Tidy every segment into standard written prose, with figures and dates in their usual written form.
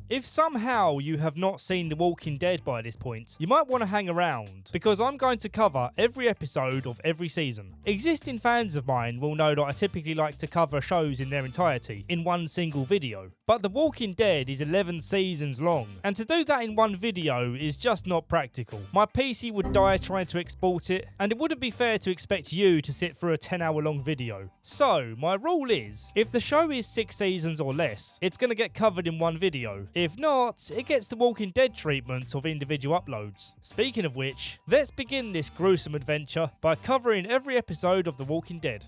If somehow you have not seen The Walking Dead by this point, you might want to hang around, because I'm going to cover every episode of every season. Existing fans of mine will know that I typically like to cover shows in their entirety in one single video, but The Walking Dead is 11 seasons long, and to do that in one video is just not practical. My PC would die trying to export it, and it wouldn't be fair to expect you to sit through a 10-hour long video. So, my rule is, if the show is 6 seasons or less, it's going to get covered in one video. If not, it gets the Walking Dead treatment of individual uploads. Speaking of which, let's begin this gruesome adventure by covering every episode of The Walking Dead.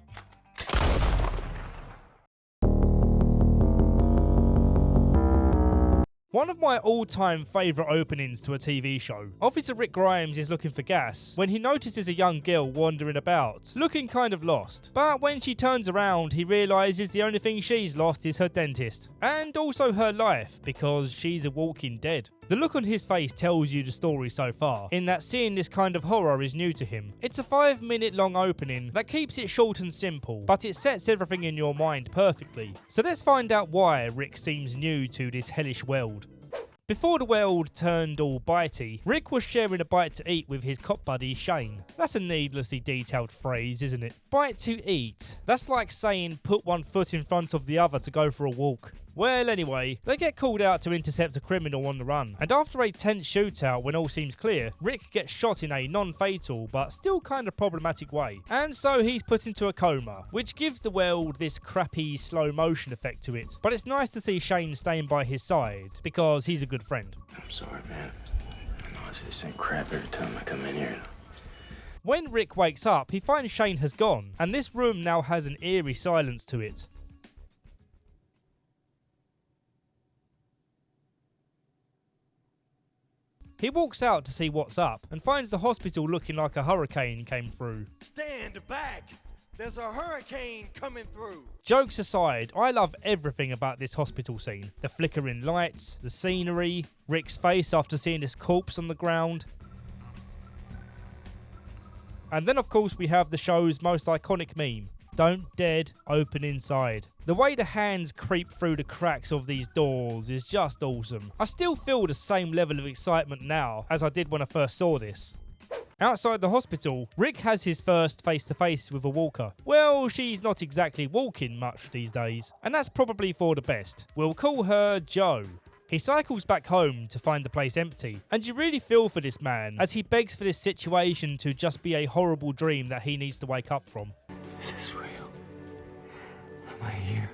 One of my all-time favourite openings to a TV show. Officer Rick Grimes is looking for gas when he notices a young girl wandering about, looking kind of lost. But when she turns around, he realises the only thing she's lost is her dentist. And also her life, because she's a walking dead. The look on his face tells you the story so far, in that seeing this kind of horror is new to him. It's a 5-minute long opening that keeps it short and simple, but it sets everything in your mind perfectly. So let's find out why Rick seems new to this hellish world. Before the world turned all bitey, Rick was sharing a bite to eat with his cop buddy Shane. That's a needlessly detailed phrase, isn't it? Bite to eat. That's like saying put one foot in front of the other to go for a walk. Well, anyway, they get called out to intercept a criminal on the run, and after a tense shootout when all seems clear, Rick gets shot in a non-fatal but still kind of problematic way, and so he's put into a coma, which gives the world this crappy slow motion effect to it. But it's nice to see Shane staying by his side, because he's a good friend. I'm sorry, man. I know I just send crap every time I come in here. When Rick wakes up, he finds Shane has gone, and this room now has an eerie silence to it. He walks out to see what's up and finds the hospital looking like a hurricane came through. Stand back! There's a hurricane coming through! Jokes aside, I love everything about this hospital scene. The flickering lights, the scenery, Rick's face after seeing his corpse on the ground. And then of course we have the show's most iconic meme. Don't dead, open inside. The way the hands creep through the cracks of these doors is just awesome. I still feel the same level of excitement now as I did when I first saw this. Outside the hospital, Rick has his first face-to-face with a walker. Well, she's not exactly walking much these days, and that's probably for the best. We'll call her Jo. He cycles back home to find the place empty, and you really feel for this man as he begs for this situation to just be a horrible dream that he needs to wake up from. Is this real? Am I here?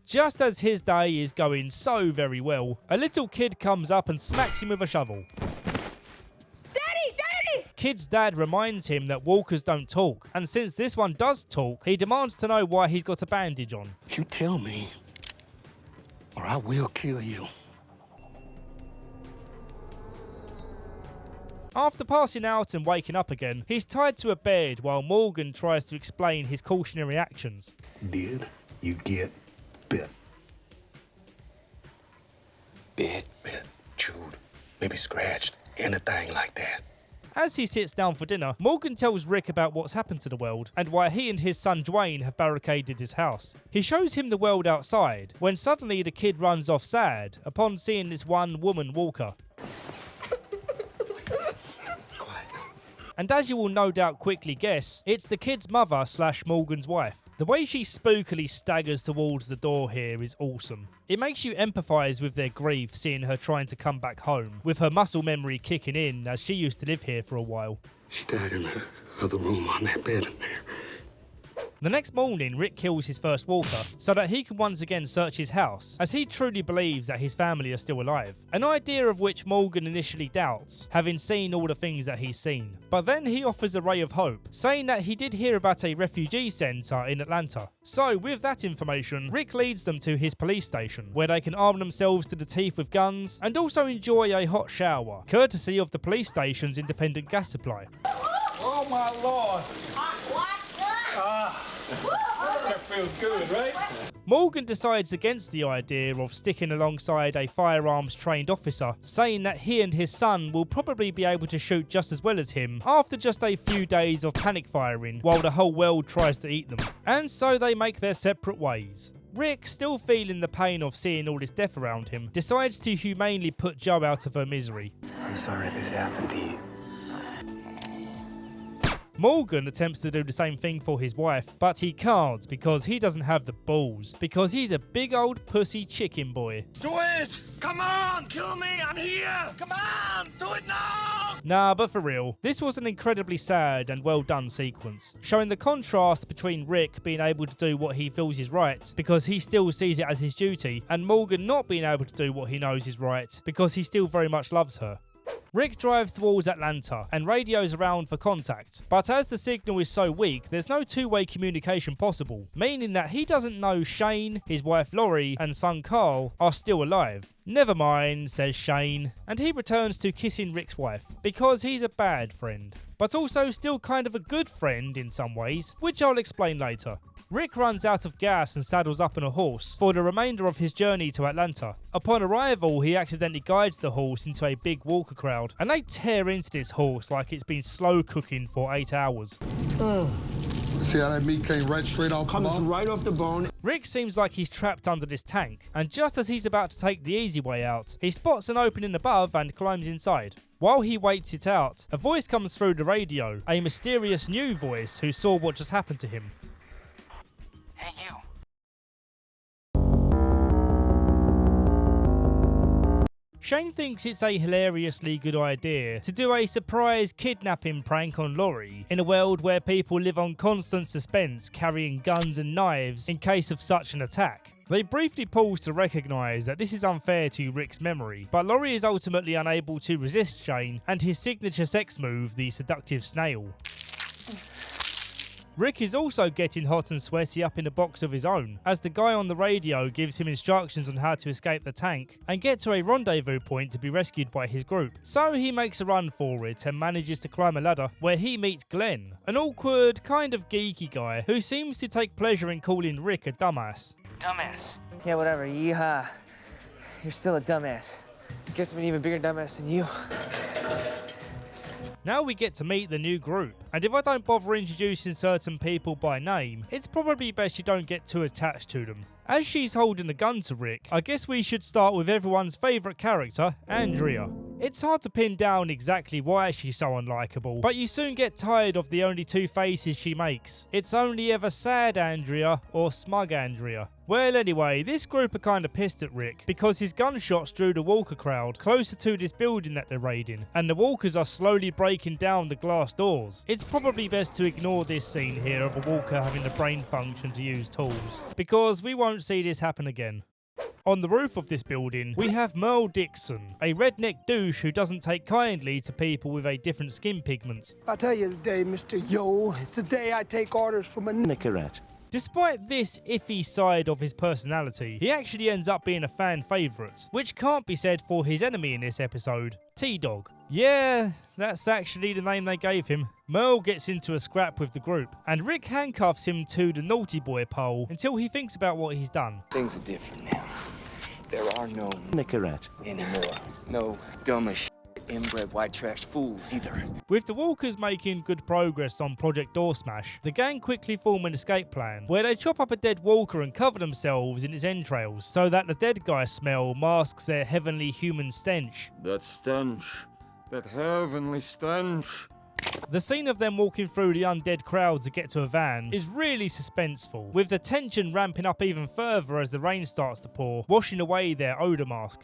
Just as his day is going so very well, a little kid comes up and smacks him with a shovel. Daddy! Daddy! Kid's dad reminds him that walkers don't talk, and since this one does talk, he demands to know why he's got a bandage on. You tell me, or I will kill you. After passing out and waking up again, he's tied to a bed while Morgan tries to explain his cautionary actions. Did you get bit? Bit, chewed, maybe scratched, anything like that. As he sits down for dinner, Morgan tells Rick about what's happened to the world and why he and his son Dwayne have barricaded his house. He shows him the world outside, when suddenly the kid runs off sad upon seeing this one woman walker. And as you will no doubt quickly guess, it's the kid's mother / Morgan's wife. The way she spookily staggers towards the door here is awesome. It makes you empathise with their grief seeing her trying to come back home, with her muscle memory kicking in as she used to live here for a while. She died in the other room on that bed in there. The next morning, Rick kills his first walker so that he can once again search his house, as he truly believes that his family are still alive. An idea of which Morgan initially doubts, having seen all the things that he's seen. But then he offers a ray of hope, saying that he did hear about a refugee centre in Atlanta. So with that information, Rick leads them to his police station, where they can arm themselves to the teeth with guns and also enjoy a hot shower, courtesy of the police station's independent gas supply. Oh my lord! feels good, right? Morgan decides against the idea of sticking alongside a firearms trained officer, saying that he and his son will probably be able to shoot just as well as him after just a few days of panic firing while the whole world tries to eat them. And so they make their separate ways. Rick, still feeling the pain of seeing all this death around him, decides to humanely put Jo out of her misery. I'm sorry this happened to you. Morgan attempts to do the same thing for his wife, but he can't because he doesn't have the balls, because he's a big old pussy chicken boy. Do it! Come on, kill me, I'm here! Come on, do it now! Nah, but for real, this was an incredibly sad and well done sequence, showing the contrast between Rick being able to do what he feels is right because he still sees it as his duty, and Morgan not being able to do what he knows is right because he still very much loves her. Rick drives towards Atlanta and radios around for contact, but as the signal is so weak, there's no two-way communication possible, meaning that he doesn't know Shane, his wife Lori, and son Carl are still alive. Never mind, says Shane, and he returns to kissing Rick's wife, because he's a bad friend, but also still kind of a good friend in some ways, which I'll explain later. Rick runs out of gas and saddles up on a horse for the remainder of his journey to Atlanta. Upon arrival, he accidentally guides the horse into a big walker crowd, and they tear into this horse like it's been slow cooking for 8 hours. See how that meat came right straight off the bone? Comes right off the bone. Rick seems like he's trapped under this tank, and just as he's about to take the easy way out, he spots an opening above and climbs inside. While he waits it out, a voice comes through the radio, a mysterious new voice who saw what just happened to him. Hey, you. Shane thinks it's a hilariously good idea to do a surprise kidnapping prank on Lori in a world where people live on constant suspense carrying guns and knives in case of such an attack. They briefly pause to recognise that this is unfair to Rick's memory, but Lori is ultimately unable to resist Shane and his signature sex move, the seductive snail. Rick is also getting hot and sweaty up in a box of his own, as the guy on the radio gives him instructions on how to escape the tank and get to a rendezvous point to be rescued by his group. So he makes a run for it and manages to climb a ladder where he meets Glenn, an awkward, kind of geeky guy who seems to take pleasure in calling Rick a dumbass. Dumbass. Yeah, whatever. Yeehaw. You're still a dumbass. Guess I'm an even bigger dumbass than you. Now we get to meet the new group, and if I don't bother introducing certain people by name, it's probably best you don't get too attached to them. As she's holding a gun to Rick, I guess we should start with everyone's favourite character, Andrea. It's hard to pin down exactly why she's so unlikable, but you soon get tired of the only two faces she makes. It's only ever sad Andrea or smug Andrea. Well, anyway, this group are kind of pissed at Rick because his gunshots drew the walker crowd closer to this building that they're raiding, and the walkers are slowly breaking down the glass doors. It's probably best to ignore this scene here of a walker having the brain function to use tools, because we won't see this happen again. On the roof of this building, we have Merle Dixon, a redneck douche who doesn't take kindly to people with a different skin pigment. I'll tell you the day, Mr. Yo. It's the day I take orders from a Nicorette. Despite this iffy side of his personality, he actually ends up being a fan favourite, which can't be said for his enemy in this episode, T-Dog. Yeah, that's actually the name they gave him. Merle gets into a scrap with the group, and Rick handcuffs him to the naughty boy pole until he thinks about what he's done. Things are different now. There are no Nicorette anymore. No dumb as inbred white trash fools either. With the walkers making good progress on Project Door Smash, the gang quickly form an escape plan where they chop up a dead walker and cover themselves in its entrails so that the dead guy smell masks their heavenly human stench. That stench. That heavenly stench. The scene of them walking through the undead crowd to get to a van is really suspenseful, with the tension ramping up even further as the rain starts to pour, washing away their odour mask.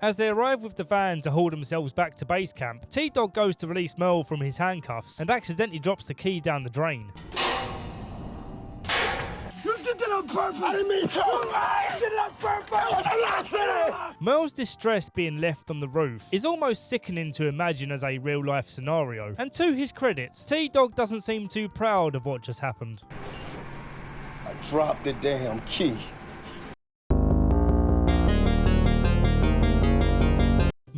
As they arrive with the van to haul themselves back to base camp, T-Dog goes to release Merle from his handcuffs and accidentally drops the key down the drain. You did that on purpose! I didn't mean to! You did it on purpose! I'm not saying! Merle's distress being left on the roof is almost sickening to imagine as a real-life scenario, and to his credit, T-Dog doesn't seem too proud of what just happened. I dropped the damn key.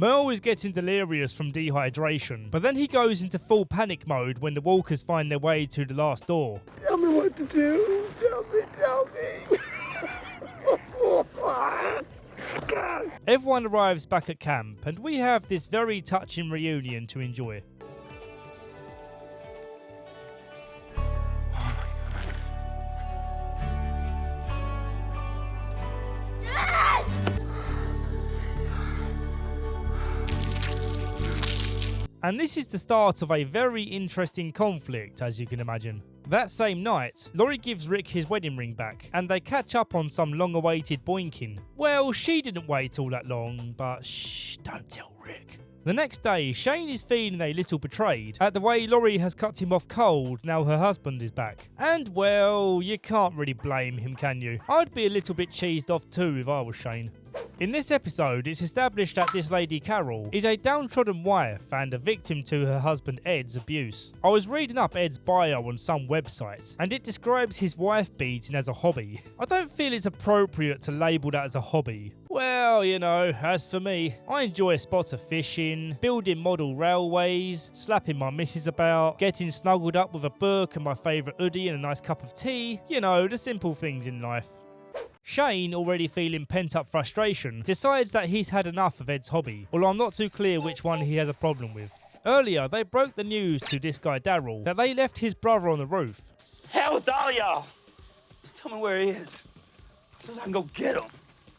Merle is getting delirious from dehydration, but then he goes into full panic mode when the walkers find their way to the last door. Tell me what to do. Tell me. Everyone arrives back at camp, and we have this very touching reunion to enjoy. And this is the start of a very interesting conflict, as you can imagine. That same night, Laurie gives Rick his wedding ring back, and they catch up on some long-awaited boinking. Well, she didn't wait all that long, but shh, don't tell Rick. The next day, Shane is feeling a little betrayed at the way Laurie has cut him off cold now her husband is back. And well, you can't really blame him, can you? I'd be a little bit cheesed off too if I was Shane. In this episode, it's established that this lady Carol is a downtrodden wife and a victim to her husband Ed's abuse. I was reading up Ed's bio on some websites, and it describes his wife beating as a hobby. I don't feel it's appropriate to label that as a hobby. Well, you know, as for me, I enjoy spots of fishing, building model railways, slapping my missus about, getting snuggled up with a book and my favourite hoodie and a nice cup of tea. You know, the simple things in life. Shane, already feeling pent-up frustration, decides that he's had enough of Ed's hobby, although I'm not too clear which one he has a problem with. Earlier, they broke the news to this guy Daryl that they left his brother on the roof. Hell with all y'all. Tell me where he is, so I can go get him.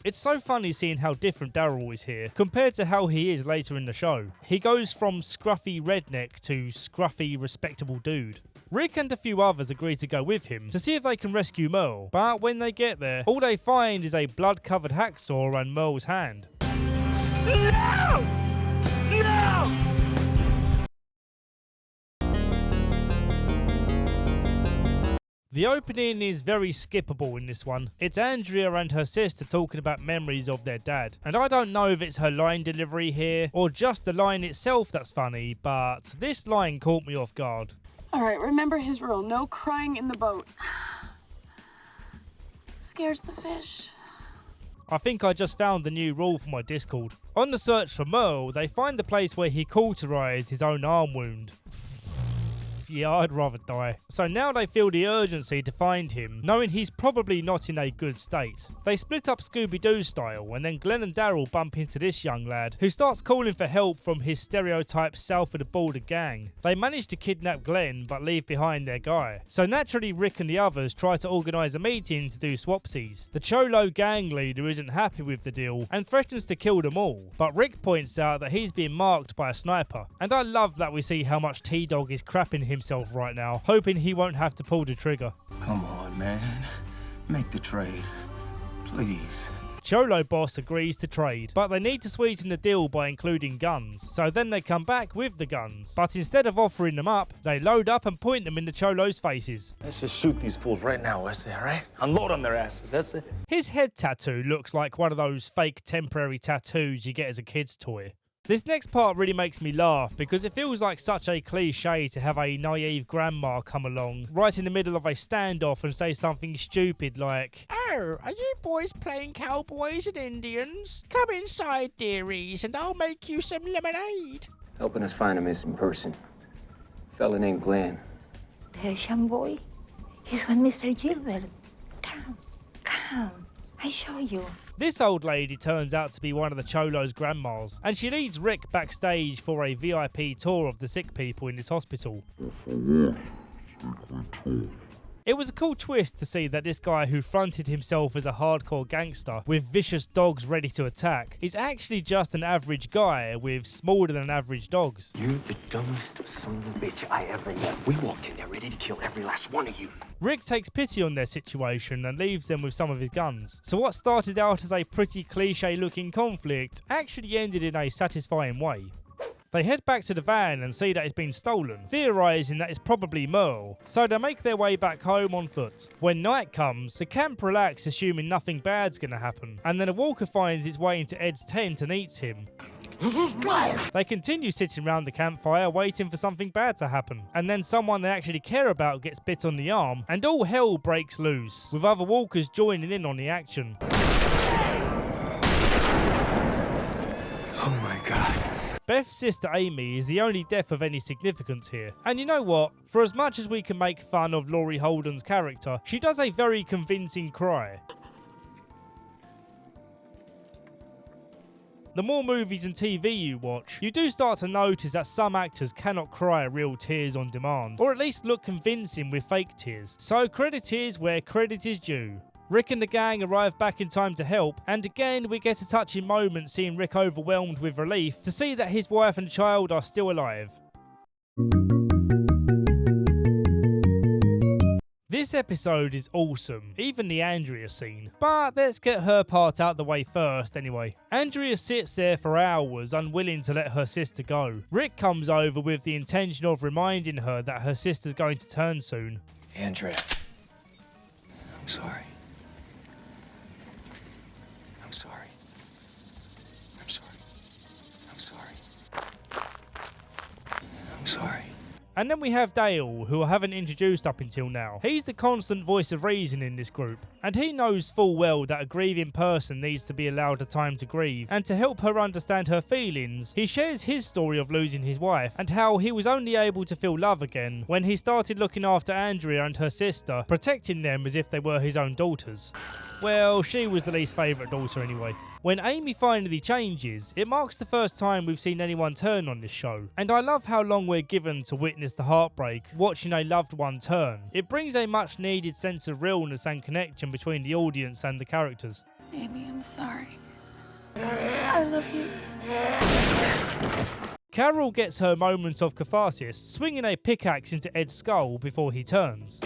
It's so funny seeing how different Daryl is here compared to how he is later in the show. He goes from scruffy redneck to scruffy respectable dude. Rick and a few others agree to go with him to see if they can rescue Merle, but when they get there, all they find is a blood-covered hacksaw and Merle's hand. No! No! The opening is very skippable in this one. It's Andrea and her sister talking about memories of their dad. And I don't know if it's her line delivery here or just the line itself that's funny, but this line caught me off guard. All right, remember his rule. No crying in the boat. Scares the fish. I think I just found the new rule for my Discord. On the search for Merle, they find the place where he cauterized his own arm wound. Yeah, I'd rather die. So now they feel the urgency to find him, knowing he's probably not in a good state. They split up Scooby-Doo style, and then Glenn and Daryl bump into this young lad, who starts calling for help from his stereotype south of the border gang. They manage to kidnap Glenn, but leave behind their guy. So naturally, Rick and the others try to organise a meeting to do swapsies. The Cholo gang leader isn't happy with the deal, and threatens to kill them all. But Rick points out that he's being marked by a sniper. And I love that we see how much T-Dog is crapping himself right now, hoping he won't have to pull the trigger. Come on, man. Make the trade. Please. Cholo boss agrees to trade, but they need to sweeten the deal by including guns. So then they come back with the guns, but instead of offering them up, they load up and point them in the Cholo's faces. Let's just shoot these fools right now, Wesley, all right? Unload on their asses, that's it. His head tattoo looks like one of those fake temporary tattoos you get as a kid's toy. This next part really makes me laugh because it feels like such a cliche to have a naive grandma come along right in the middle of a standoff and say something stupid like, "Oh, are you boys playing cowboys and Indians? Come inside, dearies, and I'll make you some lemonade." Helping us find a missing person. Fella named Glenn. The young boy, he's with Mr. Gilbert. Come, I show you. This old lady turns out to be one of the Cholo's grandmas, and she leads Rick backstage for a VIP tour of the sick people in this hospital. It was a cool twist to see that this guy who fronted himself as a hardcore gangster with vicious dogs ready to attack is actually just an average guy with smaller than average dogs. You're the dumbest son of a bitch I ever met. We walked in there ready to kill every last one of you. Rick takes pity on their situation and leaves them with some of his guns. So what started out as a pretty cliche looking conflict actually ended in a satisfying way. They head back to the van and see that it's been stolen, theorising that it's probably Merle, so they make their way back home on foot. When night comes, the camp relax assuming nothing bad's gonna happen, and then a walker finds its way into Ed's tent and eats him. They continue sitting around the campfire waiting for something bad to happen, and then someone they actually care about gets bit on the arm, and all hell breaks loose, with other walkers joining in on the action. Oh my God. Beth's sister Amy is the only death of any significance here. And you know what? For as much as we can make fun of Laurie Holden's character, she does a very convincing cry. The more movies and TV you watch, you do start to notice that some actors cannot cry real tears on demand, or at least look convincing with fake tears. So credit is where credit is due. Rick and the gang arrive back in time to help, and again we get a touching moment seeing Rick overwhelmed with relief to see that his wife and child are still alive. This episode is awesome, even the Andrea scene. But let's get her part out the way first anyway. Andrea sits there for hours, unwilling to let her sister go. Rick comes over with the intention of reminding her that her sister's going to turn soon. Andrea, I'm sorry. I'm sorry. I'm sorry. I'm sorry. I'm sorry. And then we have Dale, who I haven't introduced up until now. He's the constant voice of reason in this group, and he knows full well that a grieving person needs to be allowed the time to grieve, and to help her understand her feelings, he shares his story of losing his wife, and how he was only able to feel love again when he started looking after Andrea and her sister, protecting them as if they were his own daughters. Well, she was the least favourite daughter anyway. When Amy finally changes, it marks the first time we've seen anyone turn on this show, and I love how long we're given to witness the heartbreak, watching a loved one turn. It brings a much needed sense of realness and connection between the audience and the characters. Amy, I'm sorry. I love you. Carol gets her moments of catharsis, swinging a pickaxe into Ed's skull before he turns.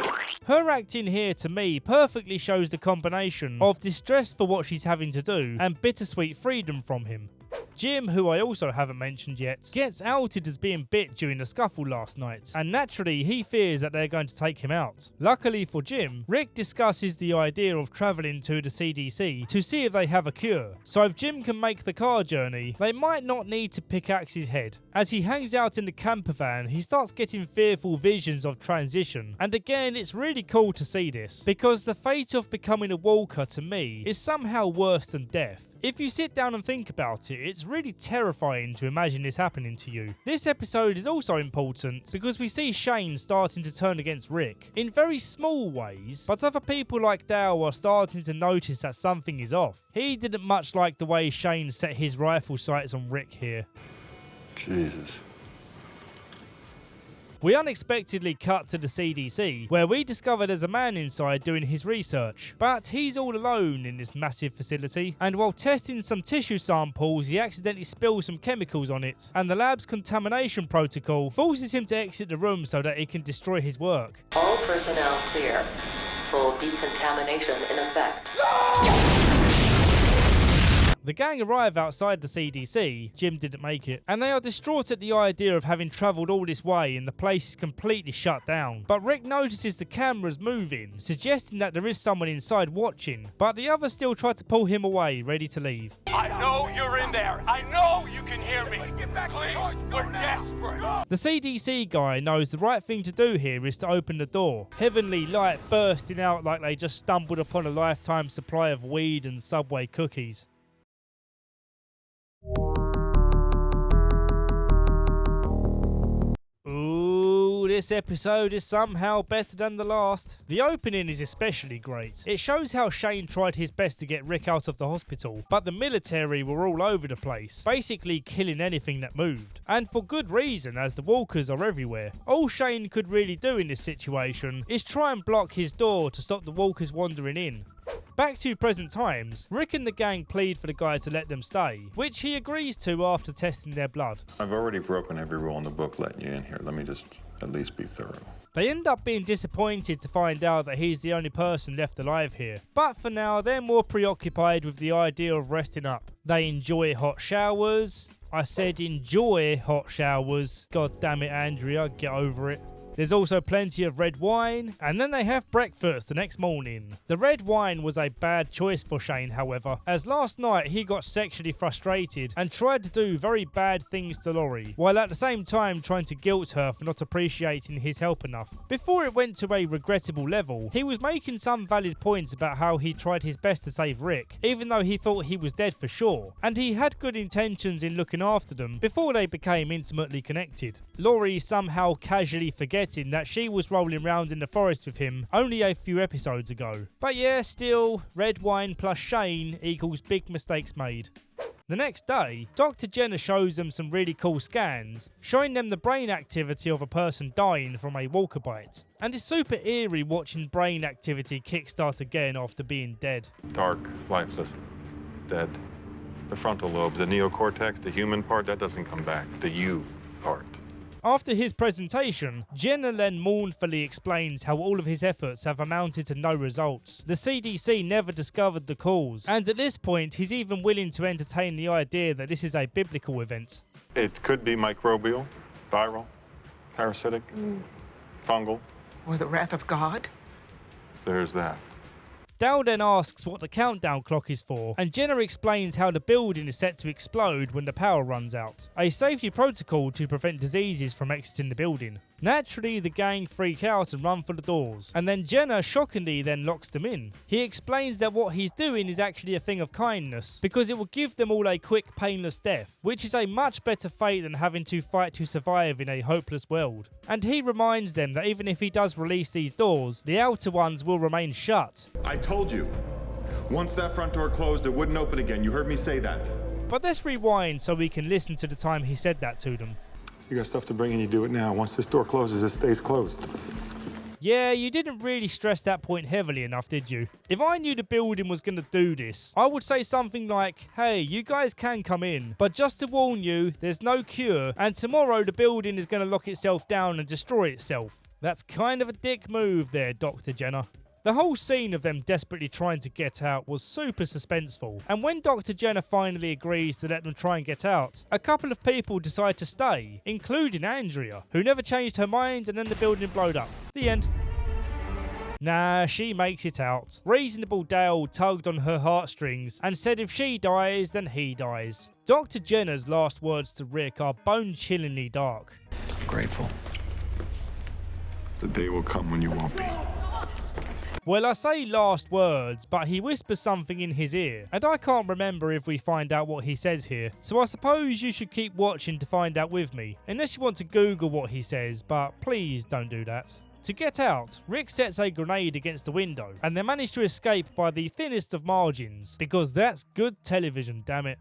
Her acting here, to me, perfectly shows the combination of distress for what she's having to do and bittersweet freedom from him. Jim, who I also haven't mentioned yet, gets outed as being bit during the scuffle last night, and naturally he fears that they're going to take him out. Luckily for Jim, Rick discusses the idea of travelling to the CDC to see if they have a cure, so if Jim can make the car journey, they might not need to pickaxe his head. As he hangs out in the camper van, he starts getting fearful visions of transition, and again it's really cool to see this, because the fate of becoming a walker to me is somehow worse than death. If you sit down and think about it, it's really terrifying to imagine this happening to you. This episode is also important because we see Shane starting to turn against Rick in very small ways, but other people like Dale are starting to notice that something is off. He didn't much like the way Shane set his rifle sights on Rick here. Jesus. We unexpectedly cut to the CDC, where we discover there's a man inside doing his research, but he's all alone in this massive facility, and while testing some tissue samples he accidentally spills some chemicals on it, and the lab's contamination protocol forces him to exit the room so that he can destroy his work. All personnel clear. Full decontamination in effect. The gang arrive outside the CDC, Jim didn't make it, and they are distraught at the idea of having travelled all this way and the place is completely shut down. But Rick notices the cameras moving, suggesting that there is someone inside watching, but the others still try to pull him away, ready to leave. I know you're in there. I know you can hear me. Please, we're desperate. The CDC guy knows the right thing to do here is to open the door. Heavenly light bursting out like they just stumbled upon a lifetime supply of weed and Subway cookies. Ooh, this episode is somehow better than the last. The opening is especially great. It shows how Shane tried his best to get Rick out of the hospital, but the military were all over the place, basically killing anything that moved. And for good reason, as the walkers are everywhere. All Shane could really do in this situation is try and block his door to stop the walkers wandering in. Back to present times, Rick and the gang plead for the guy to let them stay, which he agrees to after testing their blood. I've already broken every rule in the book letting you in here. Let me just at least be thorough. They end up being disappointed to find out that he's the only person left alive here. But for now, they're more preoccupied with the idea of resting up. They enjoy hot showers. I said enjoy hot showers. God damn it, Andrea, get over it. There's also plenty of red wine, and then they have breakfast the next morning. The red wine was a bad choice for Shane, however, as last night he got sexually frustrated and tried to do very bad things to Laurie, while at the same time trying to guilt her for not appreciating his help enough. Before it went to a regrettable level, he was making some valid points about how he tried his best to save Rick, even though he thought he was dead for sure, and he had good intentions in looking after them before they became intimately connected. Laurie somehow casually forgetting that she was rolling around in the forest with him only a few episodes ago. But yeah, still, red wine plus Shane equals big mistakes made. The next day, Dr. Jenner shows them some really cool scans, showing them the brain activity of a person dying from a walker bite. And it's super eerie watching brain activity kickstart again after being dead. Dark, lifeless, dead. The frontal lobes, the neocortex, the human part, that doesn't come back. The you part. After his presentation, Jenner then mournfully explains how all of his efforts have amounted to no results. The CDC never discovered the cause, and at this point he's even willing to entertain the idea that this is a biblical event. It could be microbial, viral, parasitic, fungal. Or the wrath of God. There's that. Dal then asks what the countdown clock is for, and Jenner explains how the building is set to explode when the power runs out, a safety protocol to prevent diseases from exiting the building. Naturally, the gang freak out and run for the doors, and then Jenner shockingly then locks them in. He explains that what he's doing is actually a thing of kindness, because it will give them all a quick, painless death, which is a much better fate than having to fight to survive in a hopeless world. And he reminds them that even if he does release these doors, the outer ones will remain shut. I told you, once that front door closed, it wouldn't open again. You heard me say that. But let's rewind so we can listen to the time he said that to them. You got stuff to bring and you do it now. Once this door closes, it stays closed. Yeah, you didn't really stress that point heavily enough, did you? If I knew the building was going to do this, I would say something like, hey, you guys can come in, but just to warn you, there's no cure, and tomorrow the building is going to lock itself down and destroy itself. That's kind of a dick move there, Dr. Jenner. The whole scene of them desperately trying to get out was super suspenseful, and when Dr. Jenner finally agrees to let them try and get out, a couple of people decide to stay, including Andrea, who never changed her mind, and then the building blowed up. The end. Nah, she makes it out. Reasonable Dale tugged on her heartstrings and said if she dies, then he dies. Dr. Jenner's last words to Rick are bone-chillingly dark. I'm grateful. The day will come when you won't be. Well, I say last words, but he whispers something in his ear, and I can't remember if we find out what he says here, so I suppose you should keep watching to find out with me, unless you want to Google what he says, but please don't do that. To get out, Rick sets a grenade against the window, and they manage to escape by the thinnest of margins, because that's good television, damn it.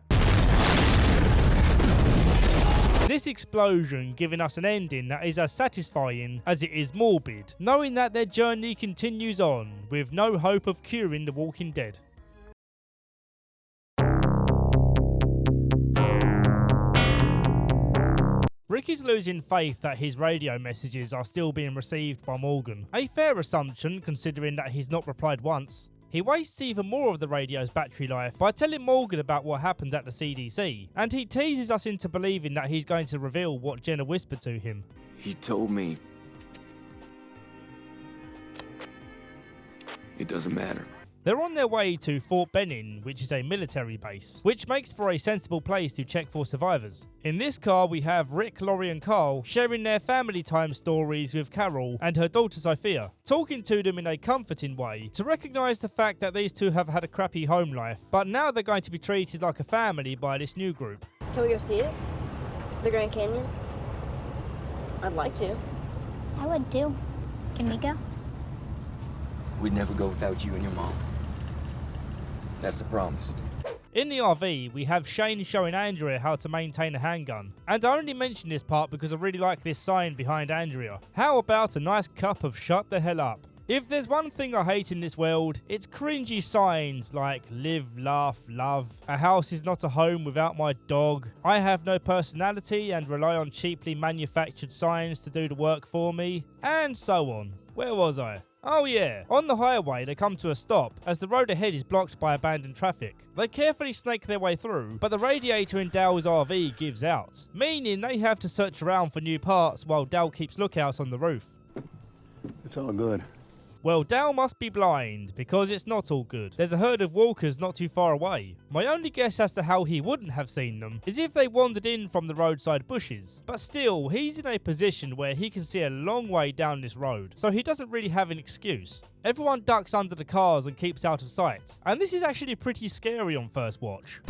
This explosion giving us an ending that is as satisfying as it is morbid, knowing that their journey continues on with no hope of curing the Walking Dead. Rick is losing faith that his radio messages are still being received by Morgan, a fair assumption considering that he's not replied once. He wastes even more of the radio's battery life by telling Morgan about what happened at the CDC, and he teases us into believing that he's going to reveal what Jenna whispered to him. He told me it doesn't matter. They're on their way to Fort Benning, which is a military base, which makes for a sensible place to check for survivors. In this car we have Rick, Laurie and Carl sharing their family time stories with Carol and her daughter Sophia, talking to them in a comforting way to recognise the fact that these two have had a crappy home life, but now they're going to be treated like a family by this new group. Can we go see it? The Grand Canyon? I'd like to. I would too. Can we go? We'd never go without you and your mom. That's a promise. In the RV, we have Shane showing Andrea how to maintain a handgun. And I only mention this part because I really like this sign behind Andrea. How about a nice cup of shut the hell up? If there's one thing I hate in this world, it's cringy signs like live, laugh, love, a house is not a home without my dog, I have no personality and rely on cheaply manufactured signs to do the work for me, and so on. Where was I? Oh yeah, on the highway they come to a stop as the road ahead is blocked by abandoned traffic. They carefully snake their way through, but the radiator in Dale's RV gives out, meaning they have to search around for new parts while Dale keeps lookout on the roof. It's all good. Well, Dale must be blind, because it's not all good. There's a herd of walkers not too far away. My only guess as to how he wouldn't have seen them is if they wandered in from the roadside bushes. But still, he's in a position where he can see a long way down this road, so he doesn't really have an excuse. Everyone ducks under the cars and keeps out of sight. And this is actually pretty scary on first watch.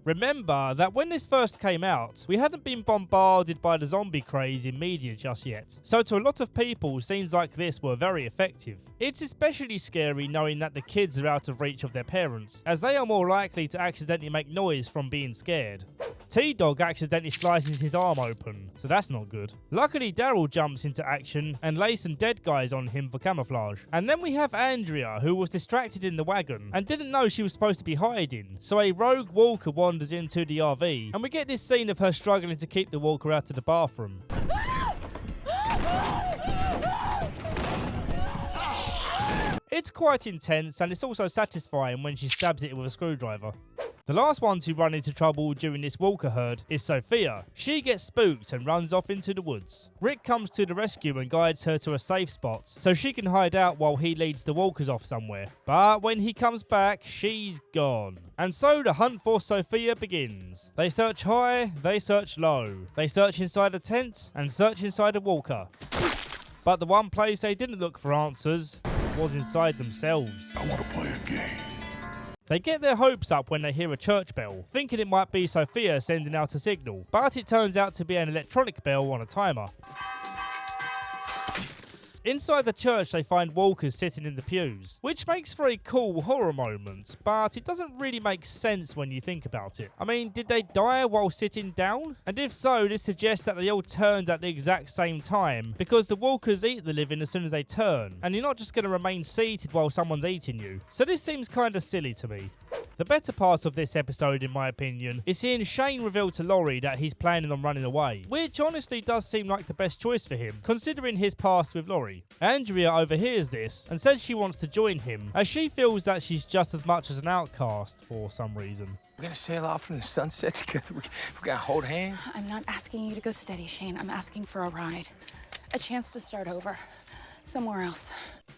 Remember that when this first came out, we hadn't been bombarded by the zombie craze in media just yet. So to a lot of people, scenes like this were very effective. It's especially scary knowing that the kids are out of reach of their parents, as they are more likely to accidentally make noise from being scared. T-Dog accidentally slices his arm open, so that's not good. Luckily, Daryl jumps into action and lays some dead guys on him for camouflage. And then we have Andrea, who was distracted in the wagon and didn't know she was supposed to be hiding, so a rogue walker wanders into the RV, and we get this scene of her struggling to keep the walker out of the bathroom. It's quite intense, and it's also satisfying when she stabs it with a screwdriver. The last one to run into trouble during this walker herd is Sophia. She gets spooked and runs off into the woods. Rick comes to the rescue and guides her to a safe spot so she can hide out while he leads the walkers off somewhere. But when he comes back, she's gone. And so the hunt for Sophia begins. They search high, they search low. They search inside a tent and search inside a walker. But the one place they didn't look for answers was inside themselves. I want to play a game. They get their hopes up when they hear a church bell, thinking it might be Sophia sending out a signal, but it turns out to be an electronic bell on a timer. Inside the church they find walkers sitting in the pews, which makes for a cool horror moment, but it doesn't really make sense when you think about it. I mean, did they die while sitting down? And if so, this suggests that they all turned at the exact same time, because the walkers eat the living as soon as they turn, and you're not just going to remain seated while someone's eating you. So this seems kind of silly to me. The better part of this episode, in my opinion, is seeing Shane reveal to Laurie that he's planning on running away, which honestly does seem like the best choice for him, considering his past with Laurie. Andrea overhears this and says she wants to join him, as she feels that she's just as much as an outcast for some reason. We're gonna sail off from the sunset together. We're gonna hold hands. I'm not asking you to go steady, Shane. I'm asking for a ride. A chance to start over. Somewhere else.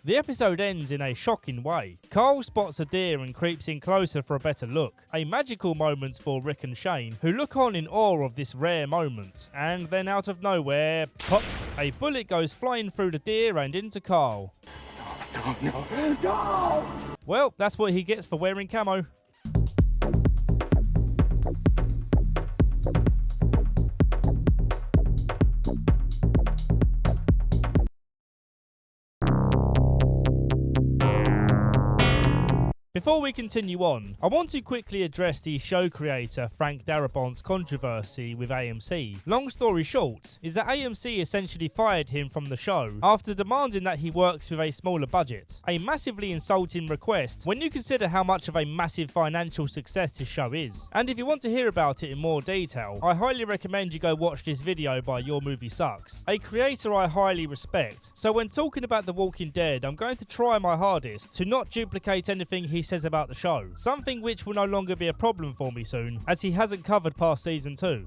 The episode ends in a shocking way. Carl spots a deer and creeps in closer for a better look. A magical moment for Rick and Shane, who look on in awe of this rare moment. And then out of nowhere, pop, a bullet goes flying through the deer and into Carl. No. Well, that's what he gets for wearing camo. Before we continue on, I want to quickly address the show creator Frank Darabont's controversy with AMC. Long story short, is that AMC essentially fired him from the show after demanding that he works with a smaller budget. A massively insulting request when you consider how much of a massive financial success his show is. And if you want to hear about it in more detail, I highly recommend you go watch this video by Your Movie Sucks, a creator I highly respect. So when talking about The Walking Dead, I'm going to try my hardest to not duplicate anything he says about the show, something which will no longer be a problem for me soon, as he hasn't covered past season 2.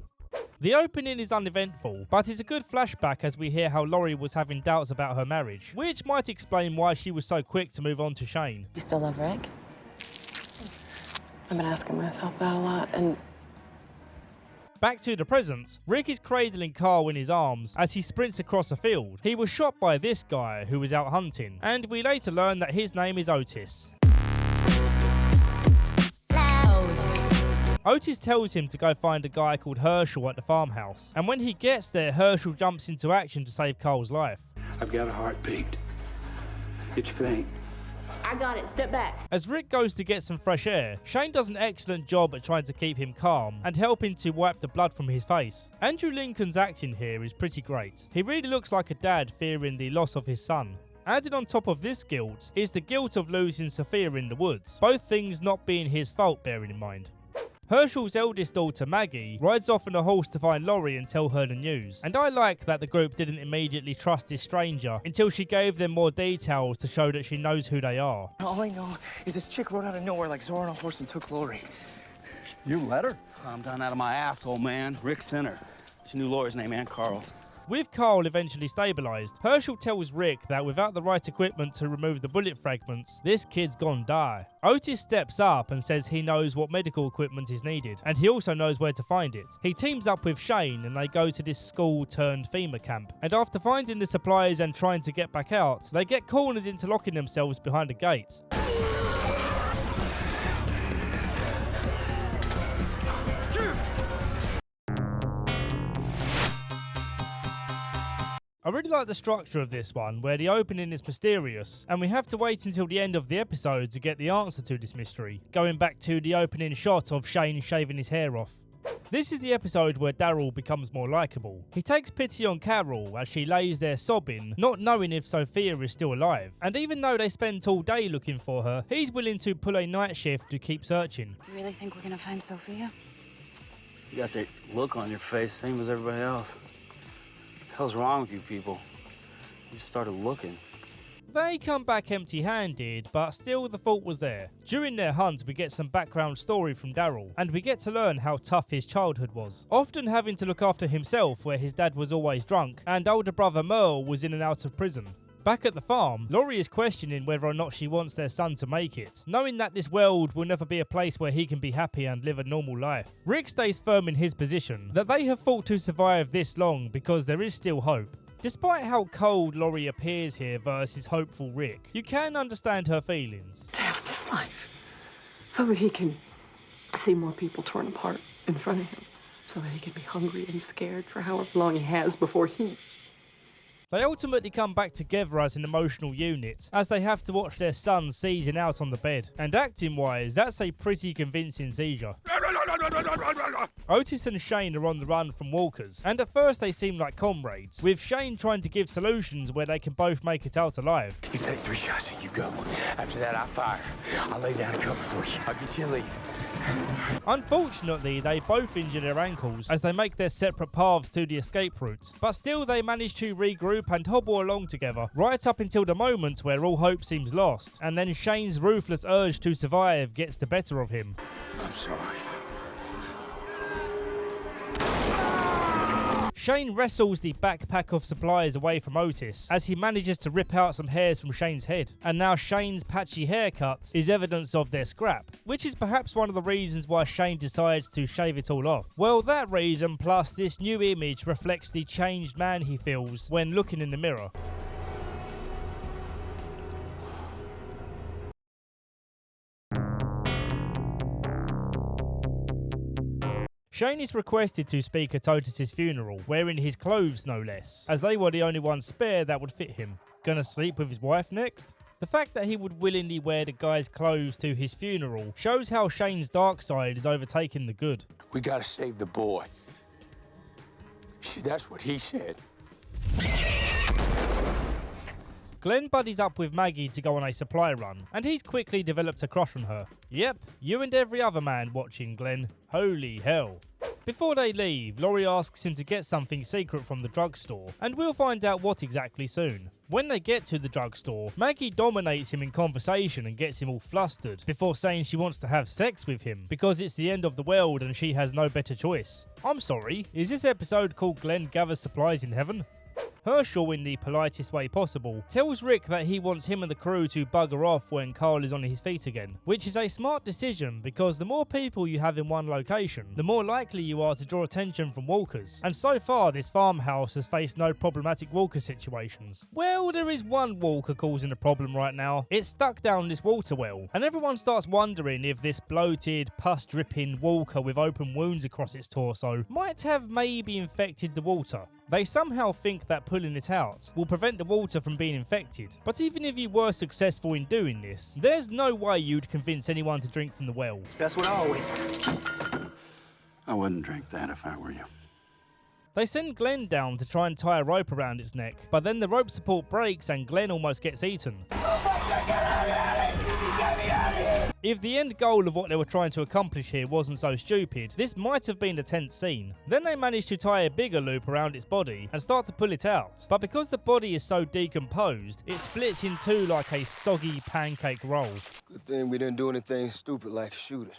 The opening is uneventful, but it's a good flashback as we hear how Laurie was having doubts about her marriage, which might explain why she was so quick to move on to Shane. You still love Rick? I've been asking myself that a lot, and... Back to the present, Rick is cradling Carl in his arms as he sprints across a field. He was shot by this guy who was out hunting, and we later learn that his name is Otis. Otis tells him to go find a guy called Herschel at the farmhouse, and when he gets there, Herschel jumps into action to save Carl's life. I've got a heartbeat. It's faint. I got it. Step back. As Rick goes to get some fresh air, Shane does an excellent job at trying to keep him calm and helping to wipe the blood from his face. Andrew Lincoln's acting here is pretty great. He really looks like a dad fearing the loss of his son. Added on top of this guilt is the guilt of losing Sophia in the woods, both things not being his fault, bearing in mind. Herschel's eldest daughter, Maggie, rides off on a horse to find Laurie and tell her the news. And I like that the group didn't immediately trust this stranger until she gave them more details to show that she knows who they are. All I know is this chick rode out of nowhere like Zora on a horse and took Laurie. You let her? I'm done out of my asshole, man. Rick sent her. His new lawyer's name, Aunt Carl. With Carl eventually stabilised, Herschel tells Rick that without the right equipment to remove the bullet fragments, this kid's gonna die. Otis steps up and says he knows what medical equipment is needed, and he also knows where to find it. He teams up with Shane and they go to this school-turned-FEMA camp, and after finding the supplies and trying to get back out, they get cornered into locking themselves behind a gate. I really like the structure of this one, where the opening is mysterious, and we have to wait until the end of the episode to get the answer to this mystery, going back to the opening shot of Shane shaving his hair off. This is the episode where Daryl becomes more likeable. He takes pity on Carol as she lays there sobbing, not knowing if Sophia is still alive, and even though they spend all day looking for her, he's willing to pull a night shift to keep searching. You really think we're gonna find Sophia? You got that look on your face, same as everybody else. What the hell's wrong with you people? You started looking. They come back empty-handed, but still the fault was there. During their hunt, we get some background story from Daryl, and we get to learn how tough his childhood was. Often having to look after himself where his dad was always drunk, and older brother Merle was in and out of prison. Back at the farm, Laurie is questioning whether or not she wants their son to make it, knowing that this world will never be a place where he can be happy and live a normal life. Rick stays firm in his position, that they have fought to survive this long because there is still hope. Despite how cold Laurie appears here versus hopeful Rick, you can understand her feelings. To have this life, so that he can see more people torn apart in front of him, so that he can be hungry and scared for however long he has before he... They ultimately come back together as an emotional unit, as they have to watch their son seizing out on the bed. And acting-wise, that's a pretty convincing seizure. Otis and Shane are on the run from walkers, and at first they seem like comrades, with Shane trying to give solutions where they can both make it out alive. You take 3 shots and you go. After that, I fire. I'll lay down a cover for you. I'll get you a lead. Unfortunately, they both injure their ankles as they make their separate paths to the escape route, but still they manage to regroup and hobble along together, right up until the moment where all hope seems lost, and then Shane's ruthless urge to survive gets the better of him. I'm sorry. Shane wrestles the backpack of supplies away from Otis as he manages to rip out some hairs from Shane's head. And now Shane's patchy haircut is evidence of their scrap, which is perhaps one of the reasons why Shane decides to shave it all off. Well, that reason plus this new image reflects the changed man he feels when looking in the mirror. Shane is requested to speak at Otis's funeral, wearing his clothes no less, as they were the only ones spare that would fit him. Gonna sleep with his wife next? The fact that he would willingly wear the guy's clothes to his funeral shows how Shane's dark side is overtaking the good. We gotta save the boy. See, that's what he said. Glenn buddies up with Maggie to go on a supply run, and he's quickly developed a crush on her. Yep, you and every other man watching, Glenn. Holy hell. Before they leave, Laurie asks him to get something secret from the drugstore, and we'll find out what exactly soon. When they get to the drugstore, Maggie dominates him in conversation and gets him all flustered, before saying she wants to have sex with him, because it's the end of the world and she has no better choice. I'm sorry, is this episode called Glenn Gathers Supplies in Heaven? Herschel, in the politest way possible, tells Rick that he wants him and the crew to bugger off when Carl is on his feet again, which is a smart decision because the more people you have in one location, the more likely you are to draw attention from walkers, and so far this farmhouse has faced no problematic walker situations. Well, there is one walker causing a problem right now. It's stuck down this water well, and everyone starts wondering if this bloated, pus-dripping walker with open wounds across its torso might have maybe infected the water. They somehow think that pulling it out will prevent the water from being infected, but even if you were successful in doing this, there's no way you'd convince anyone to drink from the well. That's what I always said. I wouldn't drink that if I were you. They send Glenn down to try and tie a rope around its neck, but then the rope support breaks and Glenn almost gets eaten. If the end goal of what they were trying to accomplish here wasn't so stupid, this might have been a tense scene. Then they managed to tie a bigger loop around its body and start to pull it out, but because the body is so decomposed, it splits in two like a soggy pancake roll. Good thing we didn't do anything stupid like shoot it.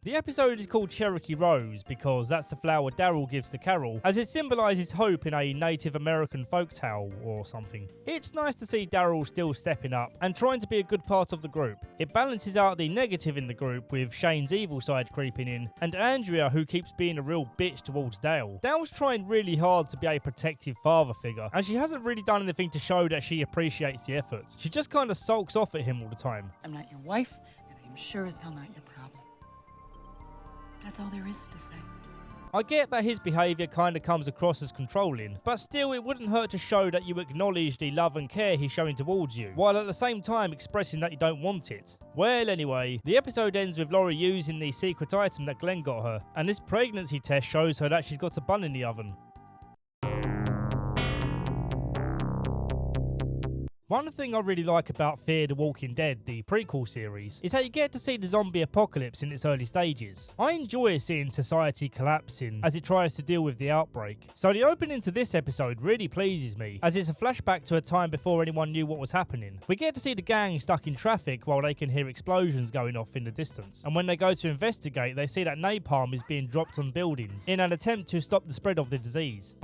The episode is called Cherokee Rose because that's the flower Daryl gives to Carol, as it symbolises hope in a Native American folktale or something. It's nice to see Daryl still stepping up and trying to be a good part of the group. It balances out the negative in the group with Shane's evil side creeping in, and Andrea who keeps being a real bitch towards Dale. Dale's trying really hard to be a protective father figure, and she hasn't really done anything to show that she appreciates the effort. She just kind of sulks off at him all the time. I'm not your wife, and I'm sure as hell not your problem. That's all there is to say. I get that his behaviour kind of comes across as controlling, but still it wouldn't hurt to show that you acknowledge the love and care he's showing towards you, while at the same time expressing that you don't want it. Well anyway, the episode ends with Laurie using the secret item that Glenn got her, and this pregnancy test shows her that she's got a bun in the oven. One thing I really like about Fear the Walking Dead, the prequel series, is that you get to see the zombie apocalypse in its early stages. I enjoy seeing society collapsing as it tries to deal with the outbreak. So the opening to this episode really pleases me, as it's a flashback to a time before anyone knew what was happening. We get to see the gang stuck in traffic while they can hear explosions going off in the distance. And when they go to investigate, they see that napalm is being dropped on buildings in an attempt to stop the spread of the disease.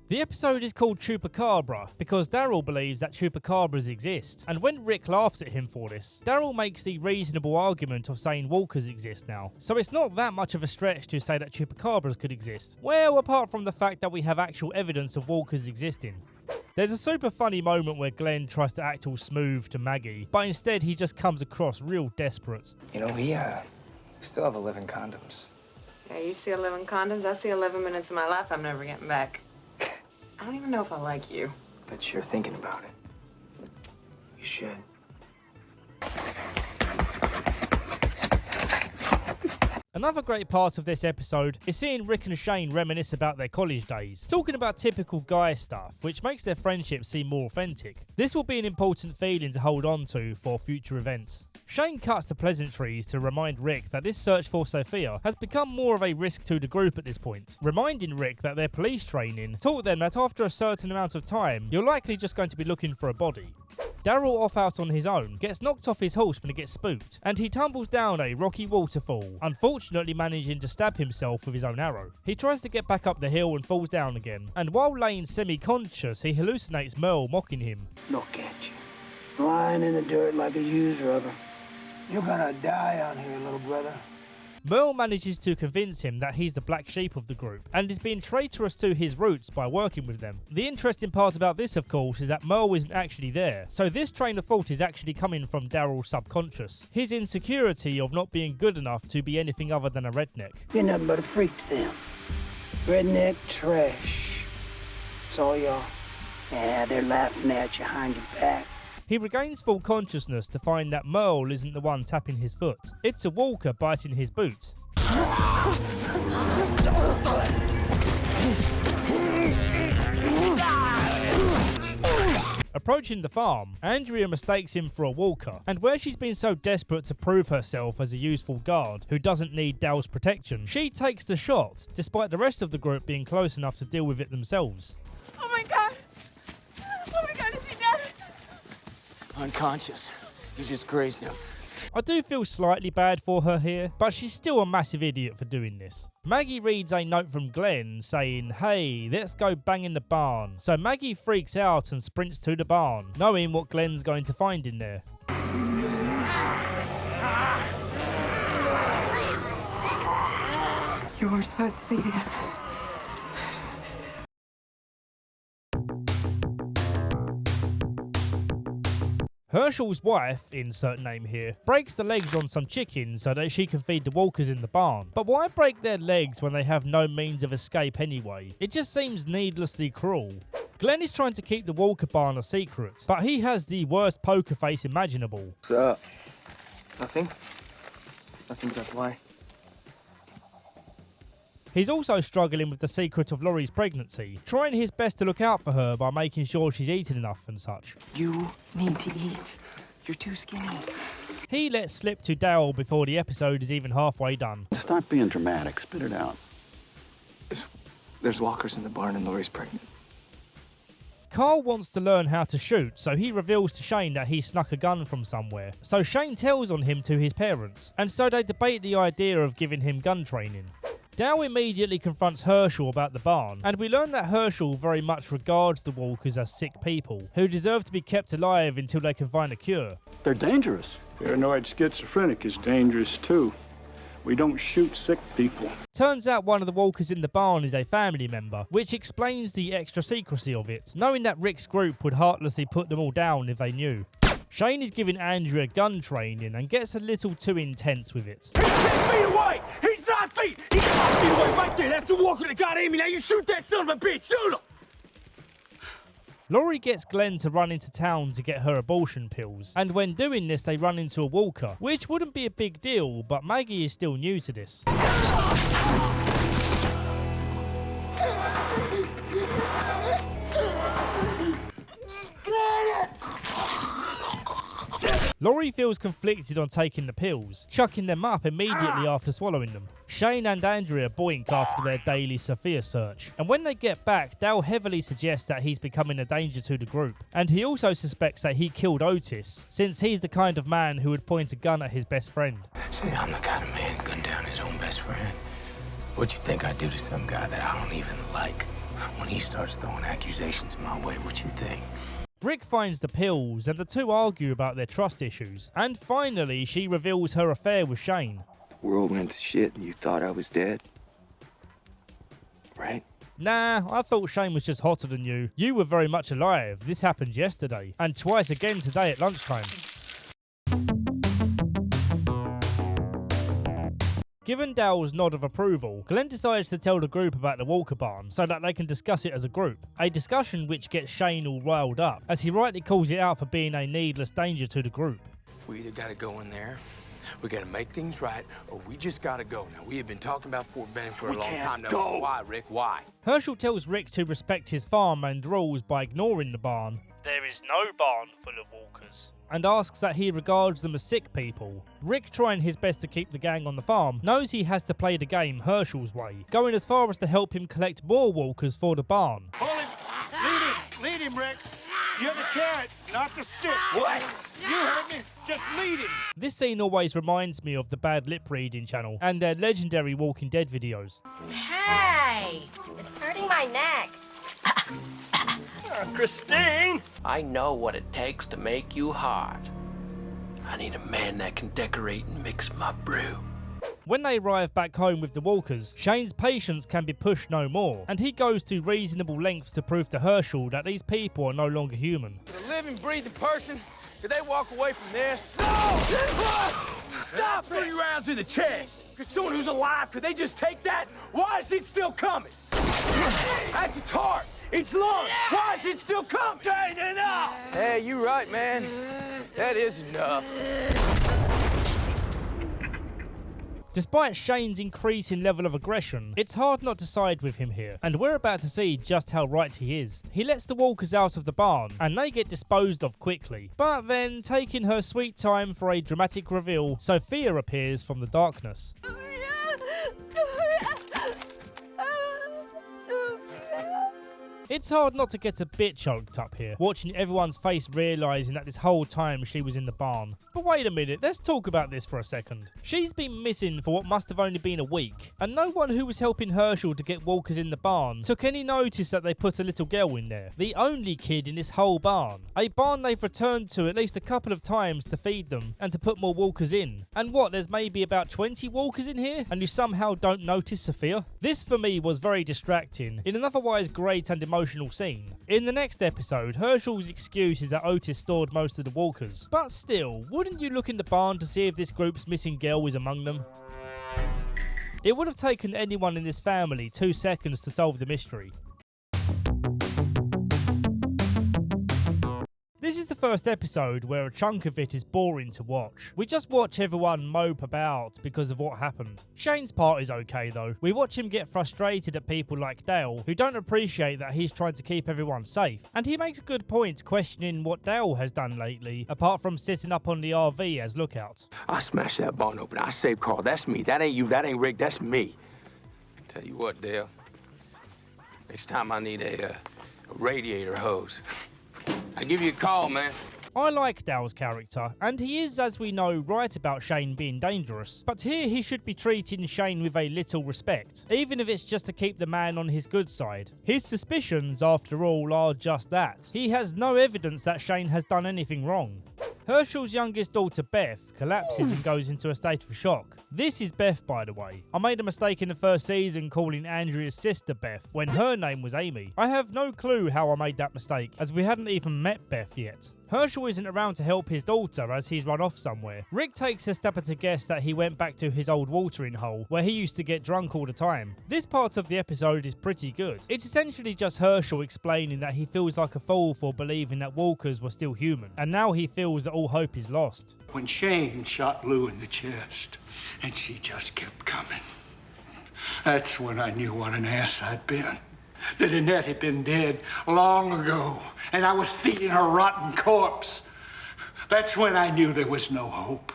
The episode is called Chupacabra because Daryl believes that chupacabras exist, and when Rick laughs at him for this, Daryl makes the reasonable argument of saying walkers exist now. So it's not that much of a stretch to say that chupacabras could exist. Well, apart from the fact that we have actual evidence of walkers existing. There's a super funny moment where Glenn tries to act all smooth to Maggie, but instead he just comes across real desperate. You know, we still have 11 condoms. Yeah, you see 11 condoms, I see 11 minutes of my life I'm never getting back. I don't even know if I like you. But you're thinking about it. You should. Another great part of this episode is seeing Rick and Shane reminisce about their college days, talking about typical guy stuff, which makes their friendship seem more authentic. This will be an important feeling to hold on to for future events. Shane cuts the pleasantries to remind Rick that this search for Sophia has become more of a risk to the group at this point, reminding Rick that their police training taught them that after a certain amount of time, you're likely just going to be looking for a body. Daryl, off out on his own, gets knocked off his horse when he gets spooked, and he tumbles down a rocky waterfall, unfortunately managing to stab himself with his own arrow. He tries to get back up the hill and falls down again, and while laying semi-conscious, he hallucinates Merle mocking him. Look at you, lying in the dirt like a used rubber. You're gonna die out here, little brother. Merle manages to convince him that he's the black sheep of the group and is being traitorous to his roots by working with them. The interesting part about this, of course, is that Merle isn't actually there, so this train of thought is actually coming from Daryl's subconscious. His insecurity of not being good enough to be anything other than a redneck. You're nothing but a freak to them. Redneck trash. It's all you are. Yeah, they're laughing at you behind your back. He regains full consciousness to find that Merle isn't the one tapping his foot. It's a walker biting his boot. Approaching the farm, Andrea mistakes him for a walker, and where she's been so desperate to prove herself as a useful guard who doesn't need Dale's protection, she takes the shot, despite the rest of the group being close enough to deal with it themselves. Oh my god! Oh my god, is he dead? Unconscious. You just grazed him. I do feel slightly bad for her here, but she's still a massive idiot for doing this. Maggie reads a note from Glenn saying, "Hey, let's go bang in the barn." So Maggie freaks out and sprints to the barn, knowing what Glenn's going to find in there. You were supposed to see this. Herschel's wife, insert name here, breaks the legs on some chickens so that she can feed the walkers in the barn. But why break their legs when they have no means of escape anyway? It just seems needlessly cruel. Glenn is trying to keep the walker barn a secret, but he has the worst poker face imaginable. What's up? Nothing? Nothing's up, why? He's also struggling with the secret of Laurie's pregnancy, trying his best to look out for her by making sure she's eaten enough and such. You need to eat. You're too skinny. He lets slip to Dale before the episode is even halfway done. Stop being dramatic. Spit it out. There's walkers in the barn and Laurie's pregnant. Carl wants to learn how to shoot, so he reveals to Shane that he snuck a gun from somewhere. So Shane tells on him to his parents, and so they debate the idea of giving him gun training. Dale immediately confronts Herschel about the barn, and we learn that Herschel very much regards the walkers as sick people, who deserve to be kept alive until they can find a cure. They're dangerous. Paranoid schizophrenic is dangerous too. We don't shoot sick people. Turns out one of the walkers in the barn is a family member, which explains the extra secrecy of it, knowing that Rick's group would heartlessly put them all down if they knew. Shane is giving Andrea gun training and gets a little too intense with it. He's 10 feet away! He's 9 feet! He's 5 feet away right there! That's the walker that got Amy! Now you shoot that son of a bitch! Shoot him! Laurie gets Glenn to run into town to get her abortion pills, and when doing this they run into a walker, which wouldn't be a big deal, but Maggie is still new to this. Laurie feels conflicted on taking the pills, chucking them up immediately after swallowing them. Shane and Andrea boink after their daily Sophia search, and when they get back, Dale heavily suggests that he's becoming a danger to the group, and he also suspects that he killed Otis, since he's the kind of man who would point a gun at his best friend. See, I'm the kind of man gun down his own best friend. What you think I do to some guy that I don't even like? When he starts throwing accusations my way, what you think? Rick finds the pills, and the two argue about their trust issues, and finally she reveals her affair with Shane. World went to shit and you thought I was dead? Right? Nah, I thought Shane was just hotter than you. You were very much alive. This happened yesterday, and twice again today at lunchtime. Given Dale's nod of approval, Glenn decides to tell the group about the Walker barn so that they can discuss it as a group. A discussion which gets Shane all riled up, as he rightly calls it out for being a needless danger to the group. We either gotta go in there, we gotta make things right, or we just gotta go. Now, we have been talking about Fort Benning for a long time now. Why, Rick? Why? Herschel tells Rick to respect his farm and rules by ignoring the barn. There is no barn full of walkers. And asks that he regards them as sick people. Rick, trying his best to keep the gang on the farm, knows he has to play the game Herschel's way, going as far as to help him collect more walkers for the barn. Hold him! Lead him, Rick! You're the carrot, not the stick! What? You heard me! Just lead him! This scene always reminds me of the Bad Lip Reading channel and their legendary Walking Dead videos. Hey! It's hurting my neck. Christine! I know what it takes to make you hot. I need a man that can decorate and mix my brew. When they arrive back home with the walkers, Shane's patience can be pushed no more, and he goes to reasonable lengths to prove to Herschel that these people are no longer human. A living, breathing person? Could they walk away from this? No! Stop! 3 rounds to the chest. Could someone who's alive, could they just take that? Why is it still coming? That's its heart. It's long. Why is it still coming? Ain't enough. Hey, you right, man. That is enough. Despite Shane's increasing level of aggression, it's hard not to side with him here, and we're about to see just how right he is. He lets the walkers out of the barn, and they get disposed of quickly. But then, taking her sweet time for a dramatic reveal, Sophia appears from the darkness. It's hard not to get a bit choked up here, watching everyone's face realising that this whole time she was in the barn. But wait a minute, let's talk about this for a second. She's been missing for what must have only been a week, and no one who was helping Herschel to get walkers in the barn took any notice that they put a little girl in there. The only kid in this whole barn. A barn they've returned to at least a couple of times to feed them and to put more walkers in. And what, there's maybe about 20 walkers in here? And you somehow don't notice Sophia? This for me was very distracting, in an otherwise great and emotional scene. In the next episode, Herschel's excuse is that Otis stored most of the walkers. But still, wouldn't you look in the barn to see if this group's missing girl is among them? It would have taken anyone in this family 2 seconds to solve the mystery. This is the first episode where a chunk of it is boring to watch. We just watch everyone mope about because of what happened. Shane's part is okay though. We watch him get frustrated at people like Dale, who don't appreciate that he's trying to keep everyone safe. And he makes a good point questioning what Dale has done lately, apart from sitting up on the RV as lookout. I smashed that barn open. I saved Carl. That's me. That ain't you. That ain't Rick. That's me. Tell you what, Dale. Next time I need a A radiator hose. I give you a call, man. I like Dale's character, and he is, as we know, right about Shane being dangerous. But here he should be treating Shane with a little respect, even if it's just to keep the man on his good side. His suspicions, after all, are just that. He has no evidence that Shane has done anything wrong. Herschel's youngest daughter, Beth, collapses and goes into a state of shock. This is Beth, by the way. I made a mistake in the first season calling Andrea's sister Beth when her name was Amy. I have no clue how I made that mistake, as we hadn't even met Beth yet. Herschel isn't around to help his daughter as he's run off somewhere. Rick takes a step at a guess that he went back to his old watering hole, where he used to get drunk all the time. This part of the episode is pretty good. It's essentially just Herschel explaining that he feels like a fool for believing that walkers were still human, and now he feels that all hope is lost. When Shane shot Lou in the chest, and she just kept coming, that's when I knew what an ass I'd been. That Annette had been dead long ago, and I was feeding her rotten corpse. That's when I knew there was no hope.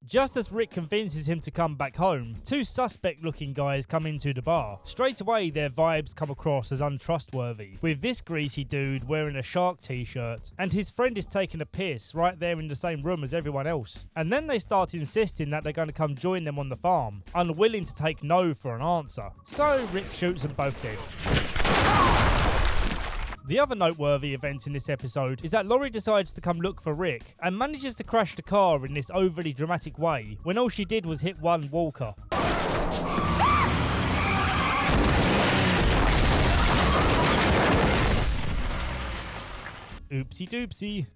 Just as Rick convinces him to come back home, two suspect-looking guys come into the bar. Straight away, their vibes come across as untrustworthy, with this greasy dude wearing a shark t-shirt, and his friend is taking a piss right there in the same room as everyone else. And then they start insisting that they're going to come join them on the farm, unwilling to take no for an answer. So Rick shoots them both dead. The other noteworthy event in this episode is that Laurie decides to come look for Rick and manages to crash the car in this overly dramatic way when all she did was hit one walker. Oopsie doopsie.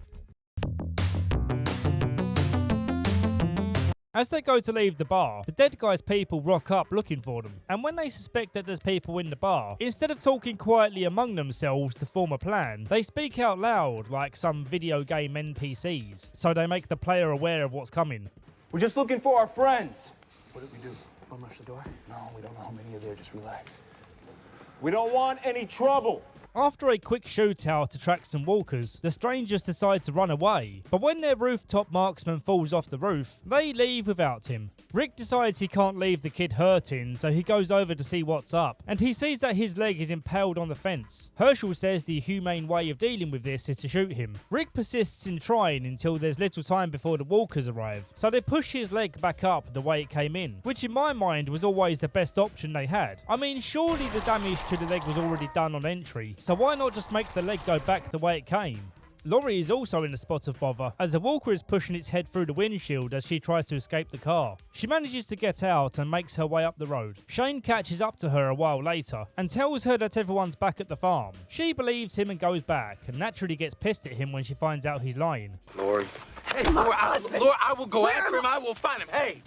As they go to leave the bar, the dead guy's people rock up looking for them. And when they suspect that there's people in the bar, instead of talking quietly among themselves to form a plan, they speak out loud like some video game NPCs, so they make the player aware of what's coming. We're just looking for our friends. What did we do? Unrush the door? No, we don't know how many are there. Just relax. We don't want any trouble. After a quick shootout to track some walkers, the strangers decide to run away, but when their rooftop marksman falls off the roof, they leave without him. Rick decides he can't leave the kid hurting, so he goes over to see what's up, and he sees that his leg is impaled on the fence. Herschel says the humane way of dealing with this is to shoot him. Rick persists in trying until there's little time before the walkers arrive, so they push his leg back up the way it came in, which in my mind was always the best option they had. I mean, surely the damage to the leg was already done on entry, so why not just make the leg go back the way it came? Laurie is also in a spot of bother as a walker is pushing its head through the windshield as she tries to escape the car. She manages to get out and makes her way up the road. Shane catches up to her a while later and tells her that everyone's back at the farm. She believes him and goes back, and naturally gets pissed at him when she finds out he's lying. Laurie. Hey, Laurie, I will go after him. I will find him. Hey,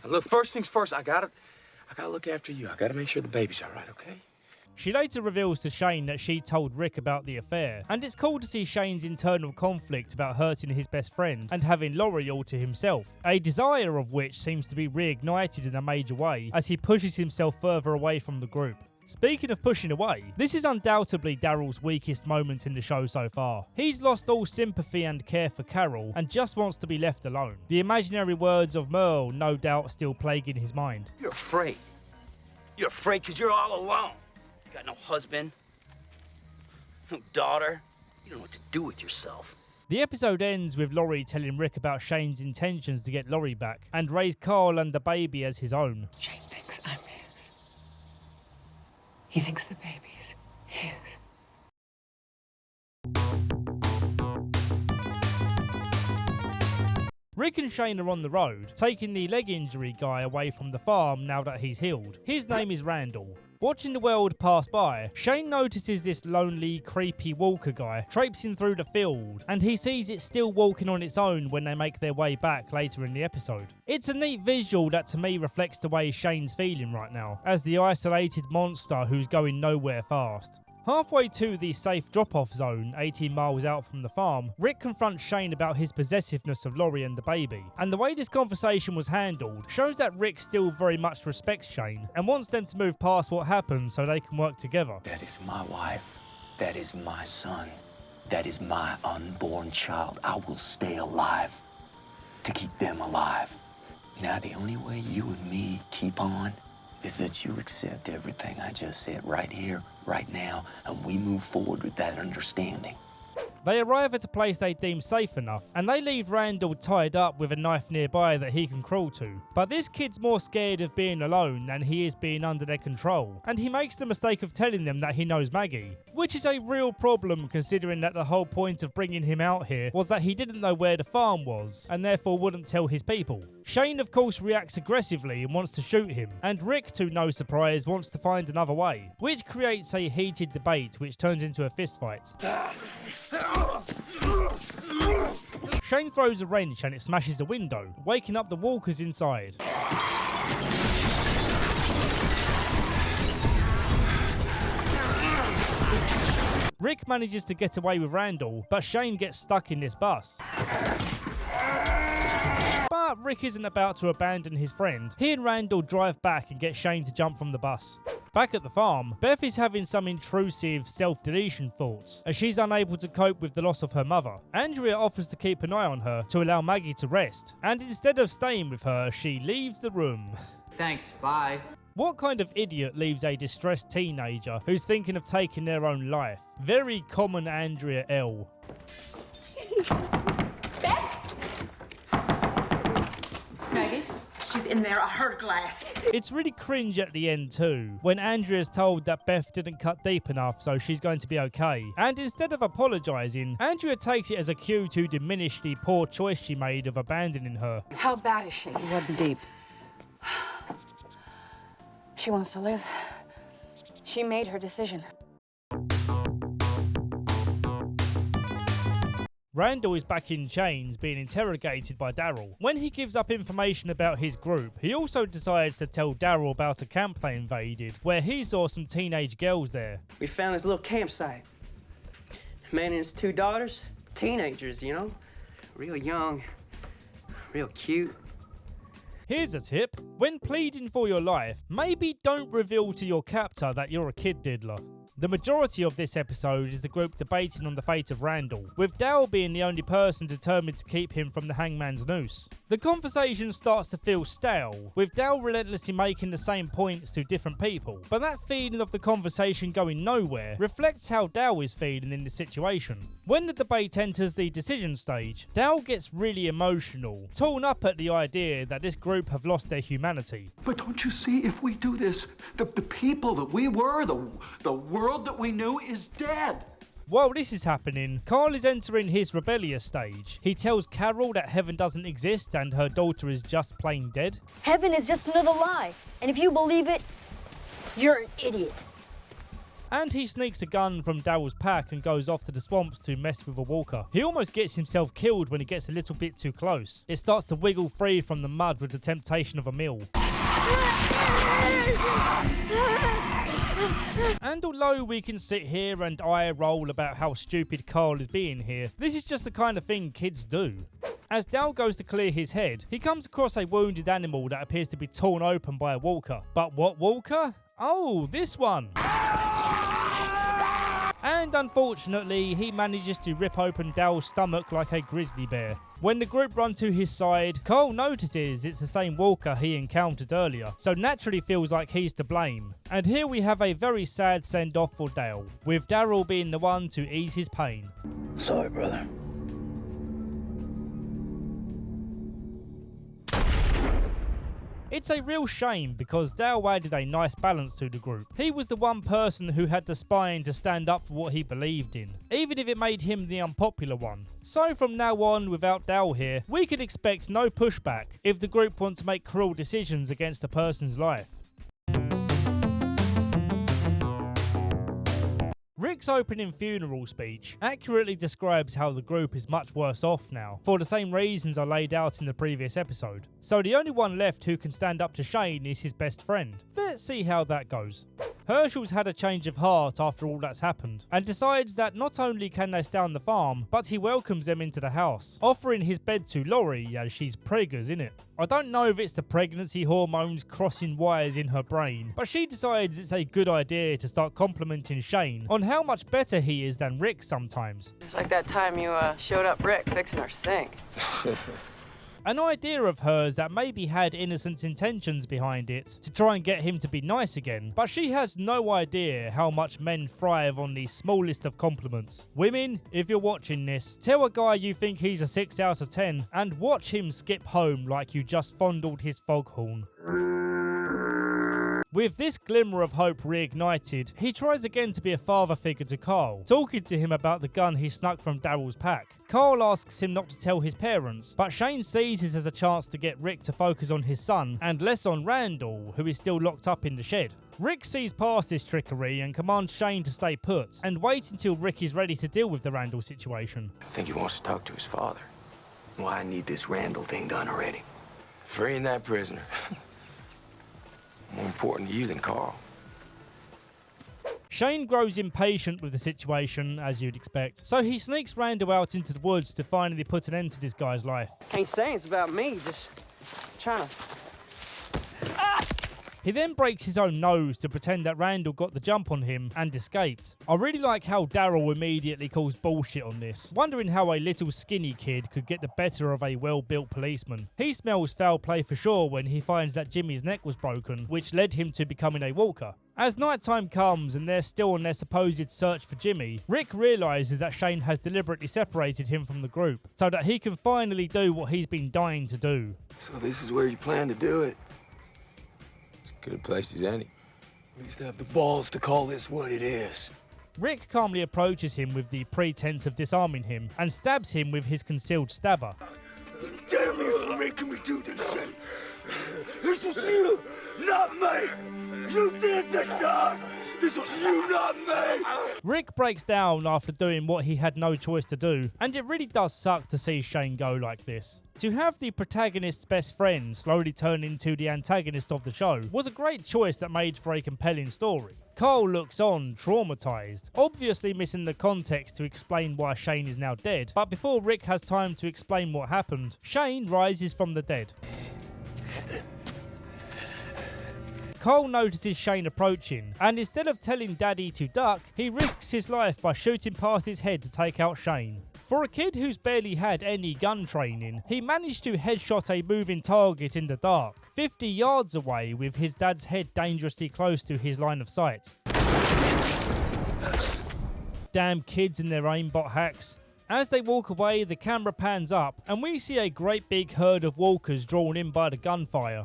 look, first things first, I gotta look after you. I gotta make sure the baby's all right, okay? She later reveals to Shane that she told Rick about the affair, and it's cool to see Shane's internal conflict about hurting his best friend and having Laurie all to himself, a desire of which seems to be reignited in a major way as he pushes himself further away from the group. Speaking of pushing away, this is undoubtedly Daryl's weakest moment in the show so far. He's lost all sympathy and care for Carol and just wants to be left alone. The imaginary words of Merle no doubt still plaguing his mind. You're afraid. You're afraid because you're all alone. You got no husband, no daughter. You don't know what to do with yourself. The episode ends with Laurie telling Rick about Shane's intentions to get Laurie back and raise Carl and the baby as his own. Shane thinks I'm his. He thinks the baby's his. Rick and Shane are on the road, taking the leg injury guy away from the farm now that he's healed. His name is Randall. Watching the world pass by, Shane notices this lonely, creepy walker guy traipsing through the field, and he sees it still walking on its own when they make their way back later in the episode. It's a neat visual that to me reflects the way Shane's feeling right now, as the isolated monster who's going nowhere fast. Halfway to the safe drop-off zone, 18 miles out from the farm, Rick confronts Shane about his possessiveness of Laurie and the baby. And the way this conversation was handled shows that Rick still very much respects Shane and wants them to move past what happened so they can work together. That is my wife. That is my son. That is my unborn child. I will stay alive to keep them alive. Now, the only way you and me keep on is that you accept everything I just said right here, right now, and we move forward with that understanding. They arrive at a place they deem safe enough, and they leave Randall tied up with a knife nearby that he can crawl to. But this kid's more scared of being alone than he is being under their control, and he makes the mistake of telling them that he knows Maggie, which is a real problem considering that the whole point of bringing him out here was that he didn't know where the farm was, and therefore wouldn't tell his people. Shane of course reacts aggressively and wants to shoot him, and Rick, to no surprise, wants to find another way, which creates a heated debate which turns into a fistfight. Shane throws a wrench and it smashes a window, waking up the walkers inside. Rick manages to get away with Randall, but Shane gets stuck in this bus. But Rick isn't about to abandon his friend. He and Randall drive back and get Shane to jump from the bus. Back at the farm, Beth is having some intrusive self-deletion thoughts as she's unable to cope with the loss of her mother. Andrea offers to keep an eye on her to allow Maggie to rest, and instead of staying with her, she leaves the room. Thanks, bye. What kind of idiot leaves a distressed teenager who's thinking of taking their own life? Very common Andrea L. Maggie, she's in there. I heard glass. It's really cringe at the end too, when Andrea's told that Beth didn't cut deep enough so she's going to be okay. And instead of apologising, Andrea takes it as a cue to diminish the poor choice she made of abandoning her. How bad is she? It wasn't deep. She wants to live. She made her decision. Randall is back in chains being interrogated by Daryl. When he gives up information about his group, he also decides to tell Daryl about a camp they invaded, where he saw some teenage girls there. We found this little campsite. Man and his two daughters, teenagers, you know? Real young, real cute. Here's a tip. When pleading for your life, maybe don't reveal to your captor that you're a kid diddler. The majority of this episode is the group debating on the fate of Randall, with Dal being the only person determined to keep him from the hangman's noose. The conversation starts to feel stale, with Dal relentlessly making the same points to different people, but that feeling of the conversation going nowhere reflects how Dal is feeling in the situation. When the debate enters the decision stage, Dal gets really emotional, torn up at the idea that this group have lost their humanity. But don't you see, if we do this, the people that we were, the world that we knew is dead. While this is happening, Carl is entering his rebellious stage. He tells Carol that heaven doesn't exist and her daughter is just plain dead. Heaven is just another lie, and if you believe it, you're an idiot. And he sneaks a gun from Daryl's pack and goes off to the swamps to mess with a walker. He almost gets himself killed when he gets a little bit too close. It starts to wiggle free from the mud with the temptation of a meal. And although we can sit here and eye roll about how stupid Carl is being here, this is just the kind of thing kids do. As Dal goes to clear his head, he comes across a wounded animal that appears to be torn open by a walker. But what walker? Oh, this one! And unfortunately, he manages to rip open Dal's stomach like a grizzly bear. When the group run to his side, Carl notices it's the same walker he encountered earlier, so naturally feels like he's to blame. And here we have a very sad send-off for Dale, with Daryl being the one to ease his pain. Sorry, brother. It's a real shame because Dale added a nice balance to the group. He was the one person who had the spine to stand up for what he believed in, even if it made him the unpopular one. So from now on, without Dale here, we can expect no pushback if the group want to make cruel decisions against a person's life. Rick's opening funeral speech accurately describes how the group is much worse off now, for the same reasons I laid out in the previous episode. So the only one left who can stand up to Shane is his best friend. Let's see how that goes. Herschel's had a change of heart after all that's happened, and decides that not only can they stay on the farm, but he welcomes them into the house, offering his bed to Laurie as she's preggers in it. I don't know if it's the pregnancy hormones crossing wires in her brain, but she decides it's a good idea to start complimenting Shane on how much better he is than Rick sometimes. It's like that time you showed up Rick fixing our sink. An idea of hers that maybe had innocent intentions behind it to try and get him to be nice again, but she has no idea how much men thrive on the smallest of compliments. Women, if you're watching this, tell a guy you think he's a 6 out of 10 and watch him skip home like you just fondled his foghorn. With this glimmer of hope reignited, he tries again to be a father figure to Carl, talking to him about the gun he snuck from Daryl's pack. Carl asks him not to tell his parents, but Shane sees this as a chance to get Rick to focus on his son and less on Randall, who is still locked up in the shed. Rick sees past this trickery and commands Shane to stay put and wait until Rick is ready to deal with the Randall situation. I think he wants to talk to his father. Why I need this Randall thing done already. Freeing that prisoner. More important to you than Carl. Shane grows impatient with the situation, as you'd expect, so he sneaks Randall out into the woods to finally put an end to this guy's life. Can't say it's about me, just trying to... He then breaks his own nose to pretend that Randall got the jump on him and escaped. I really like how Daryl immediately calls bullshit on this, wondering how a little skinny kid could get the better of a well-built policeman. He smells foul play for sure when he finds that Jimmy's neck was broken, which led him to becoming a walker. As nighttime comes and they're still on their supposed search for Jimmy, Rick realises that Shane has deliberately separated him from the group so that he can finally do what he's been dying to do. So this is where you plan to do it? Good place as any. At least have the balls to call this what it is. Rick calmly approaches him with the pretense of disarming him and stabs him with his concealed stabber. Damn you for making me do this shit! This was you, not me! You did this to us! This was you, not me! Rick breaks down after doing what he had no choice to do, and it really does suck to see Shane go like this. To have the protagonist's best friend slowly turn into the antagonist of the show was a great choice that made for a compelling story. Carl looks on, traumatized, obviously missing the context to explain why Shane is now dead, but before Rick has time to explain what happened, Shane rises from the dead. Carl notices Shane approaching, and instead of telling Daddy to duck, he risks his life by shooting past his head to take out Shane. For a kid who's barely had any gun training, he managed to headshot a moving target in the dark, 50 yards away with his dad's head dangerously close to his line of sight. Damn kids and their aimbot hacks. As they walk away, the camera pans up, and we see a great big herd of walkers drawn in by the gunfire.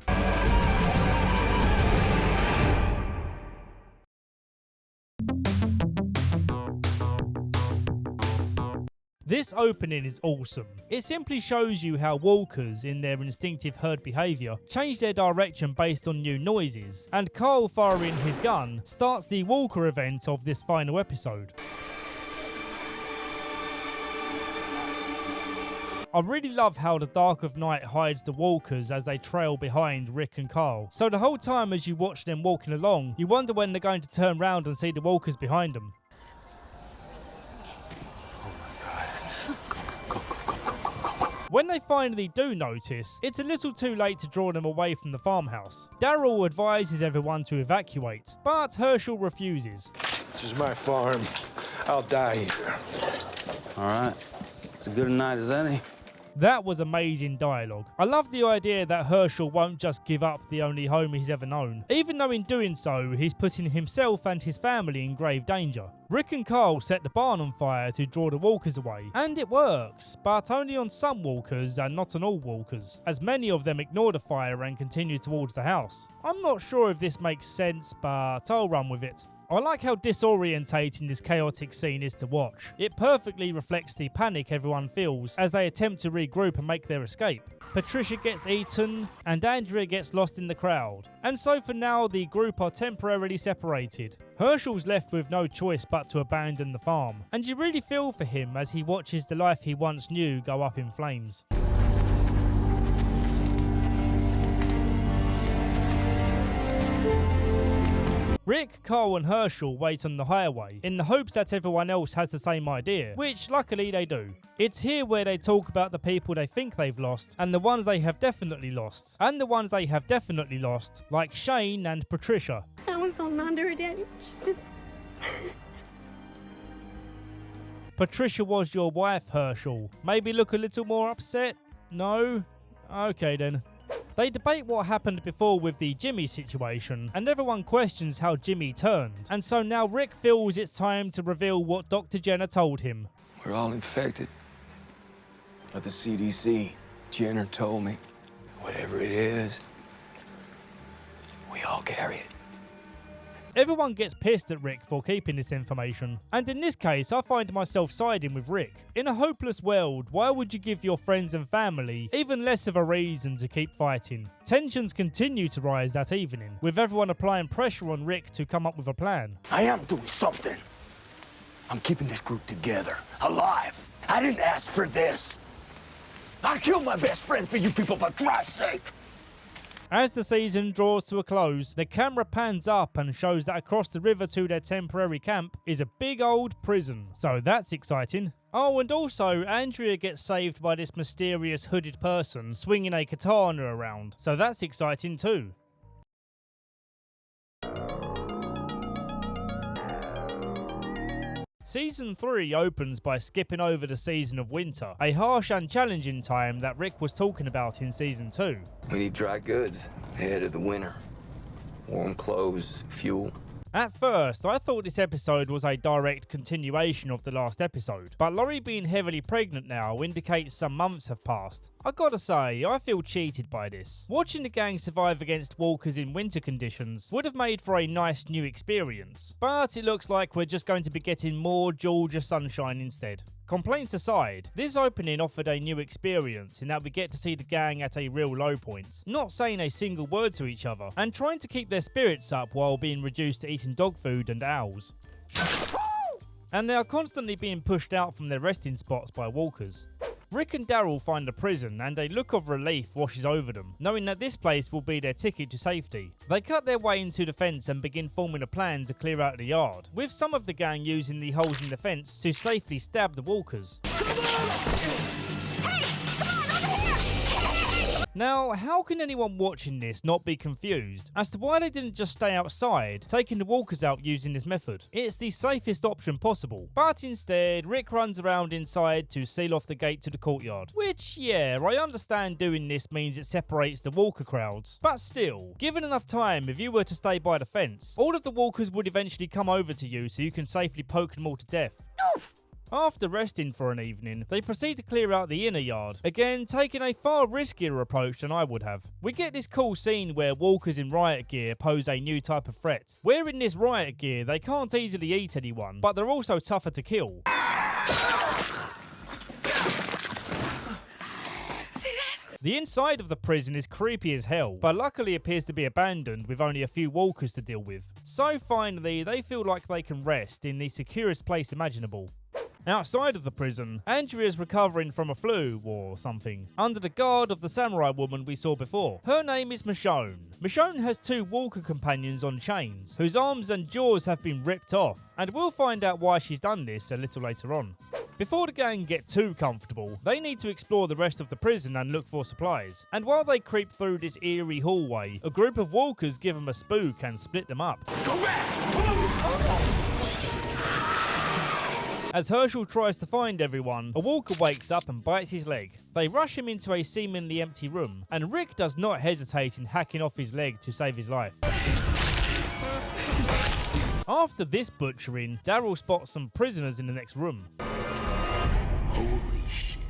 This opening is awesome. It simply shows you how walkers, in their instinctive herd behaviour, change their direction based on new noises, and Carl firing his gun starts the walker event of this final episode. I really love how the dark of night hides the walkers as they trail behind Rick and Carl. So the whole time as you watch them walking along, you wonder when they're going to turn round and see the walkers behind them. When they finally do notice, it's a little too late to draw them away from the farmhouse. Daryl advises everyone to evacuate, but Herschel refuses. This is my farm. I'll die here. All right. It's as good a night as any. That was amazing dialogue. I love the idea that Herschel won't just give up the only home he's ever known, even though in doing so, he's putting himself and his family in grave danger. Rick and Carl set the barn on fire to draw the walkers away, and it works, but only on some walkers and not on all walkers, as many of them ignore the fire and continue towards the house. I'm not sure if this makes sense, but I'll run with it. I like how disorientating this chaotic scene is to watch. It perfectly reflects the panic everyone feels as they attempt to regroup and make their escape. Patricia gets eaten, and Andrea gets lost in the crowd. And so for now, the group are temporarily separated. Herschel's left with no choice but to abandon the farm, and you really feel for him as he watches the life he once knew go up in flames. Rick, Carl and Herschel wait on the highway in the hopes that everyone else has the same idea, which luckily they do. It's here where they talk about the people they think they've lost and the ones they have definitely lost. And the ones they have definitely lost, like Shane and Patricia. I was holding on to her, Daddy. She just... Patricia was your wife, Herschel. Maybe look a little more upset? No? Okay then. They debate what happened before with the Jimmy situation, and everyone questions how Jimmy turned, and so now Rick feels it's time to reveal what Dr. Jenner told him. We're all infected. But the CDC, Jenner told me, whatever it is, we all carry it. Everyone gets pissed at Rick for keeping this information, and in this case I find myself siding with Rick. In a hopeless world, why would you give your friends and family even less of a reason to keep fighting? Tensions continue to rise that evening, with everyone applying pressure on Rick to come up with a plan. I am doing something. I'm keeping this group together, alive. I didn't ask for this. I killed my best friend for you people, for Christ's sake. As the season draws to a close, the camera pans up and shows that across the river to their temporary camp is a big old prison. So that's exciting. Oh, and also, Andrea gets saved by this mysterious hooded person swinging a katana around. So that's exciting too. Season 3 opens by skipping over the season of winter, a harsh and challenging time that Rick was talking about in Season 2. We need dry goods ahead of the winter. Warm clothes, fuel. At first, I thought this episode was a direct continuation of the last episode, but Laurie being heavily pregnant now indicates some months have passed. I gotta say, I feel cheated by this. Watching the gang survive against walkers in winter conditions would have made for a nice new experience, but it looks like we're just going to be getting more Georgia sunshine instead. Complaints aside, this opening offered a new experience in that we get to see the gang at a real low point, not saying a single word to each other, and trying to keep their spirits up while being reduced to eating dog food and owls. And they are constantly being pushed out from their resting spots by walkers. Rick and Daryl find a prison and a look of relief washes over them, knowing that this place will be their ticket to safety. They cut their way into the fence and begin forming a plan to clear out the yard, with some of the gang using the holes in the fence to safely stab the walkers. Now, how can anyone watching this not be confused as to why they didn't just stay outside, taking the walkers out using this method? It's the safest option possible, but instead, Rick runs around inside to seal off the gate to the courtyard. Which, yeah, I understand doing this means it separates the walker crowds, but still, given enough time, if you were to stay by the fence, all of the walkers would eventually come over to you so you can safely poke them all to death. After resting for an evening, they proceed to clear out the inner yard, again taking a far riskier approach than I would have. We get this cool scene where walkers in riot gear pose a new type of threat. Wearing this riot gear, they can't easily eat anyone, but they're also tougher to kill. The inside of the prison is creepy as hell, but luckily appears to be abandoned with only a few walkers to deal with. So finally, they feel like they can rest in the securest place imaginable. Outside of the prison, Andrea's recovering from a flu or something, under the guard of the samurai woman we saw before. Her name is Michonne. Michonne has two walker companions on chains, whose arms and jaws have been ripped off, and we'll find out why she's done this a little later on. Before the gang get too comfortable, they need to explore the rest of the prison and look for supplies. And while they creep through this eerie hallway, a group of walkers give them a spook and split them up. As Herschel tries to find everyone, a walker wakes up and bites his leg. They rush him into a seemingly empty room, and Rick does not hesitate in hacking off his leg to save his life. After this butchering, Daryl spots some prisoners in the next room. Holy shit.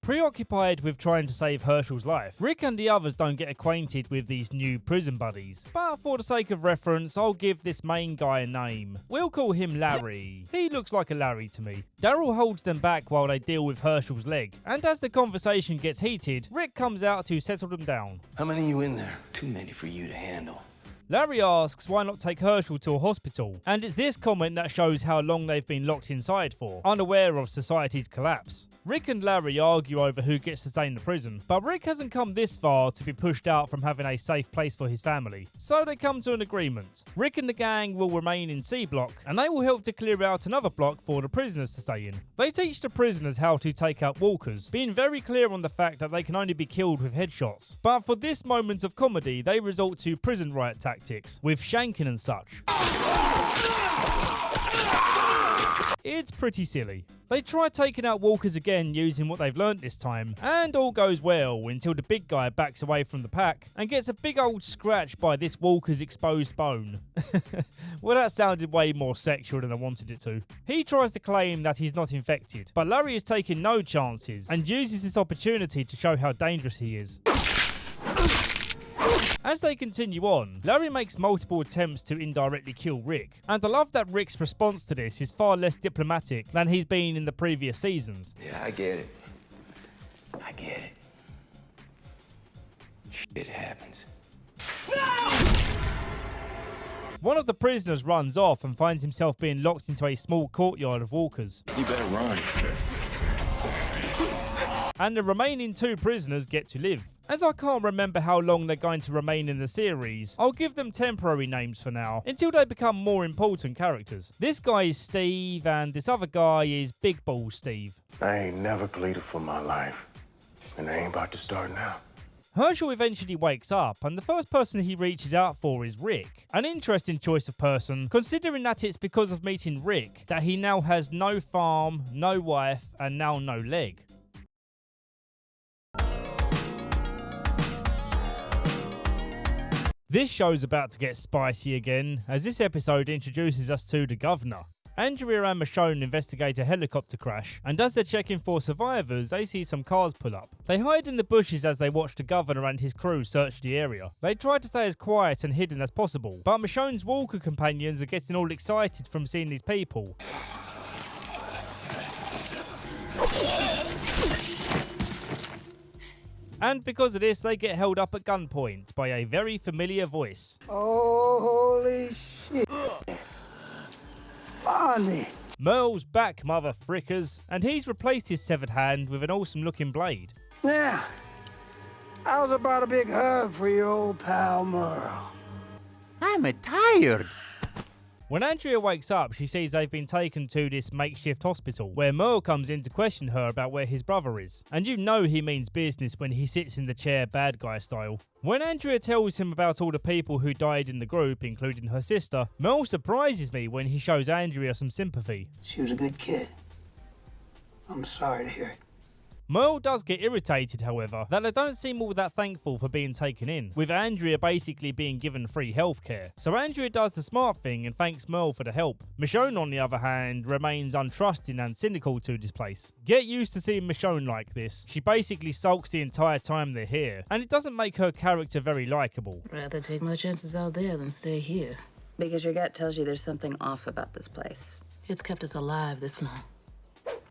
Preoccupied with trying to save Herschel's life, Rick and the others don't get acquainted with these new prison buddies. But for the sake of reference, I'll give this main guy a name. We'll call him Larry. He looks like a Larry to me. Daryl holds them back while they deal with Herschel's leg, and as the conversation gets heated, Rick comes out to settle them down. How many are you in there? Too many for you to handle. Larry asks why not take Herschel to a hospital, and it's this comment that shows how long they've been locked inside for, unaware of society's collapse. Rick and Larry argue over who gets to stay in the prison, but Rick hasn't come this far to be pushed out from having a safe place for his family, so they come to an agreement. Rick and the gang will remain in C block, and they will help to clear out another block for the prisoners to stay in. They teach the prisoners how to take out walkers, being very clear on the fact that they can only be killed with headshots. But for this moment of comedy, they resort to prison riot tactics, with shanking and such. It's pretty silly. They try taking out walkers again using what they've learnt this time, and all goes well until the big guy backs away from the pack and gets a big old scratch by this walker's exposed bone. Well, that sounded way more sexual than I wanted it to. He tries to claim that he's not infected, but Larry is taking no chances and uses this opportunity to show how dangerous he is. As they continue on, Larry makes multiple attempts to indirectly kill Rick, and I love that Rick's response to this is far less diplomatic than he's been in the previous seasons. Yeah, I get it. I get it. Shit happens. One of the prisoners runs off and finds himself being locked into a small courtyard of walkers. You better run. And the remaining 2 prisoners get to live. As I can't remember how long they're going to remain in the series, I'll give them temporary names for now, until they become more important characters. This guy is Steve, and this other guy is Big Ball Steve. I ain't never pleaded for my life, and I ain't about to start now. Herschel eventually wakes up, and the first person he reaches out for is Rick. An interesting choice of person, considering that it's because of meeting Rick that he now has no farm, no wife, and now no leg. This show's about to get spicy again, as this episode introduces us to the governor. Andrea and Michonne investigate a helicopter crash, and as they're checking for survivors, they see some cars pull up. They hide in the bushes as they watch the governor and his crew search the area. They try to stay as quiet and hidden as possible, but Michonne's walker companions are getting all excited from seeing these people. And because of this, they get held up at gunpoint by a very familiar voice. Oh, holy shit. Bonnie. Merle's back, mother frickers, and he's replaced his severed hand with an awesome looking blade. Now, how's about a big hug for your old pal Merle? I'm tired. When Andrea wakes up, she sees they've been taken to this makeshift hospital, where Merle comes in to question her about where his brother is. And you know he means business when he sits in the chair bad guy style. When Andrea tells him about all the people who died in the group, including her sister, Merle surprises me when he shows Andrea some sympathy. She was a good kid. I'm sorry to hear it. Merle does get irritated, however, that they don't seem all that thankful for being taken in, with Andrea basically being given free healthcare. So Andrea does the smart thing and thanks Merle for the help. Michonne, on the other hand, remains untrusting and cynical to this place. Get used to seeing Michonne like this. She basically sulks the entire time they're here, and it doesn't make her character very likeable. Rather take my chances out there than stay here. Because your gut tells you there's something off about this place. It's kept us alive this long.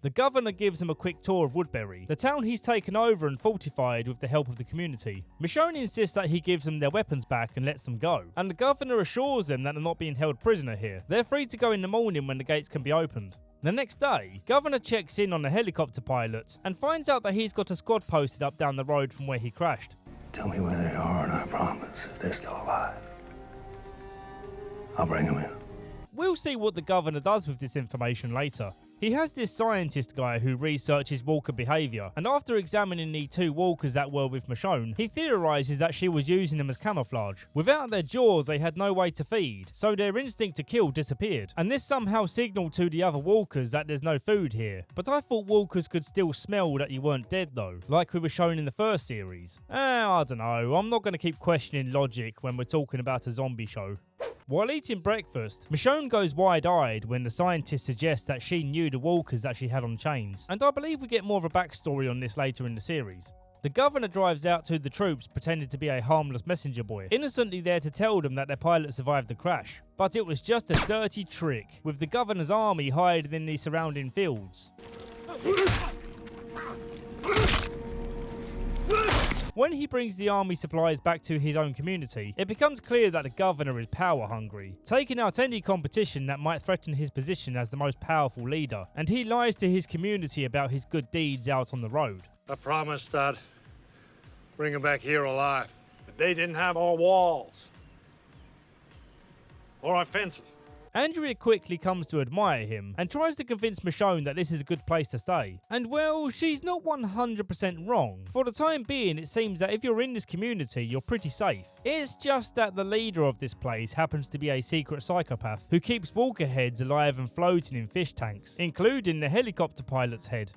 The governor gives him a quick tour of Woodbury, the town he's taken over and fortified with the help of the community. Michonne insists that he gives them their weapons back and lets them go, and the governor assures them that they're not being held prisoner here. They're free to go in the morning when the gates can be opened. The next day, Governor checks in on the helicopter pilot and finds out that he's got a squad posted up down the road from where he crashed. Tell me where they are, and I promise, if they're still alive, I'll bring them in. We'll see what the governor does with this information later. He has this scientist guy who researches walker behaviour, and after examining the 2 walkers that were with Michonne, he theorises that she was using them as camouflage. Without their jaws, they had no way to feed, so their instinct to kill disappeared, and this somehow signalled to the other walkers that there's no food here. But I thought walkers could still smell that you weren't dead though, like we were shown in the first series. I don't know, I'm not going to keep questioning logic when we're talking about a zombie show. While eating breakfast, Michonne goes wide-eyed when the scientist suggests that she knew the walkers that she had on chains, and I believe we get more of a backstory on this later in the series. The governor drives out to the troops pretending to be a harmless messenger boy, innocently there to tell them that their pilot survived the crash. But it was just a dirty trick, with the governor's army hiding in the surrounding fields. When he brings the army supplies back to his own community, it becomes clear that the governor is power hungry, taking out any competition that might threaten his position as the most powerful leader, and he lies to his community about his good deeds out on the road. I promised I'd bring them back here alive, but they didn't have our walls or our fences. Andrea quickly comes to admire him and tries to convince Michonne that this is a good place to stay. And well, she's not 100% wrong. For the time being, it seems that if you're in this community, you're pretty safe. It's just that the leader of this place happens to be a secret psychopath who keeps walker heads alive and floating in fish tanks, including the helicopter pilot's head.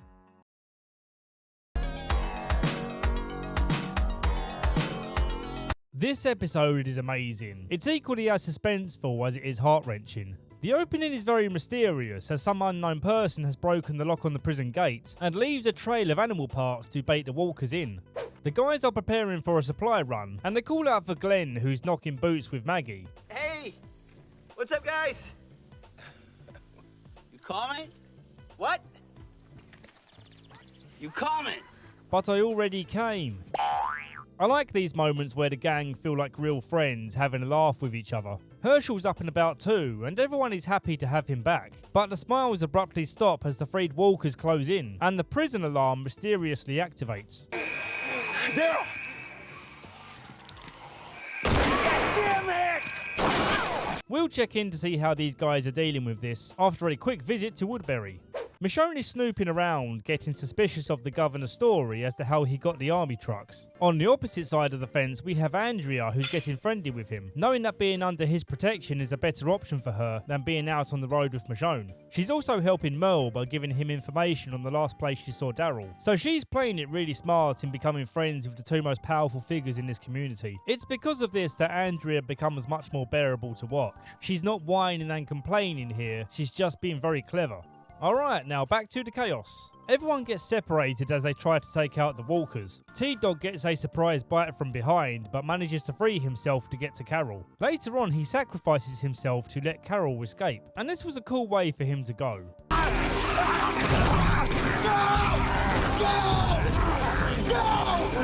This episode is amazing. It's equally as suspenseful as it is heart-wrenching. The opening is very mysterious, as some unknown person has broken the lock on the prison gate and leaves a trail of animal parts to bait the walkers in. The guys are preparing for a supply run, and they call out for Glenn, who's knocking boots with Maggie. Hey! What's up, guys? You coming? What? You coming? But I already came. I like these moments where the gang feel like real friends having a laugh with each other. Herschel's up and about too, and everyone is happy to have him back. But the smiles abruptly stop as the freed walkers close in, and the prison alarm mysteriously activates. Daryl! Damn it! We'll check in to see how these guys are dealing with this after a quick visit to Woodbury. Michonne is snooping around, getting suspicious of the governor's story as to how he got the army trucks. On the opposite side of the fence, we have Andrea, who's getting friendly with him, knowing that being under his protection is a better option for her than being out on the road with Michonne. She's also helping Merle by giving him information on the last place she saw Daryl. So she's playing it really smart in becoming friends with the two most powerful figures in this community. It's because of this that Andrea becomes much more bearable to watch. She's not whining and complaining here, she's just being very clever. Alright, now back to the chaos. Everyone gets separated as they try to take out the walkers. T-Dog gets a surprise bite from behind, but manages to free himself to get to Carol. Later on, he sacrifices himself to let Carol escape, and this was a cool way for him to go.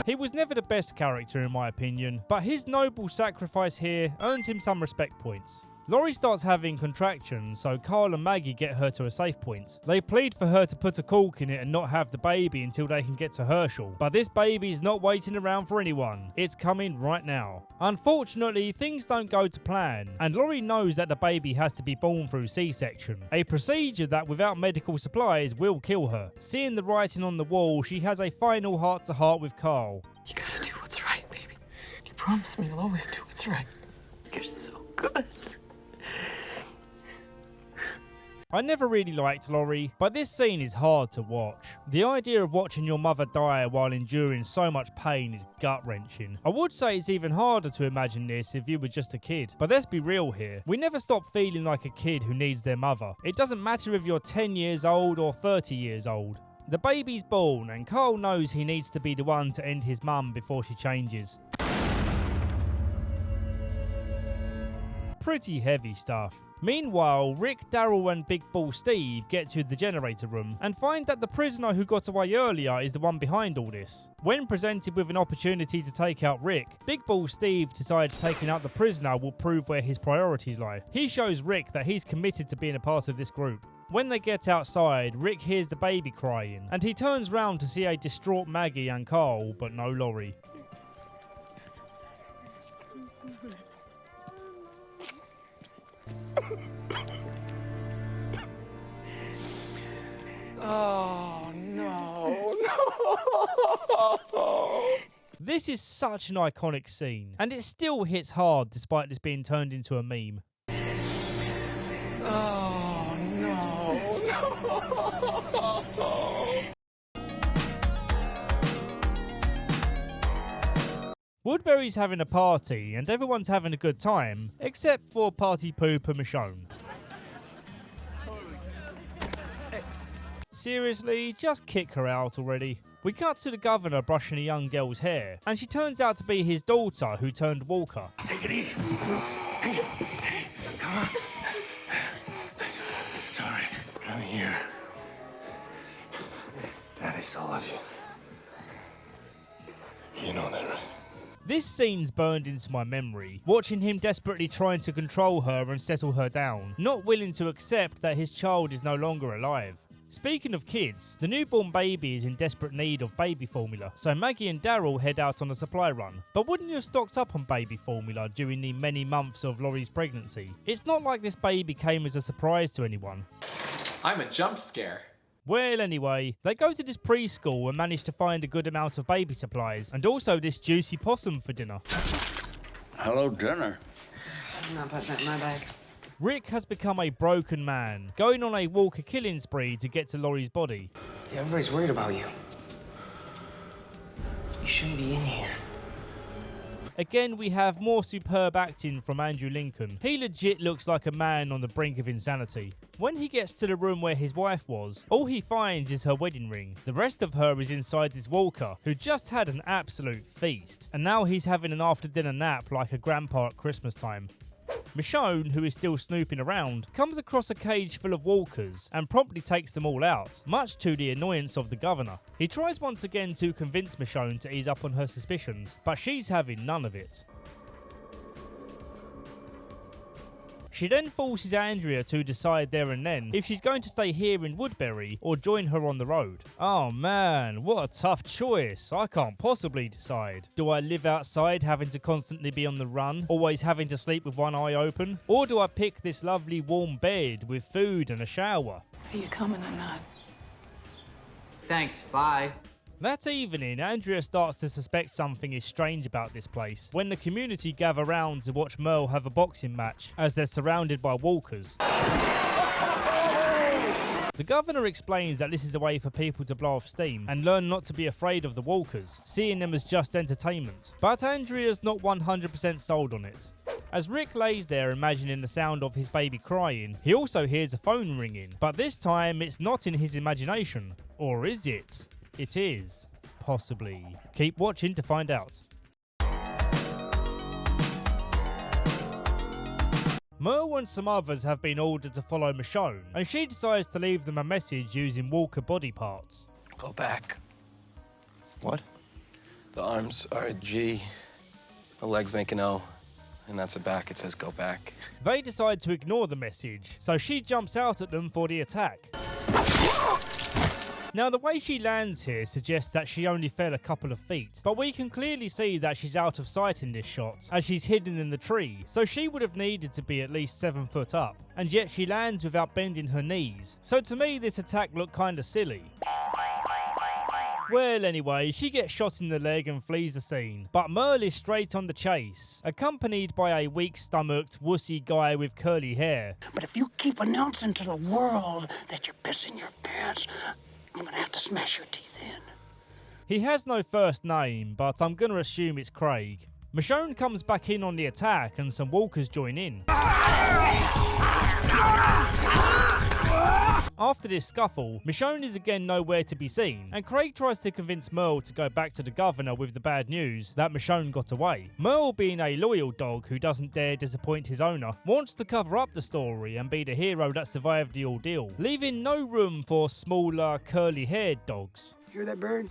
He was never the best character in my opinion, but his noble sacrifice here earns him some respect points. Laurie starts having contractions, so Carl and Maggie get her to a safe point. They plead for her to put a cork in it and not have the baby until they can get to Herschel. But this baby is not waiting around for anyone. It's coming right now. Unfortunately, things don't go to plan, and Laurie knows that the baby has to be born through C-section, a procedure that without medical supplies will kill her. Seeing the writing on the wall, she has a final heart-to-heart with Carl. You gotta do what's right, baby. You promised me you'll always do what's right. You're so good. I never really liked Laurie, but this scene is hard to watch. The idea of watching your mother die while enduring so much pain is gut-wrenching. I would say it's even harder to imagine this if you were just a kid. But let's be real here. We never stop feeling like a kid who needs their mother. It doesn't matter if you're 10 years old or 30 years old. The baby's born, and Carl knows he needs to be the one to end his mum before she changes. Pretty heavy stuff. Meanwhile, Rick, Daryl and Big Ball Steve get to the generator room and find that the prisoner who got away earlier is the one behind all this. When presented with an opportunity to take out Rick, Big Ball Steve decides taking out the prisoner will prove where his priorities lie. He shows Rick that he's committed to being a part of this group. When they get outside, Rick hears the baby crying, and he turns round to see a distraught Maggie and Carl, but no Laurie. Oh, no. This is such an iconic scene, and it still hits hard despite this being turned into a meme. Oh, no. Woodbury's having a party, and everyone's having a good time, except for Party Poop and Michonne. Seriously, just kick her out already. We cut to the governor brushing a young girl's hair, and she turns out to be his daughter who turned walker. Take it easy. Hey, come on. Sorry, I'm here. Daddy still loves you. You know that, right? This scene's burned into my memory, watching him desperately trying to control her and settle her down, not willing to accept that his child is no longer alive. Speaking of kids, the newborn baby is in desperate need of baby formula, so Maggie and Daryl head out on a supply run. But wouldn't you have stocked up on baby formula during the many months of Laurie's pregnancy? It's not like this baby came as a surprise to anyone. I'm a jump scare. Well, anyway, they go to this preschool and manage to find a good amount of baby supplies, and also this juicy possum for dinner. Hello, dinner. I'm not putting that in my bag. Rick has become a broken man, going on a Walker killing spree to get to Laurie's body. Yeah, everybody's worried about you. You shouldn't be in here. Again, we have more superb acting from Andrew Lincoln. He legit looks like a man on the brink of insanity. When he gets to the room where his wife was, all he finds is her wedding ring. The rest of her is inside this Walker, who just had an absolute feast. And now he's having an after-dinner nap like a grandpa at Christmas time. Michonne, who is still snooping around, comes across a cage full of walkers and promptly takes them all out, much to the annoyance of the governor. He tries once again to convince Michonne to ease up on her suspicions, but she's having none of it. She then forces Andrea to decide there and then if she's going to stay here in Woodbury or join her on the road. Oh man, what a tough choice. I can't possibly decide. Do I live outside having to constantly be on the run, always having to sleep with one eye open? Or do I pick this lovely warm bed with food and a shower? Are you coming or not? Thanks, bye. That evening, Andrea starts to suspect something is strange about this place when the community gather round to watch Merle have a boxing match as they're surrounded by walkers. The governor explains that this is a way for people to blow off steam and learn not to be afraid of the walkers, seeing them as just entertainment. But Andrea's not 100% sold on it. As Rick lays there imagining the sound of his baby crying, he also hears a phone ringing, but this time it's not in his imagination. Or is it? It is. Possibly. Keep watching to find out. Merle and some others have been ordered to follow Michonne, and she decides to leave them a message using Walker body parts. Go back. What? The arms are a G, the legs make an O, and that's a back. It says go back. They decide to ignore the message, so she jumps out at them for the attack. Now, the way she lands here suggests that she only fell a couple of feet, but we can clearly see that she's out of sight in this shot, as she's hidden in the tree, so she would have needed to be at least 7 foot up, and yet she lands without bending her knees, so to me this attack looked kinda silly. Well, anyway, she gets shot in the leg and flees the scene, but Merle is straight on the chase, accompanied by a weak-stomached, wussy guy with curly hair. But if you keep announcing to the world that you're pissing your pants, I'm gonna have to smash your teeth in. He has no first name, but I'm gonna assume it's Craig. Michonne comes back in on the attack and some walkers join in. After this scuffle, Michonne is again nowhere to be seen, and Craig tries to convince Merle to go back to the governor with the bad news that Michonne got away. Merle, being a loyal dog who doesn't dare disappoint his owner, wants to cover up the story and be the hero that survived the ordeal, leaving no room for smaller, curly-haired dogs. Hear that bird?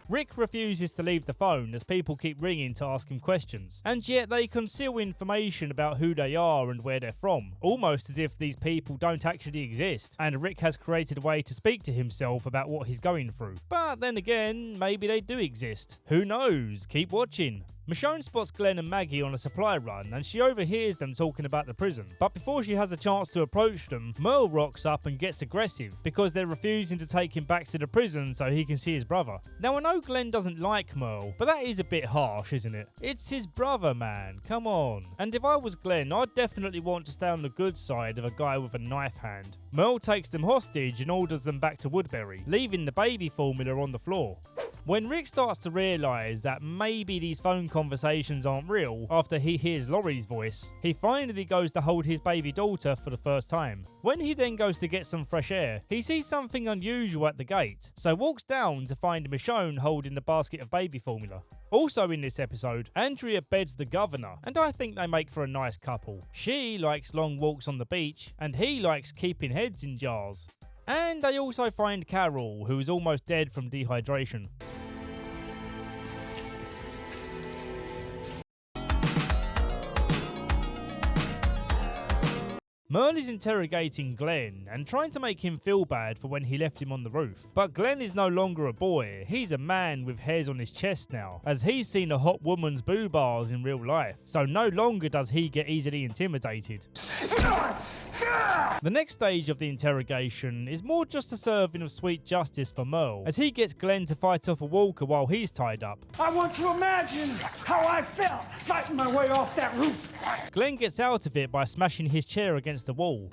Rick refuses to leave the phone as people keep ringing to ask him questions, and yet they conceal information about who they are and where they're from, almost as if these people don't actually exist, and Rick has created a way to speak to himself about what he's going through. But then again, maybe they do exist. Who knows? Keep watching. Michonne spots Glenn and Maggie on a supply run, and she overhears them talking about the prison. But before she has a chance to approach them, Merle rocks up and gets aggressive because they're refusing to take him back to the prison so he can see his brother. Now, I know Glenn doesn't like Merle, but that is a bit harsh, isn't it? It's his brother, man. Come on. And if I was Glenn, I'd definitely want to stay on the good side of a guy with a knife hand. Merle takes them hostage and orders them back to Woodbury, leaving the baby formula on the floor. When Rick starts to realise that maybe these phone conversations aren't real after he hears Laurie's voice, he finally goes to hold his baby daughter for the first time. When he then goes to get some fresh air, he sees something unusual at the gate, so walks down to find Michonne holding the basket of baby formula. Also in this episode, Andrea beds the governor, and I think they make for a nice couple. She likes long walks on the beach, and he likes keeping heads in jars. And they also find Carol, who is almost dead from dehydration. Merle is interrogating Glenn and trying to make him feel bad for when he left him on the roof. But Glenn is no longer a boy, he's a man with hairs on his chest now, as he's seen a hot woman's boob bars in real life, so no longer does he get easily intimidated. The next stage of the interrogation is more just a serving of sweet justice for Merle, as he gets Glenn to fight off a walker while he's tied up. I want to imagine how I felt fighting my way off that roof. Glenn gets out of it by smashing his chair against the wall.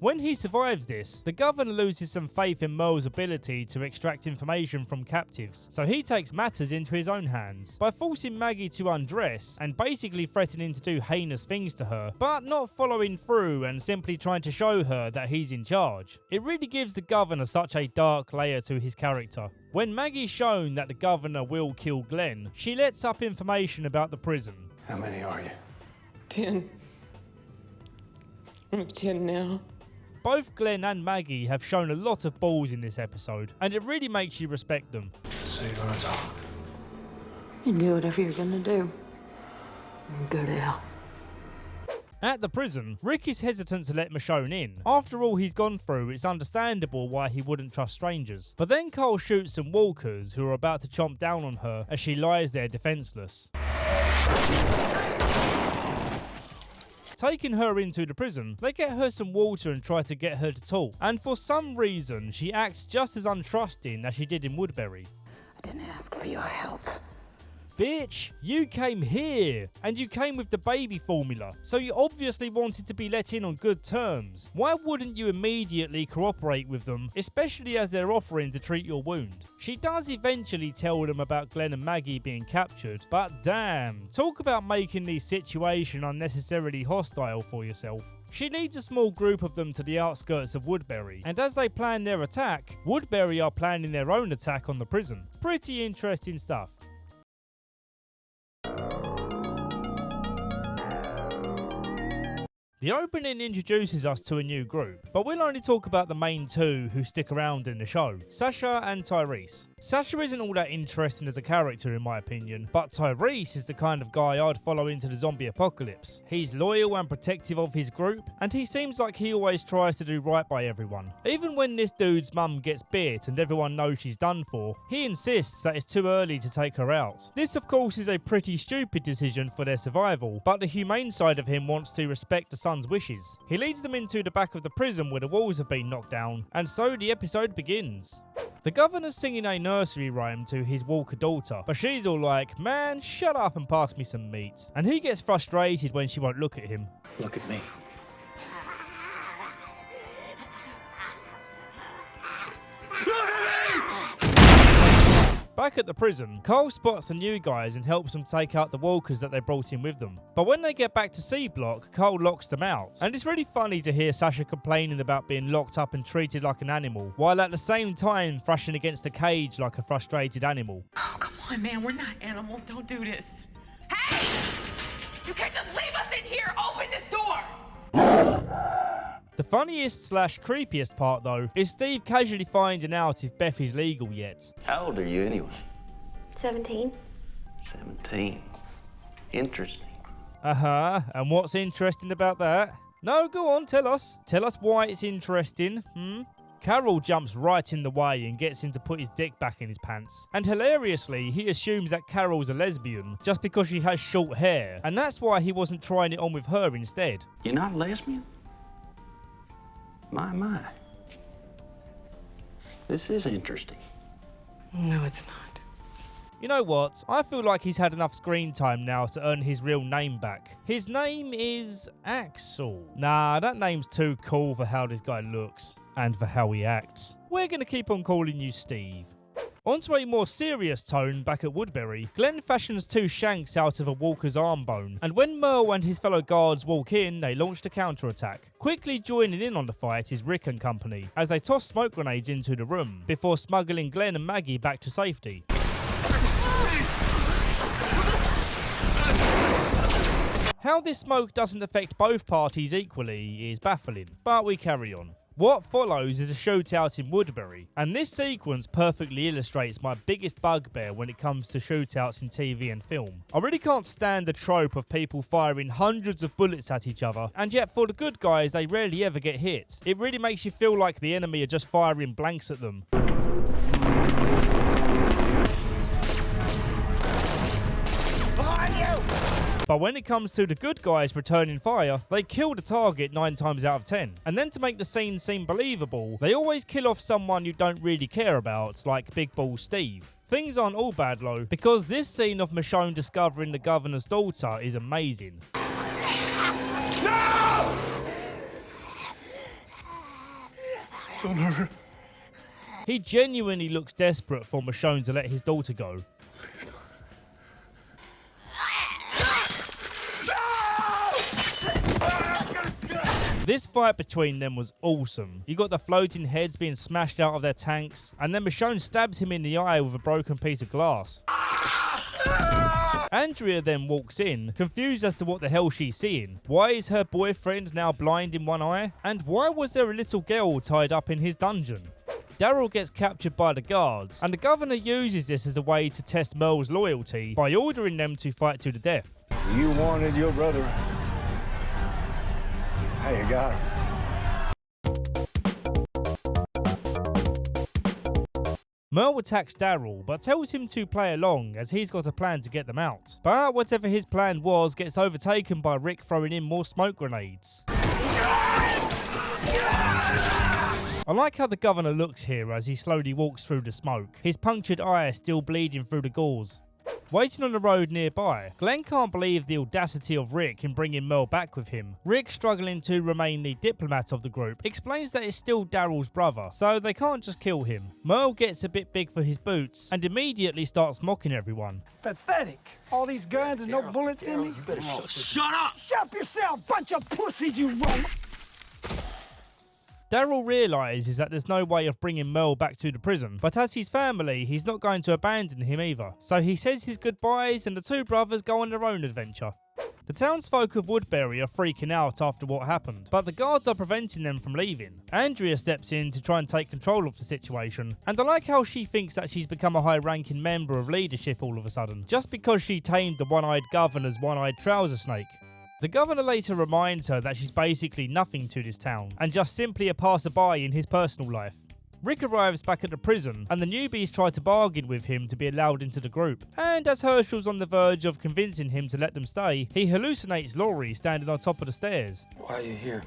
When he survives this, the governor loses some faith in Merle's ability to extract information from captives, so he takes matters into his own hands by forcing Maggie to undress and basically threatening to do heinous things to her, but not following through and simply trying to show her that he's in charge. It really gives the governor such a dark layer to his character. When Maggie's shown that the governor will kill Glenn, she lets up information about the prison. How many are you? 10. I'm 10 now. Both Glenn and Maggie have shown a lot of balls in this episode, and it really makes you respect them. So you're gonna talk? You do whatever you're gonna do. And go to hell. At the prison, Rick is hesitant to let Michonne in. After all he's gone through, it's understandable why he wouldn't trust strangers. But then Carl shoots some walkers who are about to chomp down on her as she lies there defenseless. Taking her into the prison, they get her some water and try to get her to talk. And for some reason, she acts just as untrusting as she did in Woodbury. I didn't ask for your help. Bitch, you came here, and you came with the baby formula, so you obviously wanted to be let in on good terms. Why wouldn't you immediately cooperate with them, especially as they're offering to treat your wound? She does eventually tell them about Glenn and Maggie being captured, but damn, talk about making the situation unnecessarily hostile for yourself. She leads a small group of them to the outskirts of Woodbury, and as they plan their attack, Woodbury are planning their own attack on the prison. Pretty interesting stuff. The opening introduces us to a new group, but we'll only talk about the main two who stick around in the show, Sasha and Tyrese. Sasha isn't all that interesting as a character in my opinion, but Tyrese is the kind of guy I'd follow into the zombie apocalypse. He's loyal and protective of his group, and he seems like he always tries to do right by everyone. Even when this dude's mum gets bit and everyone knows she's done for, he insists that it's too early to take her out. This of course is a pretty stupid decision for their survival, but the humane side of him wants to respect the son's wishes. He leads them into the back of the prison where the walls have been knocked down, and so the episode begins. The governor's singing a nursery rhyme to his Walker daughter, but she's all like, man, shut up and pass me some meat. And he gets frustrated when she won't look at him. Look at me. Back at the prison, Carl spots the new guys and helps them take out the walkers that they brought in with them. But when they get back to C Block, Carl locks them out. And it's really funny to hear Sasha complaining about being locked up and treated like an animal, while at the same time thrashing against a cage like a frustrated animal. Oh, come on, man, we're not animals. Don't do this. Hey! You can't just leave us in here. Open this door! The funniest / creepiest part though is Steve casually finding out if Beth is legal yet. How old are you anyway? 17. 17. Interesting. And what's interesting about that? No, go on, tell us. Tell us why it's interesting, Carol jumps right in the way and gets him to put his dick back in his pants. And hilariously, he assumes that Carol's a lesbian just because she has short hair, and that's why he wasn't trying it on with her instead. You're not a lesbian? My. This is interesting. No, it's not. You know what? I feel like he's had enough screen time now to earn his real name back. His name is Axel. Nah, that name's too cool for how this guy looks and for how he acts. We're gonna keep on calling you Steve. Onto a more serious tone back at Woodbury, Glenn fashions 2 shanks out of a walker's arm bone, and when Merle and his fellow guards walk in, they launch the counterattack. Quickly joining in on the fight is Rick and company, as they toss smoke grenades into the room, before smuggling Glenn and Maggie back to safety. How this smoke doesn't affect both parties equally is baffling, but we carry on. What follows is a shootout in Woodbury, and this sequence perfectly illustrates my biggest bugbear when it comes to shootouts in TV and film. I really can't stand the trope of people firing hundreds of bullets at each other, and yet for the good guys they rarely ever get hit. It really makes you feel like the enemy are just firing blanks at them. But when it comes to the good guys returning fire, they kill the target 9 times out of 10. And then to make the scene seem believable, they always kill off someone you don't really care about, like Big Ball Steve. Things aren't all bad though, because this scene of Michonne discovering the governor's daughter is amazing. No! Don't hurt her. He genuinely looks desperate for Michonne to let his daughter go. This fight between them was awesome. You got the floating heads being smashed out of their tanks, and then Michonne stabs him in the eye with a broken piece of glass. Andrea then walks in, confused as to what the hell she's seeing. Why is her boyfriend now blind in one eye? And why was there a little girl tied up in his dungeon? Daryl gets captured by the guards, and the governor uses this as a way to test Merle's loyalty by ordering them to fight to the death. You wanted your brother. Now you got him. Merle attacks Daryl, but tells him to play along as he's got a plan to get them out. But whatever his plan was gets overtaken by Rick throwing in more smoke grenades. I like how the governor looks here as he slowly walks through the smoke, his punctured eye still bleeding through the gauze. Waiting on the road nearby, Glenn can't believe the audacity of Rick in bringing Merle back with him. Rick, struggling to remain the diplomat of the group, explains that it's still Daryl's brother, so they can't just kill him. Merle gets a bit big for his boots and immediately starts mocking everyone. Pathetic. All these guns and no bullets in me? You better shut up! Shut up yourself, bunch of pussies, you roll. Daryl realises that there's no way of bringing Merle back to the prison, but as his family, he's not going to abandon him either. So he says his goodbyes and the two brothers go on their own adventure. The townsfolk of Woodbury are freaking out after what happened, but the guards are preventing them from leaving. Andrea steps in to try and take control of the situation, and I like how she thinks that she's become a high-ranking member of leadership all of a sudden, just because she tamed the one-eyed governor's one-eyed trouser snake. The governor later reminds her that she's basically nothing to this town, and just simply a passerby in his personal life. Rick arrives back at the prison, and the newbies try to bargain with him to be allowed into the group. And as Herschel's on the verge of convincing him to let them stay, he hallucinates Laurie standing on top of the stairs. Why are you here?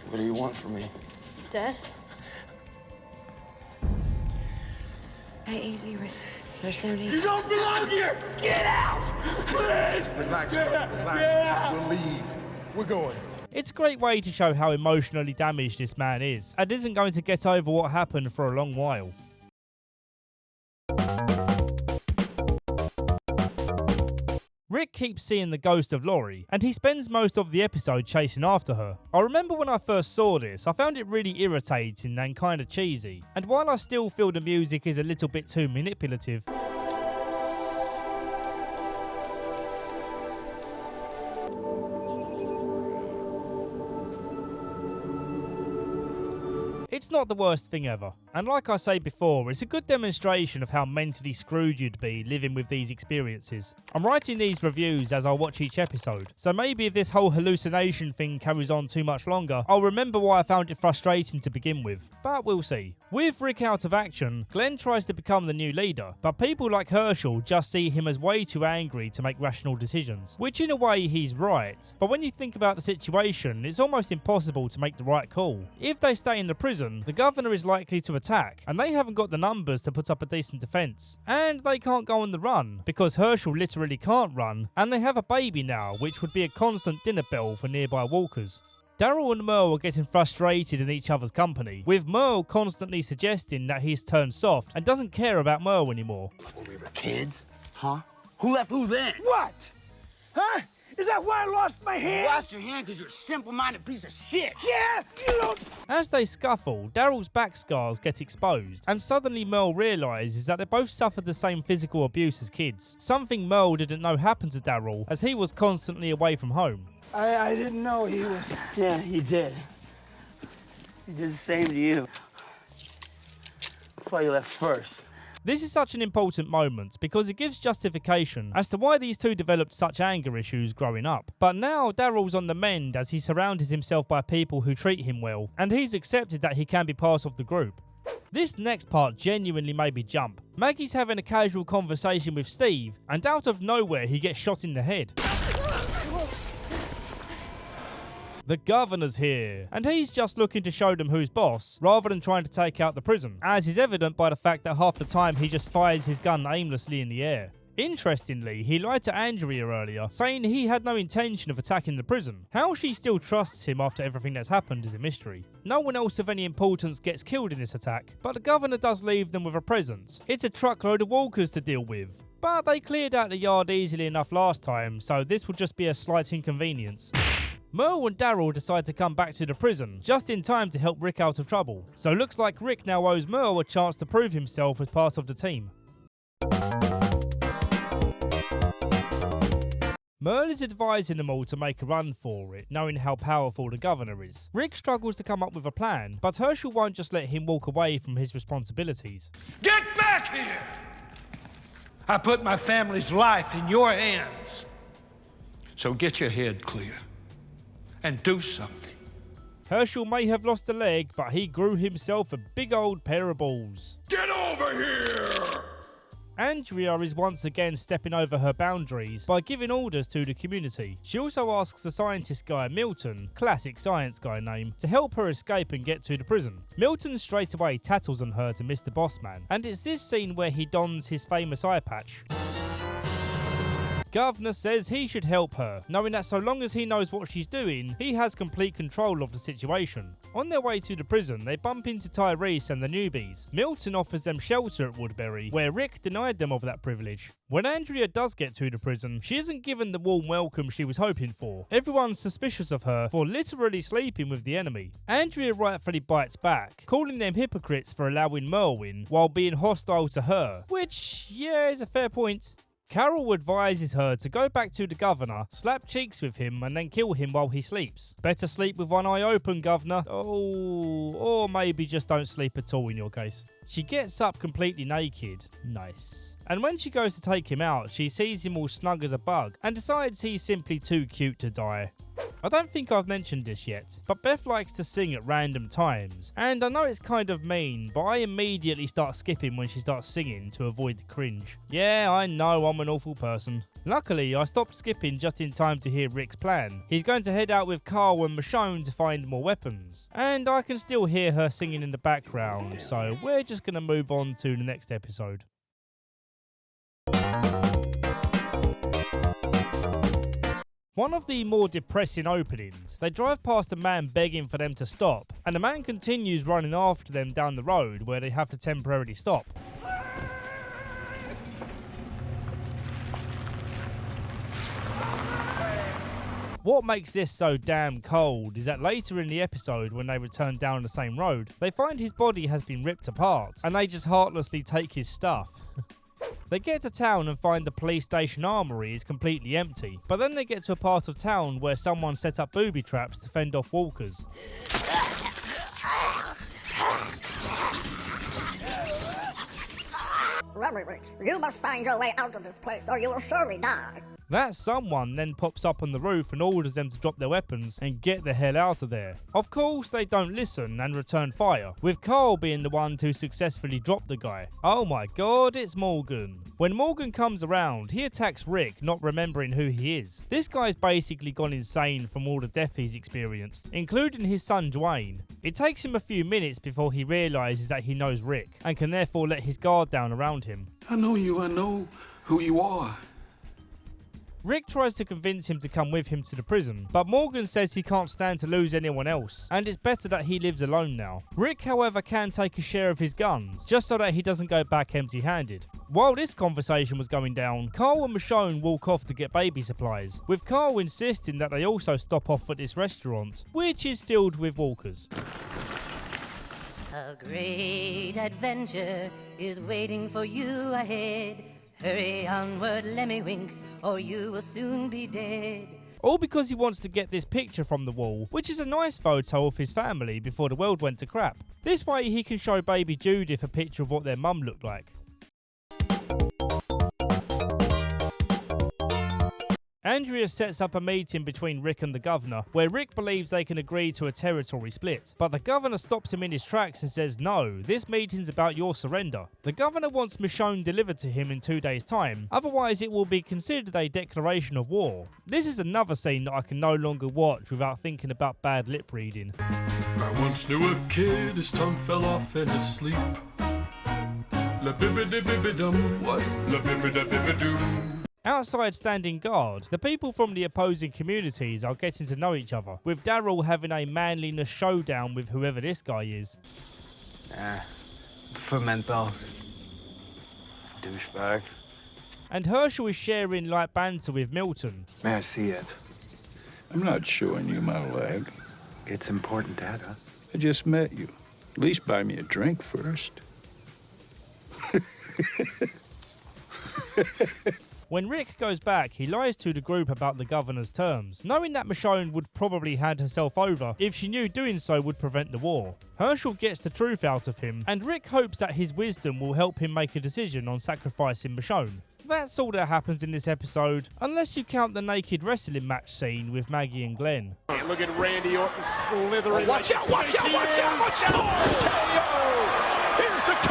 What do you want from me? Dad? Hey, easy, Rick. There's no need. You don't belong here! Get out! Please! Relax, Get out! We'll leave. We're going. It's a great way to show how emotionally damaged this man is, and isn't going to get over what happened for a long while. Rick keeps seeing the ghost of Laurie, and he spends most of the episode chasing after her. I remember when I first saw this, I found it really irritating and kind of cheesy, and while I still feel the music is a little bit too manipulative, it's not the worst thing ever. And like I say before, it's a good demonstration of how mentally screwed you'd be living with these experiences. I'm writing these reviews as I watch each episode, so maybe if this whole hallucination thing carries on too much longer, I'll remember why I found it frustrating to begin with. But we'll see. With Rick out of action, Glenn tries to become the new leader, but people like Herschel just see him as way too angry to make rational decisions, which in a way he's right. But when you think about the situation, it's almost impossible to make the right call. If they stay in the prison, the governor is likely to attack, and they haven't got the numbers to put up a decent defense. And they can't go on the run, because Herschel literally can't run, and they have a baby now, which would be a constant dinner bell for nearby walkers. Daryl and Merle are getting frustrated in each other's company, with Merle constantly suggesting that he's turned soft and doesn't care about Merle anymore. When we were kids? Huh? Who left who then? What? Huh? Is that why I lost my hand? You lost your hand because you're a simple-minded piece of shit. Yeah, you don't... As they scuffle, Daryl's back scars get exposed, and suddenly Merle realises that they both suffered the same physical abuse as kids, something Merle didn't know happened to Daryl as he was constantly away from home. I didn't know he was... Yeah, you did. He did the same to you. That's why you left first. This is such an important moment because it gives justification as to why these two developed such anger issues growing up. But now Daryl's on the mend as he's surrounded himself by people who treat him well, and he's accepted that he can be part of the group. This next part genuinely made me jump. Maggie's having a casual conversation with Steve, and out of nowhere he gets shot in the head. The governor's here, and he's just looking to show them who's boss, rather than trying to take out the prison, as is evident by the fact that half the time he just fires his gun aimlessly in the air. Interestingly, he lied to Andrea earlier, saying he had no intention of attacking the prison. How she still trusts him after everything that's happened is a mystery. No one else of any importance gets killed in this attack, but the governor does leave them with a present. It's a truckload of walkers to deal with. But they cleared out the yard easily enough last time, so this will just be a slight inconvenience. Merle and Daryl decide to come back to the prison, just in time to help Rick out of trouble. So looks like Rick now owes Merle a chance to prove himself as part of the team. Merle is advising them all to make a run for it, knowing how powerful the governor is. Rick struggles to come up with a plan, but Herschel won't just let him walk away from his responsibilities. Get back here! I put my family's life in your hands. So get your head clear and do something. Herschel may have lost a leg, but he grew himself a big old pair of balls. Get over here! Andrea is once again stepping over her boundaries by giving orders to the community. She also asks the scientist guy Milton, classic science guy name, to help her escape and get to the prison. Milton straight away tattles on her to Mr. Bossman, and it's this scene where he dons his famous eye patch. Governor says he should help her, knowing that so long as he knows what she's doing, he has complete control of the situation. On their way to the prison, they bump into Tyrese and the newbies. Milton offers them shelter at Woodbury, where Rick denied them of that privilege. When Andrea does get to the prison, she isn't given the warm welcome she was hoping for. Everyone's suspicious of her for literally sleeping with the enemy. Andrea rightfully bites back, calling them hypocrites for allowing Merle in while being hostile to her, which, yeah, is a fair point. Carol advises her to go back to the governor, slap cheeks with him, and then kill him while he sleeps. Better sleep with one eye open, governor. Oh, or maybe just don't sleep at all in your case. She gets up completely naked. Nice. And when she goes to take him out, she sees him all snug as a bug and decides he's simply too cute to die. I don't think I've mentioned this yet, but Beth likes to sing at random times, and I know it's kind of mean, but I immediately start skipping when she starts singing to avoid the cringe. Yeah, I know I'm an awful person. Luckily, I stopped skipping just in time to hear Rick's plan. He's going to head out with Carl and Michonne to find more weapons, and I can still hear her singing in the background, so we're just going to move on to the next episode. One of the more depressing openings, they drive past a man begging for them to stop, and the man continues running after them down the road where they have to temporarily stop. What makes this so damn cold is that later in the episode, when they return down the same road, they find his body has been ripped apart, and they just heartlessly take his stuff. They get to town and find the police station armory is completely empty, but then they get to a part of town where someone set up booby traps to fend off walkers. You must find your way out of this place or you will surely die. That someone then pops up on the roof and orders them to drop their weapons and get the hell out of there. Of course, they don't listen and return fire, with Carl being the one to successfully drop the guy. Oh my god, it's Morgan. When Morgan comes around, he attacks Rick, not remembering who he is. This guy's basically gone insane from all the death he's experienced, including his son Dwayne. It takes him a few minutes before he realises that he knows Rick, and can therefore let his guard down around him. I know you, I know who you are. Rick tries to convince him to come with him to the prison, but Morgan says he can't stand to lose anyone else, and it's better that he lives alone now. Rick, however, can take a share of his guns, just so that he doesn't go back empty-handed. While this conversation was going down, Carl and Michonne walk off to get baby supplies, with Carl insisting that they also stop off at this restaurant, which is filled with walkers. A great adventure is waiting for you ahead. Hurry onward, Lemmywinks, or you will soon be dead. All because he wants to get this picture from the wall, which is a nice photo of his family before the world went to crap. This way he can show baby Judith a picture of what their mum looked like. Andrea sets up a meeting between Rick and the governor, where Rick believes they can agree to a territory split. But the governor stops him in his tracks and says, no, this meeting's about your surrender. The governor wants Michonne delivered to him in 2 days' time, otherwise it will be considered a declaration of war. This is another scene that I can no longer watch without thinking about bad lip reading. I once knew a kid, his tongue fell off in his sleep. La bibba-dibba-dum, what? La bibba-da-bibba-doo. Outside standing guard, the people from the opposing communities are getting to know each other, with Daryl having a manliness showdown with whoever this guy is. For Menthos. Douchebag. And Herschel is sharing light banter with Milton. May I see it? I'm not showing you my leg. It's important, Dad, huh? I just met you. At least buy me a drink first. When Rick goes back, he lies to the group about the governor's terms, knowing that Michonne would probably hand herself over if she knew doing so would prevent the war. Herschel gets the truth out of him, and Rick hopes that his wisdom will help him make a decision on sacrificing Michonne. That's all that happens in this episode, unless you count the naked wrestling match scene with Maggie and Glenn. And look at Randy Orton slithering. Watch out, watch out, watch out, watch out! KO! Here's the cover!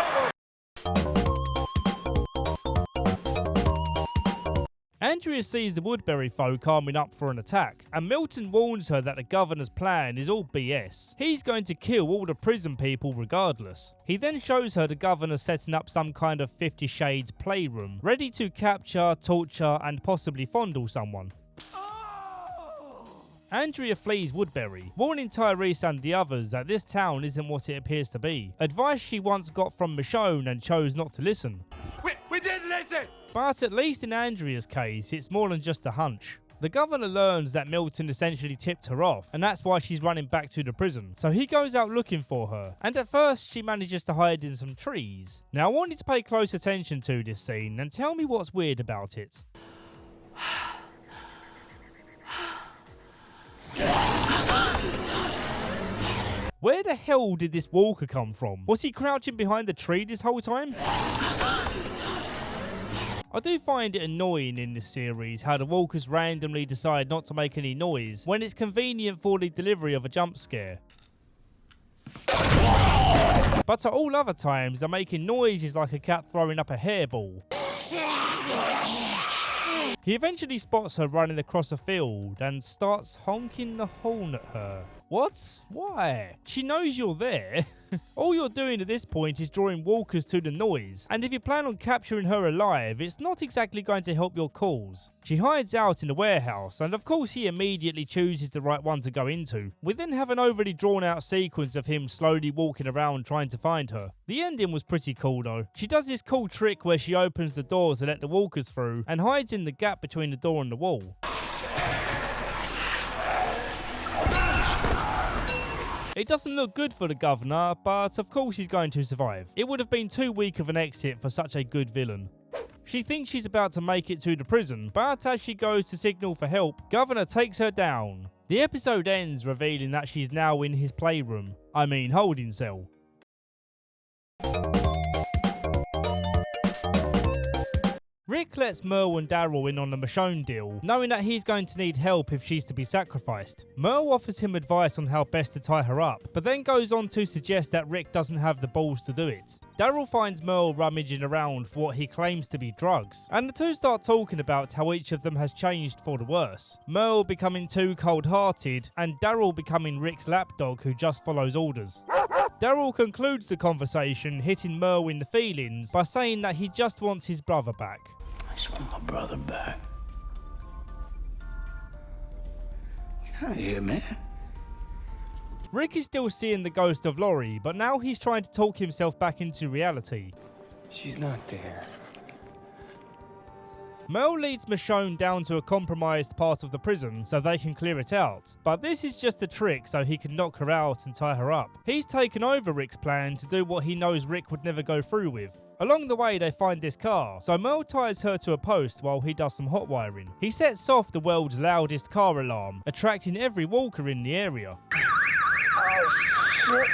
Andrea sees the Woodbury folk arming up for an attack, and Milton warns her that the governor's plan is all BS. He's going to kill all the prison people regardless. He then shows her the governor setting up some kind of 50 Shades playroom, ready to capture, torture, and possibly fondle someone. Andrea flees Woodbury, warning Tyrese and the others that this town isn't what it appears to be. Advice she once got from Michonne and chose not to listen. We didn't listen! But at least in Andrea's case, it's more than just a hunch. The governor learns that Milton essentially tipped her off, and that's why she's running back to the prison. So he goes out looking for her, and at first she manages to hide in some trees. Now I want you to pay close attention to this scene and tell me what's weird about it. Where the hell did this walker come from? Was he crouching behind the tree this whole time? I do find it annoying in this series how the walkers randomly decide not to make any noise when it's convenient for the delivery of a jump scare. But at all other times they're making noises like a cat throwing up a hairball. He eventually spots her running across a field and starts honking the horn at her. What? Why? She knows you're there. All you're doing at this point is drawing walkers to the noise, and if you plan on capturing her alive, it's not exactly going to help your cause. She hides out in the warehouse, and of course he immediately chooses the right one to go into. We then have an overly drawn out sequence of him slowly walking around trying to find her. The ending was pretty cool though. She does this cool trick where she opens the door to let the walkers through, and hides in the gap between the door and the wall. It doesn't look good for the governor, but of course he's going to survive. It would have been too weak of an exit for such a good villain. She thinks she's about to make it to the prison, but as she goes to signal for help, Governor takes her down. The episode ends revealing that she's now in his playroom. I mean holding cell. Rick lets Merle and Daryl in on the Michonne deal, knowing that he's going to need help if she's to be sacrificed. Merle offers him advice on how best to tie her up, but then goes on to suggest that Rick doesn't have the balls to do it. Daryl finds Merle rummaging around for what he claims to be drugs, and the two start talking about how each of them has changed for the worse. Merle becoming too cold-hearted, and Daryl becoming Rick's lapdog who just follows orders. Daryl concludes the conversation, hitting Merle in the feelings by saying that he just wants his brother back. I just want my brother back. Get out of here, man. Rick is still seeing the ghost of Laurie, but now he's trying to talk himself back into reality. She's not there. Merle leads Michonne down to a compromised part of the prison so they can clear it out, but this is just a trick so he can knock her out and tie her up. He's taken over Rick's plan to do what he knows Rick would never go through with. Along the way, they find this car, so Merle ties her to a post while he does some hot wiring. He sets off the world's loudest car alarm, attracting every walker in the area. Oh, shit.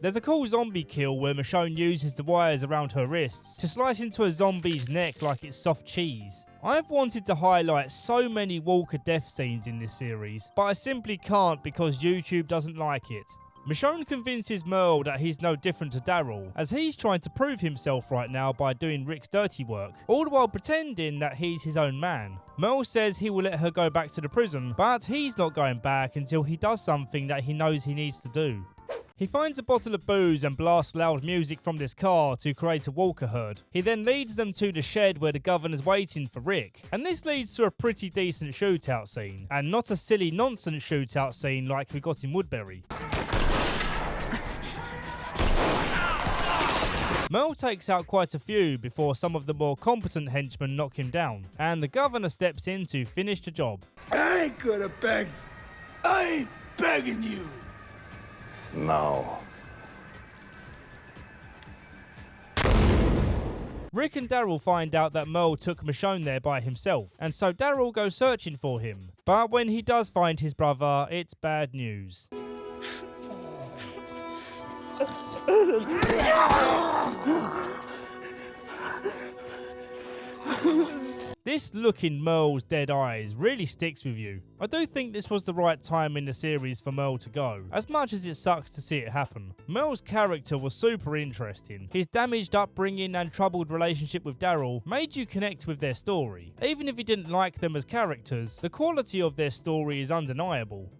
There's a cool zombie kill where Michonne uses the wires around her wrists to slice into a zombie's neck like it's soft cheese. I've wanted to highlight so many Walker death scenes in this series, but I simply can't because YouTube doesn't like it. Michonne convinces Merle that he's no different to Daryl, as he's trying to prove himself right now by doing Rick's dirty work, all the while pretending that he's his own man. Merle says he will let her go back to the prison, but he's not going back until he does something that he knows he needs to do. He finds a bottle of booze and blasts loud music from this car to create a walker herd. He then leads them to the shed where the governor's waiting for Rick. And this leads to a pretty decent shootout scene, and not a silly nonsense shootout scene like we got in Woodbury. Merle takes out quite a few before some of the more competent henchmen knock him down, and the governor steps in to finish the job. I ain't gonna beg. I ain't begging you. No. Rick and Daryl find out that Merle took Michonne there by himself, and so Daryl goes searching for him. But when he does find his brother, it's bad news. This look in Merle's dead eyes really sticks with you. I do think this was the right time in the series for Merle to go, as much as it sucks to see it happen. Merle's character was super interesting. His damaged upbringing and troubled relationship with Daryl made you connect with their story. Even if you didn't like them as characters, the quality of their story is undeniable.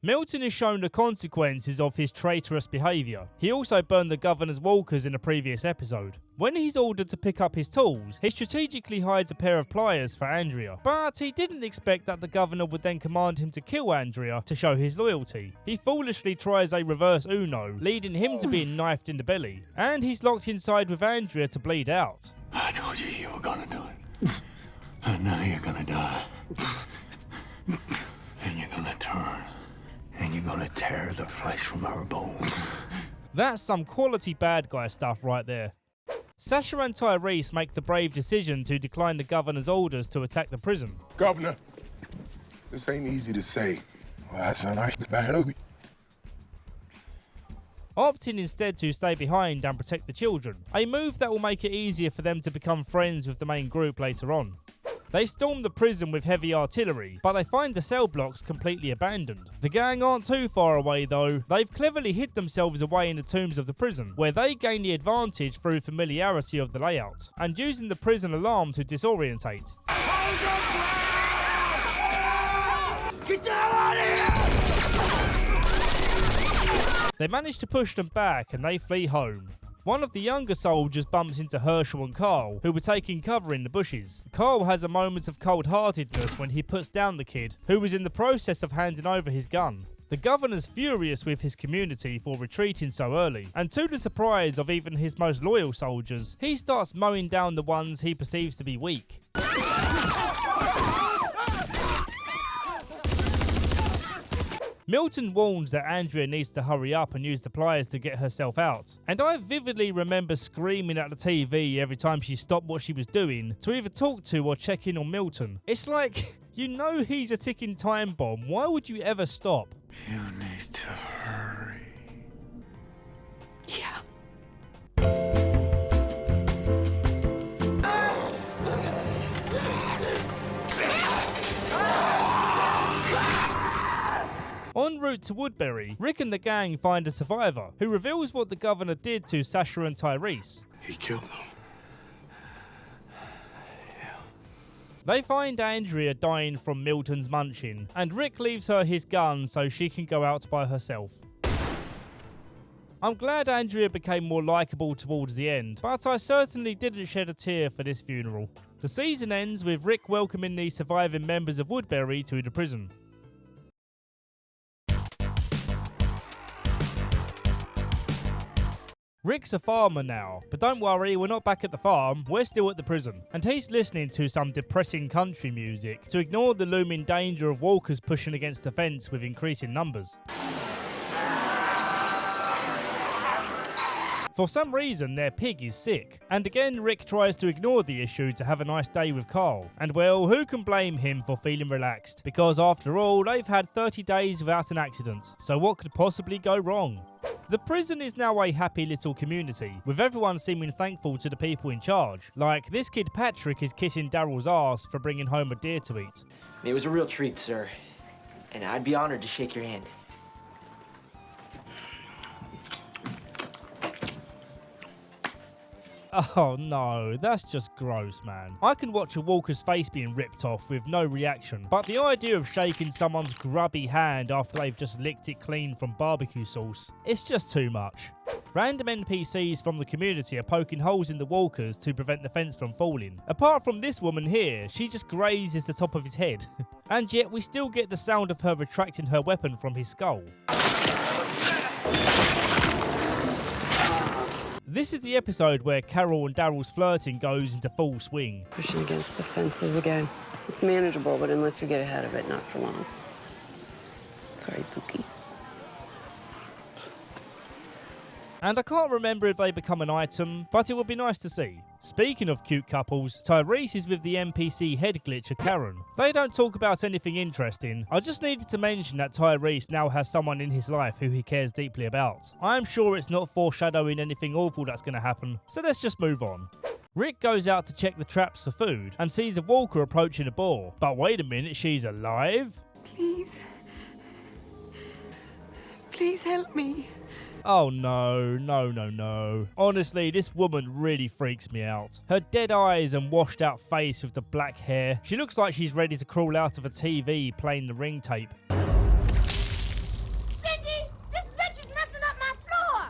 Milton is shown the consequences of his traitorous behaviour. He also burned the governor's walkers in a previous episode. When he's ordered to pick up his tools, he strategically hides a pair of pliers for Andrea, but he didn't expect that the governor would then command him to kill Andrea to show his loyalty. He foolishly tries a reverse Uno, leading him to being knifed in the belly, and he's locked inside with Andrea to bleed out. I told you you were gonna do it. And now you're gonna die. And you're gonna turn. And you're gonna tear the flesh from her bones. That's some quality bad guy stuff right there. Sasha and Tyrese make the brave decision to decline the governor's orders to attack the prison. Governor, this ain't easy to say. Well, son, I bad ugly. Opting instead to stay behind and protect the children, a move that will make it easier for them to become friends with the main group later on. They storm the prison with heavy artillery, but they find the cell blocks completely abandoned. The gang aren't too far away though. They've cleverly hid themselves away in the tombs of the prison, where they gain the advantage through familiarity of the layout, and using the prison alarm to disorientate. Get the hell out of here! They manage to push them back and they flee home. One of the younger soldiers bumps into Herschel and Carl, who were taking cover in the bushes. Carl has a moment of cold-heartedness when he puts down the kid, who was in the process of handing over his gun. The governor's furious with his community for retreating so early, and to the surprise of even his most loyal soldiers, he starts mowing down the ones he perceives to be weak. Milton warns that Andrea needs to hurry up and use the pliers to get herself out, and I vividly remember screaming at the TV every time she stopped what she was doing to either talk to or check in on Milton. It's like, you know he's a ticking time bomb, why would you ever stop? You need to hurry. Yeah. En route to Woodbury, Rick and the gang find a survivor, who reveals what the governor did to Sasha and Tyrese. He killed them. They find Andrea dying from Milton's munching, and Rick leaves her his gun so she can go out by herself. I'm glad Andrea became more likeable towards the end, but I certainly didn't shed a tear for this funeral. The season ends with Rick welcoming the surviving members of Woodbury to the prison. Rick's a farmer now, but don't worry, we're not back at the farm, we're still at the prison. And he's listening to some depressing country music to ignore the looming danger of walkers pushing against the fence with increasing numbers. For some reason, their pig is sick. And again, Rick tries to ignore the issue to have a nice day with Carl. And well, who can blame him for feeling relaxed? Because after all, they've had 30 days without an accident. So what could possibly go wrong? The prison is now a happy little community, with everyone seeming thankful to the people in charge. Like, this kid Patrick is kissing Daryl's ass for bringing home a deer to eat. It was a real treat, sir. And I'd be honored to shake your hand. Oh no, that's just gross, man. I can watch a walker's face being ripped off with no reaction, but the idea of shaking someone's grubby hand after they've just licked it clean from barbecue sauce, it's just too much. Random NPCs from the community are poking holes in the walkers to prevent the fence from falling. Apart from this woman here, she just grazes the top of his head. And yet we still get the sound of her retracting her weapon from his skull. This is the episode where Carol and Daryl's flirting goes into full swing. Pushing against the fences again. It's manageable, but unless we get ahead of it, not for long. Sorry, Pookie. And I can't remember if they become an item, but it would be nice to see. Speaking of cute couples, Tyrese is with the NPC head glitcher Karen. They don't talk about anything interesting. I just needed to mention that Tyrese now has someone in his life who he cares deeply about. I'm sure it's not foreshadowing anything awful that's going to happen, so let's just move on. Rick goes out to check the traps for food and sees a walker approaching a boar. But wait a minute, she's alive? Please. Please help me. Oh no, no, no, no. Honestly, this woman really freaks me out. Her dead eyes and washed out face with the black hair. She looks like she's ready to crawl out of a TV playing the ring tape. Cindy, this bitch is messing up my floor.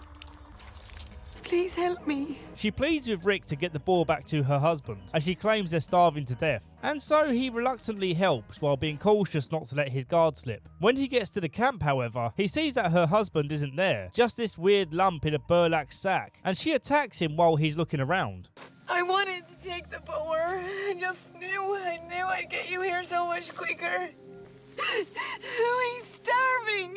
Please help me. She pleads with Rick to get the boar back to her husband, as she claims they're starving to death. And so he reluctantly helps while being cautious not to let his guard slip. When he gets to the camp, however, he sees that her husband isn't there, just this weird lump in a burlap sack, and she attacks him while he's looking around. I wanted to take the boar. I just knew I'd get you here so much quicker. He's starving.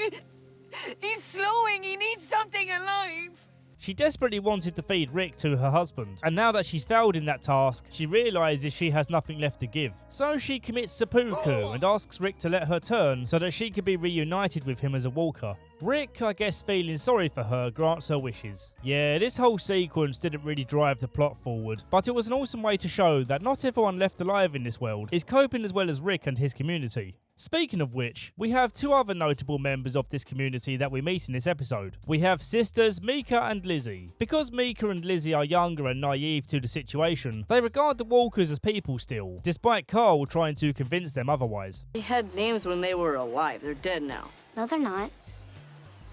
He's slowing. He needs something alive. She desperately wanted to feed Rick to her husband, and now that she's failed in that task, she realises she has nothing left to give. So she commits seppuku and asks Rick to let her turn so that she can be reunited with him as a walker. Rick, I guess feeling sorry for her, grants her wishes. Yeah, this whole sequence didn't really drive the plot forward, but it was an awesome way to show that not everyone left alive in this world is coping as well as Rick and his community. Speaking of which, we have two other notable members of this community that we meet in this episode. We have sisters Mika and Lizzie. Because Mika and Lizzie are younger and naive to the situation, they regard the walkers as people still, despite Carl trying to convince them otherwise. They had names when they were alive. They're dead now. No, they're not.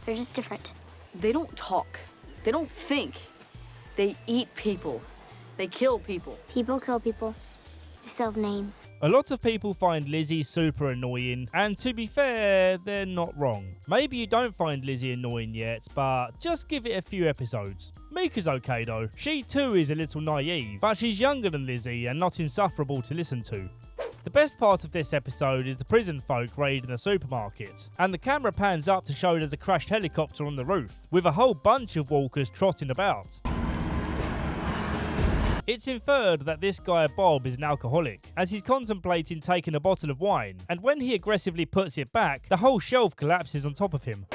They're just different. They don't talk. They don't think. They eat people. They kill people. People kill people. They still have names. A lot of people find Lizzie super annoying, and to be fair, they're not wrong. Maybe you don't find Lizzie annoying yet, but just give it a few episodes. Mika's okay though. She too is a little naive, but she's younger than Lizzie and not insufferable to listen to. The best part of this episode is the prison folk raiding a supermarket, and the camera pans up to show there's a crashed helicopter on the roof, with a whole bunch of walkers trotting about. It's inferred that this guy Bob is an alcoholic, as he's contemplating taking a bottle of wine, and when he aggressively puts it back, the whole shelf collapses on top of him.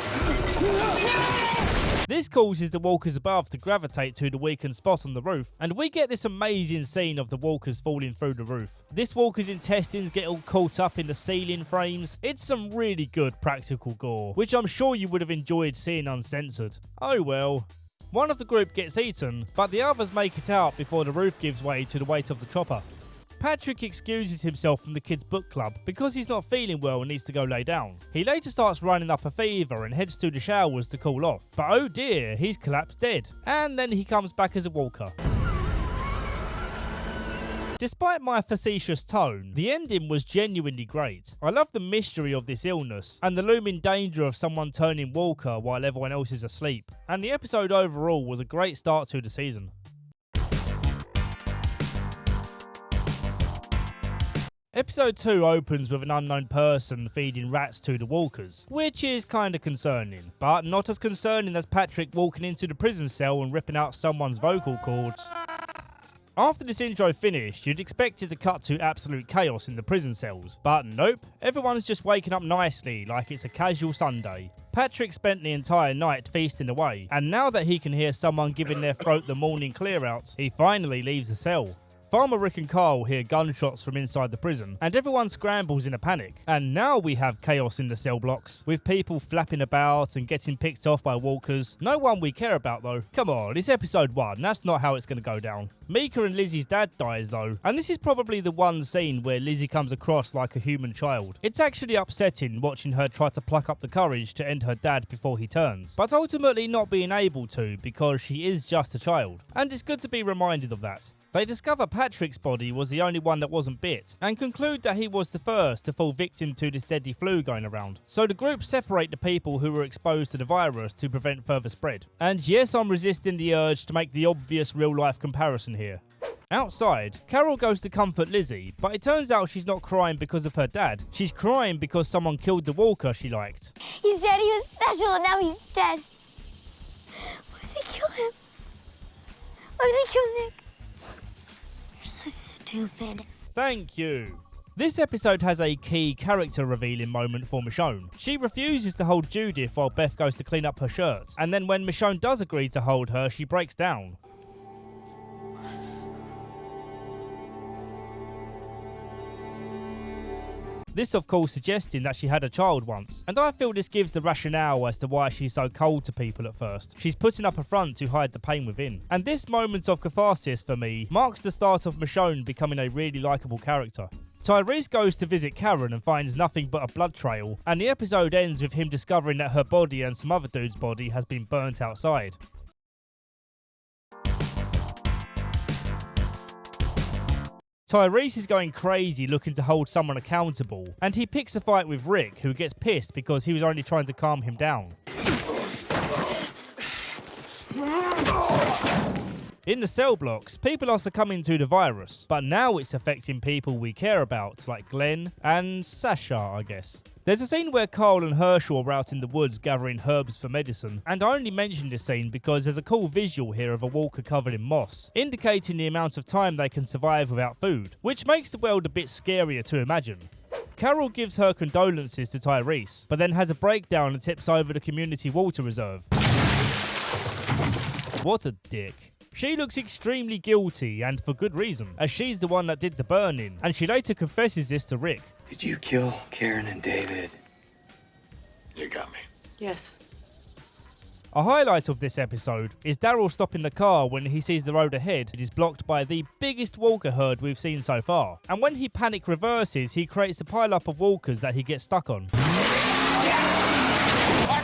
This causes the walkers above to gravitate to the weakened spot on the roof, and we get this amazing scene of the walkers falling through the roof. This walker's intestines get all caught up in the ceiling frames. It's some really good practical gore, which I'm sure you would have enjoyed seeing uncensored. Oh well. One of the group gets eaten, but the others make it out before the roof gives way to the weight of the chopper. Patrick excuses himself from the kids' book club because he's not feeling well and needs to go lay down. He later starts running up a fever and heads to the showers to cool off, but oh dear, he's collapsed dead. And then he comes back as a walker. Despite my facetious tone, the ending was genuinely great. I love the mystery of this illness and the looming danger of someone turning walker while everyone else is asleep. And the episode overall was a great start to the season. Episode 2 opens with an unknown person feeding rats to the walkers, which is kinda concerning, but not as concerning as Patrick walking into the prison cell and ripping out someone's vocal cords. After this intro finished, you'd expect it to cut to absolute chaos in the prison cells, but nope, everyone's just waking up nicely like it's a casual Sunday. Patrick spent the entire night feasting away, and now that he can hear someone giving their throat the morning clear out, he finally leaves the cell. Farmer Rick and Carl hear gunshots from inside the prison, and everyone scrambles in a panic. And now we have chaos in the cell blocks, with people flapping about and getting picked off by walkers. No one we care about though. Come on, it's episode 1, that's not how it's going to go down. Mika and Lizzie's dad dies though, and this is probably the one scene where Lizzie comes across like a human child. It's actually upsetting watching her try to pluck up the courage to end her dad before he turns, but ultimately not being able to because she is just a child, and it's good to be reminded of that. They discover Patrick's body was the only one that wasn't bit, and conclude that he was the first to fall victim to this deadly flu going around. So the group separate the people who were exposed to the virus to prevent further spread. And yes, I'm resisting the urge to make the obvious real-life comparison here. Outside, Carol goes to comfort Lizzie, but it turns out she's not crying because of her dad. She's crying because someone killed the walker she liked. He said he was special and now he's dead. Why did they kill him? Why did they kill Nick? Stupid. Thank you. This episode has a key character revealing moment for Michonne. She refuses to hold Judith while Beth goes to clean up her shirt, and then when Michonne does agree to hold her, she breaks down. This of course suggesting that she had a child once, and I feel this gives the rationale as to why she's so cold to people at first. She's putting up a front to hide the pain within. And this moment of catharsis for me marks the start of Michonne becoming a really likeable character. Tyrese goes to visit Karen and finds nothing but a blood trail, and the episode ends with him discovering that her body and some other dude's body has been burnt outside. Tyrese is going crazy looking to hold someone accountable, and he picks a fight with Rick, who gets pissed because he was only trying to calm him down. In the cell blocks, people are succumbing to the virus, but now it's affecting people we care about, like Glenn and Sasha, I guess. There's a scene where Carl and Herschel are out in the woods gathering herbs for medicine, and I only mention this scene because there's a cool visual here of a walker covered in moss, indicating the amount of time they can survive without food, which makes the world a bit scarier to imagine. Carol gives her condolences to Tyrese, but then has a breakdown and tips over the community water reserve. What a dick. She looks extremely guilty, and for good reason, as she's the one that did the burning, and she later confesses this to Rick. Did you kill Karen and David? You got me. Yes. A highlight of this episode is Daryl stopping the car when he sees the road ahead is blocked by the biggest walker herd we've seen so far. And when he panic reverses, he creates a pile-up of walkers that he gets stuck on. I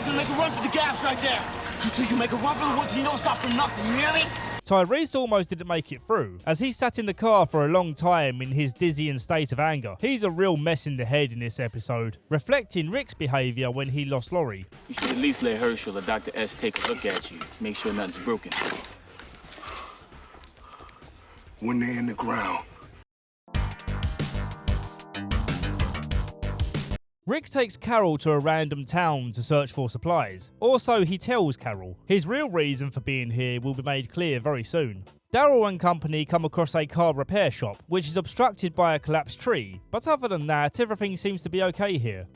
can make a run for the gaps right there. So you can make a run for the woods and you don't stop for nothing, you hear me? Tyrese almost didn't make it through, as he sat in the car for a long time in his dizzying state of anger. He's a real mess in the head in this episode, reflecting Rick's behaviour when he lost Laurie. You should at least let Herschel or Dr. S take a look at you, make sure nothing's broken. When they're in the ground. Rick takes Carol to a random town to search for supplies. Also, he tells Carol. His real reason for being here will be made clear very soon. Daryl and company come across a car repair shop, which is obstructed by a collapsed tree, but other than that, everything seems to be okay here.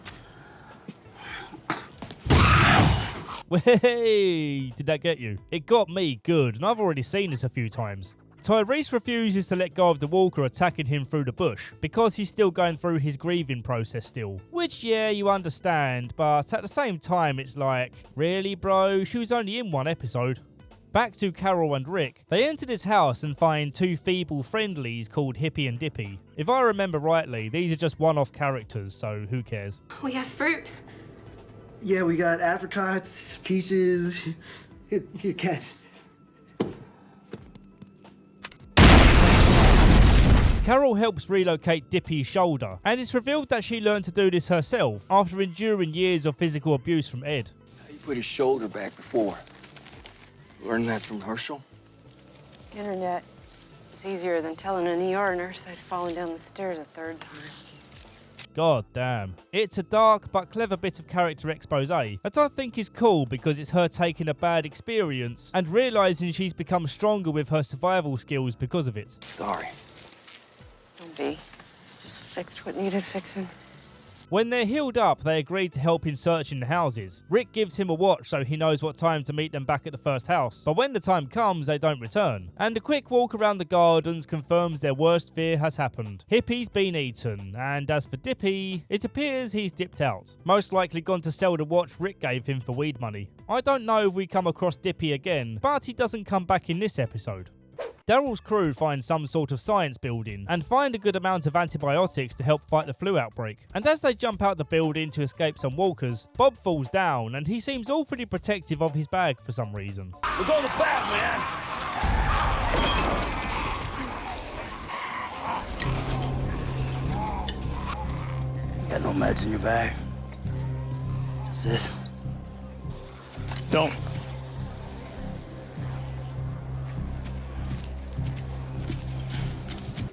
Hey, did that get you? It got me good, and I've already seen this a few times. Tyrese refuses to let go of the walker attacking him through the bush because he's still going through his grieving process still. Which, yeah, you understand, but at the same time it's like, really bro, she was only in one episode. Back to Carol and Rick, they enter this house and find two feeble friendlies called Hippie and Dippy. If I remember rightly, these are just one-off characters, so who cares? We have fruit. Yeah, we got apricots, peaches. Here, catch. Carol helps relocate Dippy's shoulder, and it's revealed that she learned to do this herself after enduring years of physical abuse from Ed. How you put his shoulder back before? Learned that from Herschel? Internet. It's easier than telling an ER nurse I'd fallen down the stairs a third time. God damn. It's a dark but clever bit of character expose that I think is cool because it's her taking a bad experience and realising she's become stronger with her survival skills because of it. Sorry. Don't be. Just fixed what needed fixing. When they're healed up, they agree to help in searching the houses. Rick gives him a watch so he knows what time to meet them back at the first house, but when the time comes, they don't return. And a quick walk around the gardens confirms their worst fear has happened. Hippie's been eaten, and as for Dippy, it appears he's dipped out. Most likely gone to sell the watch Rick gave him for weed money. I don't know if we come across Dippy again, but he doesn't come back in this episode. Daryl's crew find some sort of science building and find a good amount of antibiotics to help fight the flu outbreak. And as they jump out the building to escape some walkers, Bob falls down and he seems awfully protective of his bag for some reason. We're going to bat, man! You got no meds in your bag? What's this? Don't.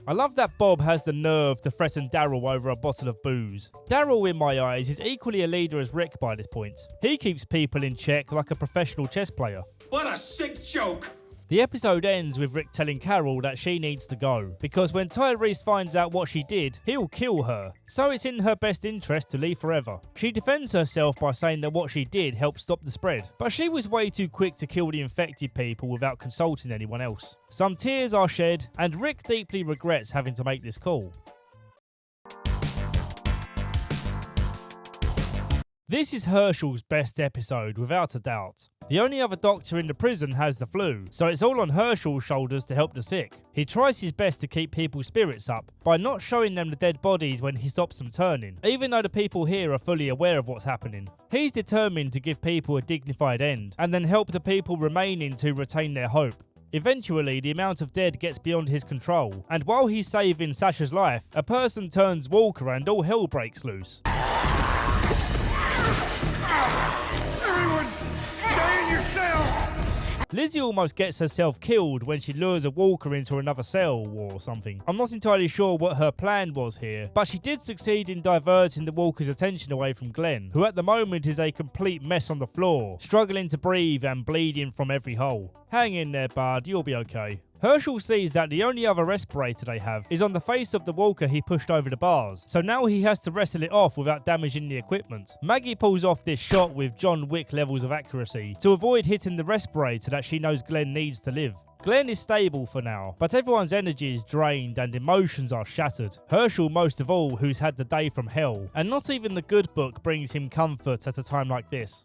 I love that Bob has the nerve to threaten Daryl over a bottle of booze. Daryl, in my eyes, is equally a leader as Rick by this point. He keeps people in check like a professional chess player. What a sick joke! The episode ends with Rick telling Carol that she needs to go, because when Tyrese finds out what she did, he'll kill her. So it's in her best interest to leave forever. She defends herself by saying that what she did helped stop the spread, but she was way too quick to kill the infected people without consulting anyone else. Some tears are shed, and Rick deeply regrets having to make this call. This is Herschel's best episode, without a doubt. The only other doctor in the prison has the flu, so it's all on Herschel's shoulders to help the sick. He tries his best to keep people's spirits up by not showing them the dead bodies when he stops them turning, even though the people here are fully aware of what's happening. He's determined to give people a dignified end, and then help the people remaining to retain their hope. Eventually, the amount of dead gets beyond his control, and while he's saving Sasha's life, a person turns Walker and all hell breaks loose. Everyone, stay in your cell! Lizzie almost gets herself killed when she lures a walker into another cell or something. I'm not entirely sure what her plan was here, but she did succeed in diverting the walker's attention away from Glenn, who at the moment is a complete mess on the floor, struggling to breathe and bleeding from every hole. Hang in there, bud, you'll be okay. Herschel sees that the only other respirator they have is on the face of the walker he pushed over the bars, so now he has to wrestle it off without damaging the equipment. Maggie pulls off this shot with John Wick levels of accuracy to avoid hitting the respirator that she knows Glenn needs to live. Glenn is stable for now, but everyone's energy is drained and emotions are shattered. Herschel most of all, who's had the day from hell, and not even the good book brings him comfort at a time like this.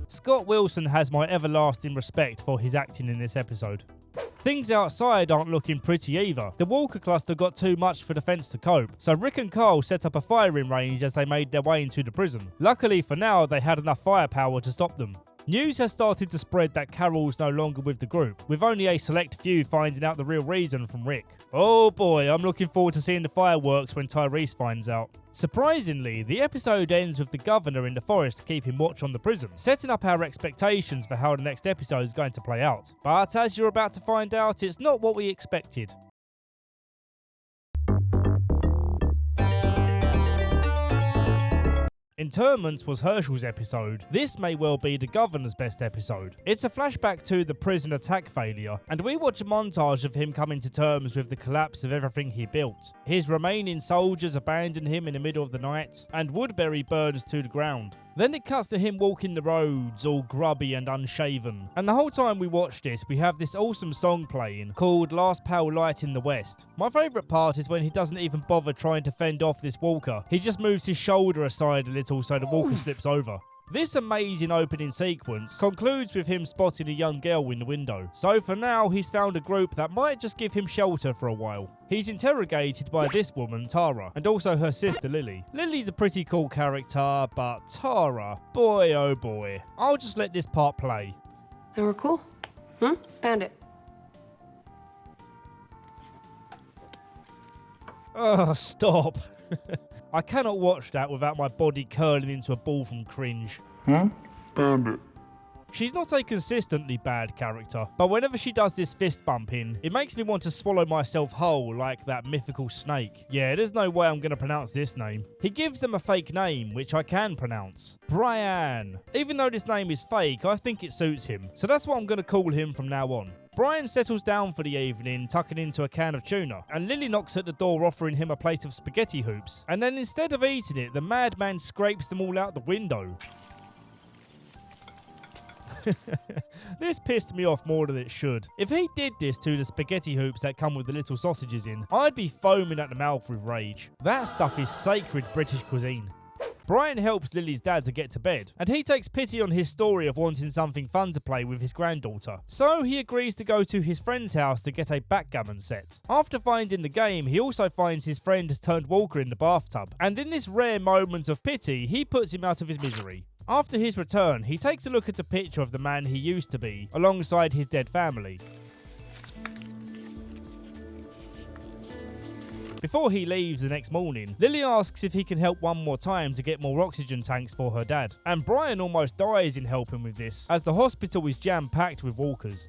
Scott Wilson has my everlasting respect for his acting in this episode. Things outside aren't looking pretty either. The Walker cluster got too much for the fence to cope, so Rick and Carl set up a firing range as they made their way into the prison. Luckily for now, they had enough firepower to stop them. News has started to spread that Carol's no longer with the group, with only a select few finding out the real reason from Rick. Oh boy, I'm looking forward to seeing the fireworks when Tyrese finds out. Surprisingly, the episode ends with the governor in the forest keeping watch on the prison, setting up our expectations for how the next episode is going to play out. But as you're about to find out, it's not what we expected. Internment was Herschel's episode. This may well be the governor's best episode. It's a flashback to the prison attack failure, and we watch a montage of him coming to terms with the collapse of everything he built. His remaining soldiers abandon him in the middle of the night, and Woodbury burns to the ground. Then it cuts to him walking the roads, all grubby and unshaven. And the whole time we watch this, we have this awesome song playing called Last Pale Light in the West. My favourite part is when he doesn't even bother trying to fend off this walker. He just moves his shoulder aside a little so the walker slips over. This amazing opening sequence concludes with him spotting a young girl in the window. So for now, he's found a group that might just give him shelter for a while. He's interrogated by this woman, Tara, and also her sister, Lily. Lily's a pretty cool character, but Tara, boy oh boy. I'll just let this part play. They were cool. Found it. Oh, stop. I cannot watch that without my body curling into a ball from cringe. Found it. She's not a consistently bad character, but whenever she does this fist bumping, it makes me want to swallow myself whole like that mythical snake. Yeah, there's no way I'm going to pronounce this name. He gives them a fake name, which I can pronounce. Brian. Even though this name is fake, I think it suits him, so that's what I'm going to call him from now on. Brian settles down for the evening, tucking into a can of tuna, and Lily knocks at the door offering him a plate of spaghetti hoops, and then instead of eating it, the madman scrapes them all out the window. This pissed me off more than it should. If he did this to the spaghetti hoops that come with the little sausages in, I'd be foaming at the mouth with rage. That stuff is sacred British cuisine. Brian helps Lily's dad to get to bed, and he takes pity on his story of wanting something fun to play with his granddaughter. So he agrees to go to his friend's house to get a backgammon set. After finding the game, he also finds his friend has turned Walker in the bathtub, and in this rare moment of pity, he puts him out of his misery. After his return, he takes a look at a picture of the man he used to be, alongside his dead family. Before he leaves the next morning, Lily asks if he can help one more time to get more oxygen tanks for her dad. And Brian almost dies in helping with this, as the hospital is jam-packed with walkers.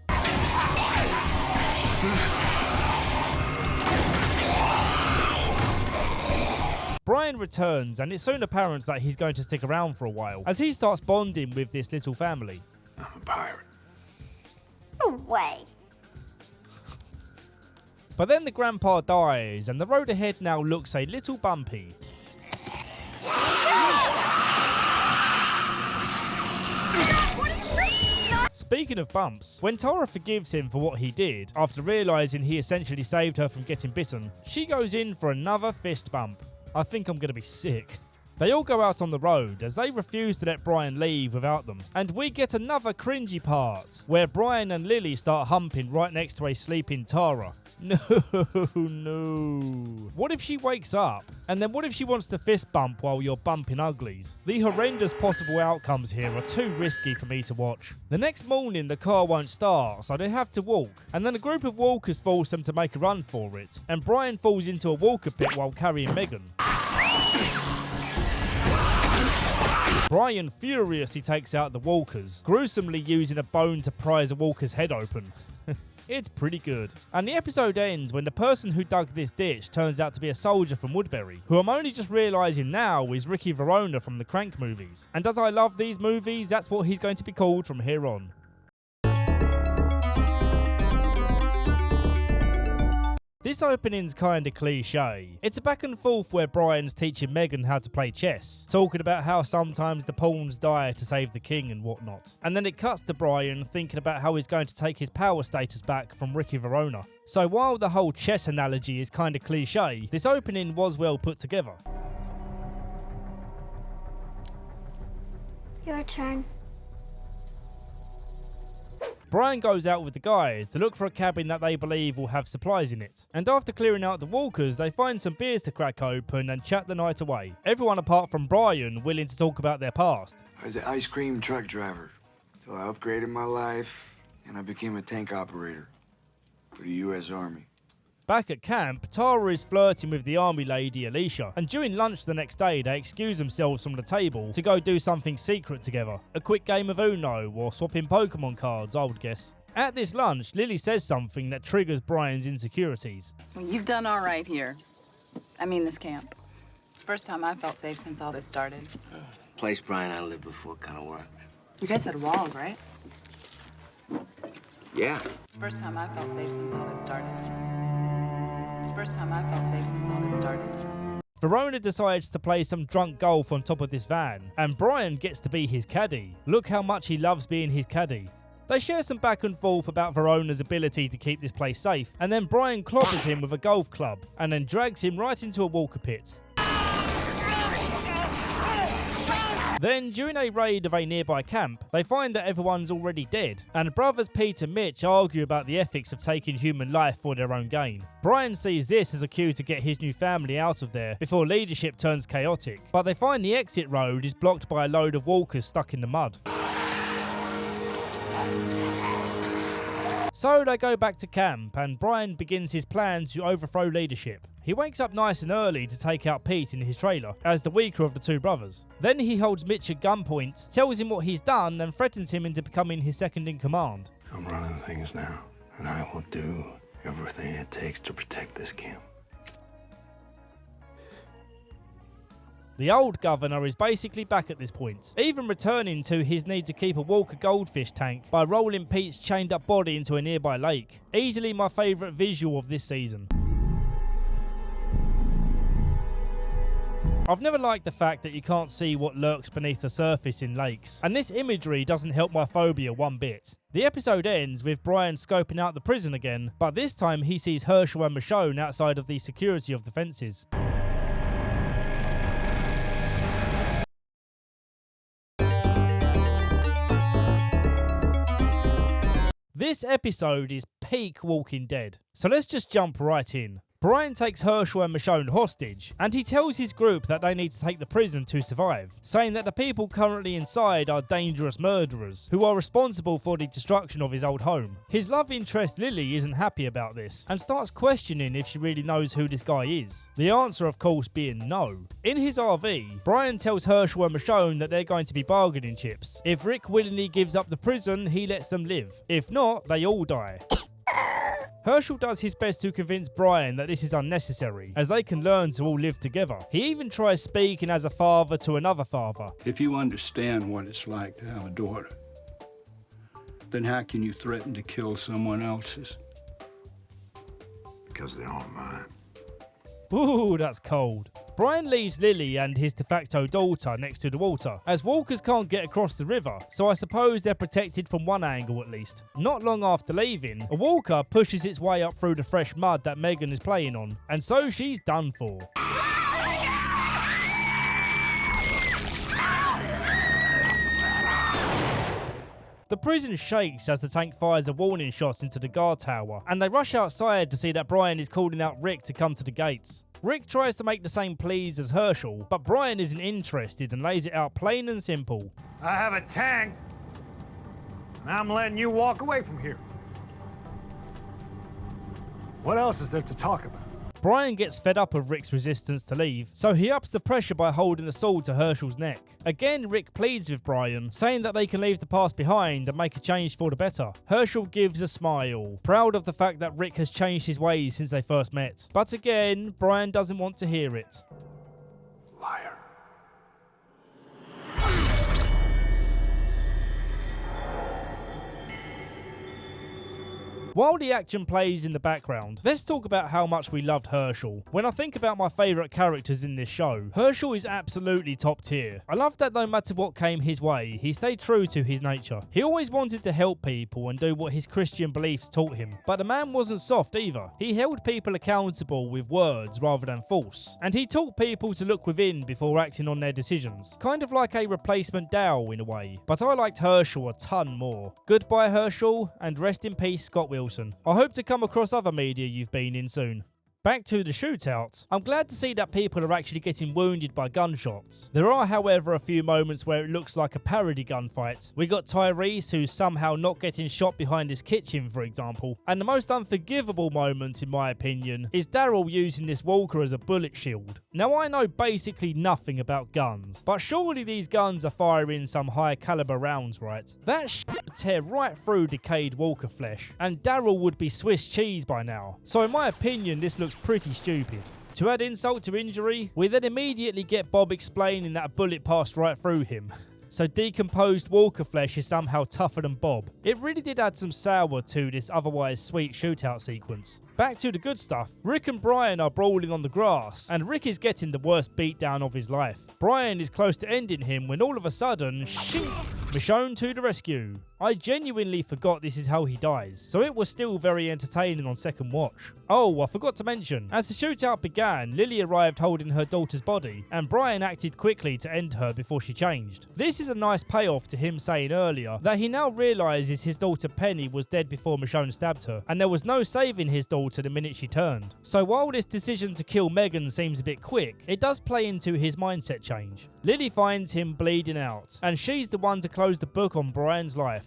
Brian returns, and it's soon apparent that he's going to stick around for a while, as he starts bonding with this little family. I'm a pirate. No way. But then the grandpa dies, and the road ahead now looks a little bumpy. Speaking of bumps, when Tara forgives him for what he did, after realising he essentially saved her from getting bitten, she goes in for another fist bump. I think I'm going to be sick. They all go out on the road as they refuse to let Brian leave without them. And we get another cringy part, where Brian and Lily start humping right next to a sleeping Tara. No. What if she wakes up? And then what if she wants to fist bump while you're bumping uglies? The horrendous possible outcomes here are too risky for me to watch. The next morning the car won't start, so they have to walk. And then a group of walkers force them to make a run for it. And Brian falls into a walker pit while carrying Megan. Brian furiously takes out the walkers, gruesomely using a bone to prise a walker's head open. It's pretty good. And the episode ends when the person who dug this ditch turns out to be a soldier from Woodbury, who I'm only just realising now is Ricky Verona from the Crank movies. And as I love these movies, that's what he's going to be called from here on. This opening's kinda cliche. It's a back and forth where Brian's teaching Megan how to play chess, talking about how sometimes the pawns die to save the king and whatnot. And then it cuts to Brian thinking about how he's going to take his power status back from Ricky Verona. So while the whole chess analogy is kinda cliche, this opening was well put together. Your turn. Brian goes out with the guys to look for a cabin that they believe will have supplies in it. And after clearing out the walkers, they find some beers to crack open and chat the night away. Everyone apart from Brian willing to talk about their past. I was an ice cream truck driver till I upgraded my life and I became a tank operator for the U.S. Army. Back at camp, Tara is flirting with the army lady Alicia, and during lunch the next day they excuse themselves from the table to go do something secret together. A quick game of Uno or swapping Pokemon cards, I would guess. At this lunch, Lily says something that triggers Brian's insecurities. Well, you've done all right here. I mean this camp. It's the first time I felt safe since all this started. Place Brian and I lived before kind of worked. You guys had walls, right? Yeah. It's the first time I felt safe since all this started. It's the first time I felt safe since all this started. Verona decides to play some drunk golf on top of this van, and Brian gets to be his caddy. Look how much he loves being his caddy. They share some back and forth about Verona's ability to keep this place safe, and then Brian clobbers him with a golf club, and then drags him right into a walker pit. Then, during a raid of a nearby camp, they find that everyone's already dead, and brothers Pete and Mitch argue about the ethics of taking human life for their own gain. Brian sees this as a cue to get his new family out of there before leadership turns chaotic, but they find the exit road is blocked by a load of walkers stuck in the mud. So they go back to camp and Brian begins his plan to overthrow leadership. He wakes up nice and early to take out Pete in his trailer, as the weaker of the two brothers. Then he holds Mitch at gunpoint, tells him what he's done and threatens him into becoming his second in command. I'm running things now, and I will do everything it takes to protect this camp. The old governor is basically back at this point, even returning to his need to keep a Walker goldfish tank by rolling Pete's chained up body into a nearby lake. Easily my favourite visual of this season. I've never liked the fact that you can't see what lurks beneath the surface in lakes, and this imagery doesn't help my phobia one bit. The episode ends with Brian scoping out the prison again, but this time he sees Herschel and Michonne outside of the security of the fences. This episode is peak Walking Dead, so let's just jump right in. Brian takes Herschel and Michonne hostage, and he tells his group that they need to take the prison to survive, saying that the people currently inside are dangerous murderers who are responsible for the destruction of his old home. His love interest Lily isn't happy about this, and starts questioning if she really knows who this guy is. The answer of course being no. In his RV, Brian tells Herschel and Michonne that they're going to be bargaining chips. If Rick willingly gives up the prison, he lets them live. If not, they all die. Herschel does his best to convince Brian that this is unnecessary, as they can learn to all live together. He even tries speaking as a father to another father. If you understand what it's like to have a daughter, then how can you threaten to kill someone else's? Because they aren't mine. Ooh, that's cold. Brian leaves Lily and his de facto daughter next to the water, as walkers can't get across the river, so I suppose they're protected from one angle at least. Not long after leaving, a walker pushes its way up through the fresh mud that Megan is playing on, and so she's done for. The prison shakes as the tank fires a warning shot into the guard tower, and they rush outside to see that Brian is calling out Rick to come to the gates. Rick tries to make the same pleas as Herschel, but Brian isn't interested and lays it out plain and simple. I have a tank, and I'm letting you walk away from here. What else is there to talk about? Brian gets fed up of Rick's resistance to leave, so he ups the pressure by holding the sword to Herschel's neck. Again, Rick pleads with Brian, saying that they can leave the past behind and make a change for the better. Herschel gives a smile, proud of the fact that Rick has changed his ways since they first met. But again, Brian doesn't want to hear it. Liar. While the action plays in the background, let's talk about how much we loved Herschel. When I think about my favourite characters in this show, Herschel is absolutely top tier. I love that no matter what came his way, he stayed true to his nature. He always wanted to help people and do what his Christian beliefs taught him. But the man wasn't soft either. He held people accountable with words rather than force. And he taught people to look within before acting on their decisions. Kind of like a replacement Dow in a way. But I liked Herschel a ton more. Goodbye Herschel, and rest in peace Scott Wilson. I hope to come across other media you've been in soon. Back to the shootout, I'm glad to see that people are actually getting wounded by gunshots. There are, however, a few moments where it looks like a parody gunfight. We got Tyrese who's somehow not getting shot behind his kitchen, for example. And the most unforgivable moment, in my opinion, is Daryl using this walker as a bullet shield. Now, I know basically nothing about guns, but surely these guns are firing some high caliber rounds, right? That shit would tear right through decayed walker flesh, and Daryl would be Swiss cheese by now. So in my opinion, this looks pretty stupid. To add insult to injury, we then immediately get Bob explaining that a bullet passed right through him. So decomposed walker flesh is somehow tougher than Bob. It really did add some sour to this otherwise sweet shootout sequence. Back to the good stuff. Rick and Brian are brawling on the grass, and Rick is getting the worst beatdown of his life. Brian is close to ending him when all of a sudden, shink, Michonne to the rescue. I genuinely forgot this is how he dies, so it was still very entertaining on second watch. Oh, I forgot to mention, as the shootout began, Lily arrived holding her daughter's body, and Brian acted quickly to end her before she changed. This is a nice payoff to him saying earlier that he now realises his daughter Penny was dead before Michonne stabbed her, and there was no saving his daughter the minute she turned. So while this decision to kill Megan seems a bit quick, it does play into his mindset change. Lily finds him bleeding out, and she's the one to close the book on Brian's life.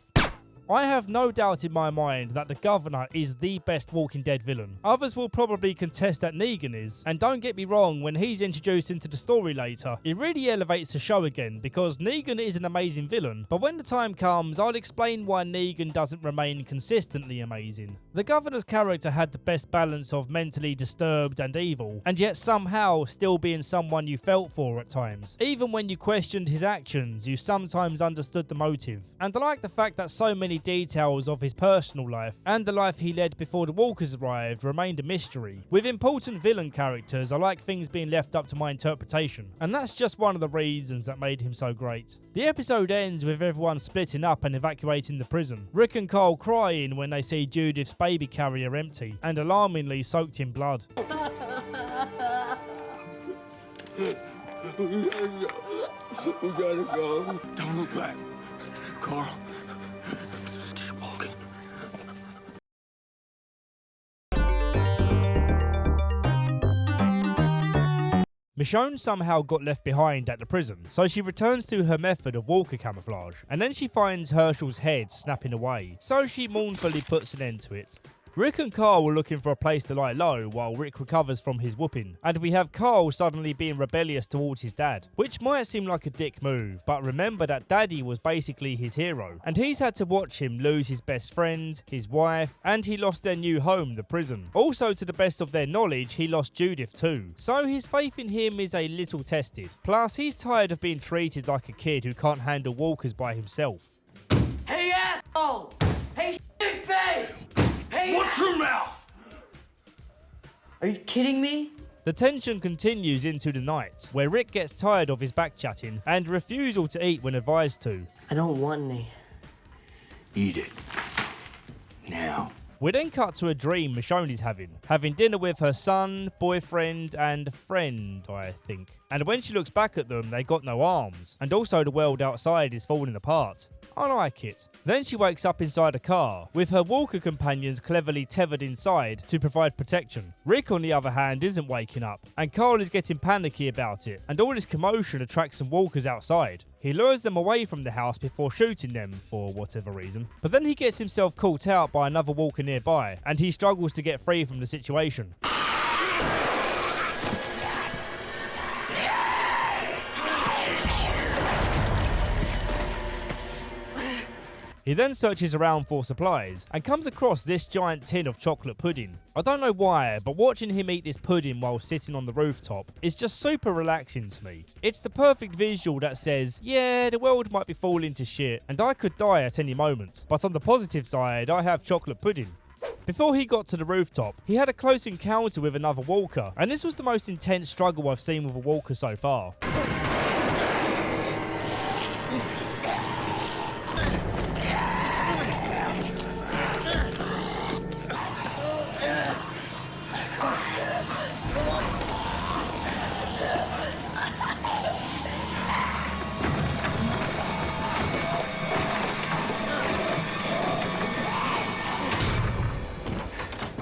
I have no doubt in my mind that the Governor is the best Walking Dead villain. Others will probably contest that Negan is, and don't get me wrong, when he's introduced into the story later, it really elevates the show again because Negan is an amazing villain, but when the time comes, I'll explain why Negan doesn't remain consistently amazing. The Governor's character had the best balance of mentally disturbed and evil, and yet somehow still being someone you felt for at times. Even when you questioned his actions, you sometimes understood the motive. And I like the fact that so many details of his personal life and the life he led before the Walkers arrived remained a mystery. With important villain characters, I like things being left up to my interpretation, and that's just one of the reasons that made him so great. The episode ends with everyone splitting up and evacuating the prison. Rick and Carl crying when they see Judith's baby carrier empty and alarmingly soaked in blood. We gotta go. Don't look back. Carl, just keep walking. Michonne somehow got left behind at the prison, so she returns to her method of walker camouflage, and then she finds Herschel's head snapping away, so she mournfully puts an end to it. Rick and Carl were looking for a place to lie low while Rick recovers from his whooping, and we have Carl suddenly being rebellious towards his dad, which might seem like a dick move, but remember that Daddy was basically his hero, and he's had to watch him lose his best friend, his wife, and he lost their new home, the prison. Also, to the best of their knowledge, he lost Judith too, so his faith in him is a little tested. Plus, he's tired of being treated like a kid who can't handle walkers by himself. Hey, asshole! Hey, shit face! Hey, watch your mouth! Are you kidding me? The tension continues into the night, where Rick gets tired of his back-chatting and refusal to eat when advised to. I don't want any. Eat it. Now. We then cut to a dream Michonne is having dinner with her son, boyfriend, and friend, I think. And when she looks back at them, they got no arms, and also the world outside is falling apart. I like it. Then she wakes up inside a car, with her walker companions cleverly tethered inside to provide protection. Rick, on the other hand, isn't waking up, and Carl is getting panicky about it, and all this commotion attracts some walkers outside. He lures them away from the house before shooting them for whatever reason. But then he gets himself caught out by another walker nearby, and he struggles to get free from the situation. He then searches around for supplies and comes across this giant tin of chocolate pudding. I don't know why, but watching him eat this pudding while sitting on the rooftop is just super relaxing to me. It's the perfect visual that says, yeah, the world might be falling to shit and I could die at any moment, but on the positive side, I have chocolate pudding. Before he got to the rooftop, he had a close encounter with another walker, and this was the most intense struggle I've seen with a walker so far.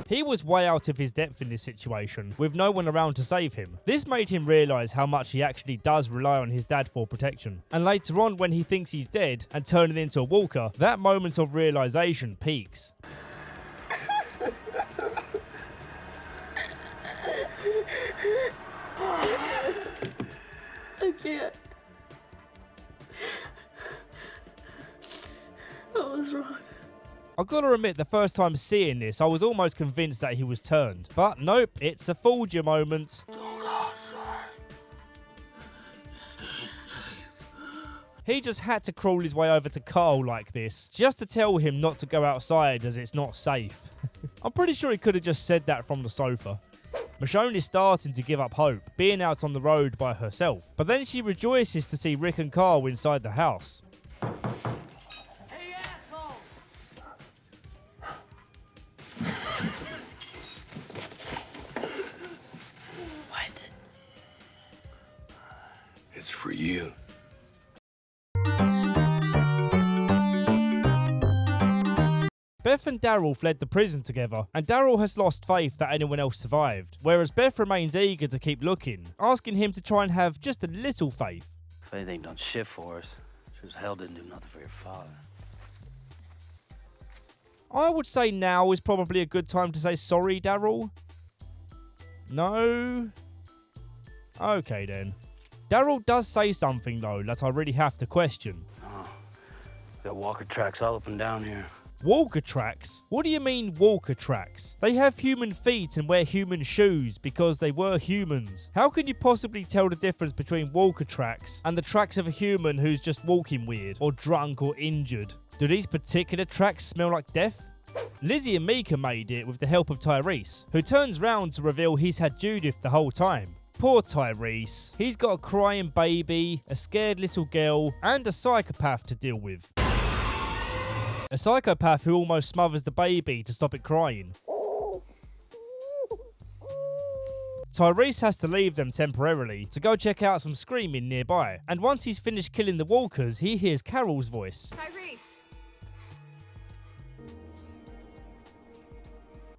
He was way out of his depth in this situation, with no one around to save him. This made him realise how much he actually does rely on his dad for protection. And later on, when he thinks he's dead and turning into a walker, that moment of realisation peaks. I can't. I was wrong. I've got to admit, the first time seeing this, I was almost convinced that he was turned. But nope, it's a fooled you moment. He just had to crawl his way over to Carl like this, just to tell him not to go outside as it's not safe. I'm pretty sure he could have just said that from the sofa. Michonne is starting to give up hope, being out on the road by herself. But then she rejoices to see Rick and Carl inside the house. It's for you. Beth and Daryl fled the prison together, and Daryl has lost faith that anyone else survived, whereas Beth remains eager to keep looking, asking him to try and have just a little faith. Faith ain't done shit for us. She was hell didn't do nothing for your father. I would say now is probably a good time to say sorry, Daryl. No? Okay then. Daryl does say something though that I really have to question. Oh, got walker tracks all up and down here. Walker tracks? What do you mean walker tracks? They have human feet and wear human shoes because they were humans. How can you possibly tell the difference between walker tracks and the tracks of a human who's just walking weird or drunk or injured? Do these particular tracks smell like death? Lizzie and Mika made it with the help of Tyrese, who turns round to reveal he's had Judith the whole time. Poor Tyrese. He's got a crying baby, a scared little girl, and a psychopath to deal with. A psychopath who almost smothers the baby to stop it crying. Tyrese has to leave them temporarily to go check out some screaming nearby, and once he's finished killing the walkers, he hears Carol's voice. Tyrese!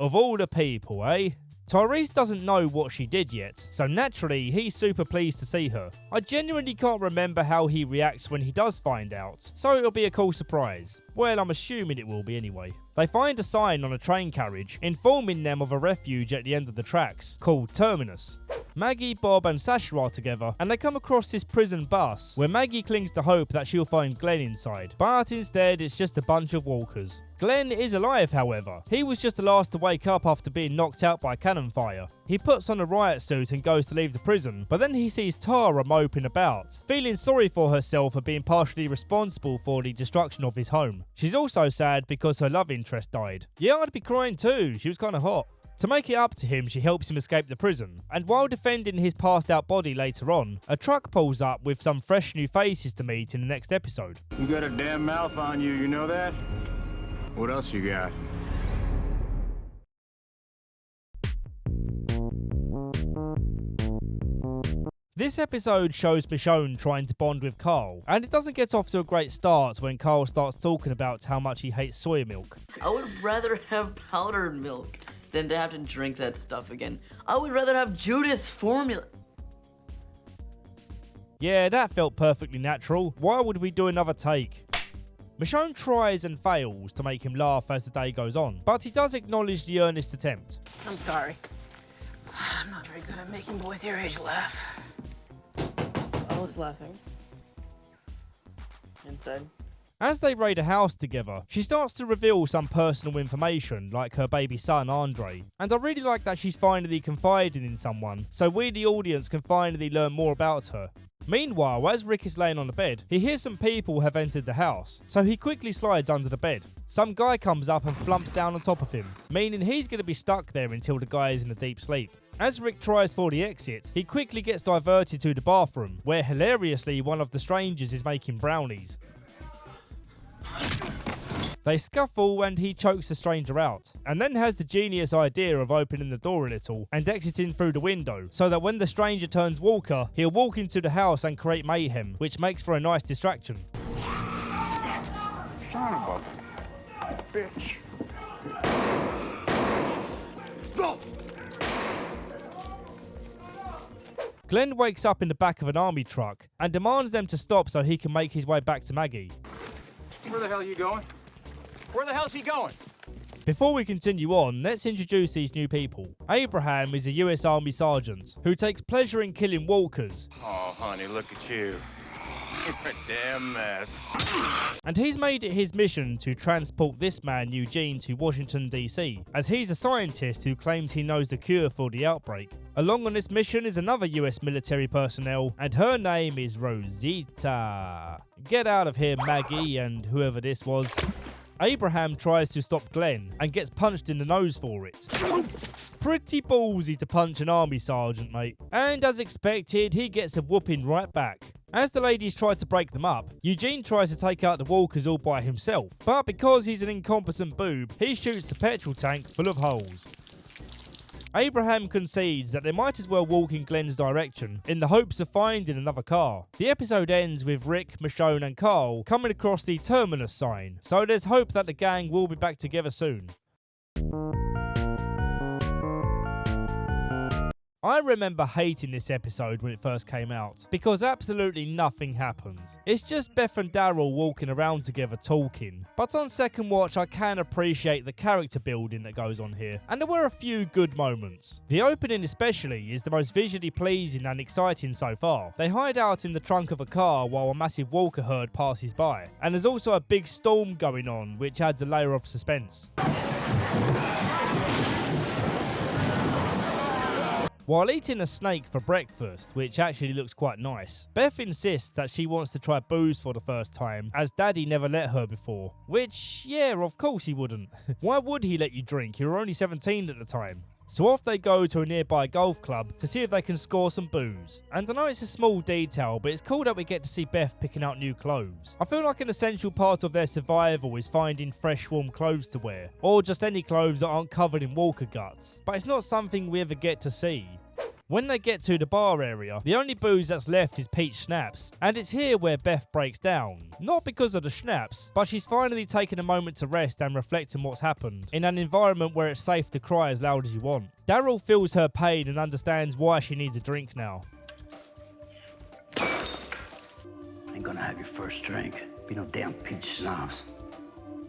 Of all the people, eh? Tyrese doesn't know what she did yet, so naturally he's super pleased to see her. I genuinely can't remember how he reacts when he does find out, so it'll be a cool surprise. Well, I'm assuming it will be anyway. They find a sign on a train carriage informing them of a refuge at the end of the tracks called Terminus. Maggie, Bob and Sasha are together and they come across this prison bus where Maggie clings to hope that she'll find Glenn inside, but instead it's just a bunch of walkers. Glenn is alive, however. He was just the last to wake up after being knocked out by cannon fire. He puts on a riot suit and goes to leave the prison, but then he sees Tara moping about, feeling sorry for herself for being partially responsible for the destruction of his home. She's also sad because her love interest died. Yeah, I'd be crying too, she was kinda hot. To make it up to him, she helps him escape the prison, and while defending his passed out body later on, a truck pulls up with some fresh new faces to meet in the next episode. You got a damn mouth on you, you know that? What else you got? This episode shows Michonne trying to bond with Carl, and it doesn't get off to a great start when Carl starts talking about how much he hates soy milk. I would rather have powdered milk than to have to drink that stuff again. I would rather have Judas formula. Yeah, that felt perfectly natural. Why would we do another take? Michonne tries and fails to make him laugh as the day goes on, but he does acknowledge the earnest attempt. I'm sorry. I'm not very good at making boys your age laugh. I was laughing. Inside. As they raid a house together, she starts to reveal some personal information, like her baby son Andre. And I really like that she's finally confiding in someone, so we the audience can finally learn more about her. Meanwhile, as Rick is laying on the bed, he hears some people have entered the house, so he quickly slides under the bed. Some guy comes up and flumps down on top of him, meaning he's going to be stuck there until the guy is in a deep sleep. As Rick tries for the exit, he quickly gets diverted to the bathroom, where hilariously one of the strangers is making brownies. They scuffle and he chokes the stranger out, and then has the genius idea of opening the door a little and exiting through the window, so that when the stranger turns walker, he'll walk into the house and create mayhem, which makes for a nice distraction. Son of a bitch. Go! Glenn wakes up in the back of an army truck and demands them to stop so he can make his way back to Maggie. Where the hell are you going? Where the hell's he going? Before we continue on, let's introduce these new people. Abraham is a US Army sergeant who takes pleasure in killing walkers. Oh, honey, look at you. You're a damn mess. And he's made it his mission to transport this man, Eugene, to Washington, DC, as he's a scientist who claims he knows the cure for the outbreak. Along on this mission is another US military personnel, and her name is Rosita. Get out of here, Maggie, and whoever this was. Abraham tries to stop Glenn and gets punched in the nose for it. Pretty ballsy to punch an army sergeant, mate. And as expected, he gets a whooping right back. As the ladies try to break them up, Eugene tries to take out the walkers all by himself, but because he's an incompetent boob, he shoots the petrol tank full of holes. Abraham concedes that they might as well walk in Glenn's direction in the hopes of finding another car. The episode ends with Rick, Michonne and Carl coming across the Terminus sign, so there's hope that the gang will be back together soon. I remember hating this episode when it first came out, because absolutely nothing happens. It's just Beth and Daryl walking around together talking. But on second watch, I can appreciate the character building that goes on here, and there were a few good moments. The opening especially is the most visually pleasing and exciting so far. They hide out in the trunk of a car while a massive walker herd passes by, and there's also a big storm going on, which adds a layer of suspense. While eating a snake for breakfast, which actually looks quite nice, Beth insists that she wants to try booze for the first time, as Daddy never let her before. Which, yeah, of course he wouldn't. Why would he let you drink? You were only 17 at the time. So off they go to a nearby golf club to see if they can score some booze. And I know it's a small detail, but it's cool that we get to see Beth picking out new clothes. I feel like an essential part of their survival is finding fresh warm clothes to wear, or just any clothes that aren't covered in walker guts. But it's not something we ever get to see. When they get to the bar area, the only booze that's left is peach schnapps, and it's here where Beth breaks down. Not because of the schnapps, but she's finally taken a moment to rest and reflect on what's happened, in an environment where it's safe to cry as loud as you want. Daryl feels her pain and understands why she needs a drink now. Ain't gonna have your first drink. Be no damn peach schnapps.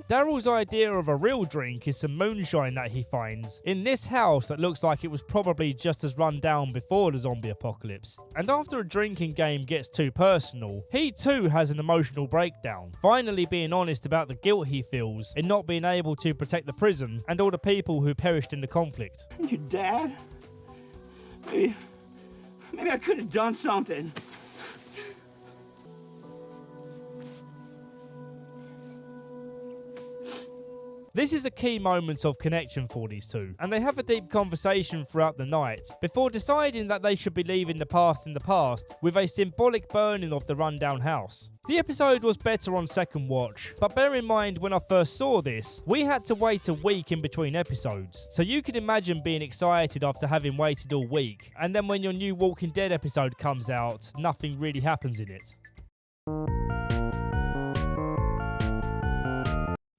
Daryl's idea of a real drink is some moonshine that he finds in this house that looks like it was probably just as run down before the zombie apocalypse. And after a drinking game gets too personal, he too has an emotional breakdown, finally being honest about the guilt he feels in not being able to protect the prison and all the people who perished in the conflict. Your dad? Maybe I could have done something. This is a key moment of connection for these two, and they have a deep conversation throughout the night, before deciding that they should be leaving the past in the past with a symbolic burning of the rundown house. The episode was better on second watch, but bear in mind when I first saw this, we had to wait a week in between episodes, so you can imagine being excited after having waited all week, and then when your new Walking Dead episode comes out, nothing really happens in it.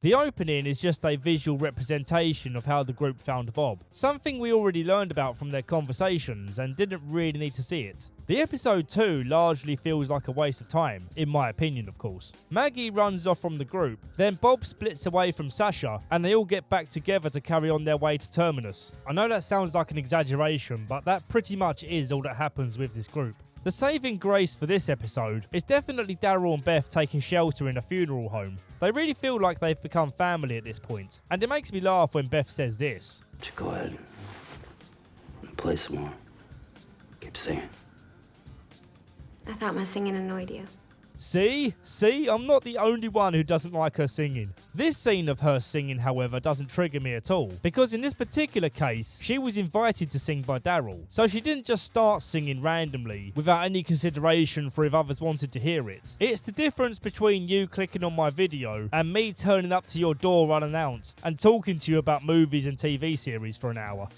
The opening is just a visual representation of how the group found Bob, something we already learned about from their conversations and didn't really need to see it. The episode 2 largely feels like a waste of time, in my opinion of course. Maggie runs off from the group, then Bob splits away from Sasha, and they all get back together to carry on their way to Terminus. I know that sounds like an exaggeration, but that pretty much is all that happens with this group. The saving grace for this episode is definitely Daryl and Beth taking shelter in a funeral home. They really feel like they've become family at this point, and it makes me laugh when Beth says this. Go ahead and play some more. Keep singing. I thought my singing annoyed you. See, I'm not the only one who doesn't like her singing. This scene of her singing, however, doesn't trigger me at all, because in this particular case, she was invited to sing by Daryl, so she didn't just start singing randomly, without any consideration for if others wanted to hear it. It's the difference between you clicking on my video and me turning up to your door unannounced and talking to you about movies and TV series for an hour.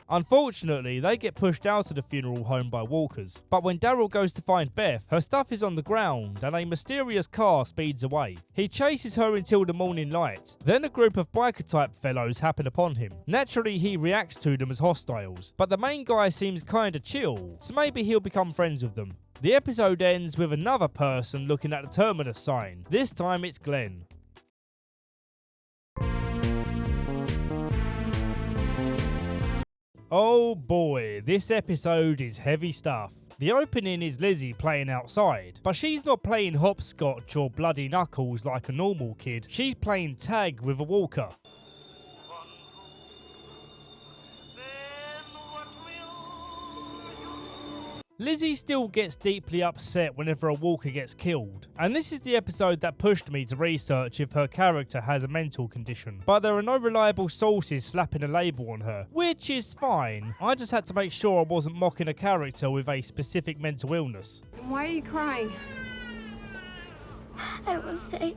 Unfortunately, they get pushed out of the funeral home by walkers, but when Daryl goes to find Beth, her stuff is on the ground and a mysterious car speeds away. He chases her until the morning light, then a group of biker type fellows happen upon him. Naturally, he reacts to them as hostiles, but the main guy seems kinda chill, so maybe he'll become friends with them. The episode ends with another person looking at the Terminus sign. This time it's Glenn. Oh boy, this episode is heavy stuff. The opening is Lizzie playing outside, but she's not playing hopscotch or bloody knuckles like a normal kid. She's playing tag with a walker. Lizzie still gets deeply upset whenever a walker gets killed, and this is the episode that pushed me to research if her character has a mental condition, but there are no reliable sources slapping a label on her, which is fine. I just had to make sure I wasn't mocking a character with a specific mental illness. Why are you crying? I don't want to say.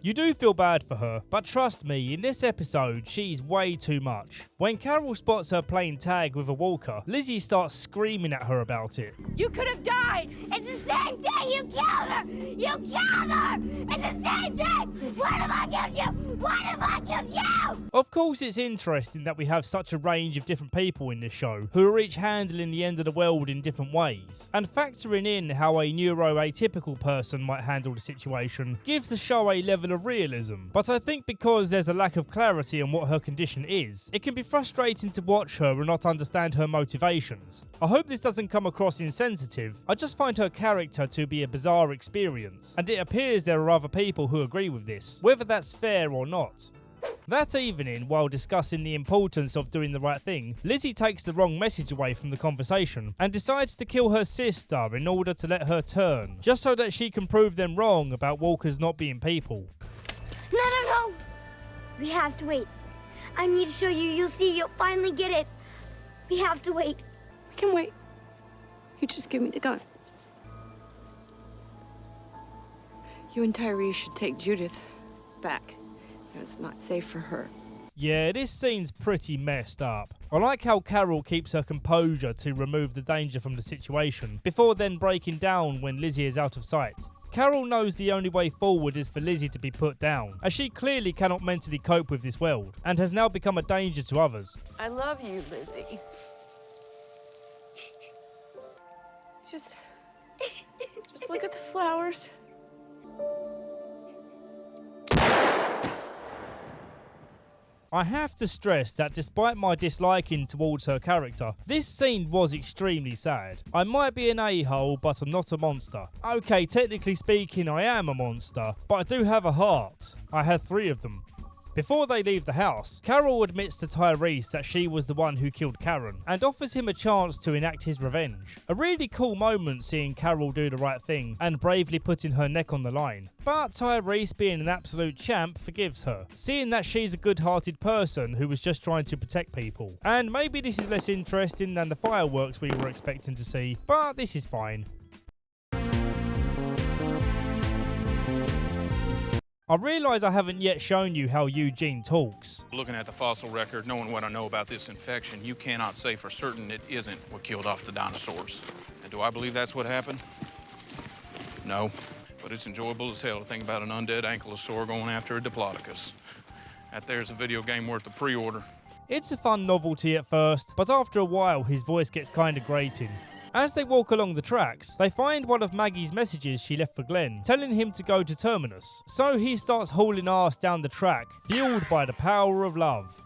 You do feel bad for her, but trust me, in this episode, she's way too much. When Carol spots her playing tag with a walker, Lizzie starts screaming at her about it. You could have died! It's the same thing! You killed her! You killed her! It's the same thing! What if I killed you? What if I killed you? Of course, it's interesting that we have such a range of different people in this show, who are each handling the end of the world in different ways. And factoring in how a neuroatypical person might handle the situation gives the show a level of realism. But I think because there's a lack of clarity on what her condition is, it can be frustrating to watch her and not understand her motivations. I hope this doesn't come across insensitive. I just find her character to be a bizarre experience, and it appears there are other people who agree with this, whether that's fair or not. That evening, while discussing the importance of doing the right thing, Lizzie takes the wrong message away from the conversation and decides to kill her sister in order to let her turn, just so that she can prove them wrong about walkers not being people. No. We have to wait. I need to show you. You'll see. You'll finally get it. We have to wait. I can wait. You just give me the gun. You and Tyree should take Judith back. It's not safe for her. Yeah, this scene's pretty messed up. I like how Carol keeps her composure to remove the danger from the situation, before then breaking down when Lizzie is out of sight. Carol knows the only way forward is for Lizzie to be put down, as she clearly cannot mentally cope with this world, and has now become a danger to others. I love you, Lizzie. Just look at the flowers. I have to stress that despite my disliking towards her character, this scene was extremely sad. I might be an a-hole, but I'm not a monster. Okay, technically speaking, I am a monster, but I do have a heart. I have 3 of them. Before they leave the house, Carol admits to Tyrese that she was the one who killed Karen and offers him a chance to enact his revenge. A really cool moment seeing Carol do the right thing and bravely putting her neck on the line. But Tyrese, being an absolute champ, forgives her, seeing that she's a good-hearted person who was just trying to protect people. And maybe this is less interesting than the fireworks we were expecting to see, but this is fine. I realise I haven't yet shown you how Eugene talks. Looking at the fossil record, knowing what I know about this infection, you cannot say for certain it isn't what killed off the dinosaurs. And do I believe that's what happened? No. But it's enjoyable as hell to think about an undead ankylosaur going after a diplodocus. That there's a video game worth the pre-order. It's a fun novelty at first, but after a while his voice gets kinda grating. As they walk along the tracks, they find one of Maggie's messages she left for Glenn, telling him to go to Terminus. So he starts hauling ass down the track, fueled by the power of love.